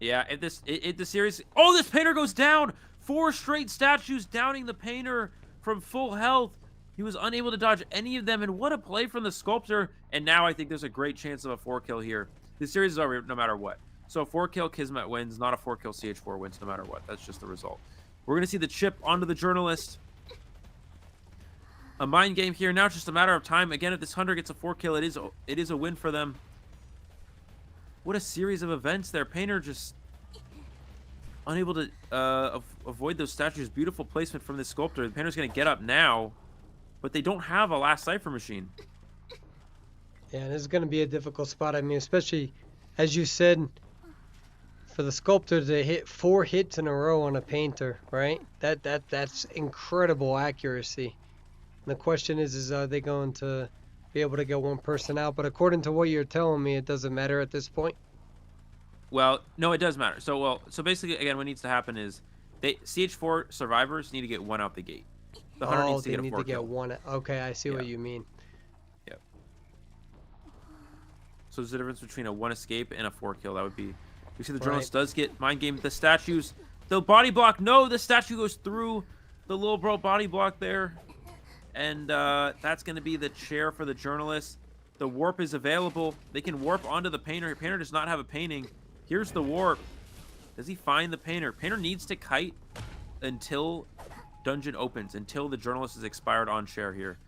yeah, if the series, oh, this painter goes down. 4 straight statues downing the painter from full health. He was unable to dodge any of them, and what a play from the Sculptor. And now I think there's a great chance of a 4-kill here. This series is over no matter what. So a 4-kill Kismet wins, not a 4-kill CH4 wins no matter what. That's just the result. We're going to see the chip onto the journalist. A mind game here. Now it's just a matter of time. Again, if this hunter gets a 4-kill, it is a win for them. What a series of events there. Painter just unable to avoid those statues. Beautiful placement from this Sculptor. The Painter's going to get up now, but they don't have a last cipher machine. Yeah, this is going to be a difficult spot. I mean, especially, as you said, for the Sculptor to hit 4 hits in a row on a painter, right? That's incredible accuracy. And the question is are they going to be able to get 1 person out? But according to what you're telling me, it doesn't matter at this point. Well, no, it does matter. So basically, again, what needs to happen is CH4 survivors need to get 1 out the gate. The hunter needs to get a 4-kill. They need to get 1. Okay, I see what you mean. Yep. So there's the difference between a 1 escape and a 4-kill. That would be. We see the journalist does get mind game. The statues, the body block. No, the statue goes through the little bro body block there, and that's going to be the chair for the journalist. The warp is available. They can warp onto the painter. The painter does not have a painting. Here's the warp. Does he find the painter? Painter needs to kite until dungeon opens, until the journalist is expired on share here.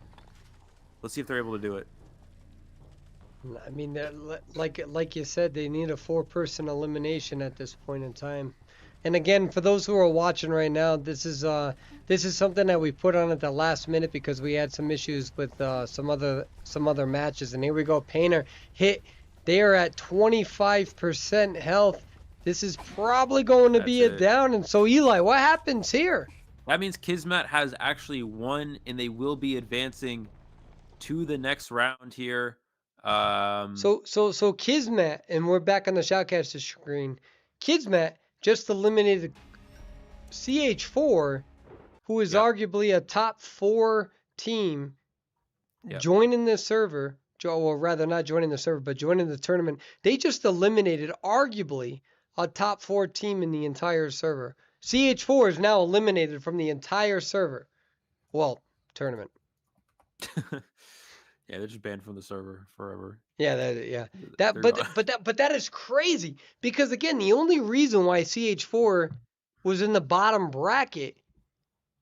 Let's see if they're able to do it. I mean, like you said, they need a 4-person elimination at this point in time. And again, for those who are watching right now, this is something that we put on at the last minute because we had some issues with some other matches. And here we go, Painter hit. They are at 25% health. This is probably going to be a down. And so, Eli, what happens here? That means Kismet has actually won, and they will be advancing to the next round here. So Kismet, and we're back on the Shoutcaster screen. Kismet just eliminated CH4, who is arguably a top 4 team Yep. joining this server, or rather not joining the server, but joining the tournament, they just eliminated arguably a top 4 team in the entire server. CH4 is now eliminated from the entire server. Well, tournament. Yeah, they're just banned from the server forever. Yeah. That They're gone. but that is crazy because again, the only reason why CH4 was in the bottom bracket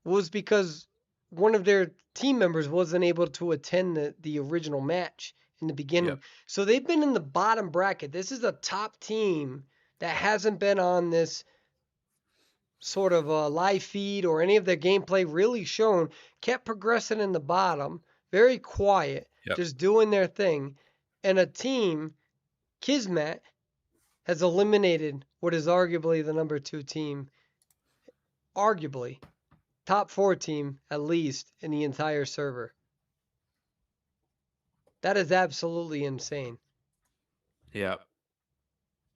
was because one of their team members wasn't able to attend the original match in the Yep. beginning. So they've been in the bottom bracket. This is a top team that hasn't been on this sort of live feed or any of their gameplay really shown, kept progressing in the bottom, very quiet, Yep. just doing their thing. And a team, Kismet, has eliminated what is arguably the number 2 team, arguably top 4 team at least in the entire server. That is absolutely insane. Yep.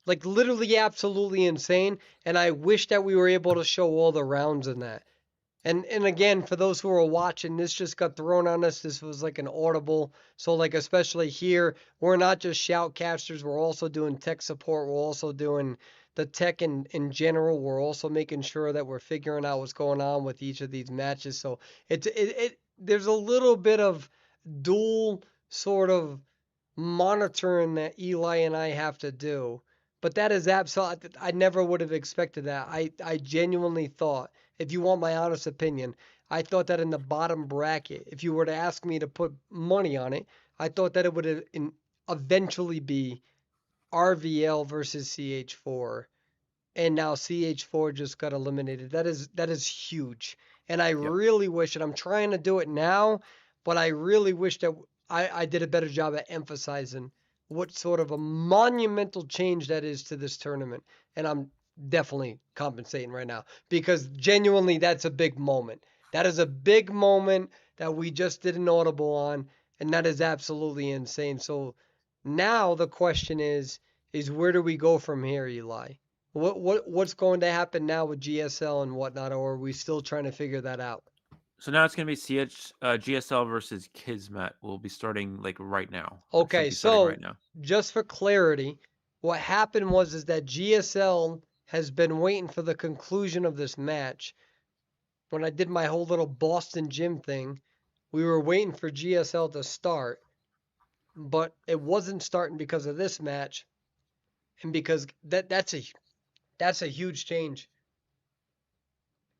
Like literally absolutely insane. And I wish that we were able to show all the rounds in that. And again, for those who are watching, this just got thrown on us. This was like an audible. So like especially here, we're not just shoutcasters. We're also doing tech support. We're also doing the tech in general. We're also making sure that we're figuring out what's going on with each of these matches. So it there's a little bit of dual sort of monitoring that Eli and I have to do. But that is absolutely, I never would have expected that. I genuinely thought, if you want my honest opinion, I thought that in the bottom bracket, if you were to ask me to put money on it, I thought that it would eventually be RVL versus CH4, and now CH4 just got eliminated. That is huge. And I Yep. really wish, and I'm trying to do it now, but I really wish that I did a better job at emphasizing what sort of a monumental change that is to this tournament. And I'm definitely compensating right now because genuinely that's a big moment. That is a big moment that we just did an audible on, and that is absolutely insane. So now the question is where do we go from here, Eli? What's going to happen now with GSL and whatnot, or are we still trying to figure that out? So now it's gonna be GSL versus Kismet. We'll be starting like right now. It should Okay, be starting right so now. just for clarity, what happened was is that GSL has been waiting for the conclusion of this match. When I did my whole little Boston gym thing, we were waiting for GSL to start, but it wasn't starting because of this match, and because that's a huge change.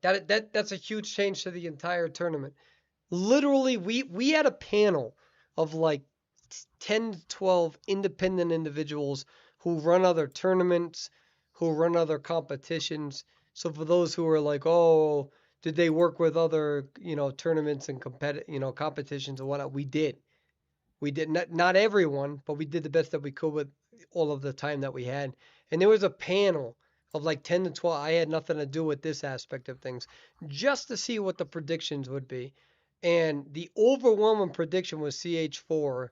That's a huge change to the entire tournament. Literally, we had a panel of like 10 to 12 independent individuals who run other tournaments, who run other competitions. So for those who are like, oh, did they work with other, tournaments and competitions and whatnot? We did. We did not everyone, but we did the best that we could with all of the time that we had. And there was a panel of like 10 to 12. I had nothing to do with this aspect of things, just to see what the predictions would be. And the overwhelming prediction was CH4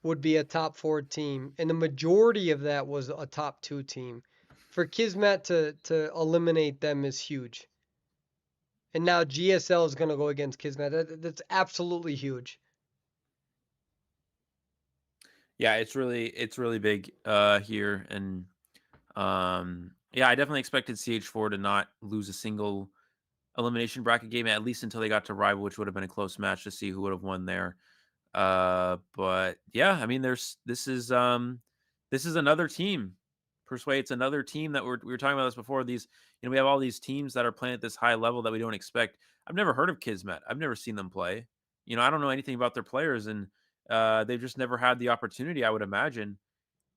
would be a top 4 team, and the majority of that was a top 2 team. For Kismet to eliminate them is huge. And now GSL is going to go against Kismet. That's absolutely huge. Yeah, it's really big here, and yeah, I definitely expected CH4 to not lose a single elimination bracket game at least until they got to rival, which would have been a close match to see who would have won there. But yeah, I mean, this is another team. Persuade, it's another team that we were talking about this before. These, we have all these teams that are playing at this high level that we don't expect. I've never heard of Kismet. I've never seen them play. I don't know anything about their players, and they've just never had the opportunity, I would imagine,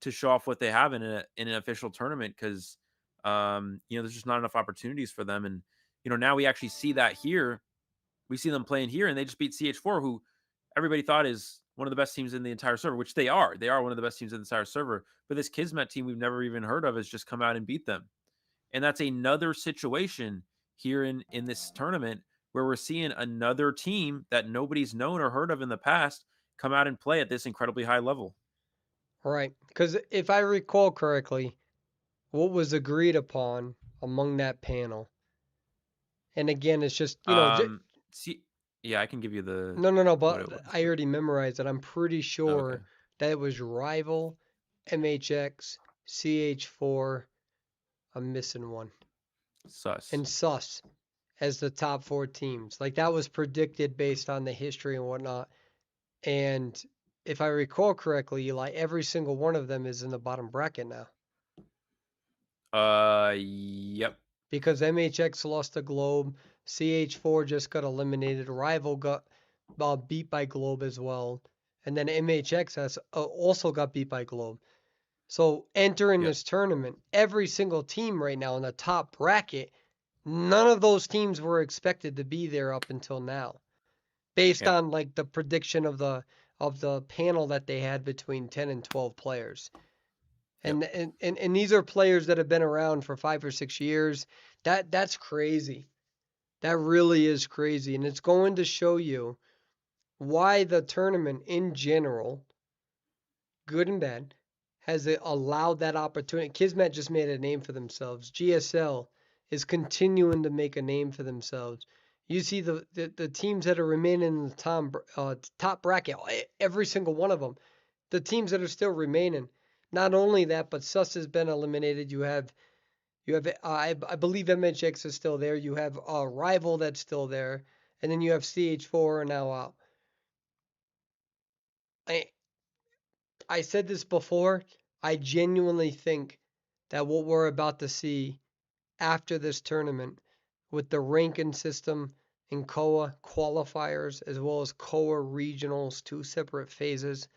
to show off what they have in an official tournament because there's just not enough opportunities for them. And now we actually see that here. We see them playing here, and they just beat CH4, who everybody thought is one of the best teams in the entire server, which they are. They are one of the best teams in the entire server. But this Kismet team we've never even heard of has just come out and beat them. And that's another situation here in this tournament where we're seeing another team that nobody's known or heard of in the past come out and play at this incredibly high level. Right. Because if I recall correctly, what was agreed upon among that panel, and again, it's just, Um, see, Yeah, I can give you the No, what but it was. I But already memorized it. I'm pretty oh, okay. sure that it was Rival, MHX, CH4. I'm missing one. Sus. And Sus as the top four teams. Like that was predicted based on the history and whatnot. And if I recall correctly, Eli, every single one of them is in the bottom bracket now Yep. because MHX lost to Globe, CH4 just got eliminated, Rival got beat by Globe as well, and then MHX has also got beat by Globe. So entering Yep. this tournament, every single team right now in the top bracket, none of those teams were expected to be there up until now, based Yep. on like the prediction of the panel that they had between 10 and 12 players. Yep. And these are players that have been around for 5 or 6 years. That's crazy. That really is crazy. And it's going to show you why the tournament in general, good and bad, has allowed that opportunity. Kismet just made a name for themselves. GSL is continuing to make a name for themselves. You see the teams that are remaining in the top bracket, every single one of them. The teams that are still remaining. Not only that, but Sus has been eliminated. You have I believe MHX is still there. You have a rival that's still there, and then you have CH4 now out. I I said this before. I genuinely think that what we're about to see after this tournament, with the ranking system and KOA qualifiers as well as KOA regionals, two separate phases,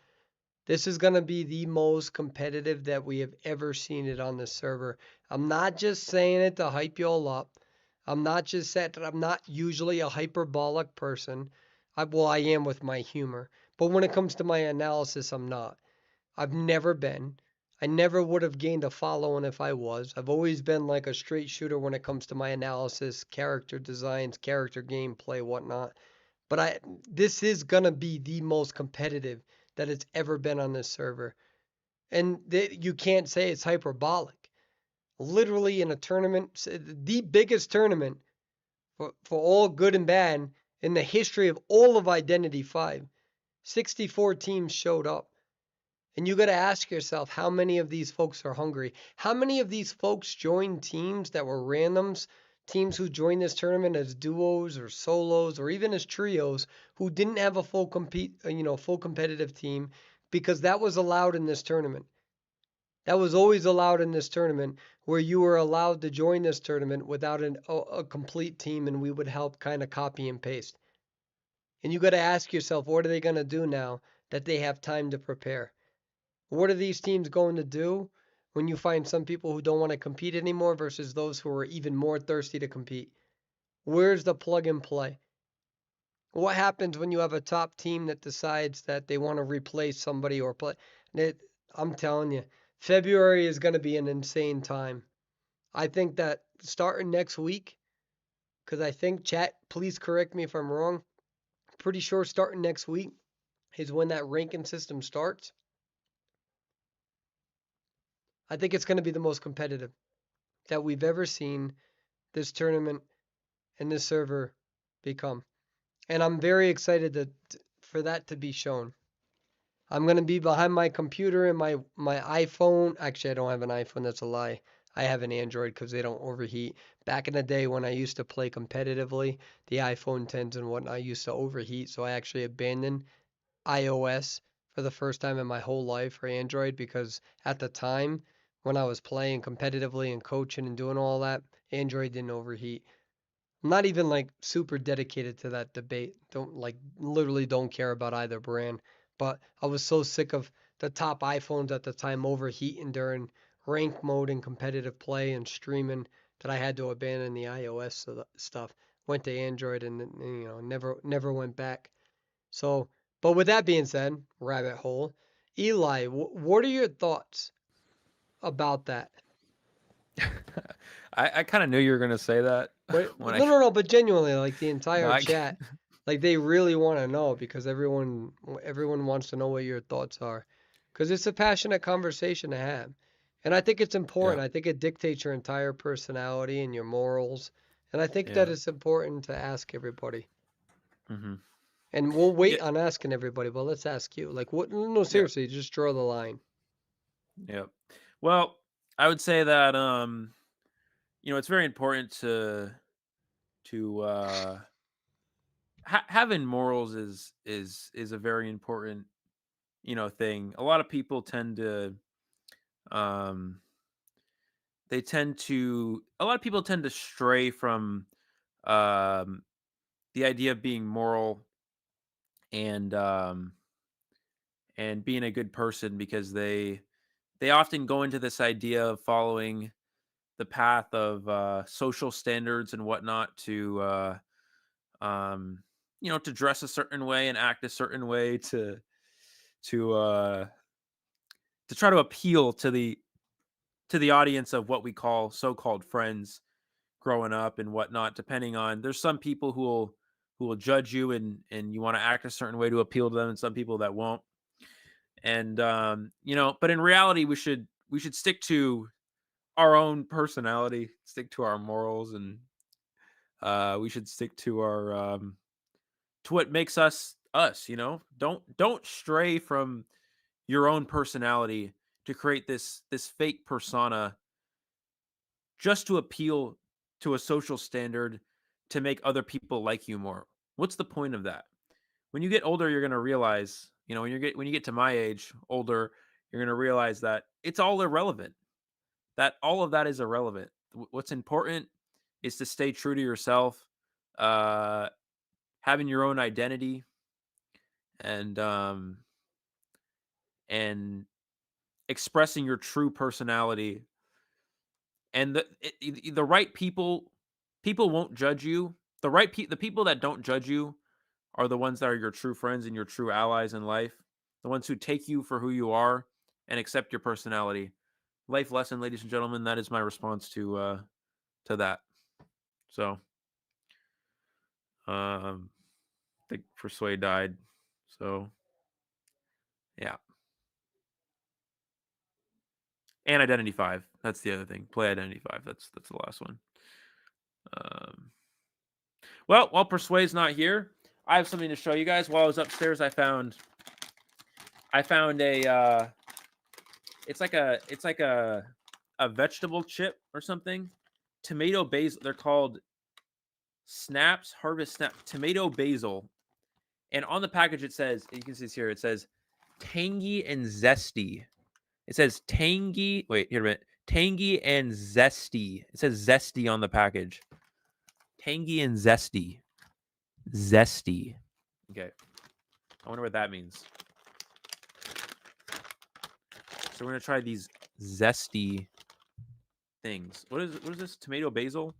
this is going to be the most competitive that we have ever seen it on this server. I'm not just saying it to hype you all up. I'm not just saying that I'm not usually a hyperbolic person. Well, I am with my humor. But when it comes to my analysis, I'm not. I've never been. I never would have gained a following if I was. I've always been like a straight shooter when it comes to my analysis, character designs, character gameplay, whatnot. But this is gonna be the most competitive that it's ever been on this server. And you can't say it's hyperbolic. Literally in a tournament, the biggest tournament for all good and bad in the history of all of Identity 5, 64 teams showed up. And you got to ask yourself how many of these folks are hungry? How many of these folks joined teams that were randoms, teams who joined this tournament as duos or solos or even as trios who didn't have a full competitive team because that was allowed in this tournament. That was always allowed in this tournament where you were allowed to join this tournament without a complete team and we would help kind of copy and paste. And you got to ask yourself, what are they going to do now that they have time to prepare? What are these teams going to do when you find some people who don't want to compete anymore versus those who are even more thirsty to compete? Where's the plug and play? What happens when you have a top team that decides that they want to replace somebody or play? I'm telling you, February is going to be an insane time. I think that starting next week, because I think, chat, please correct me if I'm wrong. Pretty sure starting next week is when that ranking system starts. I think it's going to be the most competitive that we've ever seen this tournament and this server become. And I'm very excited for that to be shown. I'm gonna be behind my computer and my iPhone. Actually, I don't have an iPhone. That's a lie. I have an Android because they don't overheat. Back in the day when I used to play competitively, the iPhone 10s and whatnot used to overheat. So I actually abandoned iOS for the first time in my whole life for Android because at the time when I was playing competitively and coaching and doing all that, Android didn't overheat. I'm not even like super dedicated to that debate. Don't like literally don't care about either brand. But I was so sick of the top iPhones at the time overheating during rank mode and competitive play and streaming that I had to abandon the iOS stuff. Went to Android and never went back. So, but with that being said, rabbit hole. Eli, what are your thoughts about that? I kind of knew you were gonna say that Wait, when I no, but genuinely, like the no, entire chat, like they really want to know because everyone wants to know what your thoughts are, because it's a passionate conversation to have, and I think it's yeah, important. I think it dictates your entire personality and your morals, and I think that yeah. it's important to ask everybody. Mm-hmm. And we'll wait Yeah. on asking everybody, but let's ask you. Like, what? No, Yeah. seriously, just draw the line. Yeah. Well, I would say that it's very important to having morals is a very important thing. A lot of people tend to um a lot of people tend to stray from um the idea of being moral and being a good person because they often go into this idea of following the path of social standards and whatnot um, to dress a certain way and act a certain way to uh, to try to appeal to the audience of what we call so-called friends growing up and whatnot. Depending on, there's some people who will judge you and you want to act a certain way to appeal to them, and some people that won't. And but in reality, we should stick to our own personality, stick to our morals, and we should stick to what makes us us. Don't stray from your own personality to create this fake persona just to appeal to a social standard to make other people like you more. What's the point of that? When you get older, you're going to realize, when you get to my age, older, you're going to realize that it's all irrelevant. That all of that is irrelevant. What's important is to stay true to yourself, uh, having your own identity, and and expressing your true personality. And the right people won't judge you. The people that don't judge you are the ones that are your true friends and your true allies in life. The ones who take you for who you are and accept your personality. Life lesson, ladies and gentlemen. That is my response to that. So, I think Persuade died. So, yeah. And Identity 5. That's the other thing. Play Identity 5. That's the last one. Um, well, while Persuade's not here, I have something to show you guys. While I was upstairs, I found a it's like a vegetable chip or something. Tomato basil. They're called Snaps Harvest Snap Tomato Basil. And on the package it says, you can see this here, it says tangy and zesty. It says tangy. Wait, here a minute. Tangy and zesty. It says zesty on the package. Tangy and zesty. Zesty. Okay. I wonder what that means. So we're gonna try these zesty things. What is this? Tomato basil?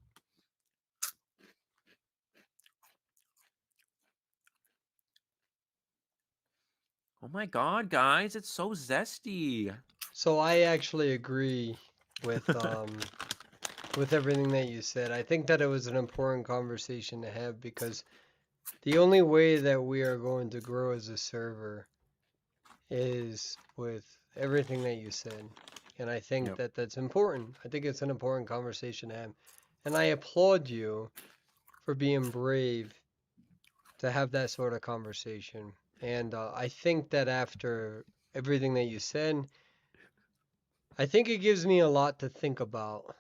Oh my god, guys, it's so zesty. So I actually agree with everything that you said. I think that it was an important conversation to have because the only way that we are going to grow as a server is with everything that you said. And I think Yep. that that's important. I think it's an important conversation to have. And I applaud you for being brave to have that sort of conversation. And I think that after everything that you said, I think it gives me a lot to think about,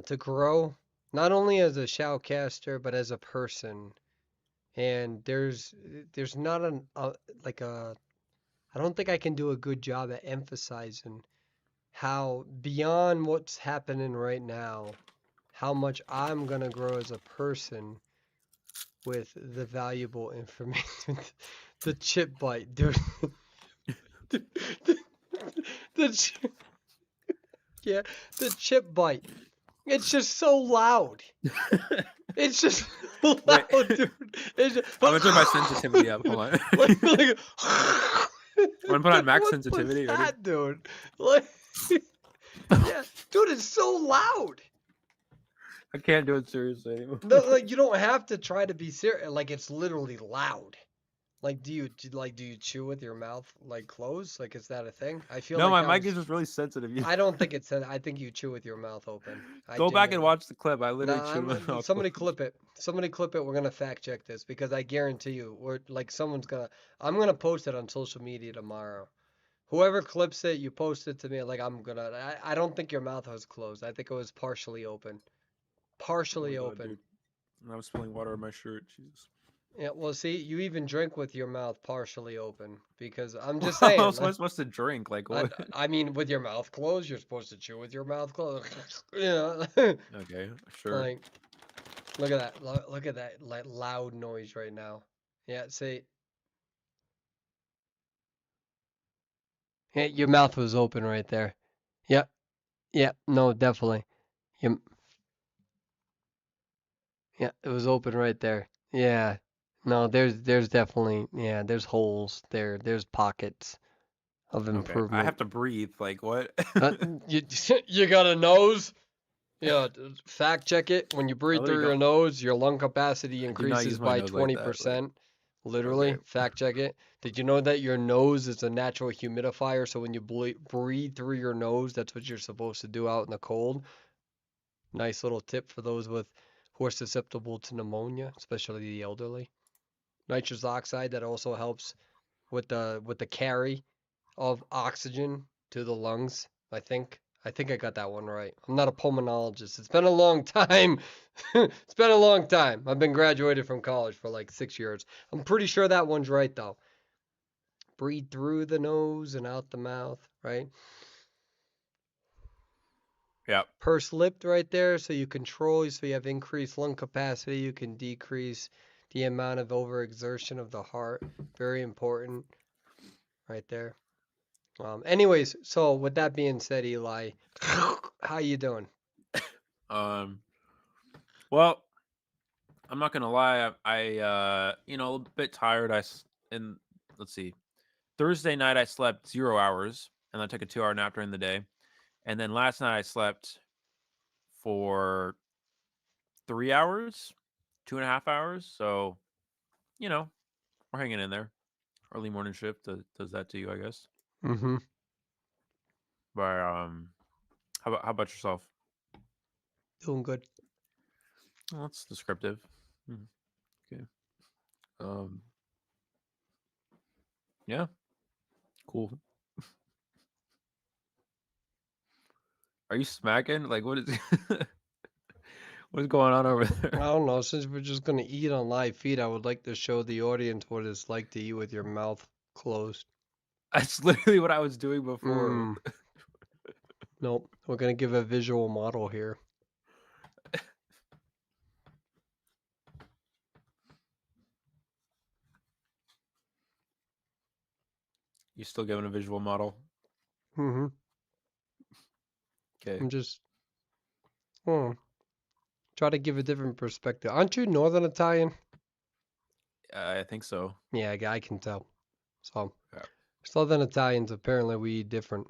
to grow, not only as a shoutcaster, but as a person. And there's not like a I don't think I can do a good job at emphasizing how beyond what's happening right now, how much I'm gonna grow as a person with the valuable information. The chip bite, dude. the, the, the yeah, the chip bite. It's just so loud. It's just Wait. loud, dude. It's just, I'm gonna turn my sensitivity up. Hold on. like, I'm gonna put on max what was sensitivity. Ready? that, dude? Like, yeah, dude, it's so loud. I can't do it seriously anymore. No, like you don't have to try to be serious. Like it's literally loud. Like, do you chew with your mouth like closed? Like, is that a thing? I feel No, like my that mic is was. just really sensitive. I don't think it's. I think you chew with your mouth open. I Go back and genuinely. watch the clip. I literally Nah, chewed my mouth somebody closed. clip it. Somebody clip it. We're gonna fact check this because I guarantee you, we're like someone's gonna. I'm gonna post it on social media tomorrow. Whoever clips it, you post it to me. Like I'm gonna. I don't think your mouth was closed. I think it was partially open. Oh my Partially god, open. dude! And I was spilling water on my shirt. Jesus. Yeah. Well, see, you even drink with your mouth partially open because I'm just How saying. else am I supposed to drink? Like I, what? I mean, with your mouth closed, you're supposed to chew with your mouth closed. Yeah. Okay, sure. Like, look at that. Look at that like loud noise right now. Yeah. See, yeah, your mouth was open right there. Yep. Yeah. No, definitely. Yeah. Yeah. It was open right there. Yeah. No, there's definitely there's holes there. There's pockets of Okay, I have improvement. to breathe. Like what? Uh, you you got a nose? Yeah, fact check it. When you I breathe literally through your don't. nose, your lung capacity I do not increases use my by nose like that. Like 20%. okay. Literally, fact check it. Did you know that your nose is a natural humidifier? So when you breathe through your nose, that's what you're supposed to do out in the cold. Nice little tip for those who are susceptible to pneumonia, especially the elderly. Nitrous oxide that also helps with the carry of oxygen to the lungs. I think I got that one right. I'm not a pulmonologist. It's been a long time. It's been a long time. I've been graduated from college for like 6 years. I'm pretty sure that one's right though. Breathe through the nose and out the mouth, right? Yeah. Purse lipped right there, so you control, so you have increased lung capacity. You can decrease the amount of overexertion of the heart. Very important, right there. Anyways, so with that being said, Eli, how you doing? Um. Well, I'm not gonna lie. A bit tired. And let's see. Thursday night I slept 0 hours, and I took a 2 hour nap during the day. And then last night I slept for 3 hours, 2.5 hours. So you know we're hanging in there. Early morning shift does that to you, I guess. Mm-hmm. But how about yourself? Doing good. Well, that's descriptive. Hmm, okay. Um. Yeah. Cool. Are you smacking? Like what is what's going on over I there? don't know. Since we're just gonna eat on live feed, I would like to show the audience what it's like to eat with your mouth closed. That's literally what I was doing before. Mm. Nope. We're gonna give a visual model here. You still giving a visual model? Mm-hmm. Okay. I'm just try to give a different perspective. Aren't you Northern Italian? I think so. Yeah, I can tell. So Yeah. Southern Italians apparently we eat different.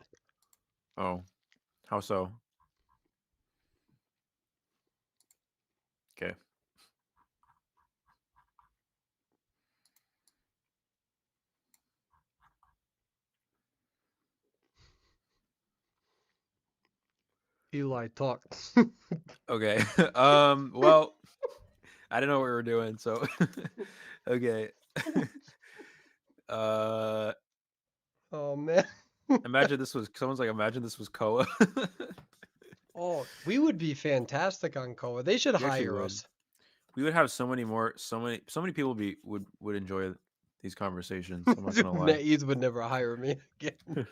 Oh, how so? Okay. Eli talk. Okay. Well, I didn't know what we were doing, so okay. uh Oh man. Imagine this was imagine this was Koa. Oh, we would be fantastic on Koa. They should We actually hire would. us. We would have so many people would enjoy these conversations. I'm not gonna lie. Nays would never hire me again.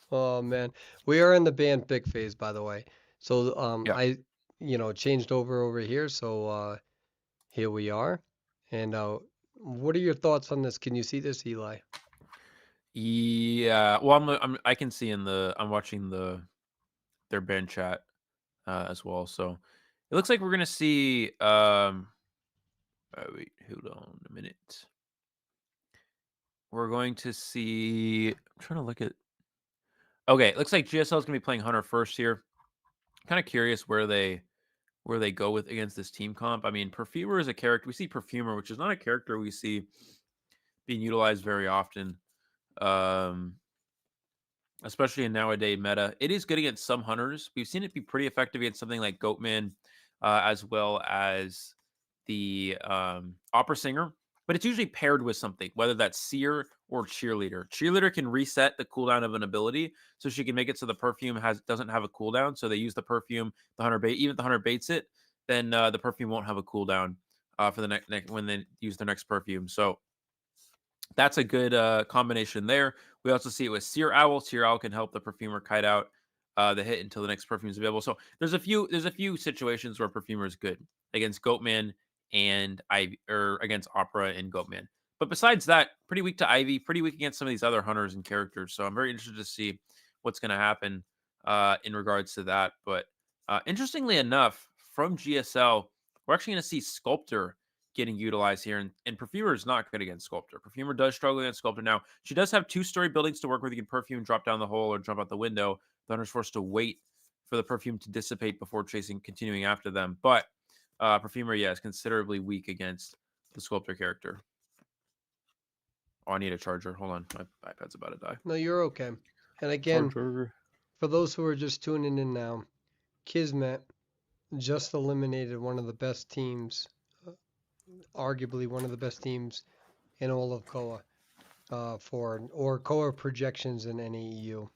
Oh man, we are in the band pick phase, by the way. So Yeah. I changed over here. So here we are. And what are your thoughts on this? Can you see this, Eli? Yeah. Well, I can see I'm watching their band chat as well. So it looks like we're gonna see. Wait, hold on a minute. We're going to see. I'm trying to look at. Okay, it looks like GSL is gonna be playing Hunter first here. Kind of curious where where they go with against this team comp. I mean, Perfumer is a character. We see Perfumer, which is not a character we see being utilized very often, um, especially in nowadays meta. It is good against some hunters. We've seen it be pretty effective against something like Goatman, as well as the Opera Singer. But it's usually paired with something, whether that's Seer or Cheerleader. Cheerleader can reset the cooldown of an ability, so she can make it so the perfume doesn't have a cooldown. So they use the perfume, the hunter bait. Even if the hunter baits it, then the perfume won't have a cooldown for the next when they use their next perfume. So that's a good combination there. We also see it with Seer Owl. Seer Owl can help the perfumer kite out the hit until the next perfume is available. So there's a few situations where perfumer is good against Goatman and Ivy, or against Opera and Goatman. But besides that, pretty weak to Ivy, pretty weak against some of these other hunters and characters. So I'm very interested to see what's going to happen in regards to that. But interestingly enough, from GSL, we're actually going to see Sculptor getting utilized here. And Perfumer is not good against Sculptor. Perfumer does struggle against Sculptor. Now, she does have 2-story buildings to work with. You can perfume, drop down the hole, or jump out the window. The hunter's forced to wait for the perfume to dissipate before continuing after them. But Perfumer, yeah, is considerably weak against the Sculptor character. Oh, I need a charger. Hold on. My iPad's about to die. No, you're okay. And again, for those who are just tuning in now, Kismet just eliminated one of the best teams, arguably one of the best teams in all of KOA or KOA projections in NEU.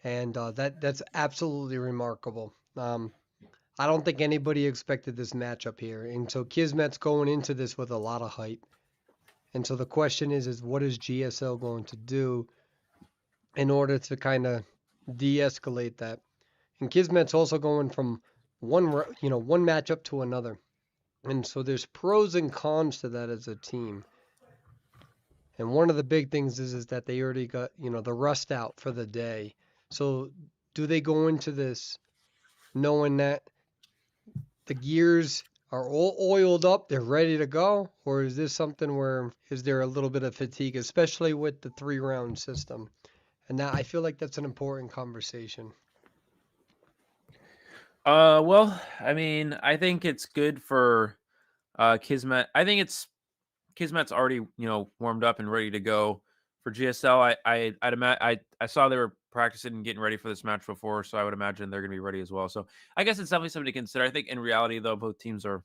And that's absolutely remarkable. I don't think anybody expected this matchup here. And so Kismet's going into this with a lot of hype. And so the question is what is GSL going to do in order to kind of de-escalate that? And Kismet's also going from one matchup to another. And so there's pros and cons to that as a team. And one of the big things is that they already got, the rust out for the day. So do they go into this knowing that the gears are all oiled up, they're ready to go? Or is this something where is there a little bit of fatigue, especially with the 3-round system? And that, I feel like that's an important conversation. Well, I mean, I think it's good for Kismet. I think Kismet's already, warmed up and ready to go. For GSL, I saw they were practicing and getting ready for this match before, so I would imagine they're going to be ready as well. So I guess it's definitely something to consider. I think in reality, though, both teams are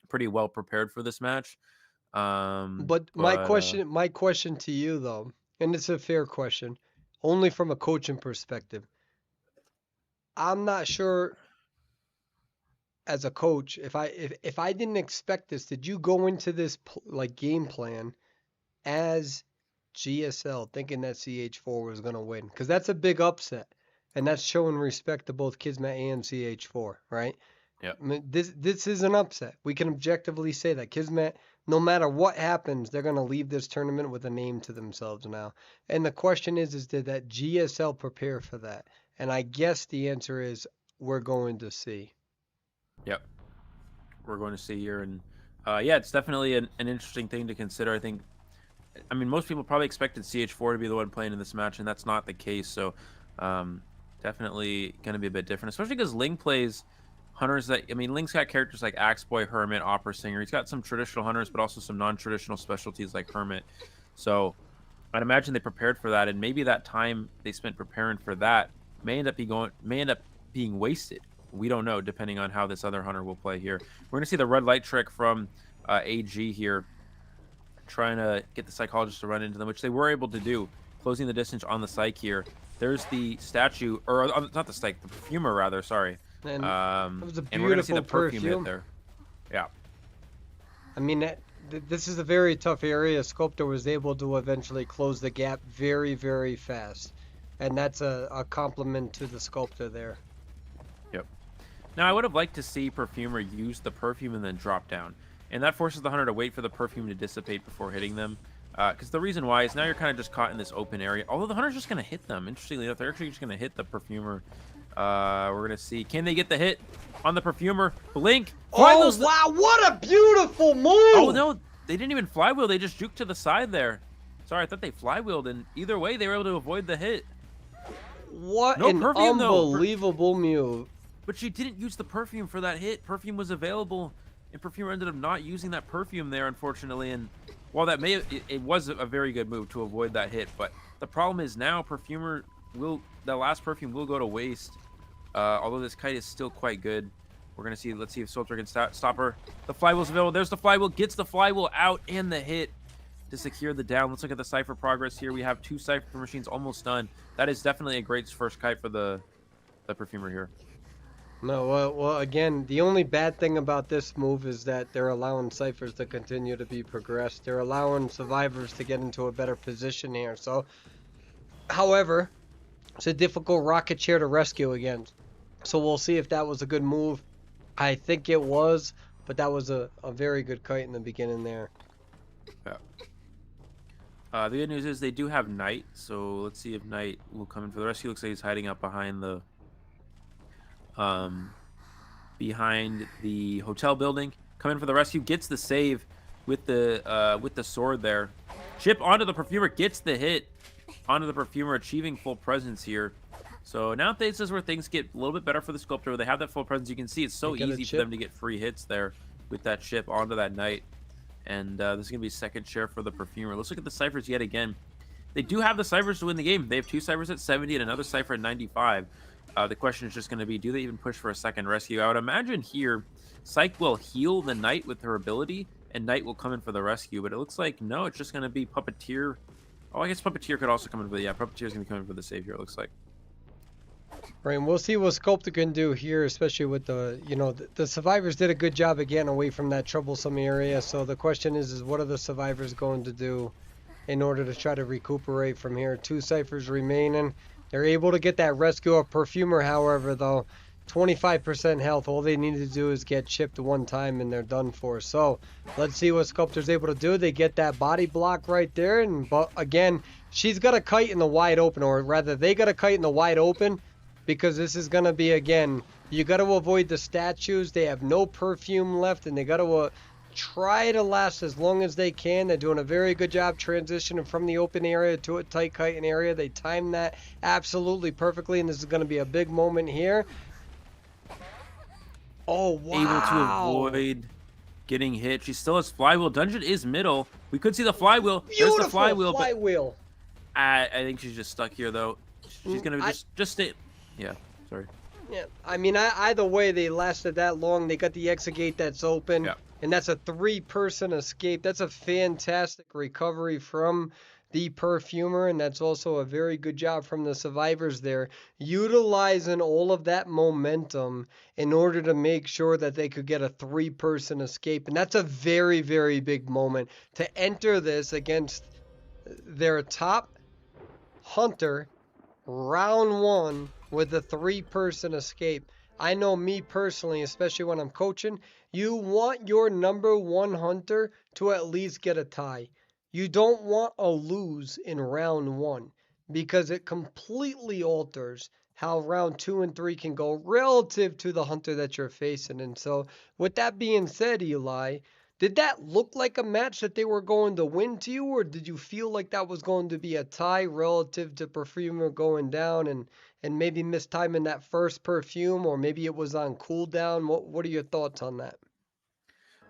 pretty well prepared for this match. But my question to you, though, and it's a fair question, only from a coaching perspective. I'm not sure as a coach if I didn't expect this. Did you go into this game plan as GSL thinking that CH4 was going to win? Because that's a big upset, and that's showing respect to both Kismet and CH4, right? Yeah. I mean, this is an upset. We can objectively say that Kismet, no matter what happens, they're going to leave this tournament with a name to themselves now. And the question is did that GSL prepare for that? And I guess the answer is we're going to see. Yep. We're going to see here. And yeah, it's definitely an interesting thing to consider. I mean, most people probably expected CH4 to be the one playing in this match, and that's not the case. So definitely going to be a bit different, especially because Ling plays hunters Ling's got characters like Axeboy, Hermit, Opera Singer. He's got some traditional hunters, but also some non-traditional specialties like Hermit. So I'd imagine they prepared for that, and maybe that time they spent preparing for that may end up being wasted. We don't know, depending on how this other hunter will play here. We're going to see the red light trick from AG here, trying to get the psychologist to run into them, which they were able to do, closing the distance on the psych here. There's the statue, or not the psych, the perfumer rather, sorry. And it was a beautiful and we're going to see the perfume hit there. Yeah. I mean, this is a very tough area. Sculptor was able to eventually close the gap very, very fast. And that's a compliment to the Sculptor there. Yep. Now, I would have liked to see Perfumer use the perfume and then drop down. And that forces the hunter to wait for the perfume to dissipate before hitting them. Because the reason why is now you're kind of just caught in this open area. Although the hunter's just going to hit them. Interestingly enough, they're actually just going to hit the Perfumer. We're going to see. Can they get the hit on the Perfumer? Blink. Oh, wow. What a beautiful move. Oh, no. They didn't even flywheel. They just juked to the side there. Sorry, I thought they flywheeled. And either way, they were able to avoid the hit. What an unbelievable move. but she didn't use the perfume for that hit. Perfume was available, and Perfumer ended up not using that perfume there, unfortunately. And while that it was a very good move to avoid that hit, but the problem is now Perfumer will the last perfume will go to waste. Although this kite is still quite good. We're gonna see. Let's see if Sculptor can stop her. The flywheel's available. There's the flywheel. Gets the flywheel out and the hit to secure the down. Let's look at the Cypher progress here. We have 2 Cypher machines almost done. That is definitely a great first kite for the Perfumer here. No, well, again, the only bad thing about this move is that they're allowing ciphers to continue to be progressed. They're allowing survivors to get into a better position here. So, however, it's a difficult rocket chair to rescue again. So we'll see if that was a good move. I think it was, but that was a very good kite in the beginning there. Yeah. The good news is they do have Knight, so let's see if Knight will come in for the rescue. Looks like he's hiding up behind the hotel building. Come in for the rescue, gets the save with the sword there. Chip onto the Perfumer, gets the hit onto the Perfumer, achieving full presence here. So now this is where things get a little bit better for the Sculptor. Where they have that full presence. You can see it's so easy for them to get free hits there with that chip onto that Knight. And this is going to be second share for the Perfumer. Let's look at the Cyphers yet again. They do have the Cyphers to win the game. They have 2 Cyphers at 70 and another Cypher at 95. The question is just going to be, do they even push for a second rescue? I would imagine here, Psych will heal the Knight with her ability, and Knight will come in for the rescue. But it looks like, no, it's just going to be Puppeteer. Oh, I guess Puppeteer could also come in for the... Yeah, Puppeteer is going to be coming for the save here, it looks like. Right, and we'll see what Sculptor can do here, especially with the survivors did a good job of getting away from that troublesome area. So the question is what are the survivors going to do in order to try to recuperate from here? 2 ciphers remaining. They're able to get that rescue of Perfumer, however, though. 25% health. All they need to do is get chipped 1 time and they're done for. So let's see what Sculptor's able to do. They get that body block right there. But again, she's got a kite in the wide open, or rather they got a kite in the wide open. Because this is going to be, again, you got to avoid the statues. They have no perfume left, and they got to try to last as long as they can. They're doing a very good job transitioning from the open area to a tight kiting area. They timed that absolutely perfectly, and this is going to be a big moment here. Oh, wow. Able to avoid getting hit. She still has flywheel. Dungeon is middle. We could see the flywheel. Beautiful There's the flywheel. Flywheel. But I think she's just stuck here, though. She's going to just stay... Yeah, sorry. Yeah, I mean, either way, they lasted that long. They got the exit gate that's open, yeah. And that's a 3-person escape. That's a fantastic recovery from the Perfumer, and that's also a very good job from the survivors there, utilizing all of that momentum in order to make sure that they could get a 3-person escape. And that's a very, very big moment to enter this against their top hunter, round 1, with a 3-person escape. I know me personally, especially when I'm coaching, you want your number 1 hunter to at least get a tie. You don't want a lose in round 1 because it completely alters how round 2 and 3 can go relative to the hunter that you're facing. And so with that being said, Eli, did that look like a match that they were going to win to you, or did you feel like that was going to be a tie relative to Perfumer going down and maybe mistiming that first perfume, or maybe it was on cooldown? What are your thoughts on that?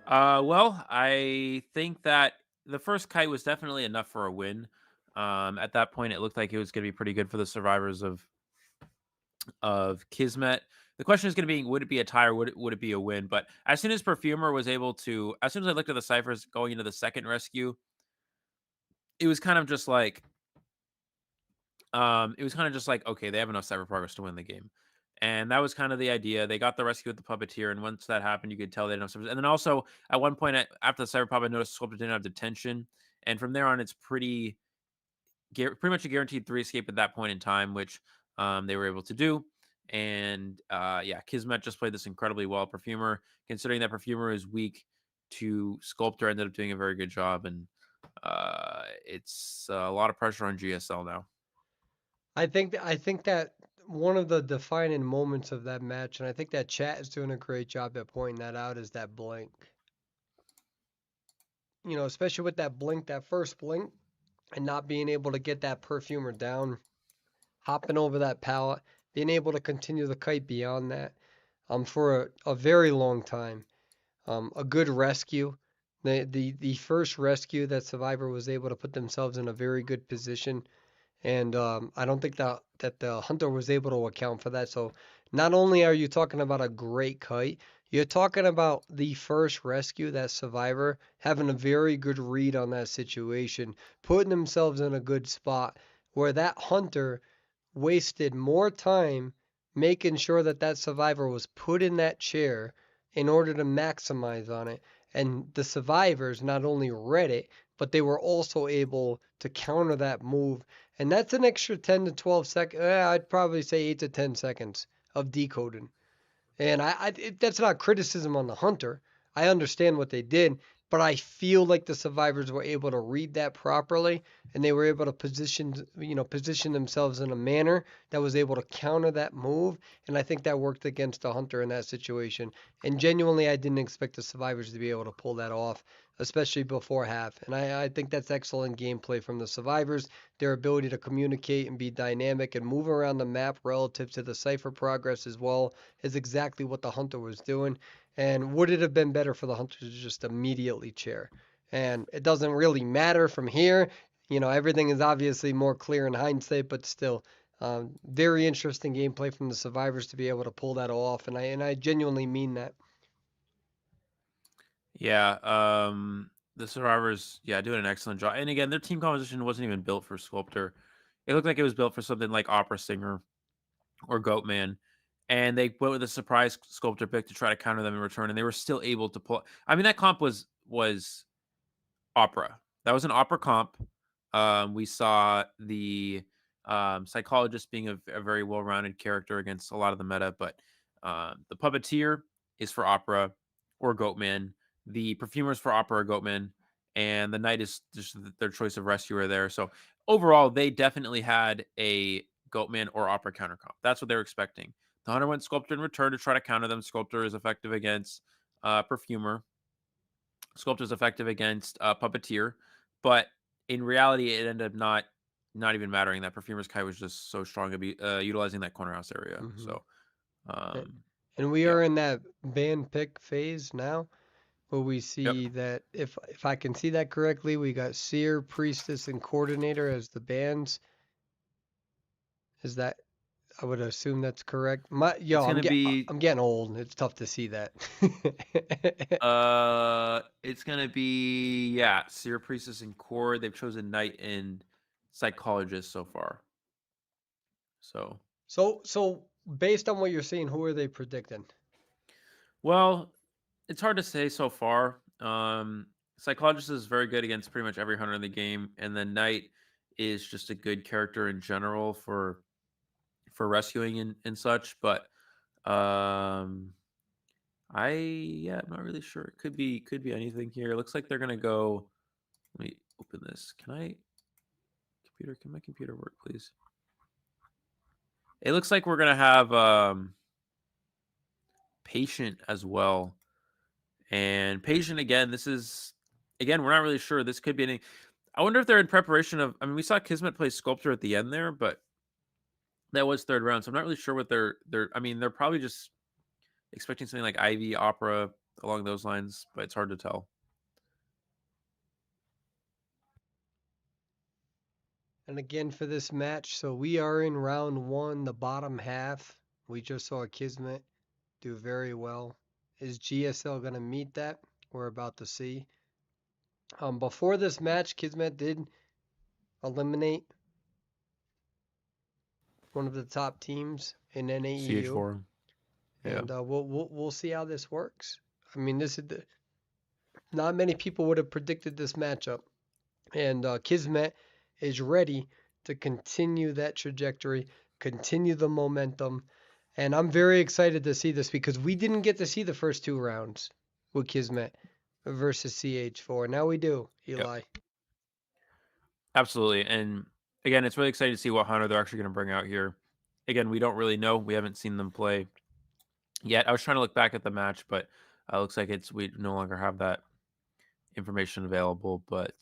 Well, I think that the first kite was definitely enough for a win. At that point, it looked like it was going to be pretty good for the survivors of Kismet. The question is going to be, would it be a tie or would it be a win? But as soon as Perfumer was able to, as soon as I looked at the ciphers going into the second rescue, it was kind of just like, okay, they have enough cyber progress to win the game. And that was kind of the idea. They got the rescue with the puppeteer, and once that happened, you could tell they didn't have cyber. And then also at one point after the cyber pop, I noticed Sculptor didn't have detention, and from there on, it's pretty much a guaranteed 3 escape at that point in time, which they were able to do. And yeah, Kismet just played this incredibly well. Perfumer, considering that Perfumer is weak to Sculptor, ended up doing a very good job, and it's a lot of pressure on GSL now. I think that one of the defining moments of that match, and I think that chat is doing a great job at pointing that out, is that blink. You know, especially with that blink, that first blink, and not being able to get that Perfumer down, hopping over that pallet, being able to continue the kite beyond that. for a very long time. A good rescue. The first rescue that Survivor was able to put themselves in a very good position, and I don't think that the hunter was able to account for that. So not only are you talking about a great kite, you're talking about the first rescue that Survivor having a very good read on that situation, putting themselves in a good spot where that hunter wasted more time making sure that that survivor was put in that chair in order to maximize on it. And the survivors not only read it, but they were also able to counter that move. And that's an extra 10 to 12 seconds. I'd probably say 8 to 10 seconds of decoding. And that's not criticism on the hunter. I understand what they did, but I feel like the survivors were able to read that properly, and they were able to position themselves in a manner that was able to counter that move. And I think that worked against the hunter in that situation. And genuinely, I didn't expect the survivors to be able to pull that off, especially before half. And I think that's excellent gameplay from the survivors. Their ability to communicate and be dynamic and move around the map relative to the cipher progress as well is exactly what the hunter was doing. And would it have been better for the hunter to just immediately chair? And it doesn't really matter from here. Everything is obviously more clear in hindsight, but still, very interesting gameplay from the survivors to be able to pull that off. And I genuinely mean that. Yeah, the survivors, yeah, doing an excellent job. And again, their team composition wasn't even built for Sculptor. It looked like it was built for something like Opera Singer or Goatman. And they went with a surprise Sculptor pick to try to counter them in return, and they were still able to pull. I mean, that comp was opera. That was an opera comp. We saw the psychologist being a very well-rounded character against a lot of the meta, but the puppeteer is for opera or Goatman. The perfumers for opera or Goatman, and the knight is just their choice of rescuer there. So overall, they definitely had a Goatman or opera counter comp. That's what they were expecting. The hunter went Sculptor in return to try to counter them. Sculptor is effective against perfumer. Sculpt is effective against Puppeteer, but in reality, it ended up not even mattering. That Perfumer's Kite was just so strong to be utilizing that corner house area. Hmm. So, um, And we yeah, are in that band pick phase now, where we yep, see that if I can see that correctly, we got Seer, Priestess, and Coordinator as the bands. Is that I would assume that's correct. it's gonna be I'm getting old. It's tough to see that. it's gonna be yeah, Seer Priestess and Core. They've chosen Knight and Psychologist so far. So, So based on what you're seeing, who are they predicting? well, it's hard to say so far. Psychologist is very good against pretty much every hunter in the game, and then Knight is just a good character in general for rescuing and such. But um, I'm not really sure. It could be anything here. It looks like they're gonna go. Let me open this. Can my computer work, please? It looks like we're gonna have patient as well. And patient again. This is again. We're not really sure. This could be any. I wonder if they're in preparation of. I mean, we saw Kismet play Sculptor at the end there, but that was third round, so I'm not really sure what they're. I mean, they're probably just expecting something like Ivy, Opera along those lines, but it's hard to tell. And again for this match, so we are in round one, the bottom half. We just saw Kismet do very well. Is GSL gonna meet that? We're about to see. Before this match, Kismet did eliminate one of the top teams in NAEU, CH4, yeah, and we'll see how this works. I mean, not many people would have predicted this matchup, and Kismet is ready to continue that trajectory, continue the momentum, and I'm very excited to see this because we didn't get to see the first two rounds with Kismet versus CH4. Now we do, yep, Eli. absolutely. And again, it's really exciting to see what hunter they're actually going to bring out here. Again, we don't really know. We haven't seen them play yet. I was trying to look back at the match, but looks like we no longer have that information available. But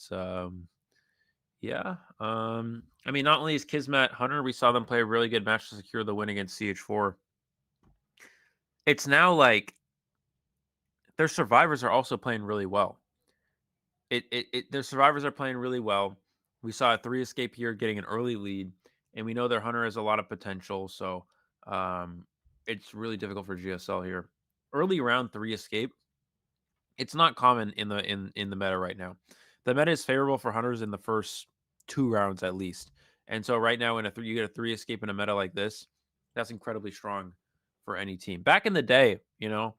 yeah, I mean, not only is Kismet Hunter, we saw them play a really good match to secure the win against CH4. it's now like their survivors are also playing really well. Their survivors are playing really well. We saw a 3 escape here getting an early lead, and we know their hunter has a lot of potential. So um, it's really difficult for GSL here. Early round 3 escape, it's not common in the meta right now. The meta is favorable for hunters in the first 2 rounds at least. And so right now, you get a 3 escape in a meta like this, that's incredibly strong for any team. Back in the day,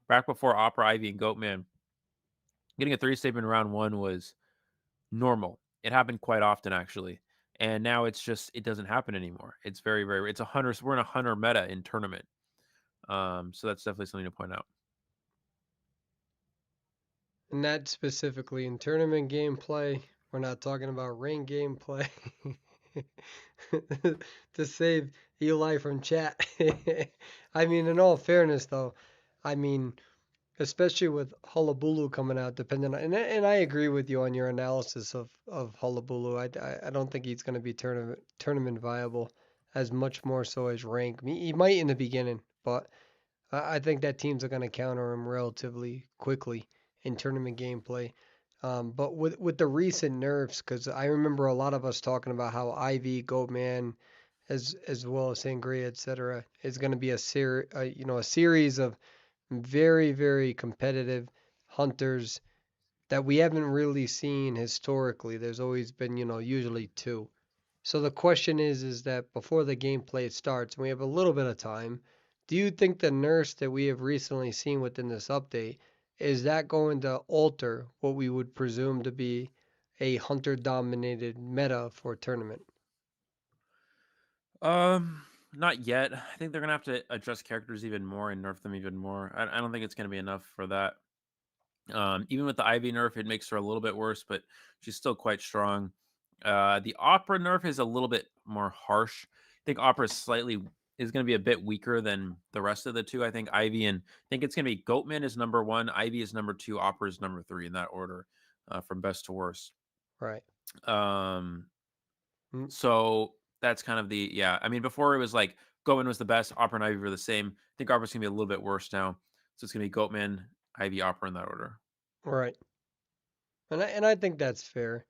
back before Opera, Ivy, and Goatman, getting a 3 escape in round 1 was normal. It happened quite often actually. And now it doesn't happen anymore. It's very, very, it's a hunter. We're in a hunter meta in tournament. So that's definitely something to point out. And that specifically in tournament gameplay, we're not talking about ring gameplay. To save Eli from chat. I mean, in all fairness, though, I mean, especially with Hullabaloo coming out, depending on, and I agree with you on your analysis of Hullabaloo. I don't think he's going to be tournament viable as much more so as rank. He might in the beginning, but I think that teams are going to counter him relatively quickly in tournament gameplay. But with the recent nerfs, because I remember a lot of us talking about how Ivy, Goatman, as well as Sangria, etc., is going to be a series of very, very competitive hunters that we haven't really seen historically. There's always been, usually two. So the question is that before the gameplay starts, and we have a little bit of time, do you think the nurse that we have recently seen within this update is that going to alter what we would presume to be a hunter-dominated meta for tournament? Um, Not yet. I think they're gonna have to adjust characters even more and nerf them even more. I don't think it's gonna be enough for that. Even with the Ivy nerf, it makes her a little bit worse, but she's still quite strong. The Opera nerf is a little bit more harsh. I think Opera is going to be a bit weaker than the rest of the two. I think I think it's going to be Goatman is number 1, Ivy is number 2, Opera is number 3 in that order, from best to worst. Right. Um, Mm. so that's kind of yeah. I mean, before it was like Goatman was the best, Opera and Ivy were the same. I think Opera's going to be a little bit worse now. So it's going to be Goatman, Ivy, Opera in that order. Right. And I think that's fair.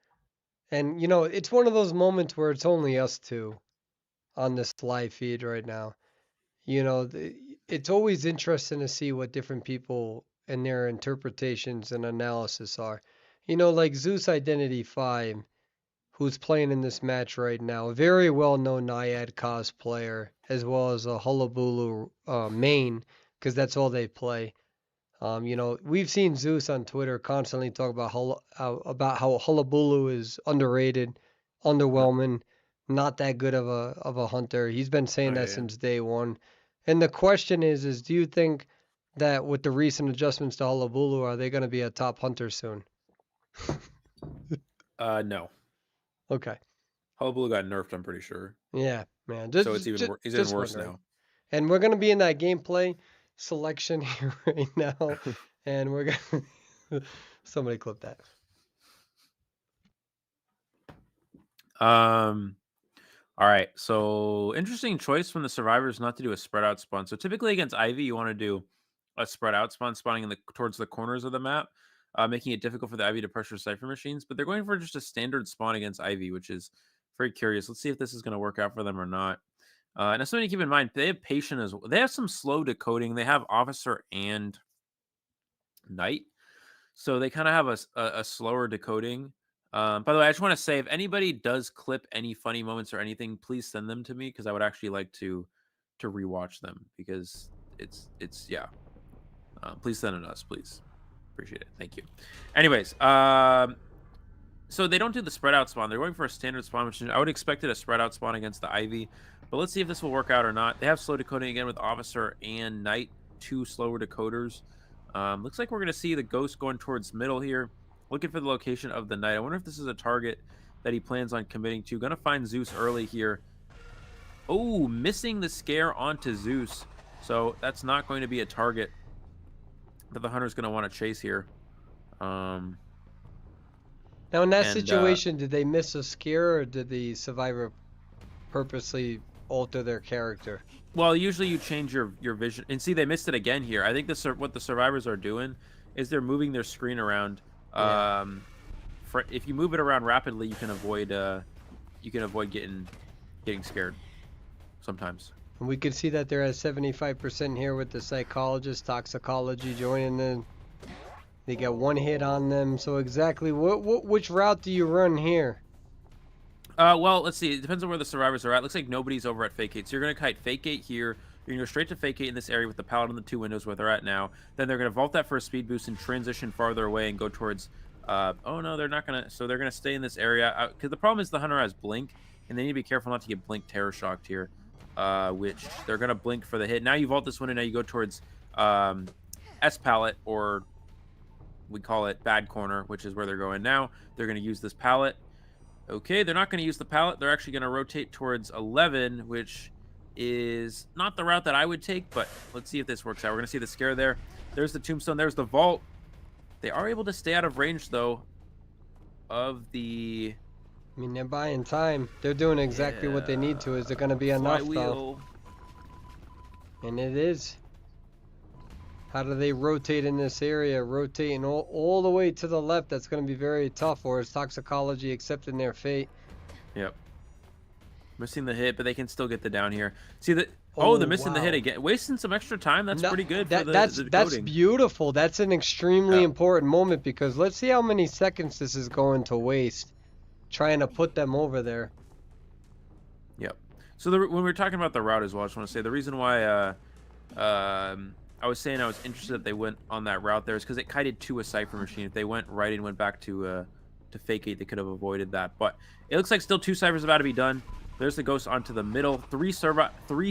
And it's one of those moments where it's only us two on this live feed right now. It's always interesting to see what different people and their interpretations and analysis are. Like Zeus Identity 5, who's playing in this match right now, a very well known Naiad cosplayer, as well as a Hullabaloo main, because that's all they play. We've seen Zeus on Twitter constantly talk about how Hullabaloo is underrated, Yep. underwhelming, not that good of a hunter. He's been saying Oh that yeah, since day one. And the question is do you think that with the recent adjustments to Hullabaloo, are they going to be a top hunter soon? yeah. No. Okay. Hullabaloo got nerfed, I'm pretty sure. Yeah, man. So it's even he's even Just worse wondering. now. And we're going to be in that gameplay selection here right now. And we're going to. Somebody clip that. um all right. So interesting choice from the survivors not to do a spread out spawn. So typically against Ivy, you want to do a spread out spawn, spawning towards the corners of the map, making it difficult for the Ivy to pressure Cypher machines. But they're going for just a standard spawn against Ivy, which is very curious. Let's see if this is going to work out for them or not. And something to keep in mind, they have patient as well. They have some slow decoding. They have officer and knight. So they kind of have a slower decoding. By the way, I just want to say if anybody does clip any funny moments or anything, please send them to me because I would actually like to rewatch them because it's yeah. Please send it to us, please. Appreciate it. Thank you. Anyways, so they don't do the spread out spawn. They're going for a standard spawn, which I would expect it a spread out spawn against the Ivy. But let's see if this will work out or not. They have slow decoding again with Officer and Knight, 2 slower decoders. Looks like we're going to see the Ghost going towards middle here, looking for the location of the Knight. I wonder if this is a target that he plans on committing to. Going to find Zeus early here. Oh, missing the scare onto Zeus. So that's not going to be a target that the Hunter's going to want to chase here. Now, in that And situation, did they miss a scare or did the survivor purposely alter their character. Well, usually you change your vision, and see they missed it again here. I think what the survivors are doing is they're moving their screen around. Yeah. If you move it around rapidly, you can avoid getting scared sometimes. And we can see that they're at 75% here with the psychologist, toxicology joining in. They got one hit on them. So exactly which route do you run here? Well, let's see. It depends on where the survivors are at. Looks like nobody's over at Fake Gate. So you're going to kite Fake Gate here. You're going to go straight to Fake Gate in this area with the pallet on the 2 windows where they're at now. Then they're going to vault that for a speed boost and transition farther away and go towards... oh, no, they're not going to... So they're going to stay in this area. Because the problem is the Hunter has Blink, and they need to be careful not to get Blink Terror Shocked here. Which they're going to Blink for the hit. Now you vault this window. Now you go towards S pallet, or we call it Bad Corner, which is where they're going now. They're going to use this pallet. Okay, they're not going to use the pallet. They're actually going to rotate towards 11, which is not the route that I would take, but let's see if this works out. We're going to see the scare there. There's the tombstone. There's the vault. They are able to stay out of range, though, of the... I mean, they're buying time. They're doing exactly what they need to. Is it going to be enough, though? And it is. How do they rotate in this area? Rotating all the way to the left. That's going to be very tough. Or is toxicology accepting their fate? Yep. Missing the hit, but they can still get the down here. See that? Oh, they're missing the hit again. Wasting some extra time. That's pretty good for the that's coding. beautiful. That's an extremely important moment, because let's see how many seconds this is going to waste trying to put them over there. Yep. So when we were talking about the route as well, I just want to say the reason why I was saying I was interested that they went on that route there is because it kited to a cipher machine. If they went right and went back to Fake Gate, they could have avoided that. But it looks like still 2 ciphers about to be done. There's the ghost onto the middle. 3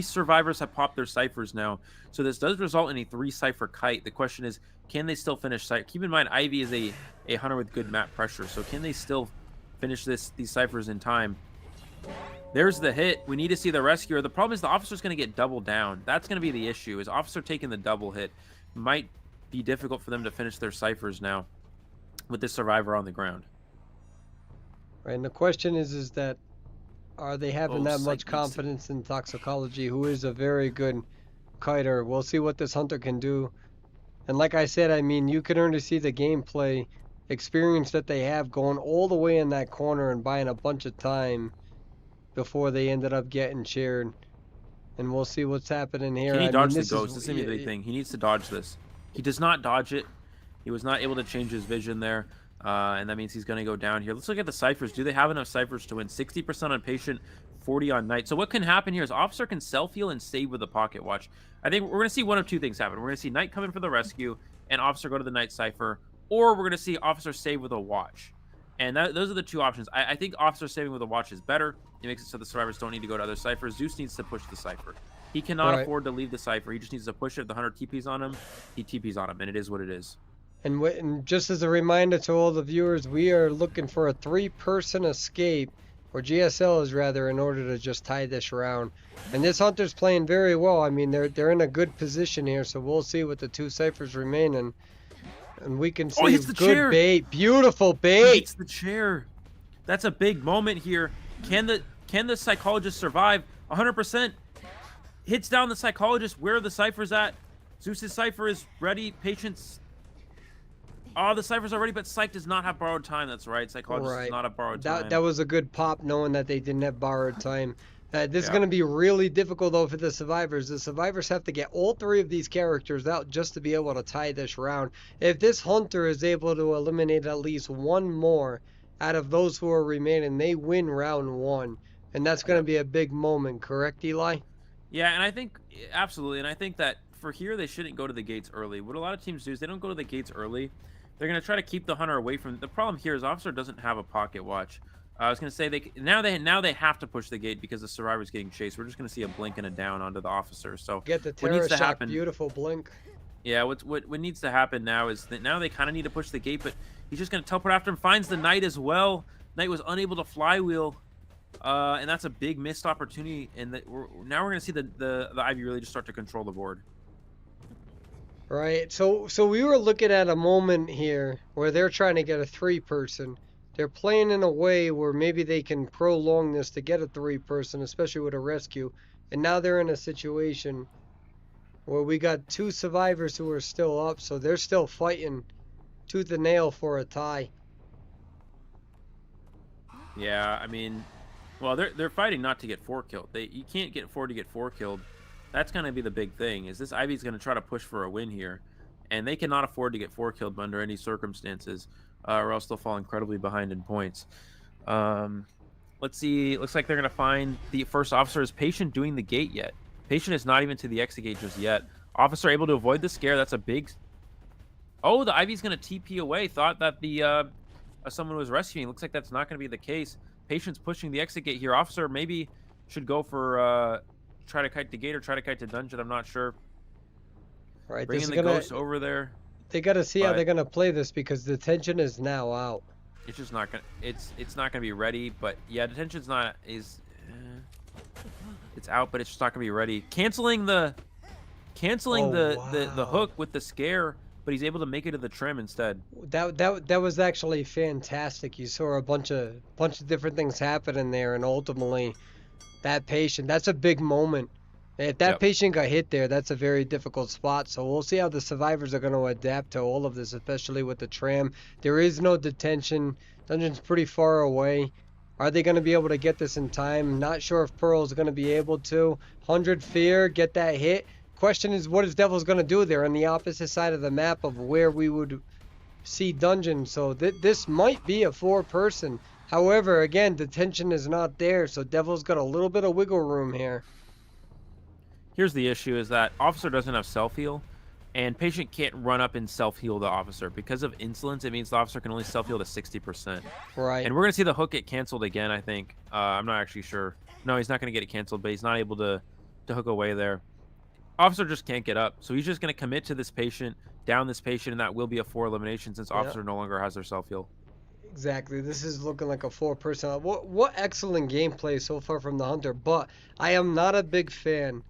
survivors have popped their ciphers now. So this does result in a 3 cipher kite. The question is, can they still finish cipher? Keep in mind, Ivy is a hunter with good map pressure. So can they still finish these ciphers in time? There's the hit. We need to see the rescuer. The problem is the officer's going to get doubled down. That's going to be the issue. Is officer taking the double hit might be difficult for them to finish their ciphers now with this survivor on the ground. Right, and the question is that are they having that much psych- confidence in toxicology, who is a very good kiter? We'll see what this hunter can do. And like I said, I mean, you can already see the gameplay experience that they have going all the way in that corner and buying a bunch of time before they ended up getting shared. And we'll see what's happening here. Can he I dodge mean, the ghost? This is going to be the big thing. He needs to dodge this. He does not dodge it. He was not able to change his vision there. And that means he's going to go down here. Let's look at the ciphers. Do they have enough ciphers to win? 60% on patient, 40 on night. So what can happen here is officer can self-heal and save with a pocket watch. I think we're going to see one of 2 things happen. We're going to see night come in for the rescue and officer go to the night cipher, or we're going to see officer save with a watch. And those are the 2 options. I think officer saving with a watch is better. It makes it so the survivors don't need to go to other ciphers. Zeus needs to push the cipher. He cannot afford to leave the cipher. He just needs to push it. If the hunter TPs on him, he TPs on him, and it is what it is. And just as a reminder to all the viewers, we are looking for a 3-person escape, or GSL is rather, in order to just tie this round. And this hunter's playing very well. I mean, they're in a good position here, so we'll see what the 2 ciphers remain. And we can see good chair. Bait, beautiful bait. He hits the chair. That's a big moment here. Can the psychologist survive? 100%. Hits down the psychologist. Where are the ciphers at? Zeus's cipher is ready. Patience. Oh, the ciphers are ready, but Psych does not have borrowed time. That's right. Psychologist does not have borrowed time. That was a good pop, knowing that they didn't have borrowed time. This is going to be really difficult, though, for the survivors. The survivors have to get all 3 of these characters out just to be able to tie this round. If this hunter is able to eliminate at least 1 more out of those who are remaining, they win round 1. And that's going to be a big moment, correct, Eli? Yeah, and I think, absolutely, and I think that for here, they shouldn't go to the gates early. What a lot of teams do is they don't go to the gates early. They're going to try to keep the hunter away from... The problem here is officer doesn't have a pocket watch. I was going to say, now they have to push the gate because the survivor's getting chased. We're just going to see a blink and a down onto the officer. So get the terror shock, beautiful blink. Yeah, what needs to happen now is that now they kind of need to push the gate, but he's just going to teleport after him. Finds the knight as well. Knight was unable to flywheel, and that's a big missed opportunity. And now we're going to see the Ivy really just start to control the board. Right. So we were looking at a moment here where they're trying to get a 3-person they're playing in a way where maybe they can prolong this to get a three-person, especially with a rescue. And now they're in a situation where we got two survivors who are still up, so they're still fighting tooth and nail for a tie. Yeah, I mean, well, they're fighting not to get four killed. You can't get four to get four killed. That's gonna be the big thing. Is this Ivy's gonna try to push for a win here, and they cannot afford to get four killed under any circumstances, or else they'll fall incredibly behind in points. Um, let's see. Looks like they're gonna find the first officer. Is Patient doing the gate yet? Patient is not even to the exit gate just yet. Officer able to avoid the scare. That's a big. Oh, the Ivy's gonna TP away. Thought that the someone was rescuing. Looks like that's not going to be the case. Patient's pushing the exit gate here. Officer maybe should go for try to kite the gate or try to kite the dungeon. I'm not sure. All right, this Bringing is the gonna. ghost over there, They got to see how but they're gonna play this because the tension is now out. it's just not gonna. It's not gonna be ready. But yeah, detention's not is. It's out, but it's just not gonna be ready. Canceling the Oh the wow. hook with the scare, but he's able to make it to the trim instead. That was actually fantastic. You saw a bunch of different things happen there, and ultimately that patient, that's a big moment. If that Yep. patient got hit there, that's a very difficult spot. So we'll see how the survivors are going to adapt to all of this, especially with the tram. There is no detention. Dungeon's pretty far away. Are they going to be able to get this in time? Not sure if Pearl's going to be able to. 100 fear, get that hit. Question is, what is Devil's going to do there on the opposite side of the map of where we would see dungeon? So this might be a four-person. However, again, detention is not there, so Devil's got a little bit of wiggle room here. Here's the issue: is that officer doesn't have self heal, and patient can't run up and self heal the officer because of insolence. It means the officer can only self heal to 60%, Right. and we're gonna see the hook get canceled again. I think. I'm not actually sure. No, he's not gonna get it canceled, but he's not able to hook away there. Officer just can't get up, so he's just gonna commit to this patient, down this patient, and that will be a 4 elimination since Yeah. officer no longer has their self heal. Exactly. This is looking like a four-person. What excellent gameplay so far from the Hunter, but I am not a big fan,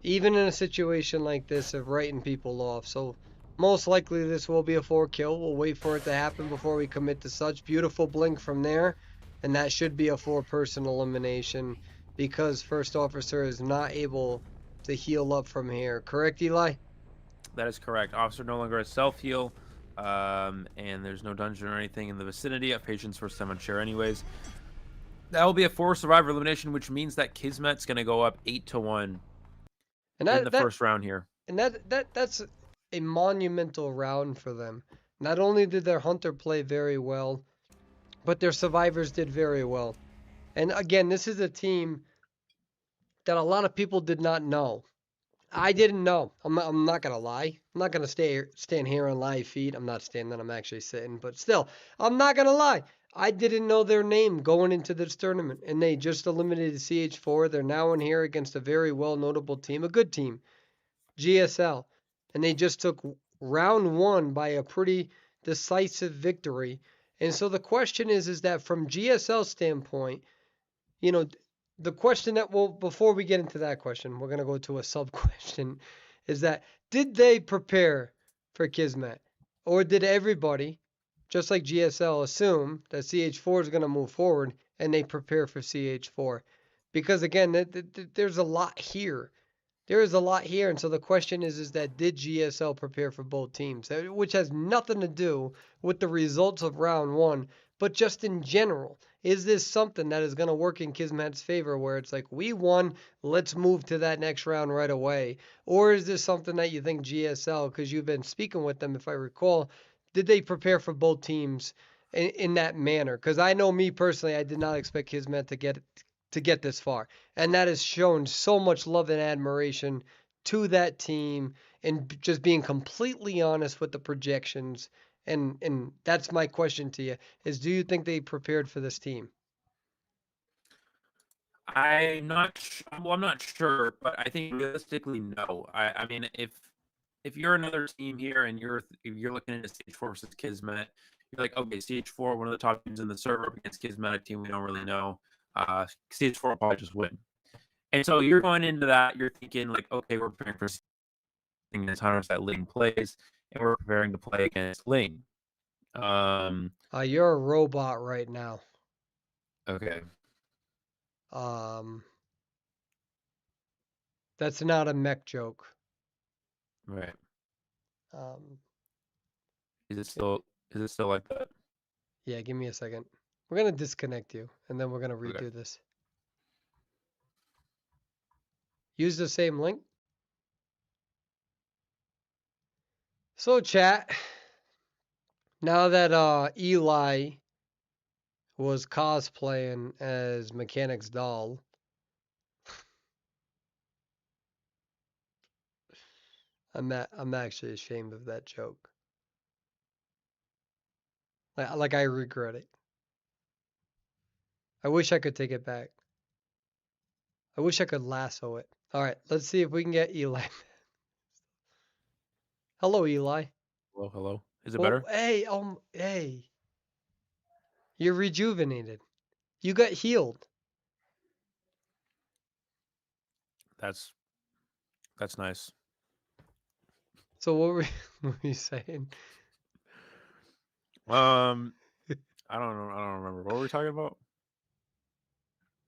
even in a situation like this, of writing people off. So most likely this will be a 4 kill. We'll wait for it to happen before we commit to such. Beautiful blink from there, and that should be a four-person elimination because first officer is not able to heal up from here. Correct, Eli? That is correct. Officer no longer has self heal, and there's no dungeon or anything in the vicinity of patient's first time on share, anyways. That will be a 4 survivor elimination, which means that Kismet's gonna go up 8-1 And in the that first round here. And that's a monumental round for them. Not only did their hunter play very well, but their survivors did very well. And again, this is a team that a lot of people did not know. I didn't know. I'm not gonna lie. I'm not gonna stand here on live feed. I'm not standing. I'm actually sitting. But still, I'm not gonna lie. I didn't know their name going into this tournament, and they just eliminated CH4. They're now in here against a very well notable team, a good team. GSL, and they just took round one by a pretty decisive victory. And so the question is that from GSL standpoint, you know, the question that will before we get into that question, we're gonna go to a sub question, is that did they prepare for Kismet, or did everybody, just like GSL, assume that CH4 is gonna move forward and they prepare for CH4? Because again, there's a lot here. There is a lot here, and so the question is that did GSL prepare for both teams, which has nothing to do with the results of round one, but just in general, is this something that is going to work in Kismet's favor, where it's like we won, let's move to that next round right away, or is this something that you think GSL, because you've been speaking with them, if I recall, did they prepare for both teams in that manner? Because I know me personally, I did not expect Kismet to get this far. And that has shown so much love and admiration to that team and just being completely honest with the projections. And that's my question to you is do you think they prepared for this team? I'm not sure, but I think realistically, no. I mean, if you're another team here and if you're looking into CH4 versus Kismet, you're like, okay, CH4, one of the top teams in the server up against Kismet, a team we don't really know. CH4 will probably just win. And so you're going into that, you're thinking like, okay, we're preparing for something that's 100% that Ling plays, and we're preparing to play against Ling. Um, You're a robot right now. okay, Um, that's not a mech joke. right. Um, Is it eh, still is it still like that? yeah, give me a second. We're gonna disconnect you, and then we're gonna Okay. redo this. Use the same link. So chat, now that Eli was cosplaying as Mechanic's doll, I'm actually ashamed of that joke. Like I regret it. I wish I could take it back. I wish I could lasso it. All right, let's see if we can get Eli. Hello, Eli. Hello, hello. Is it Well, better? hey, you're rejuvenated. You got healed. That's that's nice. So what were, what were you saying? Um, I don't know. I don't remember. What were we talking about?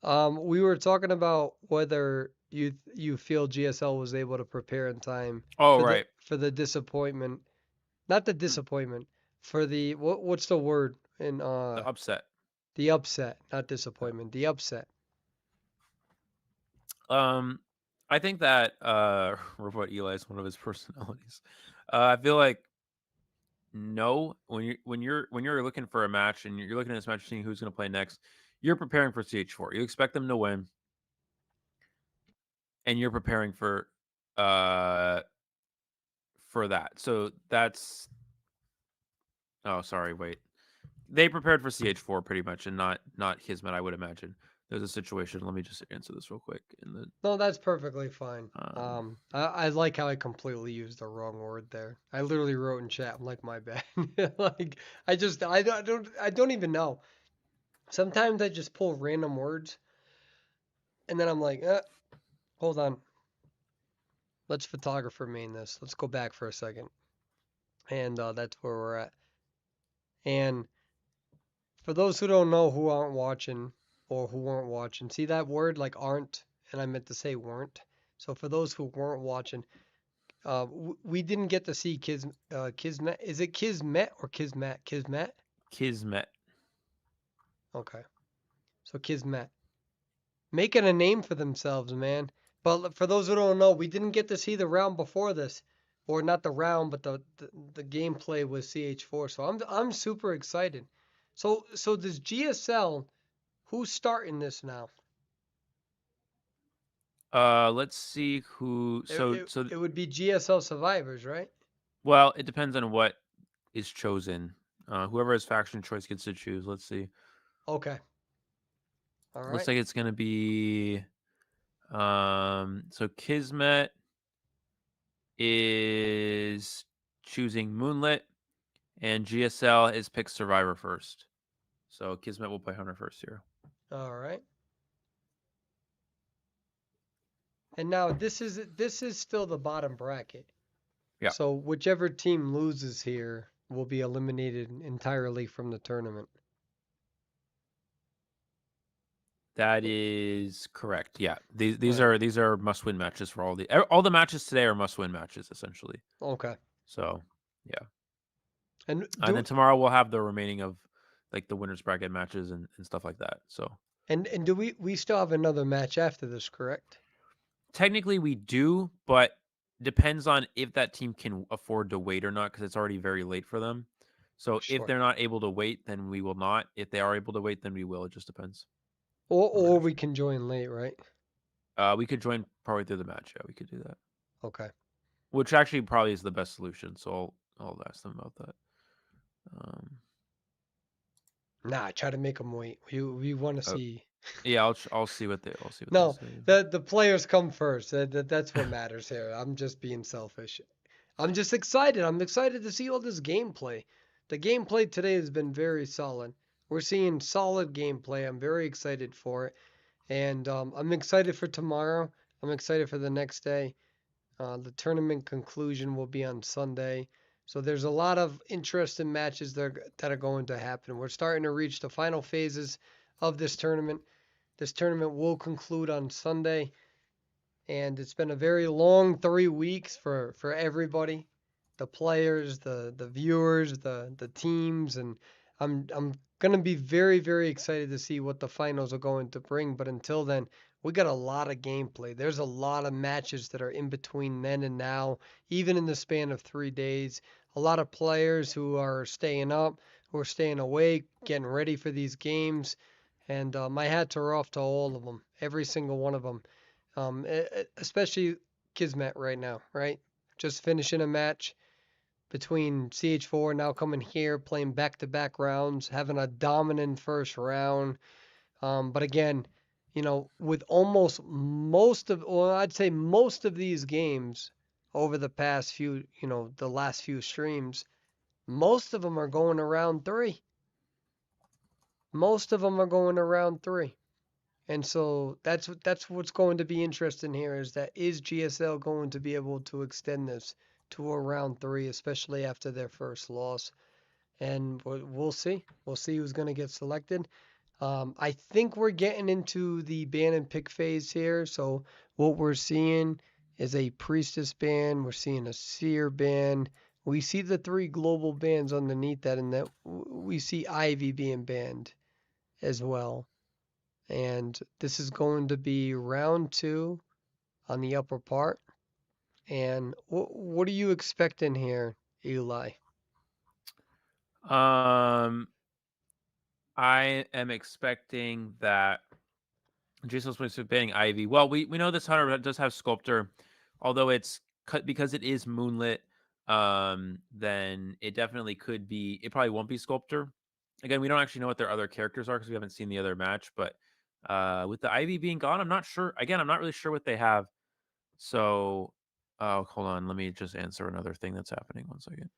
We were talking about whether you feel GSL was able to prepare in time Oh, for right. the disappointment, not the Hmm, disappointment, for the what's the word in the upset. the upset, not Yeah. disappointment, the upset. Um, I think that Robot Eli is one of his personalities. I feel like no, when you're looking for a match and you're looking at this match, seeing who's going to play next, you're preparing for CH4. You expect them to win, and you're preparing uh for that. So that's oh sorry, wait. They prepared for CH4 pretty much, and not Kismet, I would imagine. There's a situation. Let me just answer this real quick. In the No, that's perfectly fine. um, I like how I completely used the wrong word there. I literally wrote in chat, I'm like, my bad. Like, I don't even know. Sometimes I just pull random words, and then I'm like, hold on. Let's photographer mean this. Let's go back for a second. And that's where we're at. And for those who don't know who aren't watching or who weren't watching, see that word like aren't, and I meant to say weren't. So for those who weren't watching, we didn't get to see Kismet. Is it Kismet or Kismet? Kismet? Kismet. Okay. So Kismet. Making a name for themselves, man. But for those who don't know, we didn't get to see the round before this. Or not the round, but the gameplay with CH4. So I'm super excited. So does GSL, who's starting this now? Let's see who. It would be GSL survivors, right? Well, it depends on what is chosen. Whoever has faction choice gets to choose. Let's see. Okay. All Looks right. like it's gonna be so Kismet is choosing Moonlit, and GSL is picked Survivor first. So Kismet will play Hunter first here. All right. And now this is still the bottom bracket. Yeah, So whichever team loses here will be eliminated entirely from the tournament. that is correct. Yeah, these All these right. are these are must win matches for all the matches today are must win matches essentially. Okay. So yeah, And and do then tomorrow we'll have the remaining of like the winners bracket matches and stuff like that. So and do we still have another match after this, correct? technically we do, but depends on if that team can afford to wait or not because it's already very late for them. So if Sure. they're not able to wait, then we will not. If they are able to wait, then we will. It just depends on Or that. we can join late, right? We could join probably through the match. Yeah, we could do that. Okay. Which actually probably is the best solution. So I'll ask them about that. Um, Nah, try to make them wait. We want to oh, see. yeah, I'll see what they No, say. the players come first. That's what matters here. I'm just being selfish. I'm just excited. I'm excited to see all this gameplay. The gameplay today has been very solid. We're seeing solid gameplay. I'm very excited for it. And I'm excited for tomorrow. I'm excited for the next day. The tournament conclusion will be on Sunday. So there's a lot of interesting matches that are going to happen. We're starting to reach the final phases of this tournament. This tournament will conclude on Sunday, and it's been a very long 3 weeks for everybody, the players, the viewers, the teams, and I'm gonna be very excited to see what the finals are going to bring. But until then, we got a lot of gameplay. There's a lot of matches that are in between then and now, even in the span of 3 days. A lot of players who are staying up, who are staying awake, getting ready for these games, and my hats are off to all of them, every single one of them. Especially Kismet right now, right? Just finishing a match between CH4 now coming here, playing back-to-back rounds, having a dominant first round. But again, with almost most of, well, I'd say most of these games over the past few, the last few streams, most of them are going around three. Most of them are going around three. And so that's what's going to be interesting here is GSL going to be able to extend this to a round three, especially after their first loss? And we'll see. We'll see who's going to get selected. I think we're getting into the ban and pick phase here. So what we're seeing is a priestess ban. We're seeing a seer ban. We see the three global bans underneath that, and that we see Ivy being banned as well. And this is going to be round two on the upper part. And what are you expecting here, Eli? Um, I am expecting that Jason's supposed to be banning Ivy. Well, we know this hunter does have Sculptor, although it's cut because it is moonlit. Then it definitely could be. It probably won't be Sculptor. Again, we don't actually know what their other characters are because we haven't seen the other match. But with the Ivy being gone, I'm not sure. Again, I'm not really sure what they have. So, hold on. Let me just answer another thing that's happening. One second.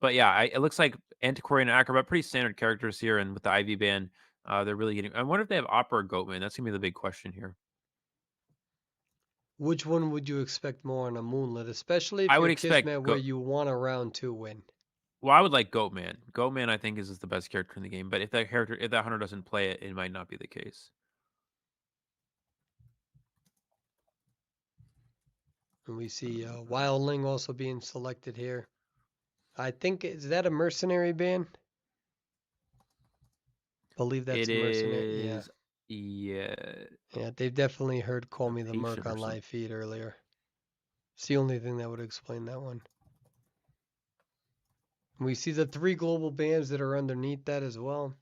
But yeah, it looks like Antiquarian and Acrobat, pretty standard characters here, and with the Ivy band, they're really getting. I wonder if they have Opera or Goatman. That's gonna be the big question here. Which one would you expect more on a moonlit, especially if I would you're expect Kismet where you want a round two win? Well, I would like Goatman. Goatman, I think, is the best character in the game. But if that hunter doesn't play it, it might not be the case. And we see Wildling also being selected here. I think, is that a mercenary ban? Believe that's It a mercenary. Yeah. is, yeah, Yeah, they've definitely heard Call a Me the Merc patient or on something. live feed earlier. It's the only thing that would explain that one. We see the three global bans that are underneath that as well.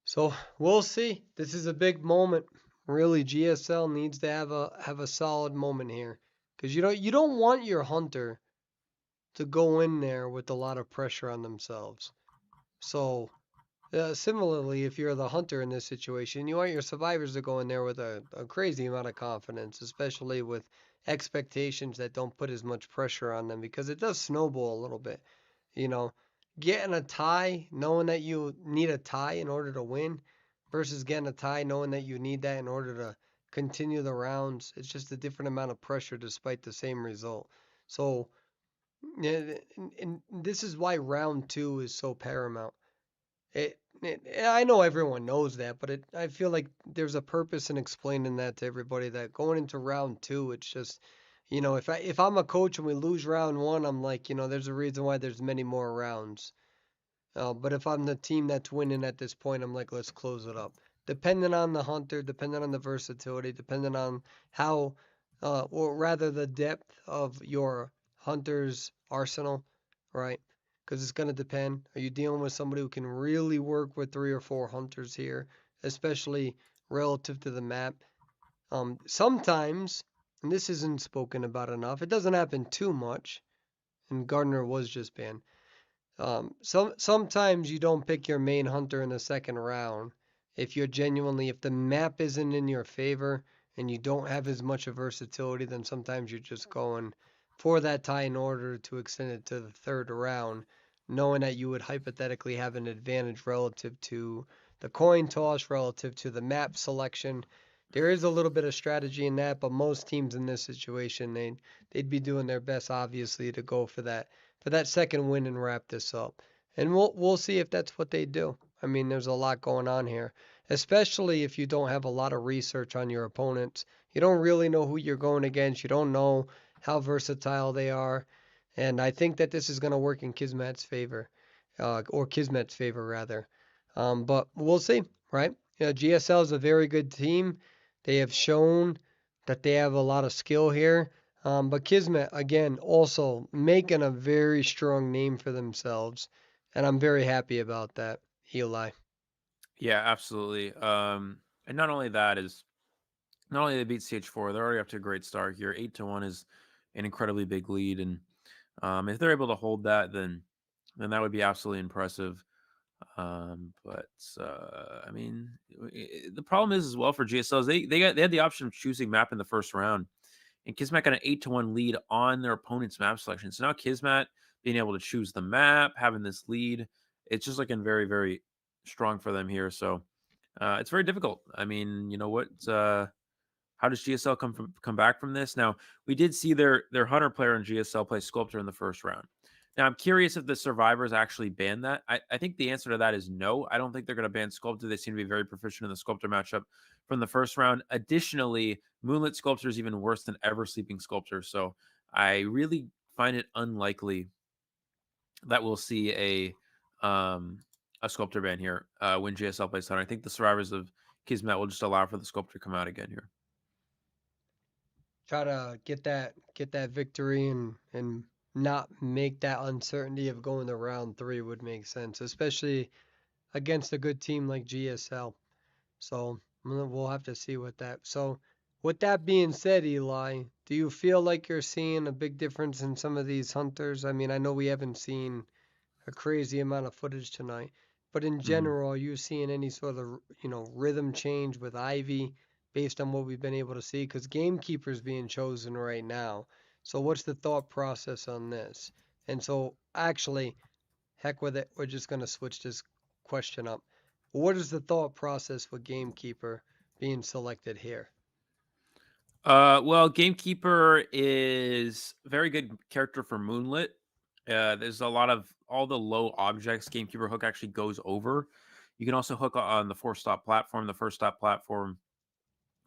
So we'll see. This is a big moment. Really, GSL needs to have a solid moment here, because you don't want your hunter to go in there with a lot of pressure on themselves. So similarly, if you're the hunter in this situation, you want your survivors to go in there with a crazy amount of confidence, especially with expectations that don't put as much pressure on them, because it does snowball a little bit. You know, getting a tie, knowing that you need a tie in order to win, versus getting a tie, knowing that you need that in order to continue the rounds. It's just a different amount of pressure despite the same result. So, yeah, and this is why round two is so paramount. I know everyone knows that, but I feel like there's a purpose in explaining that to everybody, that going into round two, it's just, if I'm a coach and we lose round one, I'm like, there's a reason why there's many more rounds. But if I'm the team that's winning at this point, I'm like, let's close it up. Depending on the hunter, depending on the versatility, depending on how, or rather the depth of your hunter's arsenal, right? Because it's going to depend. Are you dealing with somebody who can really work with three or four hunters here, especially relative to the map? Sometimes, and this isn't spoken about enough, it doesn't happen too much, and Gardner was just banned. Sometimes you don't pick your main hunter in the second round if the map isn't in your favor and you don't have as much of versatility. Then sometimes you're just going for that tie in order to extend it to the third round, knowing that you would hypothetically have an advantage relative to the coin toss, relative to the map selection. There is a little bit of strategy in that, but most teams in this situation, they'd be doing their best, obviously, to go for that second win and wrap this up. And we'll see if that's what they do. I mean, there's a lot going on here, especially if you don't have a lot of research on your opponents. You don't really know who you're going against. You don't know how versatile they are. And I think that this is going to work in Kismet's favor, or Kismet's favor rather. But we'll see, right? GSL is a very good team. They have shown that they have a lot of skill here. But Kismet, again, also making a very strong name for themselves. And I'm very happy about that, Eli. Yeah, absolutely. And not only that is not only they beat CH4, they're already up to a great start here. 8-1 is an incredibly big lead, and if they're able to hold that, then that would be absolutely impressive. But I mean, the problem is as well for GSL is they had the option of choosing map in the first round, and Kismet got an 8-1 lead on their opponent's map selection. So now Kismet being able to choose the map, having this lead, it's just looking very, very strong for them here. So it's very difficult. I mean, you know what? How does GSL come back from this? Now we did see their hunter player in GSL play Sculptor in the first round. Now I'm curious if the survivors actually ban that. I think the answer to that is no. I don't think they're going to ban Sculptor. They seem to be very proficient in the Sculptor matchup from the first round. Additionally, Moonlit Sculptor is even worse than Ever Sleeping Sculptor. So I really find it unlikely that we'll see a Sculptor ban here when GSL plays hunter. I think the survivors of Kismet will just allow for the Sculptor to come out again here. Try to get that victory and not make that uncertainty of going to round three would make sense, especially against a good team like GSL. So we'll have to see what that. So with that being said, Eli, do you feel like you're seeing a big difference in some of these hunters? I mean, I know we haven't seen a crazy amount of footage tonight, but in Mhm. general, are you seeing any sort of rhythm change with Ivy based on what we've been able to see? Because Gamekeeper's being chosen right now. So what's the thought process on this? And so actually, heck with it, we're just gonna switch this question up. What is the thought process with Gamekeeper being selected here? Well, Gamekeeper is a very good character for Moonlit. There's a lot of all the low objects Gamekeeper hook actually goes over. You can also hook on the four stop platform. The first stop platform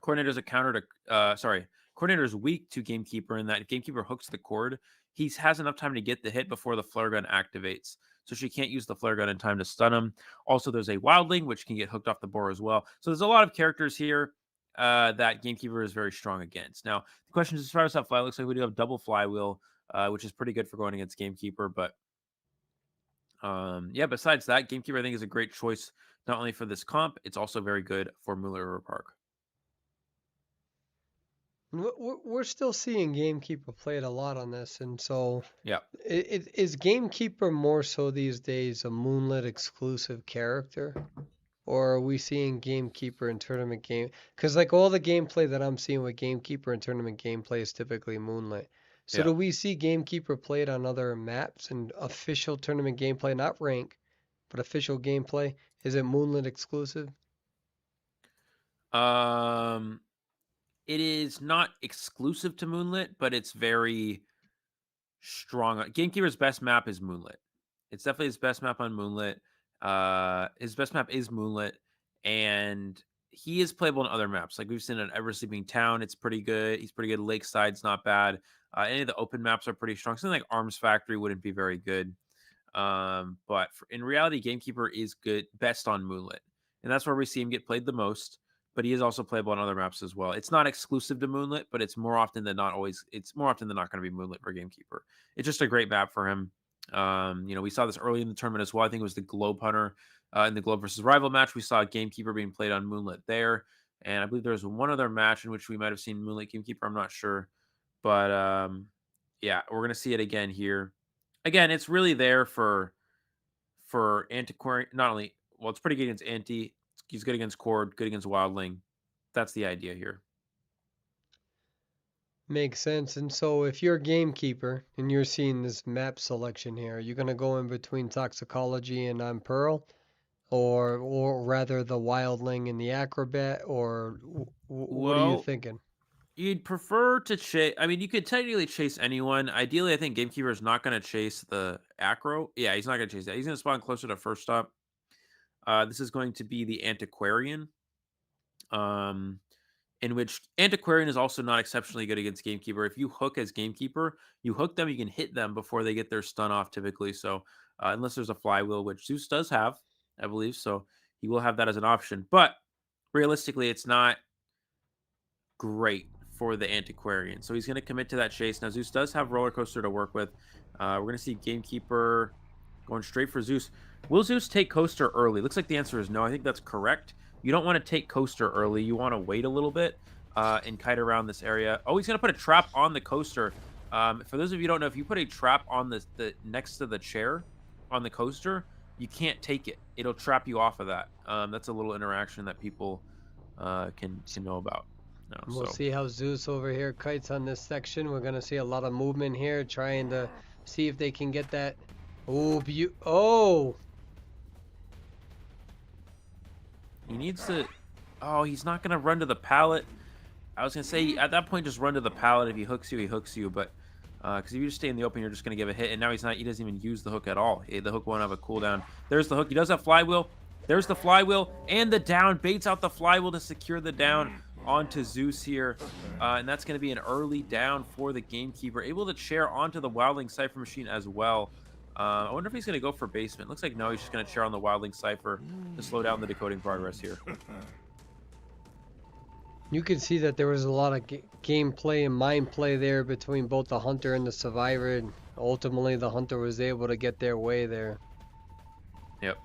coordinator's a counter to coordinator is weak to Gamekeeper in that Gamekeeper hooks the cord. He has enough time to get the hit before the flare gun activates. So she can't use the flare gun in time to stun him. Also, there's a wildling which can get hooked off the board as well. So there's a lot of characters here that Gamekeeper is very strong against. Now, the question is, as far as that fly, looks like we do have double flywheel, which is pretty good for going against Gamekeeper. But yeah, besides that, Gamekeeper I think is a great choice not only for this comp, it's also very good for Moonlit River Park. We're still seeing Gamekeeper played a lot on this, and so Yeah. is Gamekeeper more so these days a Moonlit exclusive character? Or are we seeing Gamekeeper in tournament game? Because like all the gameplay that I'm seeing with Gamekeeper in tournament gameplay is typically Moonlight. So Yeah. do we see Gamekeeper played on other maps and official tournament gameplay, not rank, but official gameplay? Is it Moonlit exclusive? Um, it is not exclusive to Moonlit, but it's very strong. Gamekeeper's best map is Moonlit. It's definitely his best map on Moonlit. His best map is Moonlit, and he is playable on other maps. Like we've seen an Ever Sleeping Town, it's pretty good. He's pretty good. Lakeside's not bad. Any of the open maps are pretty strong. Something like Arms Factory wouldn't be very good. But in reality, Gamekeeper is good, best on Moonlit, and that's where we see him get played the most. But he is also playable on other maps as well. It's not exclusive to Moonlit, but it's more often than not always. It's more often than not going to be Moonlit for Gamekeeper. It's just a great map for him. We saw this early in the tournament as well. I think it was the Globe Hunter in the Globe versus Rival match. We saw Gamekeeper being played on Moonlit there, and I believe there was one other match in which we might have seen Moonlit Gamekeeper. I'm not sure, but yeah, we're gonna see it again here. Again, it's really there for antiquarian. Not only well, it's pretty good against anti. He's good against cord, good against wildling. That's the idea here. Makes sense. And so if you're a gamekeeper and you're seeing this map selection here, you're gonna go in between toxicology and I'm Pearl. or rather the wildling and the acrobat, or what are you Well, thinking? you'd prefer to chase. I mean, you could technically chase anyone. Ideally, I think Gamekeeper is not going to chase the acro. Yeah, he's not going to chase that. He's going to spawn closer to first stop. This is going to be the Antiquarian. Um, in which Antiquarian is also not exceptionally good against Gamekeeper. If you hook as Gamekeeper, you hook them, you can hit them before they get their stun off typically. So unless there's a flywheel, which Zeus does have, I believe, so he will have that as an option. But realistically, it's not great for the Antiquarian. So he's going to commit to that chase. Now, Zeus does have Roller Coaster to work with. We're going to see Gamekeeper going straight for Zeus. Will Zeus take Coaster early? Looks like the answer is no. I think that's correct. You don't want to take Coaster early. You want to wait a little bit and kite around this area. Oh, he's going to put a trap on the Coaster. For those of you who don't know, if you put a trap on the next to the chair on the Coaster, you can't take it. It'll trap you off of that. That's a little interaction that people can know about. No, We'll so see how Zeus over here kites on this section. We're gonna see a lot of movement here, trying to see if they can get that. Oh, he needs to. Oh, he's not gonna run to the pallet. I was gonna say at that point just run to the pallet. If he hooks you, he hooks you. But because if you just stay in the open, you're just gonna give a hit. And now he's not. He doesn't even use the hook at all. The hook won't have a cooldown. There's the hook. He does have flywheel. There's the flywheel and the down. Baits out the flywheel to secure the down onto Zeus here. And that's going to be an early down for the Gamekeeper. Able to chair onto the Wildling Cypher machine as well. I wonder if he's going to go for basement. Looks like no, he's just going to chair on the Wildling Cypher to slow down the decoding progress here. you can see that there was a lot of gameplay and mind play there between both the hunter and the survivor. And ultimately, the hunter was able to get their way there. Yep.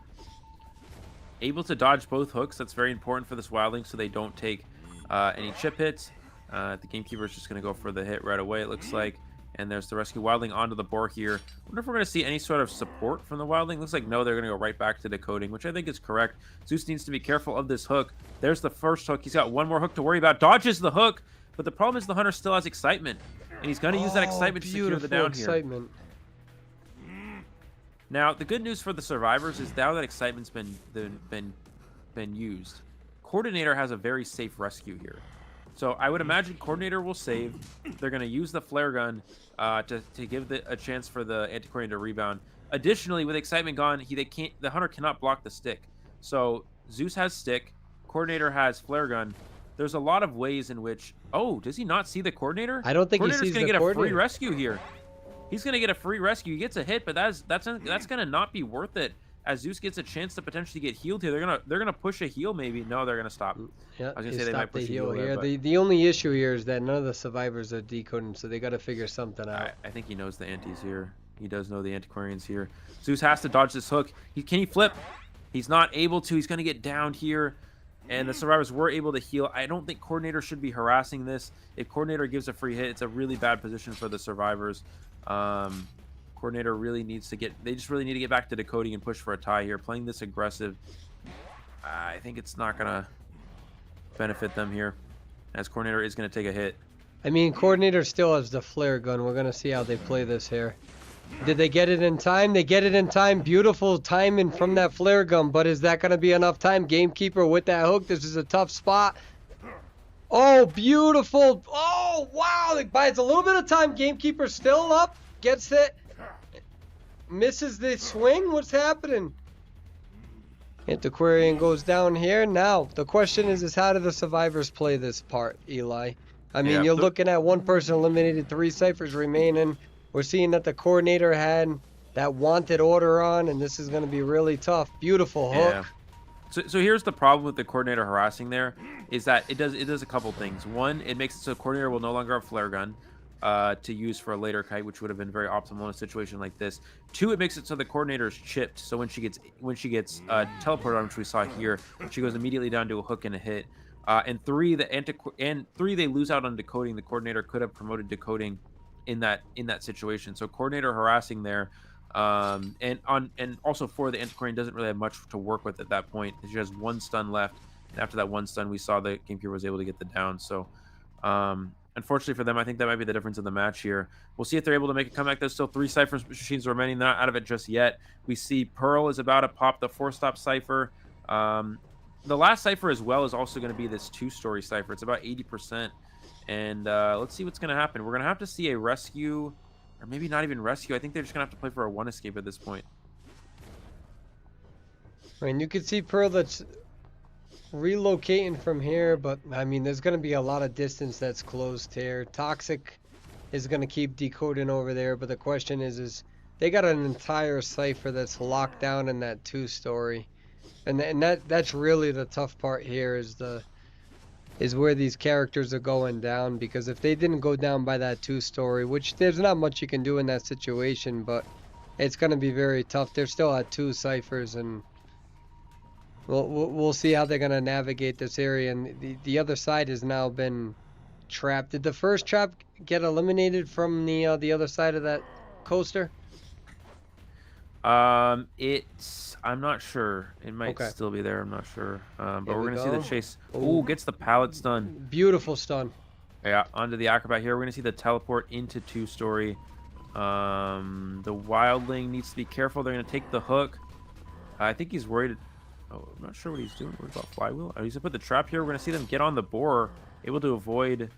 Able to dodge both hooks. That's very important for this Wildling so they don't take any chip hits. The Gamekeeper is just going to go for the hit right away, it looks like. And there's the Rescue Wildling onto the board here. I wonder if we're going to see any sort of support from the Wildling. Looks like no, they're going to go right back to decoding, which I think is correct. Zeus needs to be careful of this hook. There's the first hook. He's got one more hook to worry about. Dodges the hook, but the problem is the Hunter still has excitement. And he's going to use that excitement to secure the down excitement. here. Now, the good news for the survivors is now that excitement's been used, Coordinator has a very safe rescue here. So I would imagine Coordinator will save. They're going to use the flare gun to give a chance for the Antiquarian to rebound. Additionally, with excitement gone, the Hunter cannot block the stick. So Zeus has stick, Coordinator has flare gun. There's a lot of ways in which. Oh, does he not see the Coordinator? I don't think he sees Coordinator's going the to get a free coordinator. rescue here. He's going to get a free rescue. He gets a hit, but that's going to not be worth it. As Zeus gets a chance to potentially get healed here, they're gonna push a heal maybe. No, they're gonna stop. Yeah, I was gonna say they might push a heal here. there, The only issue here is that none of the survivors are decoding, so they got to figure something out. I think he knows the antis here. He does know the Antiquarian's here. Zeus has to dodge this hook. Can he flip? He's not able to. He's gonna get downed here. And the survivors were able to heal. I don't think Coordinator should be harassing this. If Coordinator gives a free hit, it's a really bad position for the survivors. Coordinator really needs to they just really need to get back to decoding and push for a tie here. Playing this aggressive, I think it's not going to benefit them here, as Coordinator is going to take a hit. I mean, Coordinator still has the flare gun. We're going to see how they play this here. Did they get it in time? They get it in time. Beautiful timing from that flare gun, but is that going to be enough time? Gamekeeper with that hook. This is a tough spot. Oh, beautiful. Oh, wow. It buys a little bit of time. Gamekeeper still up. Gets it. Misses the swing. What's happening? Antiquarian goes down here. Now, the question is how do the survivors play this part, Eli? I mean, you're looking at one person eliminated, 3 ciphers remaining. We're seeing that the Coordinator had that wanted order on, and this is going to be really tough. Beautiful hook. Yeah. So here's the problem with the Coordinator harassing there, is that it does a couple things. One, it makes it so Coordinator will no longer have flare gun to use for a later kite, which would have been very optimal in a situation like this. 2, it makes it so the Coordinator is chipped, so when she gets teleported on, which we saw here, she goes immediately down to a hook and a hit. And 3, they lose out on decoding. The Coordinator could have promoted decoding in that situation. So Coordinator harassing there, and also 4, the Antiquarian doesn't really have much to work with at that point. She has 1 stun left, and after that 1 stun, we saw the Gamekeeper was able to get the down. So Unfortunately for them, I think that might be the difference in the match here. We'll see if they're able to make a comeback. There's still 3 Cypher machines remaining. They're not out of it just yet. We see Pearl is about to pop the 4-stop Cypher. The last Cypher as well is also going to be this 2-story Cypher. It's about 80%. And let's see what's going to happen. We're going to have to see a rescue, or maybe not even rescue. I think they're just going to have to play for a 1 escape at this point. I mean, you can see Pearl that's relocating from here, but I mean, there's going to be a lot of distance that's closed here. Toxic is going to keep decoding over there, but the question is they got an entire cipher that's locked down in that 2-story, and that's really the tough part here is where these characters are going down, because if they didn't go down by that 2-story, which there's not much you can do in that situation, but it's going to be very tough. They're still at 2 ciphers, and we'll see how they're going to navigate this area. And the other side has now been trapped. Did the first trap get eliminated from the other side of that coaster? I'm not sure. It might Okay. still be there. I'm not sure. But Here we're we gonna see the go. chase. Oh, Ooh, gets the pallet stun. beautiful stun. Yeah, onto the acrobat here. We're gonna see the teleport into 2-story. The wildling needs to be careful. They're gonna take the hook. I think he's worried. Oh, I'm not sure what he's doing. Worried about flywheel. Oh, he's gonna put the trap here. We're gonna see them get on the boar, able to avoid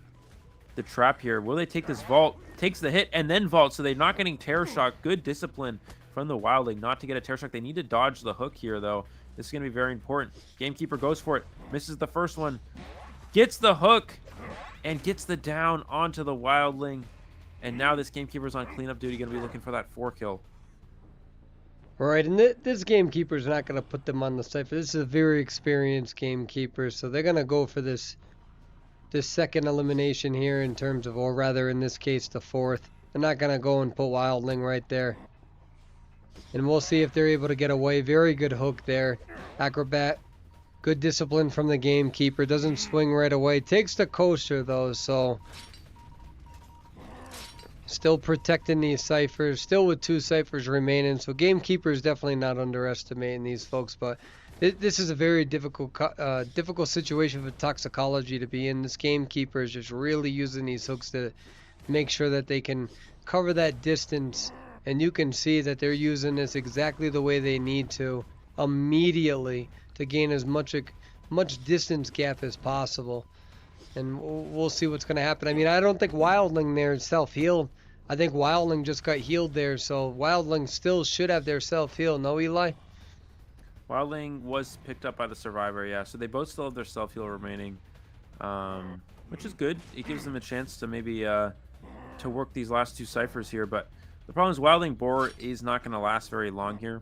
the trap here. Will they take this vault? Takes the hit and then vault, so they're not getting terror shock. Good discipline from the wildling not to get a terror shock. They need to dodge the hook here, though. This is gonna be very important. Gamekeeper goes for it. Misses the first one. Gets the hook and gets the down onto the wildling. And now this gamekeeper's on cleanup duty, gonna be looking for that 4 kill. Right, and this gamekeeper's not going to put them on the cipher. This is a very experienced gamekeeper, so they're going to go for this second elimination here in terms of, or rather in this case, the 4th. They're not going to go and put Wildling right there. And we'll see if they're able to get away. Very good hook there. Acrobat, good discipline from the gamekeeper. Doesn't swing right away. Takes the coaster though, so still protecting these ciphers, still with 2 ciphers remaining. So gamekeeper is definitely not underestimating these folks, but this is a very difficult situation for toxicology to be in. This gamekeeper is just really using these hooks to make sure that they can cover that distance, and you can see that they're using this exactly the way they need to immediately to gain as much distance gap as possible. And we'll see what's going to happen. I mean, I don't think Wildling there is self-healed. I think Wildling just got healed there, so Wildling still should have their self-heal. No, Eli? Wildling was picked up by the survivor, yeah. So they both still have their self-heal remaining, which is good. It gives them a chance to maybe to work these last 2 ciphers here. But the problem is Wildling Boar is not going to last very long here,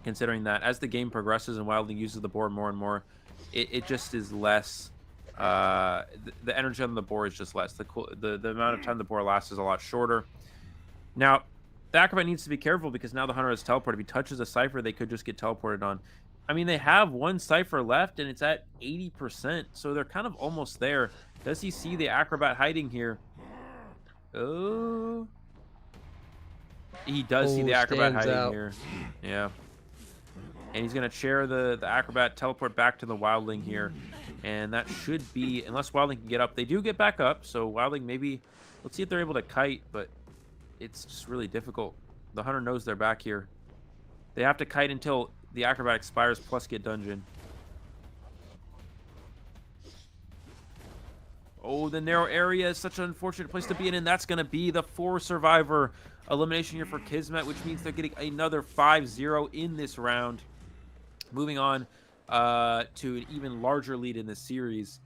considering that as the game progresses and Wildling uses the boar more and more, it just is less. The energy on the boar is just less. The amount of time the boar lasts is a lot shorter. Now, the acrobat needs to be careful because now the hunter has teleported. If he touches a cipher, they could just get teleported on. I mean, they have 1 cipher left and it's at 80%, so they're kind of almost there. Does he see the acrobat hiding here? Oh, he does see the acrobat Stands hiding out. here. Yeah. And he's going to chair the acrobat, teleport back to the wildling here. And that should be, unless wildling can get up. They do get back up, so wildling maybe, let's see if they're able to kite, but it's just really difficult. The hunter knows they're back here. They have to kite until the acrobat expires plus get dungeon. Oh, the narrow area is such an unfortunate place to be in, and that's going to be the 4 survivor elimination here for Kismet, which means they're getting another 5-0 in this round. Moving on to an even larger lead in this series.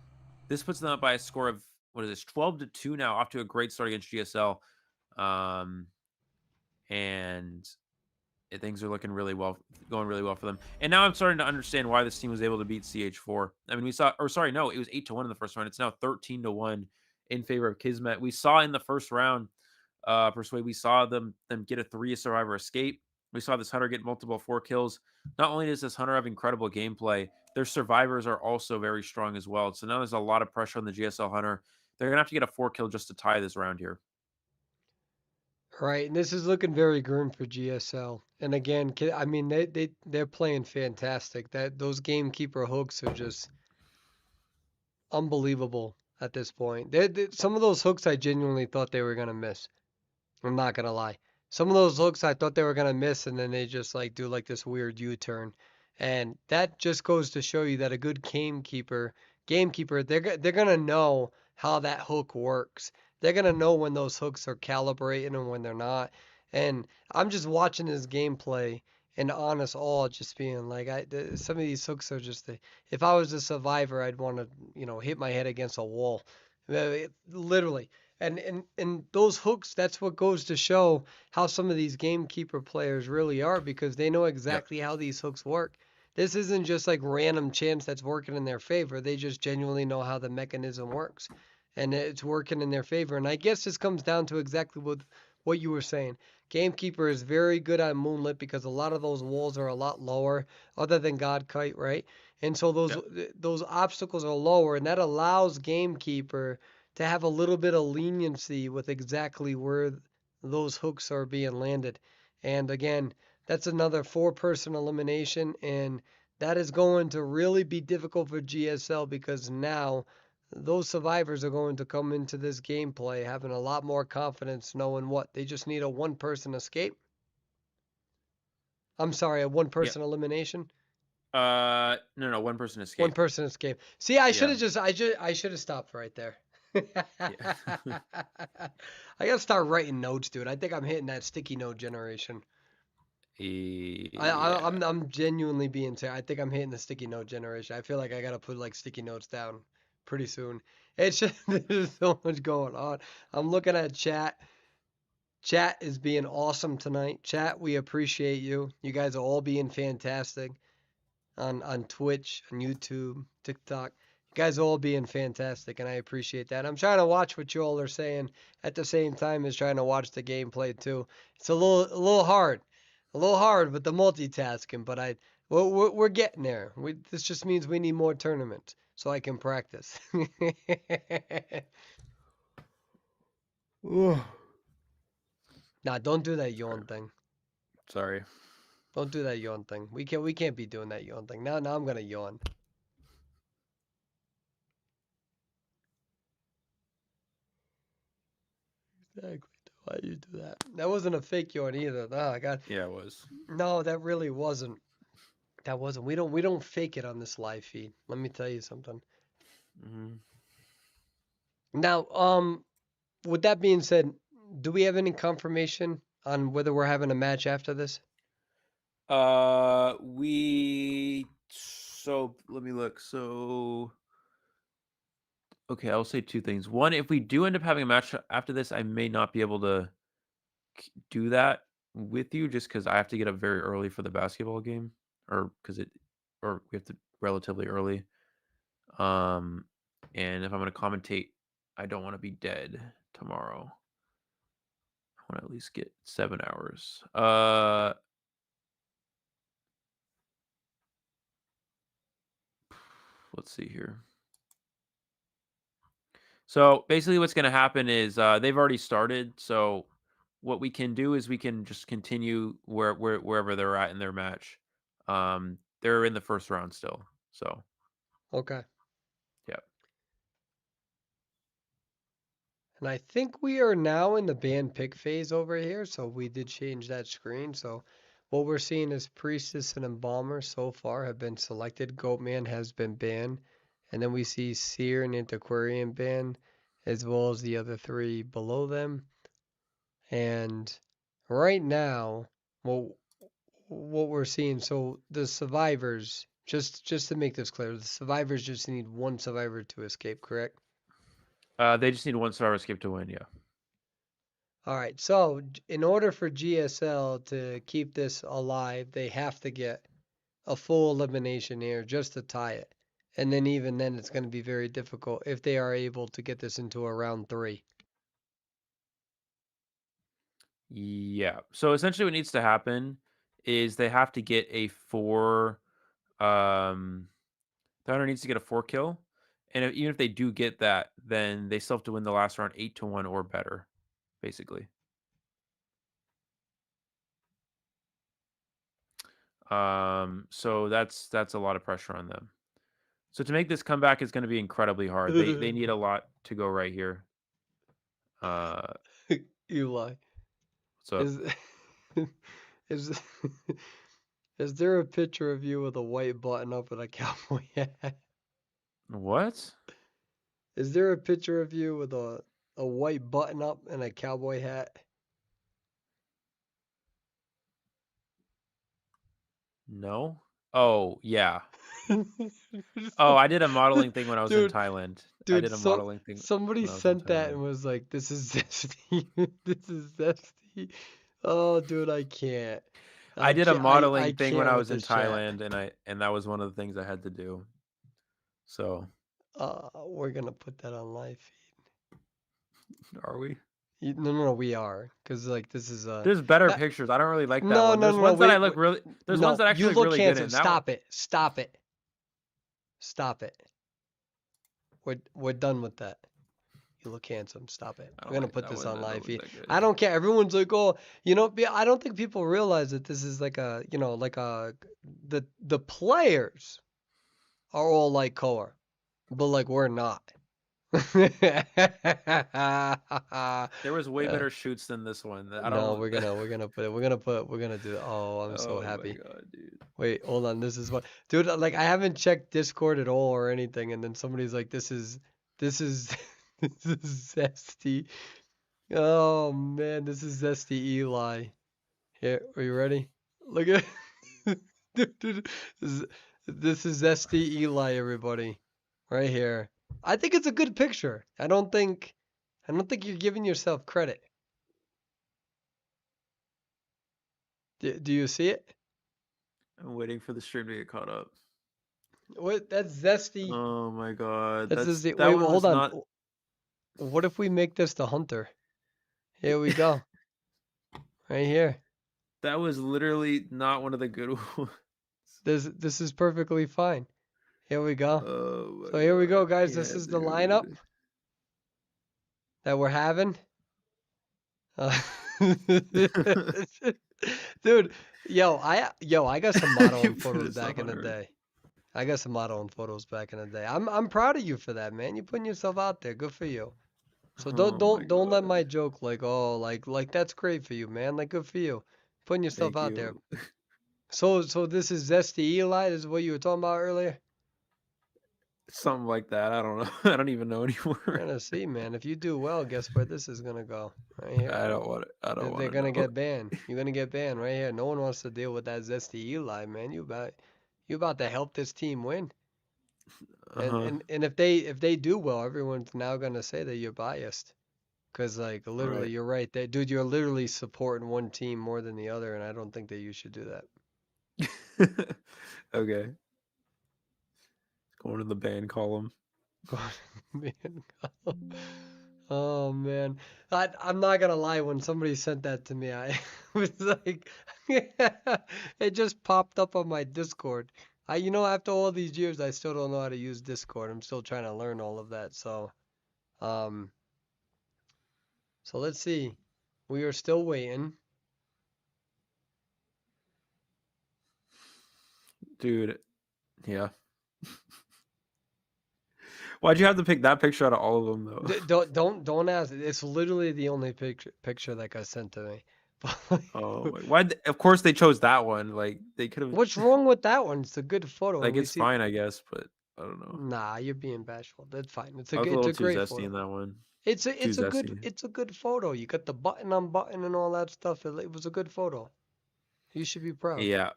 This puts them up by a score of, what is this, 12-2 now, off to a great start against GSL. And things are looking really well, going really well for them. And now I'm starting to understand why this team was able to beat CH4. I mean, we saw, or sorry, no, it was 8-1 in the first round. It's now 13-1 in favor of Kismet. We saw in the first round, Persway, we saw them get a 3 survivor escape. We saw this hunter get multiple 4 kills. Not only does this hunter have incredible gameplay, their survivors are also very strong as well. So now there's a lot of pressure on the GSL hunter. They're gonna have to get a 4 kill just to tie this round here. Right, and this is looking very grim for GSL. And again, I mean, they're playing fantastic. Those gamekeeper hooks are just unbelievable. at this point. Some of those hooks I genuinely thought they were gonna miss. I'm not gonna lie. Some of those hooks I thought they were gonna miss, and then they just like do like this weird U-turn, and that just goes to show you that a good gamekeeper, they're gonna know how that hook works. They're gonna know when those hooks are calibrating and when they're not. And I'm just watching this gameplay in honest awe, just being like, some of these hooks are just if I was a survivor, I'd want to, hit my head against a wall. Literally. And those hooks, that's what goes to show how some of these gamekeeper players really are, because they know Yep. exactly how these hooks work. This isn't just like random chance that's working in their favor. They just genuinely know how the mechanism works, and it's working in their favor. And I guess this comes down to exactly what you were saying. Gamekeeper is very good at Moonlit because a lot of those walls are a lot lower, other than God Kite, right? And so Yep. those obstacles are lower, and that allows Gamekeeper to have a little bit of leniency with exactly where those hooks are being landed. And again, that's another four-person elimination, and that is going to really be difficult for GSL, because now those survivors are going to come into this gameplay having a lot more confidence, knowing what they just need a one-person escape. I'm sorry, a Yep. one-person elimination. No, no, one person One escape. person escape. See, I should Yeah. have just I should have stopped right there. Yeah. I gotta start writing notes, dude. I think I'm hitting that sticky note generation. Yeah. I'm genuinely being serious. I think I'm hitting the sticky note generation. I feel like I gotta put like sticky notes down pretty soon. It's just there's so much going on. I'm looking at chat. Chat is being awesome tonight. Chat, we appreciate you. You guys are all being fantastic on Twitch, on YouTube, TikTok. You guys are all being fantastic, and I appreciate that. I'm trying to watch what you all are saying at the same time as trying to watch the gameplay too. It's a little hard with the multitasking, but we're getting there. This just means we need more tournaments so I can practice. Ugh. Nah, don't do that Sorry. yawn thing. Sorry. Don't do that yawn thing. We can't be doing that yawn thing. Now I'm gonna yawn. Exactly. Why you do that? That wasn't a fake yawn either. Oh, I got Yeah, it was. no. That really wasn't. That wasn't. We don't fake it on this live feed. Let me tell you something. Hmm. Now, with that being said, do we have any confirmation on whether we're having a match after this? We. So let me look. So okay, I'll say two things. One, if we do end up having a match after this, I may not be able to do that with you just because I have to get up very early for the basketball game, or because or we have to relatively early. Um, and if I'm going to commentate, I don't want to be dead tomorrow. I want to at least get 7 hours. Let's see here. So basically, what's going to happen is they've already started. So what we can do is we can just continue wherever they're at in their match. They're in the first round still. So Okay. yeah. And I think we are now in the band pick phase over here, so we did change that screen. So what we're seeing is Priestess and Embalmer so far have been selected. Goatman has been banned. And then we see Seer and Antiquarian banned, as well as the other three below them. And right now, well, what we're seeing, so the survivors, just to make this clear, the survivors just need one survivor to escape, correct? They just need one survivor escape to win. Yeah. All right, so in order for GSL to keep this alive, they have to get a full elimination here just to tie it. And then even then, it's going to be very difficult if they are able to get this into a round three. Yeah. So essentially, what needs to happen is they have to get a four. The hunter needs to get a 4 kill, and even if they do get that, then they still have to win the last round 8-1 or better, basically. So that's a lot of pressure on them. So to make this comeback is going to be incredibly hard. They need a lot to go right here. Uh, Eli, what's up? is is is there a picture of you with a white button up and a cowboy hat? What? Is there a picture of you with a white button up and a cowboy hat? No. Oh yeah. Oh, I did a modeling thing when I was in Dude, Thailand. I dude, did a so modeling thing somebody when I was in sent that and Thailand. was like, "This is zesty. This is zesty." Oh, dude, I can't. I did a I modeling thing when can't I with was in this chat. Thailand, and that was one of the things I had to do. So We're gonna put that on live feed. are we? No, no, no, we are, cause like this is There's better that, pictures. I don't really like that no, one. no, There's no, no, ones that I wait, look wait, really. There's ones no, that I you actually look look really good handsome. in. That one. Stop it, stop it, stop it. We're done with that. You look handsome. Stop it. I We're don't gonna like put that this one. on That live don't look feed. that good. I don't care. Everyone's like, oh, I don't think people realize that this is like a, like a, the players are all like Koa, but like we're not. There was way Uh, better shoots than this one. I no, don't. we're gonna do. Oh, I'm so Oh my happy. god, dude. Wait, hold on. This is what, dude. Like I haven't checked Discord at all or anything, and then somebody's like, this is, this is zesty. Oh man, this is zesty Eli. Here, are you ready? Look at dude, this is zesty Eli, everybody. Right here. I think it's a good picture. I don't think you're giving yourself credit. Do you see it? I'm waiting for the stream to get caught up. What? That's zesty. Oh my god, That's zesty. that Wait, one well, hold was on. not. What if we make this the hunter? Here we go. Right here. That was literally not one of the good ones. This is perfectly fine. Here we go. Oh So my here we god, go, guys. This yeah, is the lineup dude. that we're having. Uh, dude, I got some You modeling put photos this on back in the already. day. I got some modeling photos back in the day. I'm proud of you for that, man. You're putting yourself out there. Good for you. So Oh my don't let my god. joke like, oh, like that's great for you, man. Like good for you. Putting yourself Thank out there. you. So this is Zesty Eli. This is what you were talking about earlier. Something like that. I don't know. I don't even know We're anymore. gonna see, man. If you do well, guess where this is gonna go? Right here. I don't want it. I don't want They're to gonna know. get banned. You're gonna get banned right here. No one wants to deal with that Zesty Eli, man. You about to help this team win. Uh-huh. And if they do well, everyone's now gonna say that you're biased. Cause like literally, Right. you're right. Dude, you're literally supporting one team more than the other, and I don't think that you should do that. Okay. Going to the ban column. Man, oh man, I'm not gonna lie. When somebody sent that to me, I was like, it just popped up on my Discord. After all these years, I still don't know how to use Discord. I'm still trying to learn all of that. Um, so let's see. We are still waiting. Dude. Yeah. Why'd you have to pick that picture out of all of them though? Don't ask. It's literally the only picture that got sent to me. Oh my, why? Of course they chose that one. Like they could have. What's wrong with that one? It's a good photo, Like and we it's see. fine, I guess, but I don't know. Nah, you're being bashful. That's fine. I was a It's little a too great zesty photo. in that one. Too zesty. It's a good photo. You got the button on button and all that stuff. It was a good photo. You should be proud. Yeah.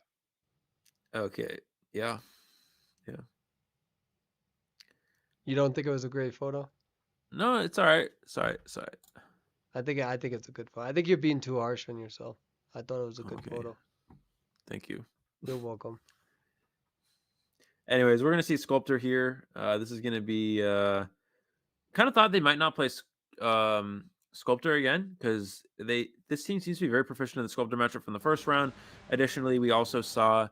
Okay. Yeah. Yeah. You don't think it was a great photo? No, it's all right. It's all right. It's all right. I think it's a good photo. I think you're being too harsh on yourself. I thought it was a good Okay. photo. Thank you. You're welcome. Anyways, we're gonna see Sculptor here. This is gonna be kind of thought they might not play Sculptor again because this team seems to be very proficient in the Sculptor matchup from the first round. Additionally, we also saw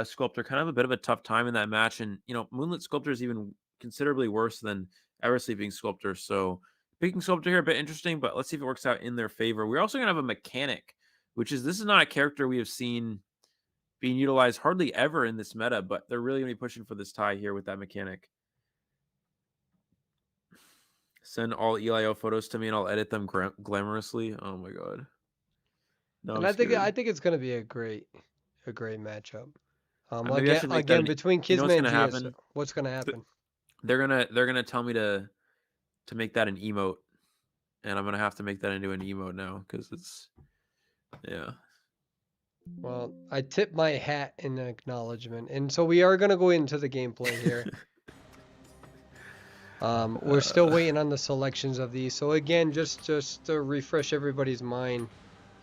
Sculptor kind of a bit of a tough time in that match, and Moonlit Sculptor is even considerably worse than Ever Sleeping Sculptor. So picking Sculptor here a bit interesting, but let's see if it works out in their favor. We're also gonna have a mechanic, which is this is not a character we have seen being utilized hardly ever in this meta, but they're really going to be pushing for this tie here with that mechanic. Send all EIO photos to me and I'll edit them glamorously. Oh my god. No, And I'm scared. I think it's gonna be a great matchup. Maybe I should make that Again between you know what's Kismet and gonna GS, happen? what's gonna happen? They're gonna tell me to make that an emote, and I'm gonna have to make that into an emote now because it's yeah. Well, I tip my hat in acknowledgement, and so we are gonna go into the gameplay here. We're still waiting on the selections of these. So again, just to refresh everybody's mind,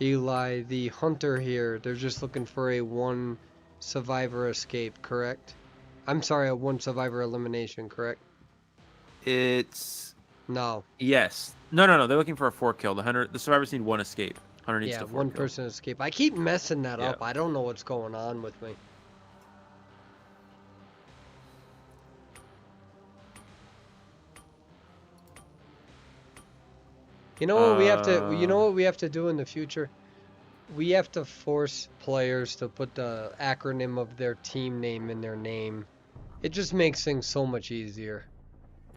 Eli, the hunter here, they're just looking for a one survivor escape, correct? I'm sorry, a one survivor elimination, correct? It's No. yes. No. They're looking for a 4 kill. The survivors need one escape. Hunter needs Yeah, to 4 one kill. person escape. I keep messing that Yeah. up. I don't know what's going on with me. You know what we have to do in the future? We have to force players to put the acronym of their team name in their name. It just makes things so much easier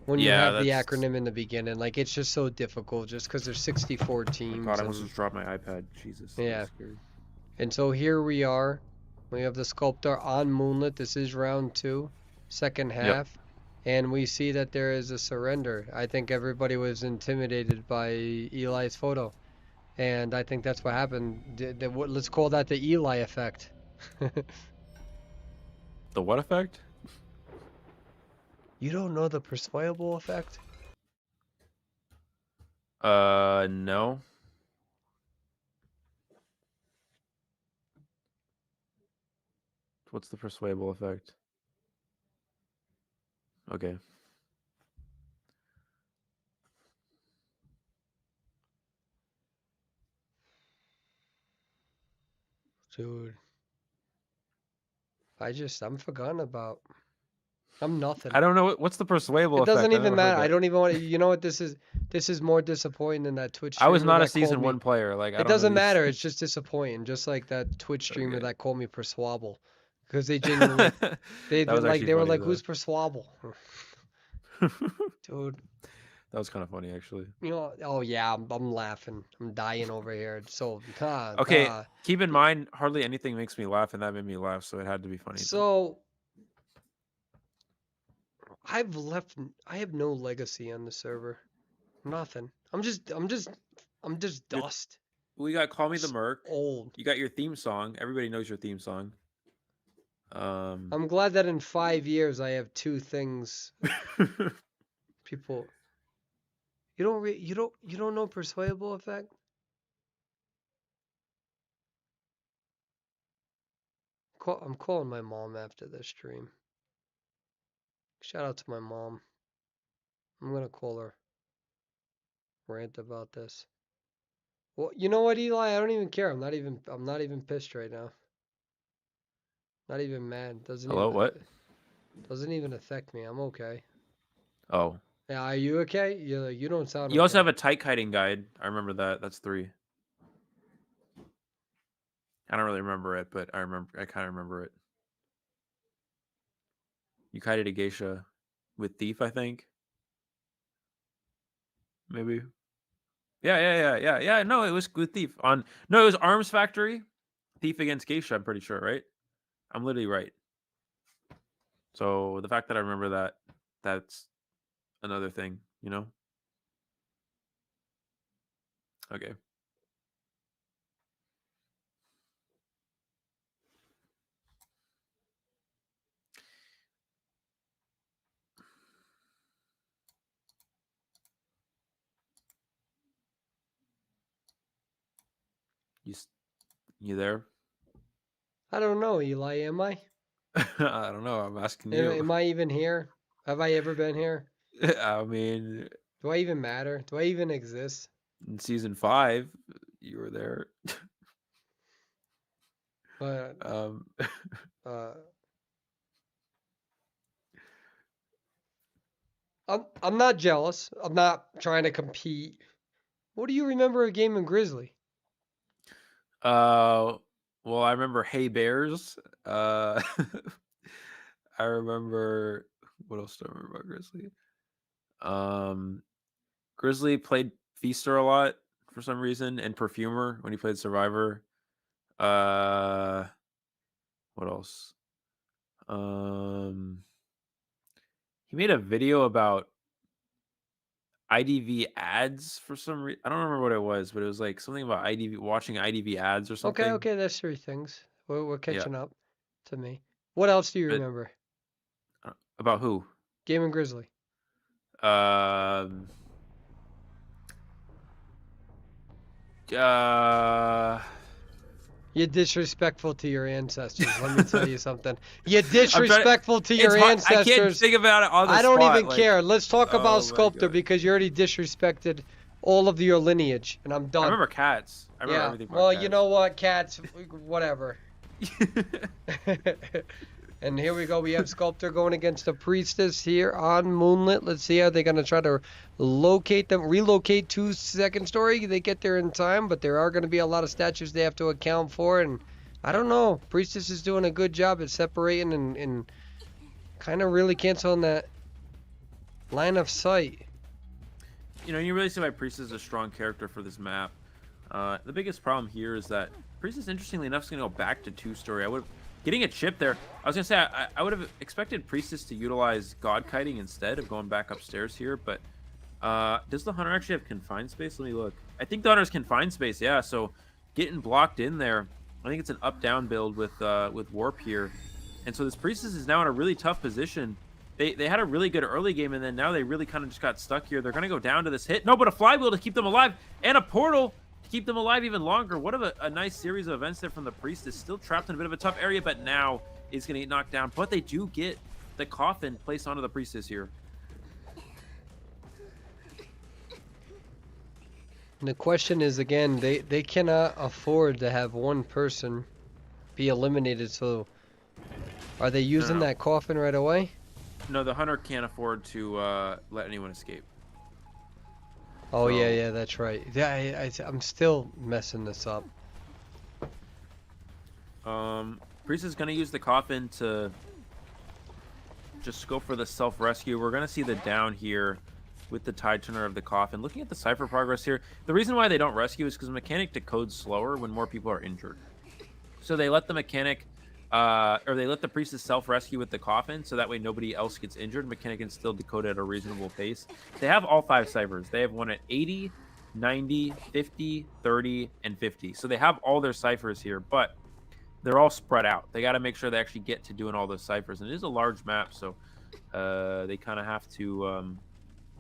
when you Yeah, have the that's. acronym in the beginning. Like, it's just so difficult just because there's 64 Oh my god, teams I almost and just dropped my iPad. Jesus, that yeah. was scary. And so here we are. We have the Sculptor on Moonlit. This is round 2, second Yep. half. And we see that there is a surrender. I think everybody was intimidated by Eli's photo. And I think that's what happened. Let's call that the Eli effect. The what effect? You don't know the Perswayable effect? No. What's the persuadable effect? Okay. Dude, I'm forgotten about. I'm nothing. I don't know what's the persuadable It doesn't effect. I've even never heard matter. I that. don't even want to, you know what this is? This is more disappointing than that Twitch I was streamer not a that called season me. 1 player. Like I It don't know doesn't these. matter. It's just disappointing. Just like that Twitch streamer Okay. that called me Perswabble. Because they genuinely, That was actually they were funny like, though. who's Perswabble? That Dude, was kind of funny actually. you know, oh yeah, I'm laughing. I'm dying over here. So, Okay, keep in mind, hardly anything makes me laugh, and that made me laugh, so it had to be funny. So, I have no legacy on the server. Nothing. I'm just Your dust. We got "Call Me the Merc." Old. You got your theme song. Everybody knows your theme song. I'm glad that in 5 years I have two things. People, you don't know Persuadable effect? I'm calling my mom after this stream. Shout out to my mom. I'm gonna call her. Rant about this. Well, you know what, Eli? I don't even care. I'm not even pissed right now. Not even mad. Hello, what? Doesn't even affect me. I'm okay. Oh, Yeah, are you okay? You don't sound you also okay. have a tight kiting guide. I remember that. That's 3. I don't really remember it, but I kind of remember it. You kited a geisha with Thief, I think. Maybe. Yeah. No, it was with Thief on. No, it was Arms Factory. Thief against geisha. I'm pretty sure, right? I'm literally right. So the fact that I remember that, that's another thing, you know. Okay. You you there? I don't know, Eli. Am I? I don't know. I'm asking you. Am I even here? Have I ever been here? I mean, Do I even matter? Do I even exist? in season 5, you were there. But um, uh, I'm not jealous. I'm not trying to compete. What do you remember of Game and Grizzly? uh, Well, I remember Hey Bears. I remember what else do I remember about Grizzly? Um, Grizzly played Feaster a lot for some reason, and Perfumer when he played Survivor. Uh, what else? Um, he made a video about IDV ads for some reason. I don't remember what it was, but it was like something about IDV watching IDV ads or Okay, something. okay, that's three things. We're Yeah, catching up to me. What else do you but remember? about who? Game and Grizzly. Um, uh, You're disrespectful to your ancestors. Let me tell you something. You're I'm trying. disrespectful to It's your hard. I can't ancestors. think about it on the I don't spot. even Like, care. Let's talk about oh my Sculptor god. because you already disrespected all of your lineage, and I'm I done. remember cats. I remember Yeah. everything about Well, you cats. know what, cats? Whatever. And here we go. We have Sculptor going against the Priestess here on Moonlit. Let's see how they're going to try to relocate to second story. They get there in time, but there are going to be a lot of statues they have to account for. And I don't know. Priestess is doing a good job at separating and kind of really canceling that line of sight. You really see why Priest is a strong character for this map. The biggest problem here is that Priest is, interestingly enough, is going to go back to two-story. Getting a chip there. I was going to say I would have expected Priestess to utilize God kiting instead of going back upstairs here, but does the Hunter actually have confined space? Let me look. I think the Hunter's confined space, yeah. So getting blocked in there, I think it's an up-down build with Warp here, and so this Priestess is now in a really tough position. They had a really good early game, and then now they really kind of just got stuck here. They're going to go down to this hit. No, but a flywheel to keep them alive, and a portal to keep them alive even longer. What a nice series of events there from the Priestess. Still trapped in a bit of a tough area, but now is going to get knocked down. But they do get the coffin placed onto the Priestess here. And the question is again, they cannot afford to have one person be eliminated. So are they No, no, using no. that coffin right away? No, the Hunter can't afford to let anyone escape. Oh yeah, So, yeah, that's right. Yeah, I'm still messing this up. Priest is going to use the coffin to just go for the self-rescue. We're going to see the down here with the tide turner of the coffin. Looking at the cipher progress here, the reason why they don't rescue is because the mechanic decodes slower when more people are injured. So they let the mechanic, or they let the priestess self-rescue with the coffin, so that way nobody else gets injured. Mechanic can still decode at a reasonable pace. They have all 5 ciphers. They have one at 80, 90, 50, 30, and 50. So they have all their ciphers here, but they're all spread out. They got to make sure they actually get to doing all those ciphers. And it is a large map, so they kind of have to...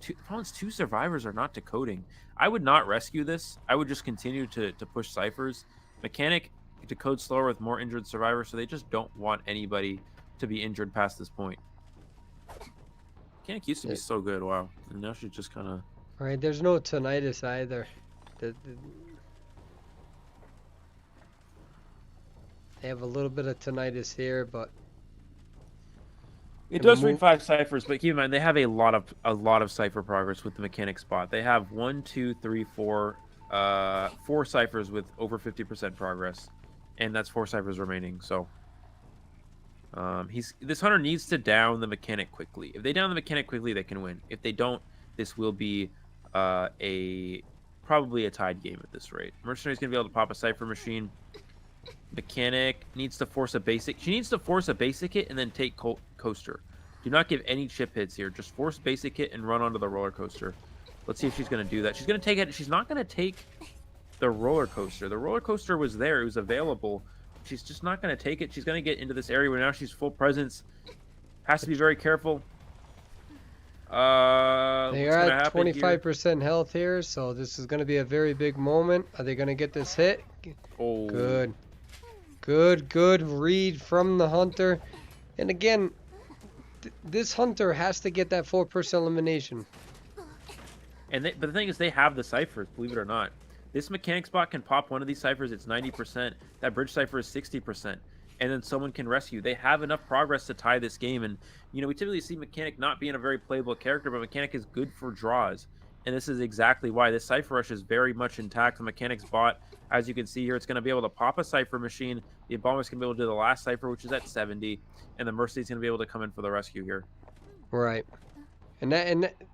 two survivors are not decoding. I would not rescue this. I would just continue to push ciphers. Mechanic decode slower with more injured survivors, so they just don't want anybody to be injured past this point. Mechanic used to be so good, wow. And now she's just kind of... All right, there's no tinnitus either. They have a little bit of tinnitus here, but It gonna does read move. 5 ciphers, but keep in mind they have a lot of cipher progress with the mechanic spot. They have 1, 2, 3, 4, 4 ciphers with over 50% progress, and that's 4 ciphers remaining. So this hunter needs to down the mechanic quickly. If they down the mechanic quickly, they can win. If they don't, this will be probably a tied game at this rate. Mercenary's gonna be able to pop a cipher machine. Mechanic needs to force a basic. She needs to force a basic hit and then take coaster. Do not give any chip hits here. Just force basic hit and run onto the roller coaster. Let's see if she's going to do that. She's going to take it. She's not going to take the roller coaster. The roller coaster was there. It was available. She's just not going to take it. She's going to get into this area where now she's full presence. Has to be very careful. They What's are going to at happen here? 25% health here, so this is going to be a very big moment. Are they going to get this hit? Oh. Good. Good read from the hunter. And again, this hunter has to get that 4% elimination. But the thing is, they have the ciphers, believe it or not. This mechanic spot can pop one of these ciphers, it's 90%. That bridge cipher is 60%. And then someone can rescue. They have enough progress to tie this game. And, we typically see Mechanic not being a very playable character, but Mechanic is good for draws. And this is exactly why this Cypher Rush is very much intact. The Mechanics bot, as you can see here, it's going to be able to pop a Cypher machine. The Embalmer's going to be able to do the last Cypher, which is at 70. And the Mercy's going to be able to come in for the rescue here. Right.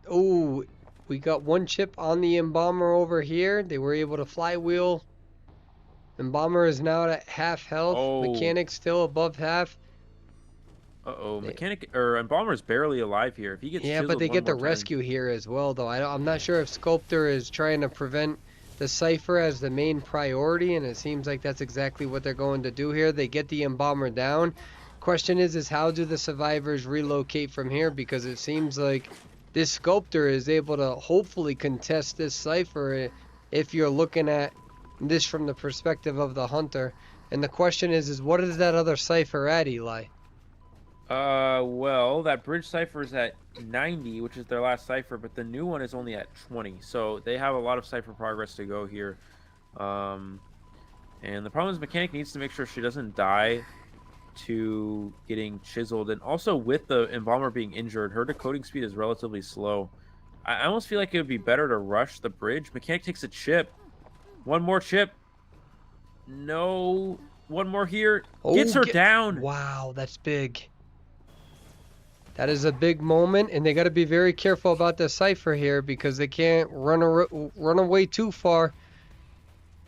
Oh, we got one chip on the Embalmer over here. They were able to flywheel. Embalmer is now at half health. Oh, Mechanic still above half. uh-oh. They, Mechanic, or Embalmer is barely alive here. If he gets yeah, but chiseled they one get the more time. rescue here as well, though. I'm not sure if Sculptor is trying to prevent the Cypher as the main priority, and it seems like that's exactly what they're going to do here. They get the Embalmer down. Question is how do the survivors relocate from here? Because it seems like this Sculptor is able to hopefully contest this Cypher if you're looking at this from the perspective of the hunter. And the question is what is that other Cypher at, Eli? Well, that bridge cipher is at 90, which is their last cipher, but the new one is only at 20. So they have a lot of cipher progress to go here. Um, and the problem is Mechanic needs to make sure she doesn't die to getting chiseled. And also with the Embalmer being injured, her decoding speed is relatively slow. I almost feel like it would be better to rush the bridge. Mechanic takes a chip. One more chip. No. One more here. Gets Oh, her down. wow, that's big. That is a big moment, and they got to be very careful about the Cypher here because they can't run away too far.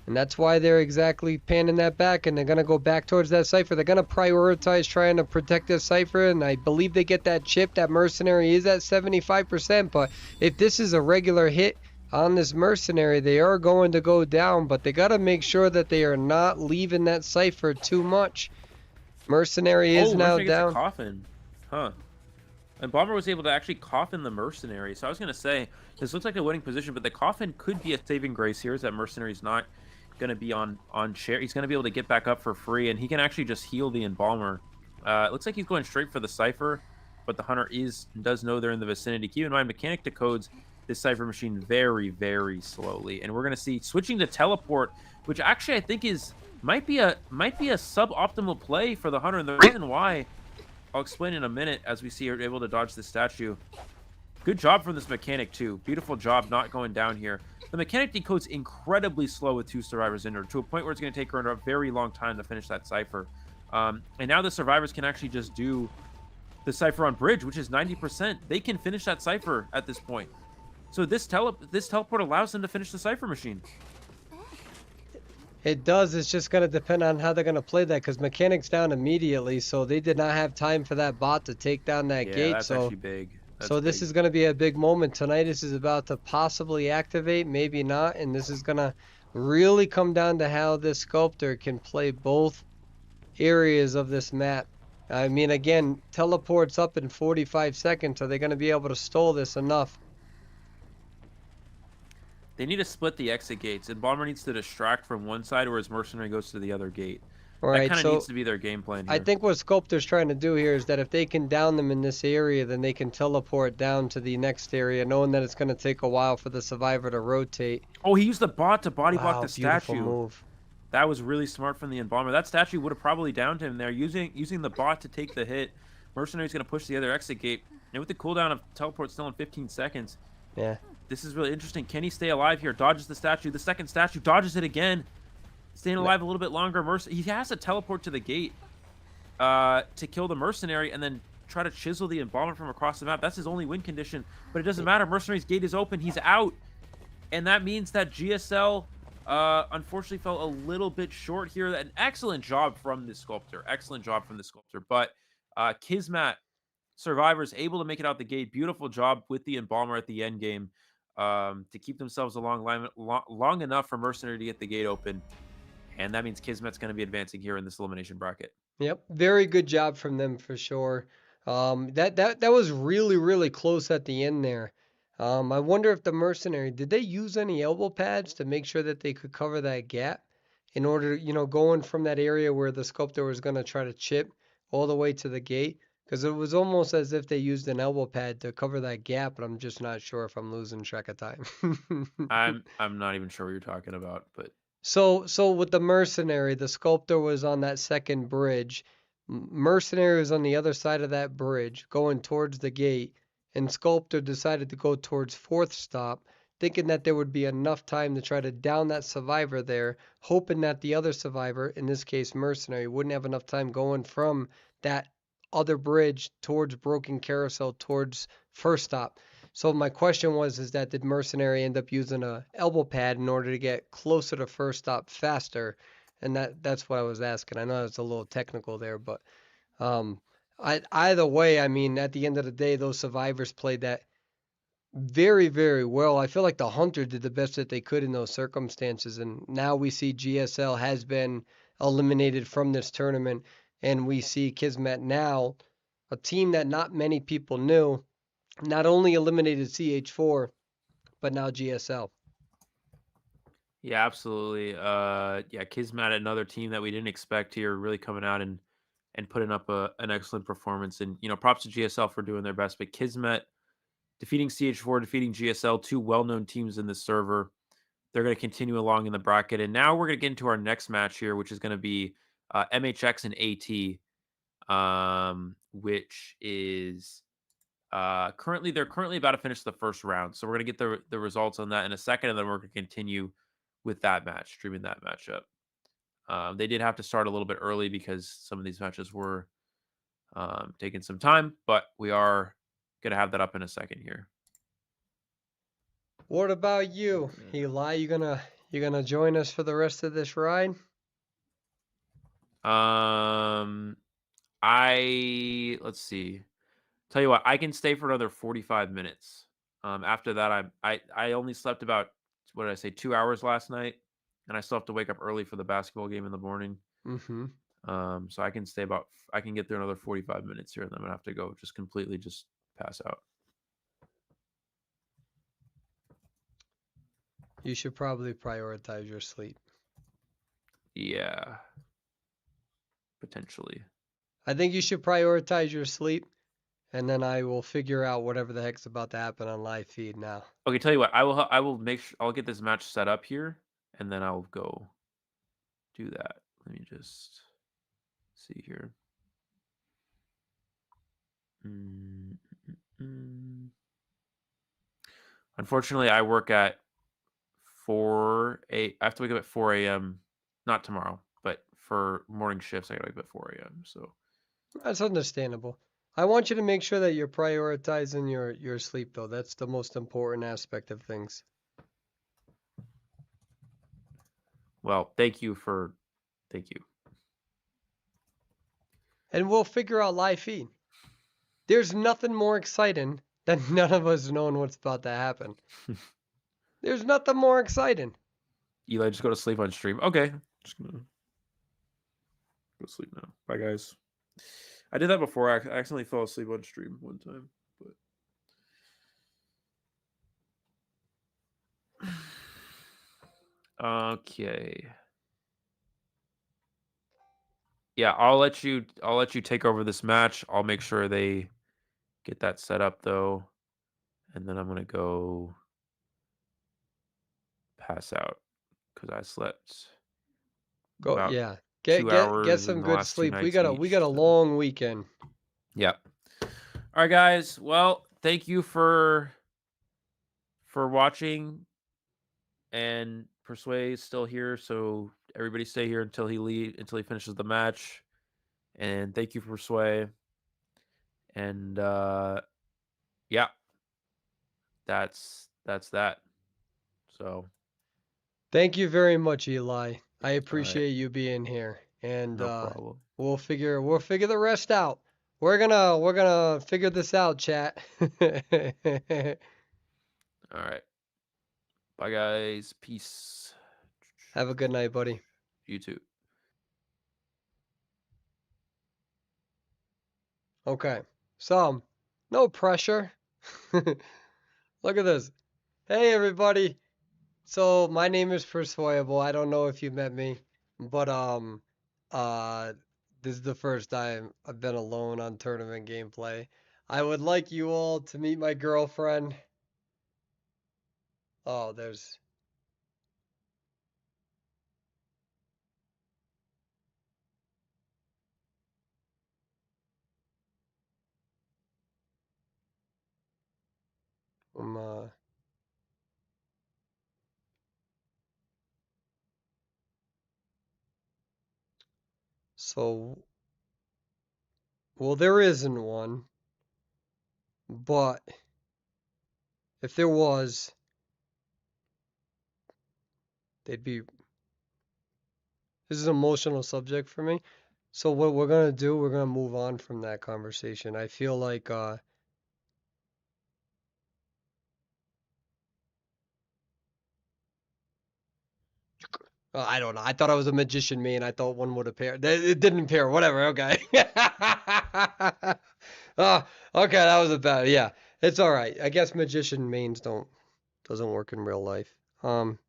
And that's why they're exactly panning that back, and they're going to go back towards that Cypher. They're going to prioritize trying to protect this Cypher, and I believe they get that chip. That Mercenary is at 75%, but if this is a regular hit on this Mercenary, they are going to go down, but they got to make sure that they are not leaving that Cypher too much. Mercenary is Oh, now Mercenary gets a down. coffin. Huh. And Bomber was able to actually coffin the Mercenary. So I was going to say, this looks like a winning position, but the coffin could be a saving grace here, is that Mercenary's not going to be on chair. He's going to be able to get back up for free, and he can actually just heal the Embalmer. It looks like he's going straight for the Cypher, but the Hunter does know they're in the vicinity. Keep in mind, Mechanic decodes this Cypher machine very, very slowly. And we're going to see switching to Teleport, which actually I think might be a suboptimal play for the Hunter. And the reason why, I'll explain in a minute as we see her able to dodge the statue. Good job from this Mechanic, too. Beautiful job not going down here. The Mechanic decodes incredibly slow with 2 survivors in her, to a point where it's going to take her a very long time to finish that Cypher. And now the survivors can actually just do the Cypher on bridge, which is 90%. They can finish that Cypher at this point. So this teleport allows them to finish the Cypher machine. It does. It's just going to depend on how they're going to play that because Mechanic's down immediately, so they did not have time for that bot to take down that Yeah, gate. that's actually big. So this is going to be a big moment tonight. This is about to possibly activate, maybe not, and this is going to really come down to how this Sculptor can play both areas of this map. I mean, again, teleports up in 45 seconds. Are they going to be able to stall this enough? They need to split the exit gates, and Bomber needs to distract from one side, whereas Mercenary goes to the other gate. All That right, kind of so needs to be their game plan here. I think what Sculptor's trying to do here is that if they can down them in this area, then they can teleport down to the next area, knowing that it's going to take a while for the survivor to rotate. Oh, he used the bot to body block Wow, the beautiful statue. move. That was really smart from the Embalmer. That statue would have probably downed him there. Using the bot to take the hit. Mercenary's going to push the other exit gate. And with the cooldown of teleport still in 15 seconds, Yeah. this is really interesting. Can he stay alive here? Dodges the statue. The second statue dodges it again. Staying alive a little bit longer. He has to teleport to the gate to kill the Mercenary and then try to chisel the Embalmer from across the map. That's his only win condition. But it doesn't matter. Mercenary's gate is open. He's out. And that means that GSL unfortunately fell a little bit short here. An excellent job from the Sculptor. Excellent job from the Sculptor. But Kismet survivors able to make it out the gate. Beautiful job with the Embalmer at the end game to keep themselves long enough for Mercenary to get the gate open. And that means Kismet's going to be advancing here in this elimination bracket. Yep, very good job from them for sure. That was really close at the end there. I wonder if the Mercenary, did they use any elbow pads to make sure that they could cover that gap in order, going from that area where the Sculptor was going to try to chip all the way to the gate? Because it was almost as if they used an elbow pad to cover that gap, but I'm just not sure if I'm losing track of time. I'm not even sure what you're talking about, but So with the Mercenary, the Sculptor was on that second bridge. Mercenary was on the other side of that bridge, going towards the gate, and Sculptor decided to go towards fourth stop. thinking that there would be enough time to try to down that survivor there, hoping that the other survivor, in this case Mercenary, wouldn't have enough time going from that other bridge towards Broken Carousel towards First Stop. So my question was, is that did Mercenary end up using a elbow pad in order to get closer to First Stop faster? And that's what I was asking. I know it's a little technical there, but um, either way, I mean, at the end of the day, those survivors played that very, very well. I feel like the Hunter did the best that they could in those circumstances, and now we see GSL has been eliminated from this tournament, and we see Kismet now, a team that not many people knew, not only eliminated CH4, but now GSL. Yeah, absolutely. Yeah, Kismet, another team that we didn't expect here, really coming out and putting up an excellent performance. And props to GSL for doing their best. But Kismet defeating CH4, defeating GSL, two well-known teams in the server. They're going to continue along in the bracket, and now we're going to get into our next match here, which is going to be MHX and AT, which is they're currently about to finish the first round. So we're going to get the results on that in a second, and then we're going to continue with that match, streaming that matchup. They did have to start a little bit early because some of these matches were taking some time, but we are going to have that up in a second here. What about you, Eli? You gonna join us for the rest of this ride? Let's see. Tell you what, I can stay for another 45 minutes. After that, I only slept about, what did I say, 2 hours last night, and I still have to wake up early for the basketball game in the morning. Mm-hmm. So I can get through another 45 minutes here, and then I'm gonna have to go just completely just pass out. You should probably prioritize your sleep. Yeah, potentially. I think you should prioritize your sleep, and then I will figure out whatever the heck's about to happen on live feed now. Okay, tell you what, I will make sure I'll get this match set up here, and then I'll go do that. Let me just see here. Mm, mm, mm. Unfortunately, I work at 4 I have to wake up at 4 a.m. Not tomorrow, but for morning shifts, I gotta wake up at 4 a.m. So That's understandable. I want you to make sure that you're prioritizing your sleep, though. That's the most important aspect of things. well, thank you. And we'll figure out live feed. There's nothing more exciting than none of us knowing what's about to happen. There's nothing more exciting. Eli, just go to sleep on stream. Okay, just gonna go to sleep now. Bye, guys. I did that before. I accidentally fell asleep on stream one time, but okay. Yeah, I'll let you take over this match. I'll make sure they get that set up though, and then I'm gonna go pass out because I slept Go, about yeah. Get two get get hours some in the good last two sleep. nights We each. got a So long weekend. yeah. All right, guys. Well, thank you for watching, and Persway is still here, so everybody stay here until he finishes the match. And thank you, Persway. And yeah, that's that. So Thank you very much, Eli. I all right, appreciate you being here, and no problem. we'll figure the rest out. We're gonna figure this out, chat. All right, bye guys. Peace. Have a good night, buddy. You too. Okay, so no pressure. Look at this. Hey, everybody. So my name is Perswayable. I don't know if you met me, but uh, this is the first time I've been alone on tournament gameplay. I would like you all to meet my girlfriend. Oh, there's um So, well, there isn't one, but if there was, they'd be. This is an emotional subject for me. So what we're gonna do, we're gonna move on from that conversation. I feel like I don't know. I thought I was a magician me and I thought one would appear. It didn't appear. Whatever. Okay. Oh, okay, that was a bad. Yeah, it's all right. I guess magician mains don't doesn't work in real life. Um,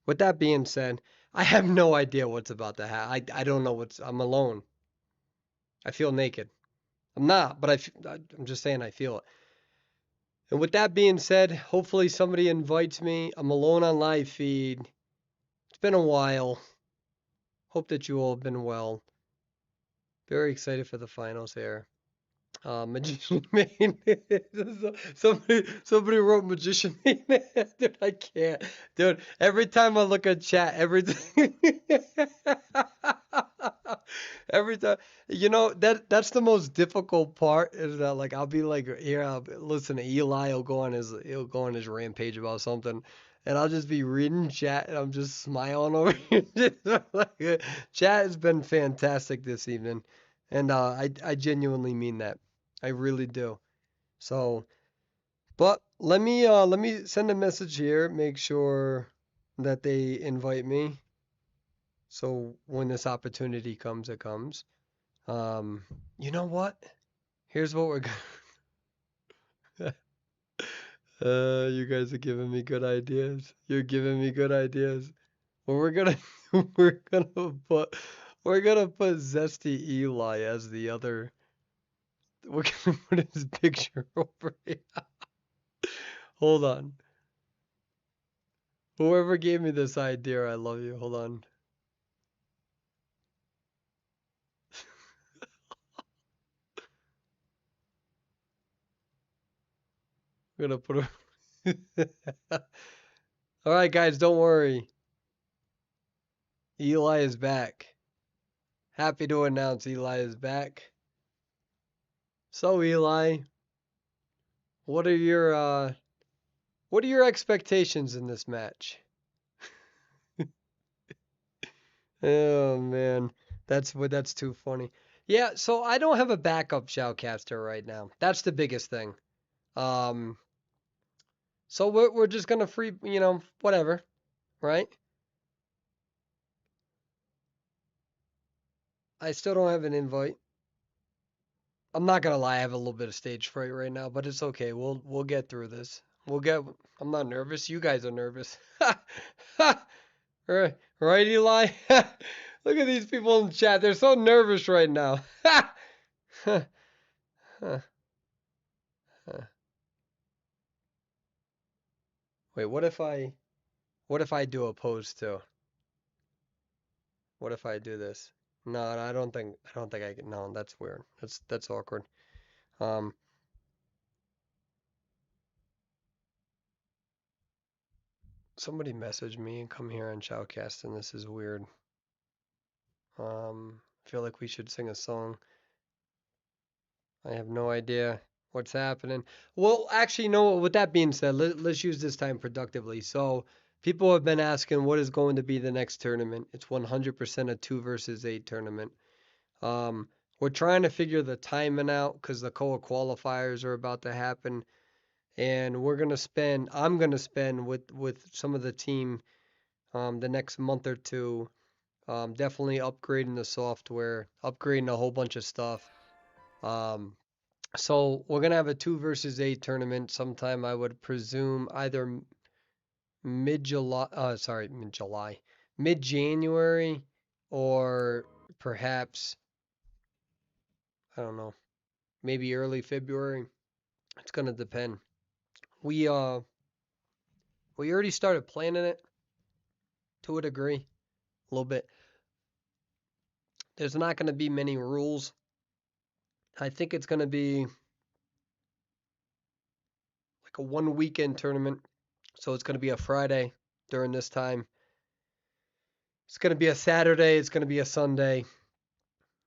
with that being said, I have no idea what's about to happen. I don't know what's. I'm alone. I feel naked. I'm not, but I'm just saying I feel it. And with that being said, hopefully somebody invites me. I'm alone on live feed. It's been a while. Hope that you all have been well. Very excited for the finals here. Magician main. Somebody wrote magician main. Dude, I can't. Dude, every time I look at chat, every time, every time, that's the most difficult part is that like I'll be like here, listen to Eli. He'll go on his rampage about something, and I'll just be reading chat and I'm just smiling over here. Chat has been fantastic this evening, and I genuinely mean that. I really do. So, but let me send a message here, make sure that they invite me. So when this opportunity comes, it comes. Um, you know what? Here's what we're gonna. You guys are giving me good ideas. You're giving me good ideas. Well, we're gonna we're gonna put we're gonna put Zesty Eli as the other. We're gonna put his picture over here. Hold on. Whoever gave me this idea, I love you. Hold on. I'm gonna put a. All right, guys, don't worry. Eli is back. Happy to announce Eli is back. So, Eli, what are your what are your expectations in this match? Oh man, that's too funny. Yeah, so I don't have a backup shoutcaster right now. That's the biggest thing. Um, so we're just gonna free, whatever, right? I still don't have an invite. I'm not gonna lie, I have a little bit of stage fright right now, but it's okay. We'll get through this. We'll get. I'm not nervous. You guys are nervous. Right, right, Eli. Look at these people in the chat. They're so nervous right now. Wait, what if I do a pose too? What if I do this? No, no, I don't think I can. No, that's weird. That's awkward. Um, somebody messaged me and come here and shoutcast, and this is weird. I feel like we should sing a song. I have no idea what's happening. Well, actually, no, with that being said, let's use this time productively. So, people have been asking what is going to be the next tournament. It's 100% a 2 versus 8 tournament. Um, we're trying to figure the timing out because the COA qualifiers are about to happen. And I'm going to spend with some of the team the next month or two, definitely upgrading the software, upgrading a whole bunch of stuff. Um, so we're gonna have a 2 versus 8 tournament sometime. I would presume either mid July. Sorry, mid July, mid January, or perhaps I don't know, maybe early February. It's gonna depend. We uh we already started planning it to a degree, a little bit. There's not gonna be many rules. I think it's gonna be like a one weekend tournament. So it's gonna be a Friday during this time. It's gonna be a Saturday. It's gonna be a Sunday.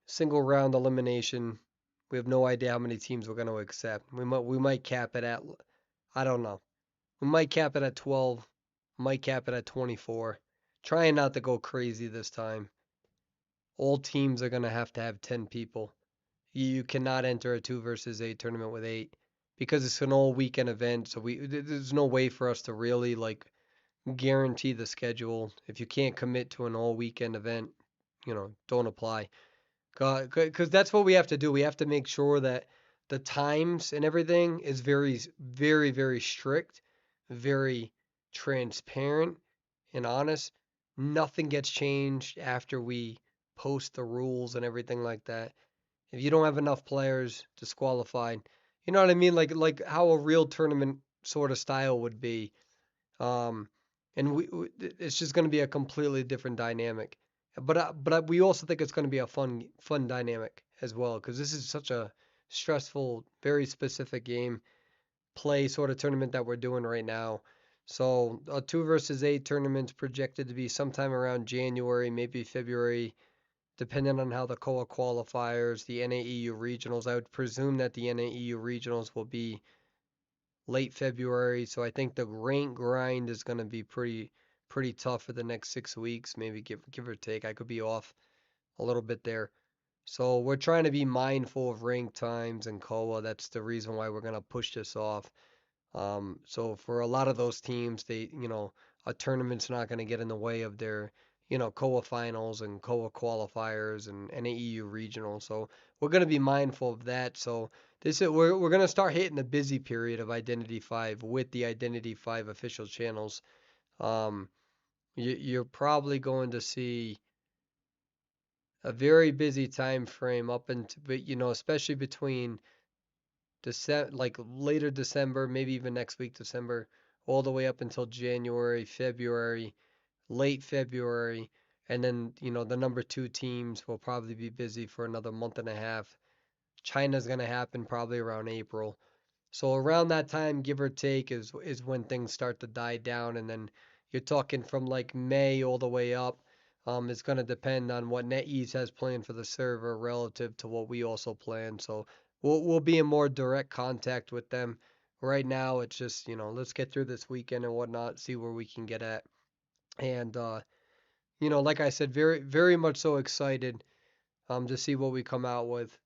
single round elimination. We have no idea how many teams we're going to accept. We might cap it at, I don't know. We might cap it at 12. Might cap it at 24. Trying not to go crazy this time. All teams are going to have 10 people. You cannot enter a 2 versus 8 tournament with 8 because it's an all weekend event. So there's no way for us to really like guarantee the schedule. If you can't commit to an all weekend event, don't apply. Because that's what we have to do. We have to make sure that the times and everything is very, very, very strict, very transparent and honest. Nothing gets changed after we post the rules and everything like that. If you don't have enough players disqualified, you know what I mean? Like how a real tournament sort of style would be. Um, and it's just going to be a completely different dynamic. But we also think it's going to be a fun dynamic as well because this is such a stressful, very specific game play sort of tournament that we're doing right now. So a 2 versus 8 tournament's projected to be sometime around January, maybe February, depending on how the COA qualifiers, the NAEU regionals. I would presume that the NAEU regionals will be late February, so I think the rank grind is going to be pretty tough for the next 6 weeks, maybe give or take. I could be off a little bit there. So we're trying to be mindful of rank times and COA. That's the reason why we're going to push this off. So for a lot of those teams, a tournament's not going to get in the way of their, COA finals and COA qualifiers and NAEU regionals. So we're going to be mindful of that. So we're going to start hitting the busy period of Identity 5 with the Identity 5 official channels. Um, you're probably going to see a very busy time frame up into, but especially between like later December, maybe even next week, December, all the way up until January, February, late February, and then, the number two teams will probably be busy for another month and a half. China's going to happen probably around April. So around that time, give or take, is when things start to die down, and then you're talking from like May all the way up. It's going to depend on what NetEase has planned for the server relative to what we also plan. So we'll be in more direct contact with them. Right now, it's just let's get through this weekend and whatnot, see where we can get at, and like I said, very very much so excited to see what we come out with.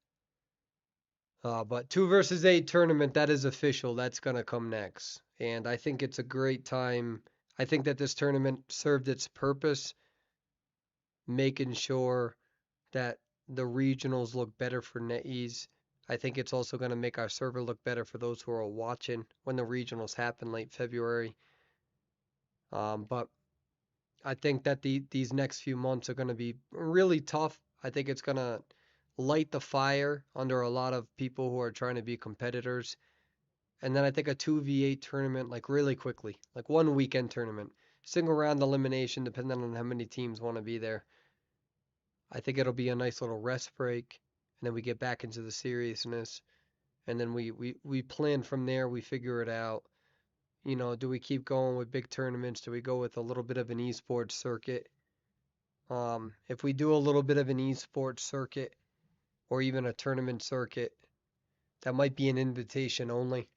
But 2 versus 8 tournament, that is official. That's going to come next. And I think it's a great time. I think that this tournament served its purpose, making sure that the regionals look better for NetEase. I think it's also going to make our server look better for those who are watching when the regionals happen late February. But I think that these next few months are going to be really tough. I think it's going to light the fire under a lot of people who are trying to be competitors. And then I think a 2v8 tournament, like really quickly, like one weekend tournament, single round elimination, depending on how many teams want to be there. I think it'll be a nice little rest break, and then we get back into the seriousness, and then we plan from there. We figure it out. Do we keep going with big tournaments? Do we go with a little bit of an esports circuit? If we do a little bit of an esports circuit or even a tournament circuit, that might be an invitation only.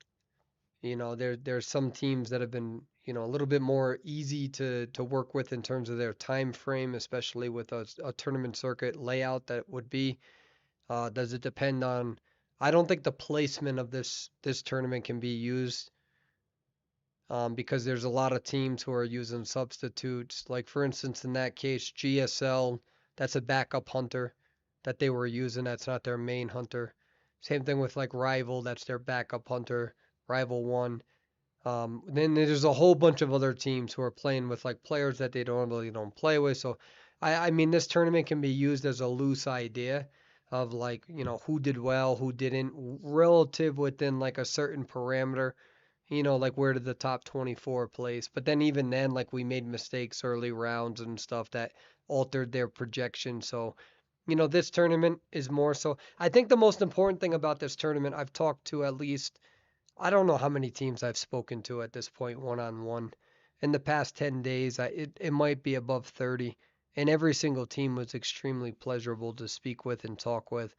There's some teams that have been, a little bit more easy to work with in terms of their time frame, especially with a tournament circuit layout that would be. Does it depend on? I don't think the placement of this tournament can be used because there's a lot of teams who are using substitutes. Like for instance, in that case, GSL, that's a backup hunter that they were using. That's not their main hunter. Same thing with like Rival, that's their backup hunter. Rival One. Then there's a whole bunch of other teams who are playing with like players that they don't play with. So, I mean, this tournament can be used as a loose idea of like who did well, who didn't, relative within like a certain parameter. Like where did the top 24 place? But then even then, like we made mistakes early rounds and stuff that altered their projection. So, this tournament is more so. I think the most important thing about this tournament, I've talked to at least I don't know how many teams I've spoken to at this point one on one. In the past 10 days, it might be above 30. and every single team was extremely pleasurable to speak with and talk with.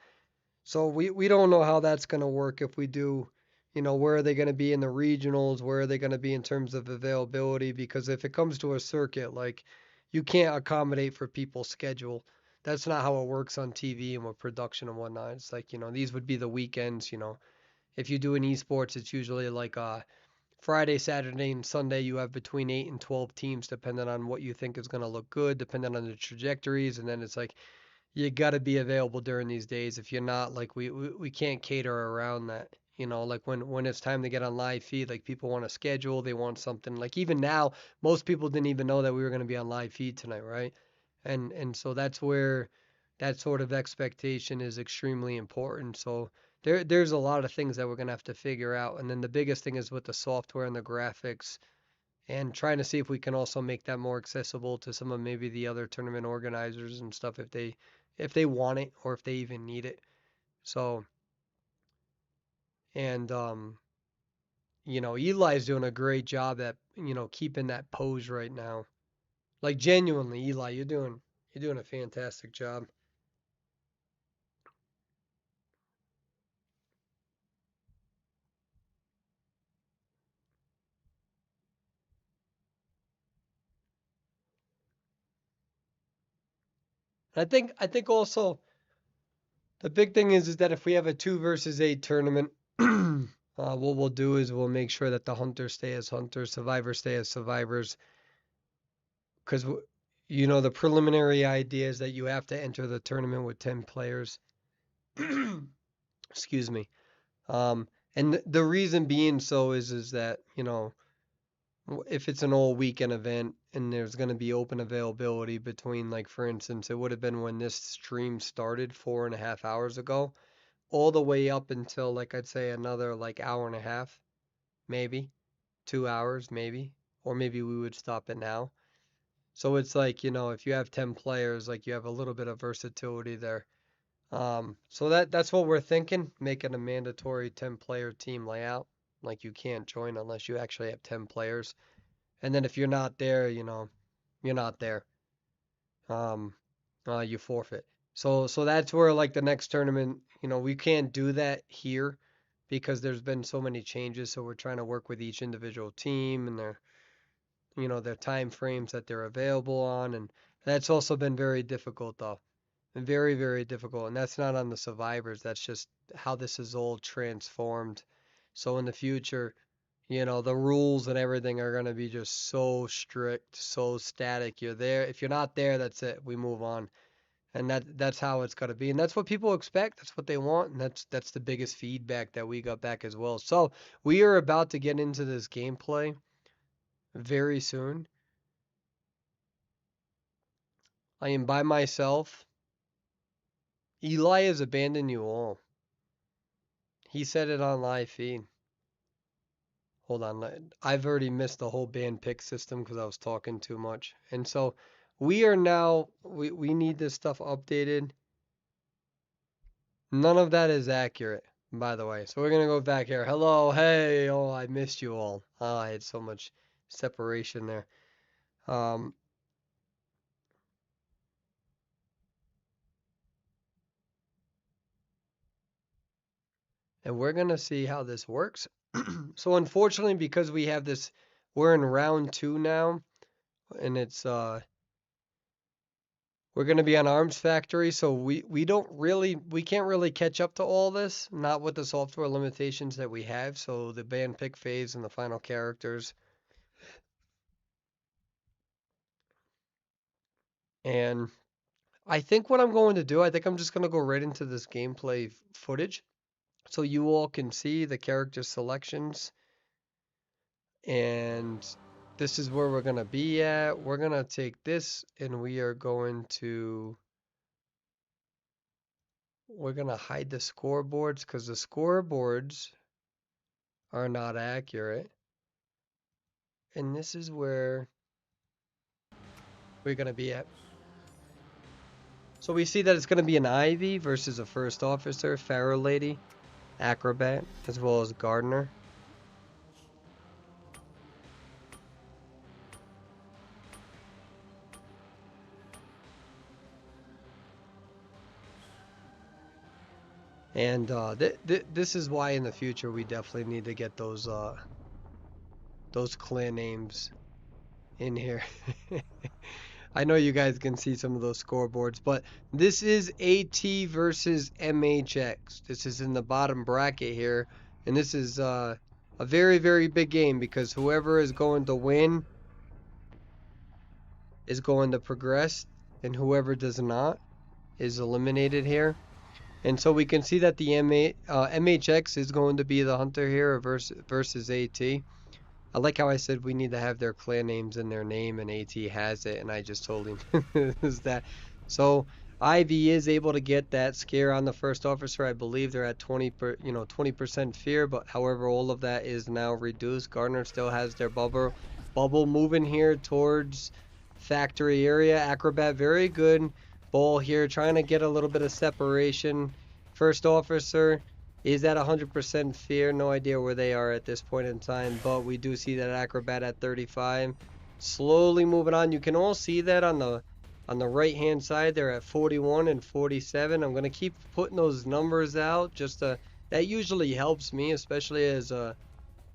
So we don't know how that's going to work if we do, where are they going to be in the regionals? Where are they going to be in terms of availability? Because if it comes to a circuit, like you can't accommodate for people's schedule. That's not how it works on TV and with production and whatnot. It's like, these would be the weekends. If you do an esports, it's usually like Friday, Saturday, and Sunday. You have between 8 and 12 teams, depending on what you think is going to look good, depending on the trajectories. And then it's like, you got to be available during these days. If you're not, like we can't cater around that. Like when it's time to get on live feed, like people want a schedule, they want something. Like even now, most people didn't even know that we were going to be on live feed tonight, right? And so that's where that sort of expectation is extremely important. So there's a lot of things that we're going to have to figure out. And then the biggest thing is with the software and the graphics and trying to see if we can also make that more accessible to some of maybe the other tournament organizers and stuff if they want it or if they even need it. So, and Eli's doing a great job at, keeping that pose right now. Like genuinely, Eli, you're doing a fantastic job. I think also the big thing is that if we have a 2 versus 8 tournament, what we'll do is we'll make sure that the hunters stay as hunters, survivors stay as survivors, because the preliminary idea is that you have to enter the tournament with 10 players. Excuse me. And the reason being so is that, if it's an all weekend event and there's going to be open availability between, like, for instance, it would have been when this stream started 4.5 hours ago, all the way up until, like, I'd say another, like, hour and a half, maybe 2 hours, maybe, or maybe we would stop it now. So it's like, if you have 10 players, like you have a little bit of versatility there. So that's what we're thinking, making a mandatory 10-player team layout. Like you can't join unless you actually have 10 players. And then if you're not there, you're not there. Um, you forfeit. So that's where like the next tournament, we can't do that here because there's been so many changes. So we're trying to work with each individual team and their time frames that they're available on, and that's also been very difficult though. Very, very difficult. And that's not on the survivors. That's just how this is all transformed. So in the future, the rules and everything are going to be just so strict, so static. You're there. If you're not there, that's it. We move on. And that's how it's got to be. And that's what people expect. That's what they want. And that's the biggest feedback that we got back as well. So we are about to get into this gameplay very soon. I am by myself. Eli has abandoned you all. He said it on live feed. Hold on. I've already missed the whole band pick system because I was talking too much. And so we are now, we need this stuff updated. None of that is accurate, by the way. So we're going to go back here. Hello. Hey. Oh, I missed you all. Oh, I had so much separation there. Um, and we're going to see how this works. So unfortunately, because we have this, we're in round 2 now, and we're going to be on Arms Factory, so we can't really catch up to all this, not with the software limitations that we have. So the band pick phase and the final characters. And I think what I'm going to do, I think I'm just going to go right into this gameplay footage so you all can see the character selections. And this is where we're going to be at. We're going to take this and we're going to hide the scoreboards because the scoreboards are not accurate. And this is where we're going to be at. So we see that it's going to be an Ivy versus a first officer, Pharaoh Lady, Acrobat, as well as Gardener. And this is why in the future we definitely need to get those clan names in here. I know you guys can see some of those scoreboards, but this is AT versus MHX. This is in the bottom bracket here, and this is a very, very big game because whoever is going to win is going to progress, and whoever does not is eliminated here. And so we can see that the MHX is going to be the hunter here versus AT. I like how I said we need to have their clan names in their name, and AT has it, and I just totally missed that. So Ivy is able to get that scare on the first officer. I believe they're at 20% fear, but however, all of that is now reduced. Gardner still has their bubble moving here towards factory area. Acrobat, very good ball here, trying to get a little bit of separation. First officer is at 100% fear. No idea where they are at this point in time, but we do see that Acrobat at 35. Slowly moving on. You can all see that on the right hand side. They're at 41 and 47. I'm going to keep putting those numbers out just that usually helps me, especially as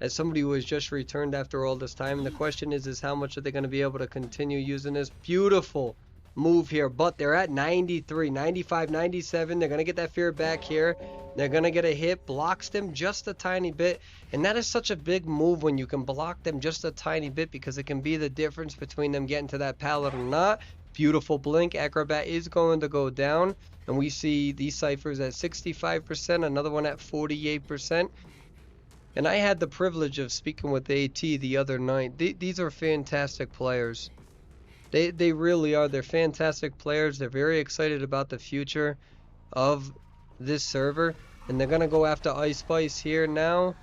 somebody who has just returned after all this time. And the question is how much are they going to be able to continue using this beautiful move here? But they're at 93, 95, 97. They're going to get that fear back here. They're going to get a hit, blocks them just a tiny bit. And that is such a big move when you can block them just a tiny bit, because it can be the difference between them getting to that pallet or not. Beautiful blink. Acrobat is going to go down. And we see these ciphers at 65%, another one at 48%. And I had the privilege of speaking with AT the other night. These are fantastic players. They really are. They're fantastic players. They're very excited about the future of this server. And they're going to go after Ice Spice here now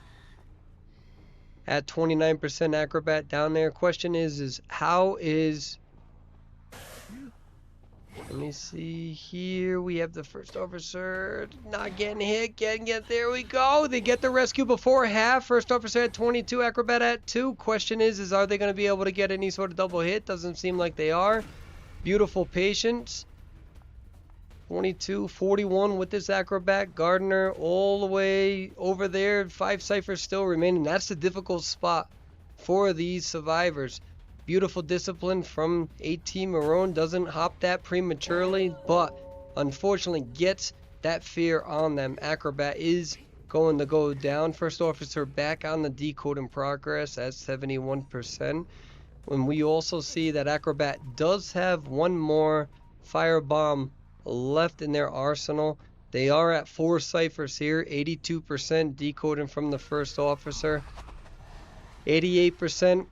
at 29% Acrobat down there. Question is how is... Let me see here. We have the first officer not getting hit. There we go. They get the rescue before half. First officer at 22, Acrobat at 2. Question is are they going to be able to get any sort of double hit? Doesn't seem like they are. Beautiful patience. 22, 41 with this Acrobat. Gardner all the way over there. 5 ciphers still remaining. That's the difficult spot for these survivors. Beautiful discipline from AT Marone. Doesn't hop that prematurely, but unfortunately gets that fear on them. Acrobat is going to go down. First officer back on the decode in progress at 71%. When we also see that Acrobat does have one more firebomb left in their arsenal. They are at 4 ciphers here. 82% decoding from the first officer. 88%.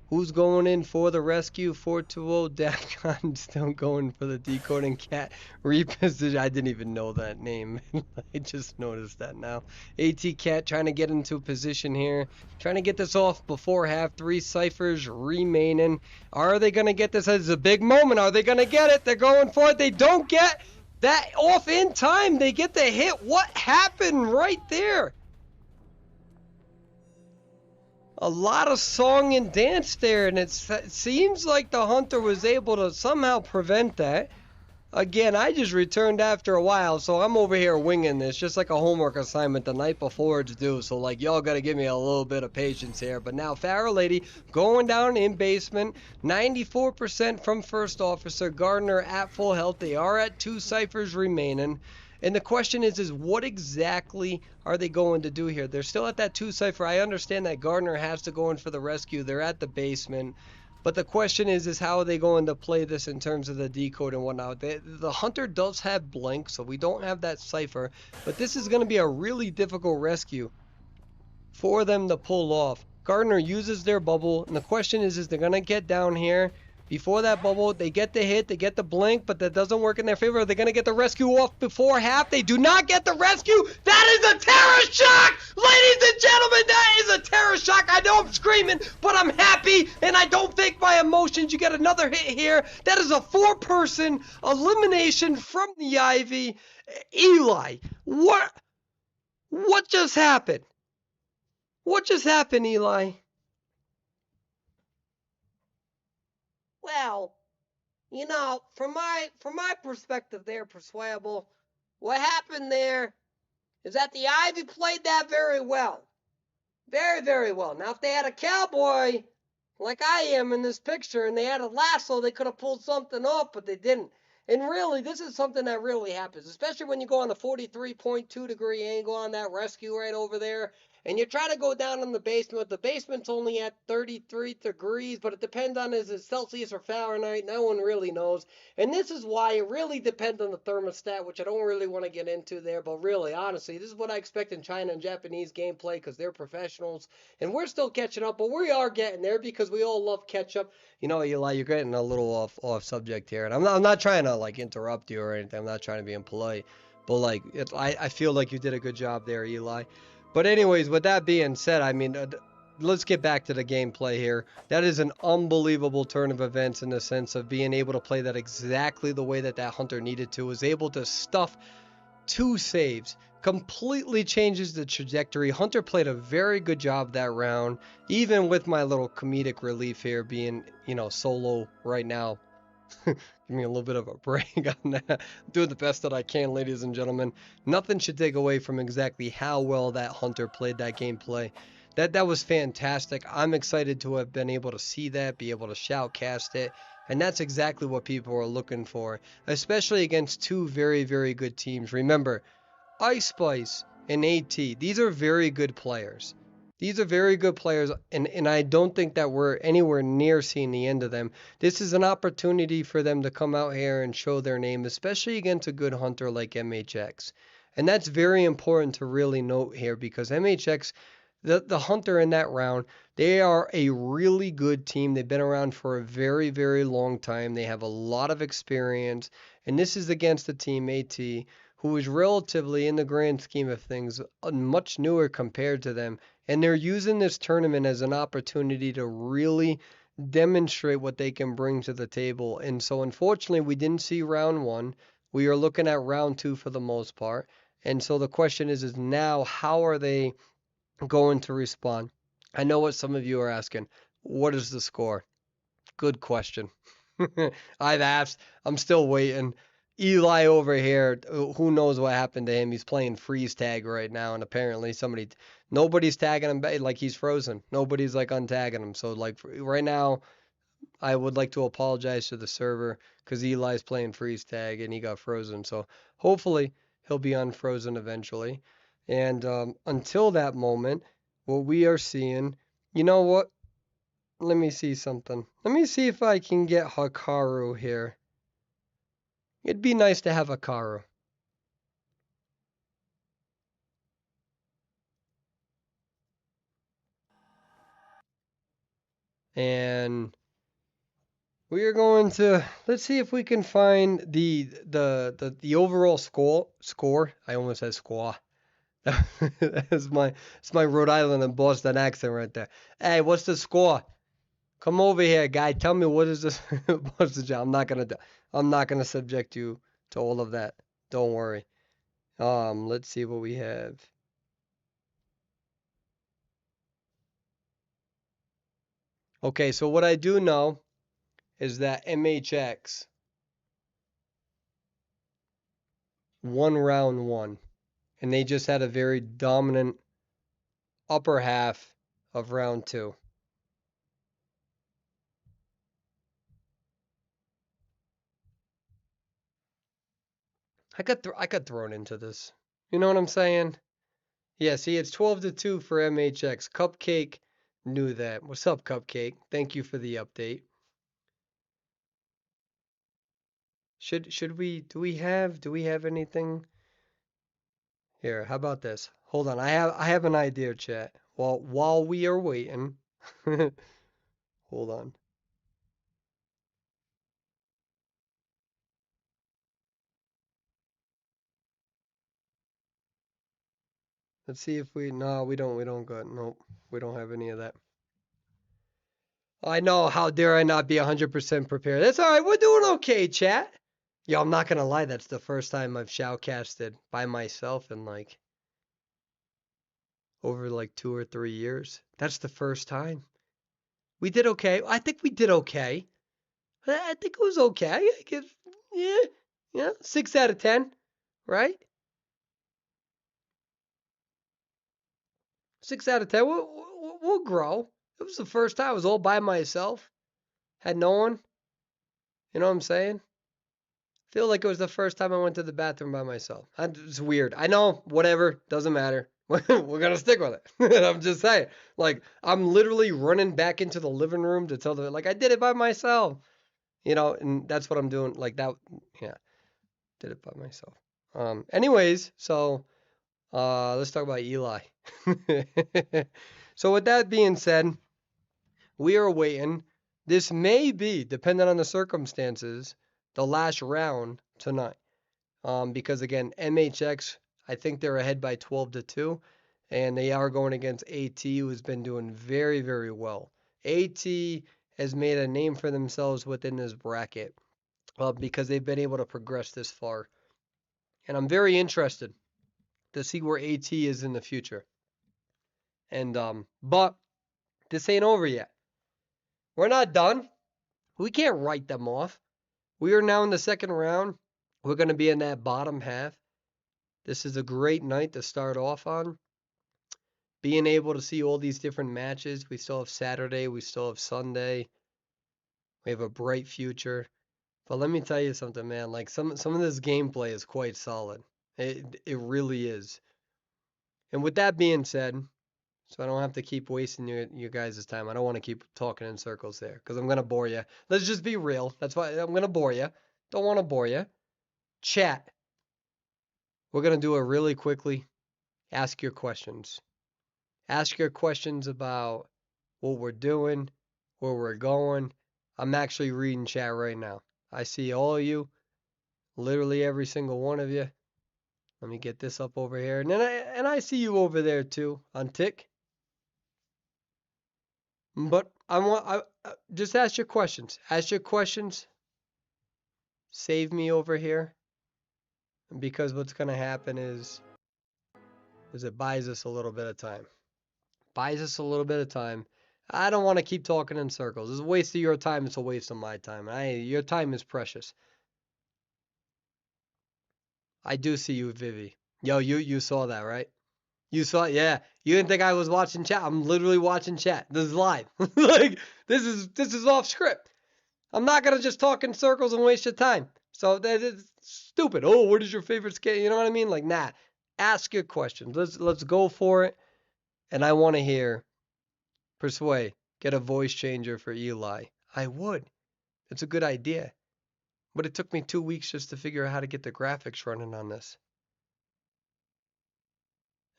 Who's going in for the rescue? 420 Dacon still going for the decoding cat reposition. I didn't even know that name. I just noticed that now. AT Cat trying to get into position here. Trying to get this off before half. 3 ciphers remaining. Are they going to get this? As a big moment. Are they going to get it? They're going for it. They don't get that off in time. They get the hit. What happened right there? A lot of song and dance there, and it seems like the hunter was able to somehow prevent that. Again, I just returned after a while, so I'm over here winging this, just like a homework assignment the night before it's due. So, like, y'all gotta give me a little bit of patience here. But now, Pharaoh Lady going down in basement, 94% from first officer. Gardner at full health. They are at 2 ciphers remaining. And the question is what exactly are they going to do here? They're still at that 2 cipher. I understand that Gardner has to go in for the rescue. They're at the basement. But the question is how are they going to play this in terms of the decode and whatnot? The hunter does have blink, so we don't have that cipher. But this is going to be a really difficult rescue for them to pull off. Gardner uses their bubble, and the question is they're going to get down here. Before that bubble, they get the hit, they get the blink, but that doesn't work in their favor. Are they going to get the rescue off before half? They do not get the rescue. That is a terror shock! Ladies and gentlemen, that is a terror shock. I know I'm screaming, but I'm happy, and I don't fake my emotions. You get another hit here. That is a 4-person elimination from the Ivy. Eli, what just happened? What just happened, Eli? Well, from my perspective there, Perswayable, what happened there is that the Ivy played that very well. Very, very well. Now, if they had a cowboy like I am in this picture and they had a lasso, they could have pulled something off, but they didn't. And really, this is something that really happens, especially when you go on a 43.2-degree angle on that rescue right over there. And you try to go down in the basement. The basement's only at 33 degrees, but it depends on is it Celsius or Fahrenheit. No one really knows. And this is why it really depends on the thermostat, which I don't really want to get into there. But really, honestly, this is what I expect in China and Japanese gameplay because they're professionals. And we're still catching up, but we are getting there because we all love catch up. You know, Eli, you're getting a little off subject here, and I'm not trying to like interrupt you or anything. I'm not trying to be impolite, but like I feel like you did a good job there, Eli. But anyways, with that being said, I mean, let's get back to the gameplay here. That is an unbelievable turn of events in the sense of being able to play that exactly the way that that hunter needed to. Was able to stuff 2 saves, completely changes the trajectory. Hunter played a very good job that round, even with my little comedic relief here being, solo right now. Give me a little bit of a break on that. I'm doing the best that I can, ladies and gentlemen. Nothing should take away from exactly how well that Hunter played that gameplay. That was fantastic. I'm excited to have been able to see that, be able to shoutcast it, and that's exactly what people are looking for, especially against two very, very good teams. Remember, Ice Spice and AT, these are very good players. These are very good players, and I don't think that we're anywhere near seeing the end of them. This is an opportunity for them to come out here and show their name, especially against a good hunter like MHX. And that's very important to really note here because MHX, the hunter in that round, they are a really good team. They've been around for a very, very long time. They have a lot of experience, and this is against the team AT, who is relatively, in the grand scheme of things, much newer compared to them. And they're using this tournament as an opportunity to really demonstrate what they can bring to the table. And so, unfortunately, we didn't see round one. We are looking at round two for the most part. And so the question is now, how are they going to respond? I know what some of you are asking. What is the score? Good question. I've asked. I'm still waiting. Eli over here, who knows what happened to him? He's playing freeze tag right now, and apparently nobody's tagging him back. Like he's frozen. Nobody's like untagging him. So like right now, I would like to apologize to the server because Eli's playing freeze tag and he got frozen. So hopefully he'll be unfrozen eventually. And until that moment, what we are seeing, you know what? Let me see something. Let me see if I can get Hikaru here. It'd be nice to have Hikaru. And we are going to let's see if we can find the overall score. I almost said score. It's my Rhode Island and Boston accent right there. Hey, what's the score? Come over here, guy. Tell me what is this? What's the job? I'm not gonna subject you to all of that. Don't worry. Let's see what we have. Okay, so what I do know is that MHX won round one, and they just had a very dominant upper half of round two. I got thrown into this. You know what I'm saying? Yeah, see, it's 12-2 for MHX. Cupcake knew that. What's up, Cupcake? Thank you for the update. Should we do we have anything here? How about this? Hold on. I have an idea, chat. While we are waiting. Hold on. Let's see if no, we don't got, nope. We don't have any of that. I know, how dare I not be 100% prepared. That's all right. We're doing okay, chat. Yo, I'm not gonna lie, that's the first time I've shoutcasted by myself in like over like 2 or 3 years. That's the first time. We did okay. I think we did okay. I think it was okay. I guess, yeah, yeah, 6 out of 10, right? 6 out of 10. We'll grow. It was the first time. I was all by myself. Had no one. You know what I'm saying? Feel like it was the first time I went to the bathroom by myself. It's weird. I know. Whatever. Doesn't matter. We're gonna stick with it. I'm just saying. Like I'm literally running back into the living room to tell them like I did it by myself. You know, and that's what I'm doing. Like that. Yeah, did it by myself. Anyways, so let's talk about Eli. So with that being said, we are waiting. This may be, depending on the circumstances, the last round tonight. Because again, MHX, I think they're ahead by 12-2, and they are going against AT, who's been doing very, very well. AT has made a name for themselves within this bracket because they've been able to progress this far. And I'm very interested to see where AT is in the future. And but this ain't over yet. We're not done. We can't write them off. We are now in the second round. We're going to be in that bottom half. This is a great night to start off on. Being able to see all these different matches. We still have Saturday. We still have Sunday. We have a bright future. But let me tell you something, man. Like some of this gameplay is quite solid. It really is. And with that being said, so I don't have to keep wasting your guys' time. I don't want to keep talking in circles there because I'm gonna bore you. Let's just be real. That's why I'm gonna bore you. Don't want to bore you. Chat. We're gonna do it really quickly. Ask your questions. Ask your questions about what we're doing, where we're going. I'm actually reading chat right now. I see all of you, literally every single one of you. Let me get this up over here, and then I see you over there too on Tick. But I just ask your questions. Ask your questions. Save me over here because what's gonna happen is it buys us a little bit of time. Buys us a little bit of time. I don't want to keep talking in circles. It's a waste of your time. It's a waste of my time. Your time is precious. I do see you, Vivi. Yo, you saw that, right? You saw it, yeah. You didn't think I was watching chat. I'm literally watching chat. This is live. Like this is off script. I'm not gonna just talk in circles and waste your time. So that is stupid. Oh, what is your favorite skate? You know what I mean? Like, nah. Ask your questions. Let's go for it. And I want to hear Persway get a voice changer for Eli. I would. It's a good idea. But it took me 2 weeks just to figure out how to get the graphics running on this.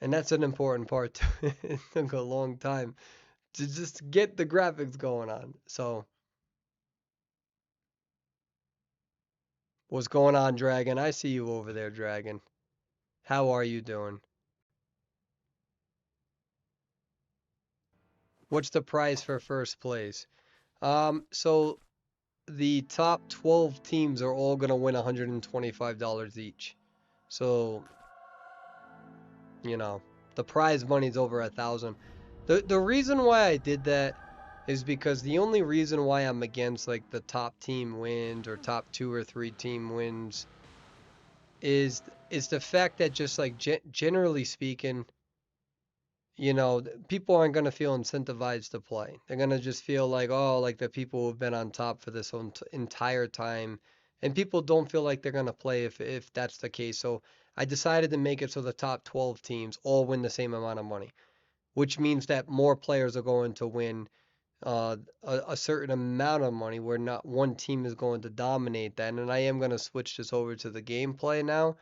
And that's an important part too. It took a long time to just get the graphics going on. So, what's going on, Dragon? I see you over there, Dragon. How are you doing? What's the prize for first place? So the top 12 teams are all gonna win $125 each. So, you know, the prize money's over 1,000. The reason why I did that is because the only reason why I'm against like the top team wins or top 2 or 3 team wins is the fact that just like generally speaking, you know, people aren't going to feel incentivized to play. They're going to just feel like, oh, like the people who've been on top for this entire time. And people don't feel like they're going to play if that's the case. So I decided to make it so the top 12 teams all win the same amount of money, which means that more players are going to win a certain amount of money where not one team is going to dominate that. And I am going to switch this over to the gameplay now.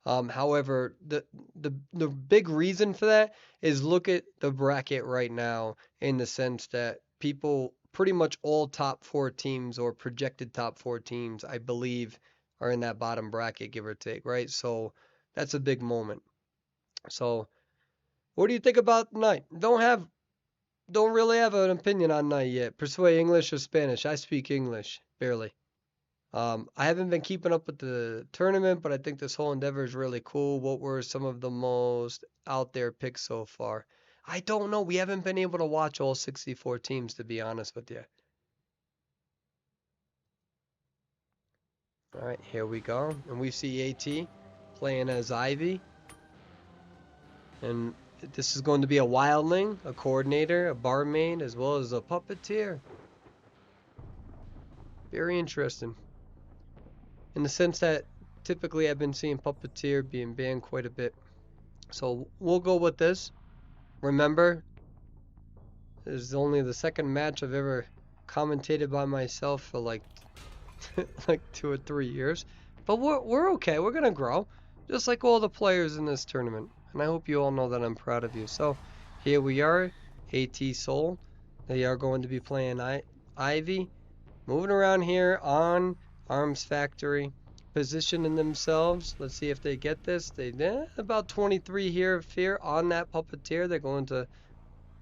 However, the big reason for that is look at the bracket right now in the sense that people, pretty much all top 4 teams or projected top 4 teams, I believe, are in that bottom bracket, give or take, right? So that's a big moment. So what do you think about tonight? Don't really have an opinion on night yet. Persuade English or Spanish? I speak English, barely. I haven't been keeping up with the tournament, but I think this whole endeavor is really cool. What were some of the most out there picks so far? I don't know. We haven't been able to watch all 64 teams, to be honest with you. All right, here we go. And we see AT playing as Ivy. And This is going to be a wildling, a coordinator, a barmaid, as well as a puppeteer. Very interesting. In the sense that typically I've been seeing puppeteer being banned quite a bit. So we'll go with this. Remember, this is only the second match I've ever commentated by myself for like like 2 or 3 years. But we're okay. We're gonna grow, just like all the players in this tournament. And I hope you all know that I'm proud of you. So here we are, AT Soul. They are going to be playing Ivy, moving around here on Arms Factory, positioning themselves. Let's see if they get this. They about 23 here of fear on that puppeteer. They're going to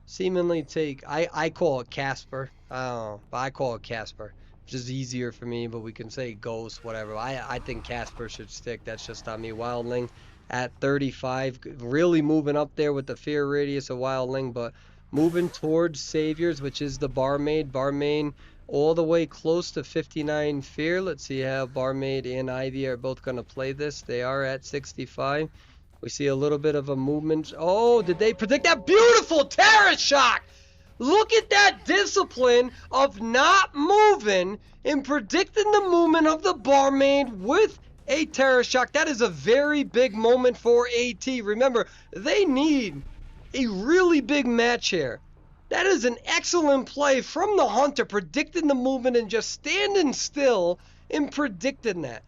seemingly take. I call it Casper. I don't know, but I call it Casper. Which is easier for me, but we can say Ghost, whatever. I think Casper should stick. That's just on me. Wildling at 35, really moving up there with the fear radius of Wildling, but moving towards Saviors, which is the Barmaid. Barmaid all the way close to 59 fear. Let's see how Barmaid and Ivy are both going to play this. They are at 65. We see a little bit of a movement. Oh, did they predict that? Beautiful Terror Shock! Look at that discipline of not moving and predicting the movement of the barmaid with a Terror Shock. That is a very big moment for AT. Remember, they need a really big match here. That is an excellent play from the Hunter, predicting the movement and just standing still and predicting that.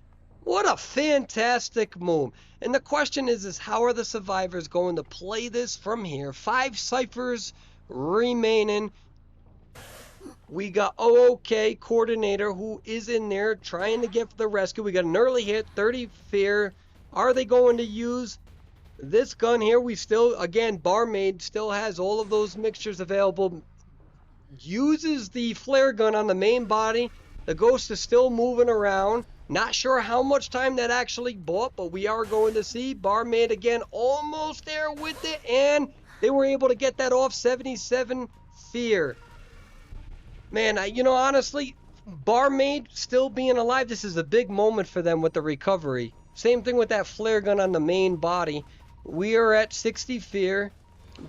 What a fantastic move. And the question is how are the survivors going to play this from here? 5 ciphers remaining. We got OK coordinator who is in there trying to get the rescue. We got an early hit, 30 fear. Are they going to use this gun here? We still, again, barmaid still has all of those mixtures available. Uses the flare gun on the main body. The ghost is still moving around. Not sure how much time that actually bought, but we are going to see. Barmaid again almost there with it, and they were able to get that off. 77 fear. Man, honestly, Barmaid still being alive, this is a big moment for them with the recovery. Same thing with that flare gun on the main body. We are at 60 fear.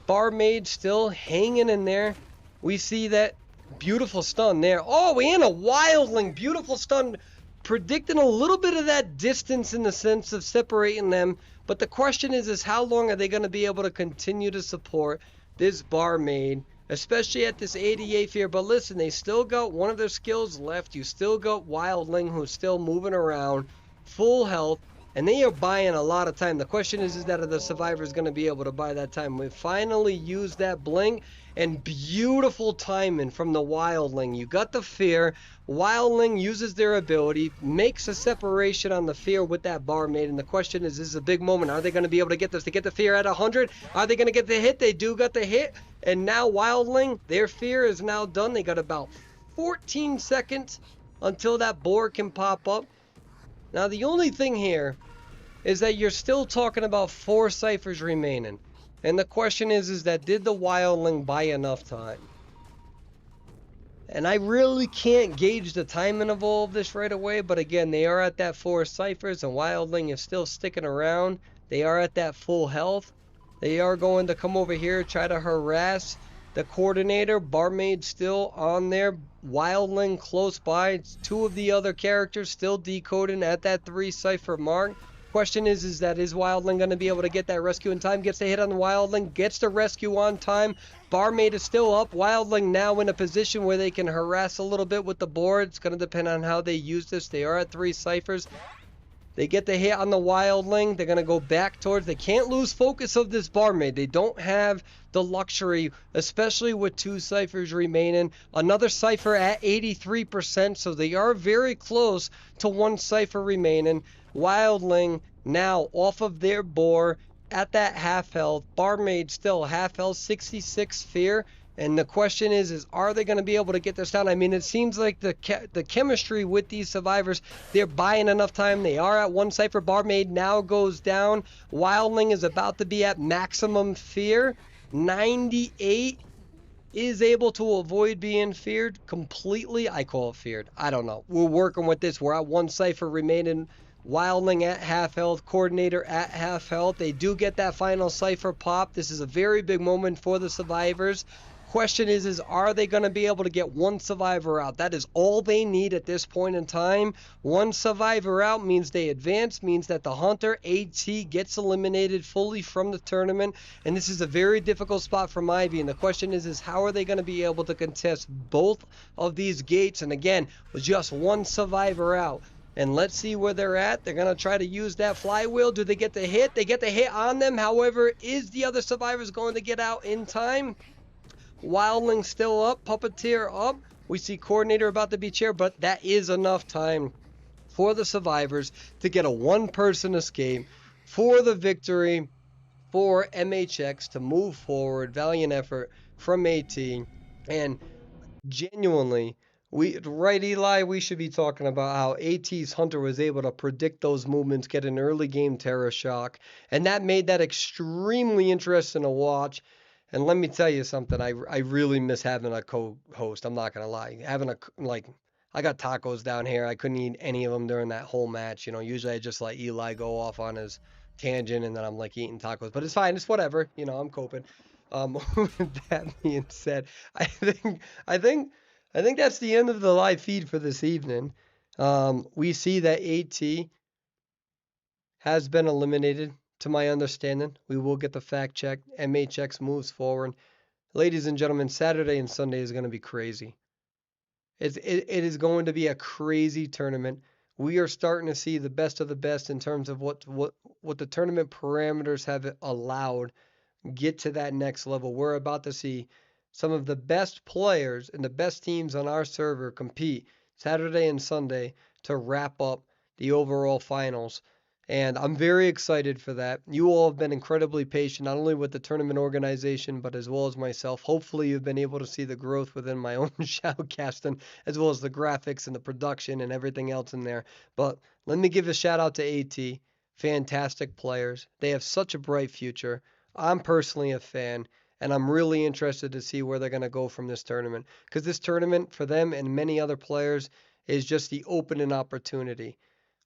Barmaid still hanging in there. We see that beautiful stun there. Oh, and a wildling. Beautiful stun. Predicting a little bit of that distance in the sense of separating them. But the question is how long are they going to be able to continue to support this barmaid, especially at this 88 fear? But listen, they still got one of their skills left. You still got Wildling who's still moving around, full health, and they are buying a lot of time. The question is that are the survivors going to be able to buy that time? We finally used that blink, and beautiful timing from the Wildling. You got the fear. Wildling uses their ability, makes a separation on the fear with that barmaid, and the question is, this is a big moment. Are they going to be able to get this, to get the fear at 100? Are they going to get the hit? They do got the hit, and now Wildling, their fear is now done. They got about 14 seconds until that board can pop up. Now, the only thing here is that you're still talking about 4 ciphers remaining. And the question is that did the Wildling buy enough time? And I really can't gauge the timing of all of this right away, but again, they are at that 4 ciphers, and Wildling is still sticking around. They are at that full health. They are going to come over here, try to harass the coordinator. Barmaid still on there. Wildling close by. It's 2 of the other characters still decoding at that 3 cipher mark. Question is Wildling going to be able to get that rescue in time? Gets the hit on the Wildling, gets the rescue on time. Barmaid is still up. Wildling now in a position where they can harass a little bit with the board. It's going to depend on how they use this. They are at 3 ciphers. They get the hit on the Wildling. They're going to go back towards. They can't lose focus of this barmaid. They don't have the luxury, especially with 2 ciphers remaining. Another cipher at 83%, so they are very close to 1 cipher remaining. Wildling now off of their boar at that half health. Barmaid still half health, 66 fear. And the question is are they going to be able to get this down? I mean, it seems like the chemistry with these survivors, they're buying enough time. They are at 1 cipher. Barmaid now goes down. Wildling is about to be at maximum fear. 98 is able to avoid being feared completely. I call it feared. I don't know. We're working with this. We're at 1 cipher remaining. Wildling at half health, Coordinator at half health. They do get that final Cypher pop. This is a very big moment for the survivors. Question is are they going to be able to get one survivor out? That is all they need at this point in time. One survivor out means they advance, means that the Hunter AT gets eliminated fully from the tournament, and this is a very difficult spot for Ivy. And the question is how are they going to be able to contest both of these gates? And again, with just one survivor out. And let's see where they're at. They're going to try to use that flywheel. Do they get the hit? They get the hit on them. However, is the other survivors going to get out in time? Wildling still up, Puppeteer up. We see Coordinator about to be chair, but that is enough time for the survivors to get a one-person escape for the victory for MHX to move forward. Valiant effort from AT. And genuinely, right, Eli, we should be talking about how AT's Hunter was able to predict those movements, get an early game terror shock, and that made that extremely interesting to watch. And let me tell you something, I really miss having a co-host. I'm not gonna lie, having a like. I got tacos down here. I couldn't eat any of them during that whole match. You know, usually I just let Eli go off on his tangent, and then I'm like eating tacos. But it's fine. It's whatever. You know, I'm coping. With that being said, I think I think I think that's the end of the live feed for this evening. We see that AT has been eliminated. To my understanding, we will get the fact check. MHX moves forward. Ladies and gentlemen, Saturday and Sunday is going to be crazy. It is going to be a crazy tournament. We are starting to see the best of the best in terms of what the tournament parameters have allowed get to that next level. We're about to see some of the best players and the best teams on our server compete Saturday and Sunday to wrap up the overall finals. And I'm very excited for that. You all have been incredibly patient, not only with the tournament organization, but as well as myself. Hopefully, you've been able to see the growth within my own shoutcasting, as well as the graphics and the production and everything else in there. But let me give a shout out to AT. Fantastic players. They have such a bright future. I'm personally a fan, and I'm really interested to see where they're going to go from this tournament. Because this tournament, for them and many other players, is just the opening opportunity,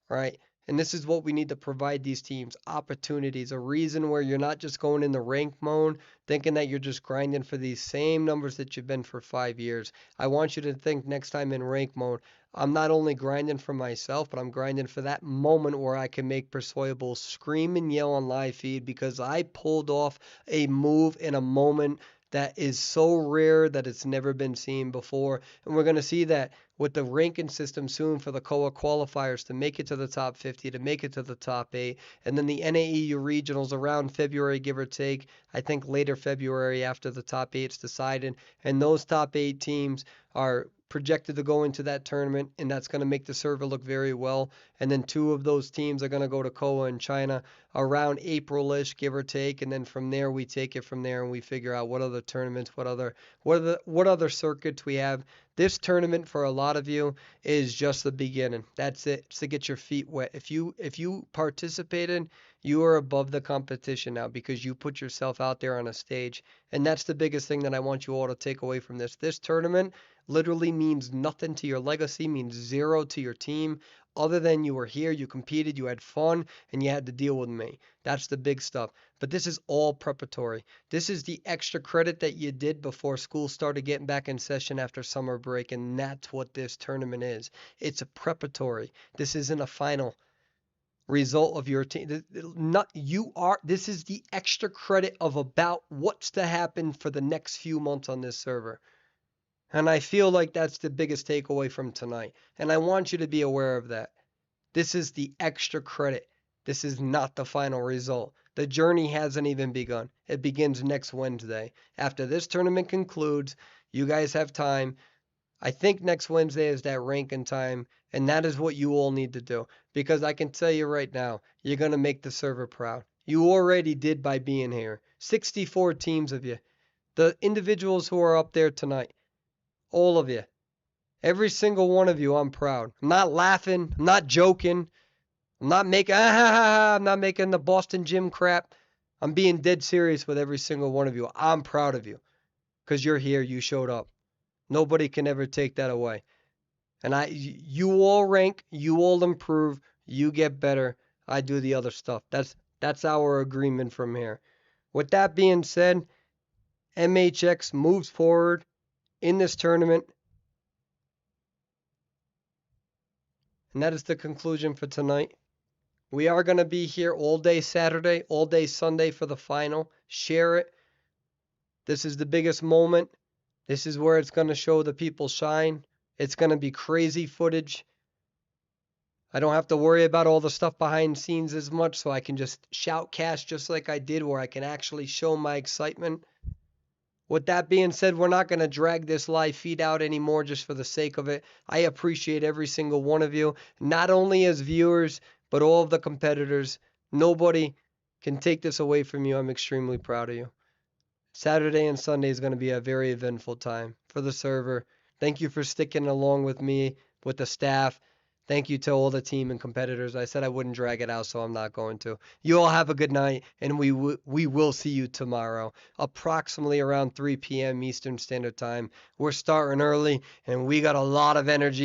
right? And this is what we need to provide these teams opportunities, a reason where you're not just going in the rank mode, thinking that you're just grinding for these same numbers that you've been for 5 years. I want you to think next time in rank mode, I'm not only grinding for myself, but I'm grinding for that moment where I can make Perswayable scream and yell on live feed because I pulled off a move in a moment that is so rare that it's never been seen before. And we're going to see that with the ranking system soon for the COA qualifiers to make it to the top 50, to make it to the top 8, and then the NAEU regionals around February, give or take. I think later February after the top 8's decided, and those top 8 teams are projected to go into that tournament, and that's going to make the server look very well. And then 2 of those teams are going to go to COA in China around April-ish, give or take, and then from there we take it from there and we figure out what other tournaments, what other circuits we have. This tournament for a lot of you is just the beginning. That's it. It's to get your feet wet. If you participated, you are above the competition now because you put yourself out there on a stage. And that's the biggest thing that I want you all to take away from this. This tournament literally means nothing to your legacy, means zero to your team, other than you were here, you competed, you had fun, and you had to deal with me. That's the big stuff. But this is all preparatory. This is the extra credit that you did before school started getting back in session after summer break, and that's what this tournament is. It's a preparatory. This isn't a final result of your team. Not you are. This is the extra credit of about what's to happen for the next few months on this server. And I feel like that's the biggest takeaway from tonight. And I want you to be aware of that. This is the extra credit. This is not the final result. The journey hasn't even begun. It begins next Wednesday. After this tournament concludes, you guys have time. I think next Wednesday is that ranking time, and that is what you all need to do. Because I can tell you right now, you're going to make the server proud. You already did by being here. 64 teams of you. The individuals who are up there tonight. All of you. Every single one of you, I'm proud. I'm not laughing. I'm not joking. I'm not making I'm not making the Boston Gym crap. I'm being dead serious with every single one of you. I'm proud of you because you're here. You showed up. Nobody can ever take that away. And you all rank, you all improve, You get better. I do the other stuff. That's our agreement from here. With that being said, MHX moves forward in this tournament. And that is the conclusion for tonight. We are going to be here all day Saturday, all day Sunday for the final. Share it. This is the biggest moment. This is where it's going to show the people shine. It's going to be crazy footage. I don't have to worry about all the stuff behind the scenes as much, so I can just shoutcast just like I did, where I can actually show my excitement. With that being said, we're not going to drag this live feed out anymore just for the sake of it. I appreciate every single one of you, not only as viewers, but all of the competitors. Nobody can take this away from you. I'm extremely proud of you. Saturday and Sunday is going to be a very eventful time for the server. Thank you for sticking along with me, with the staff. Thank you to all the team and competitors. I said I wouldn't drag it out, so I'm not going to. You all have a good night, and we will see you tomorrow, approximately around 3 p.m. Eastern Standard Time. We're starting early, and we got a lot of energy.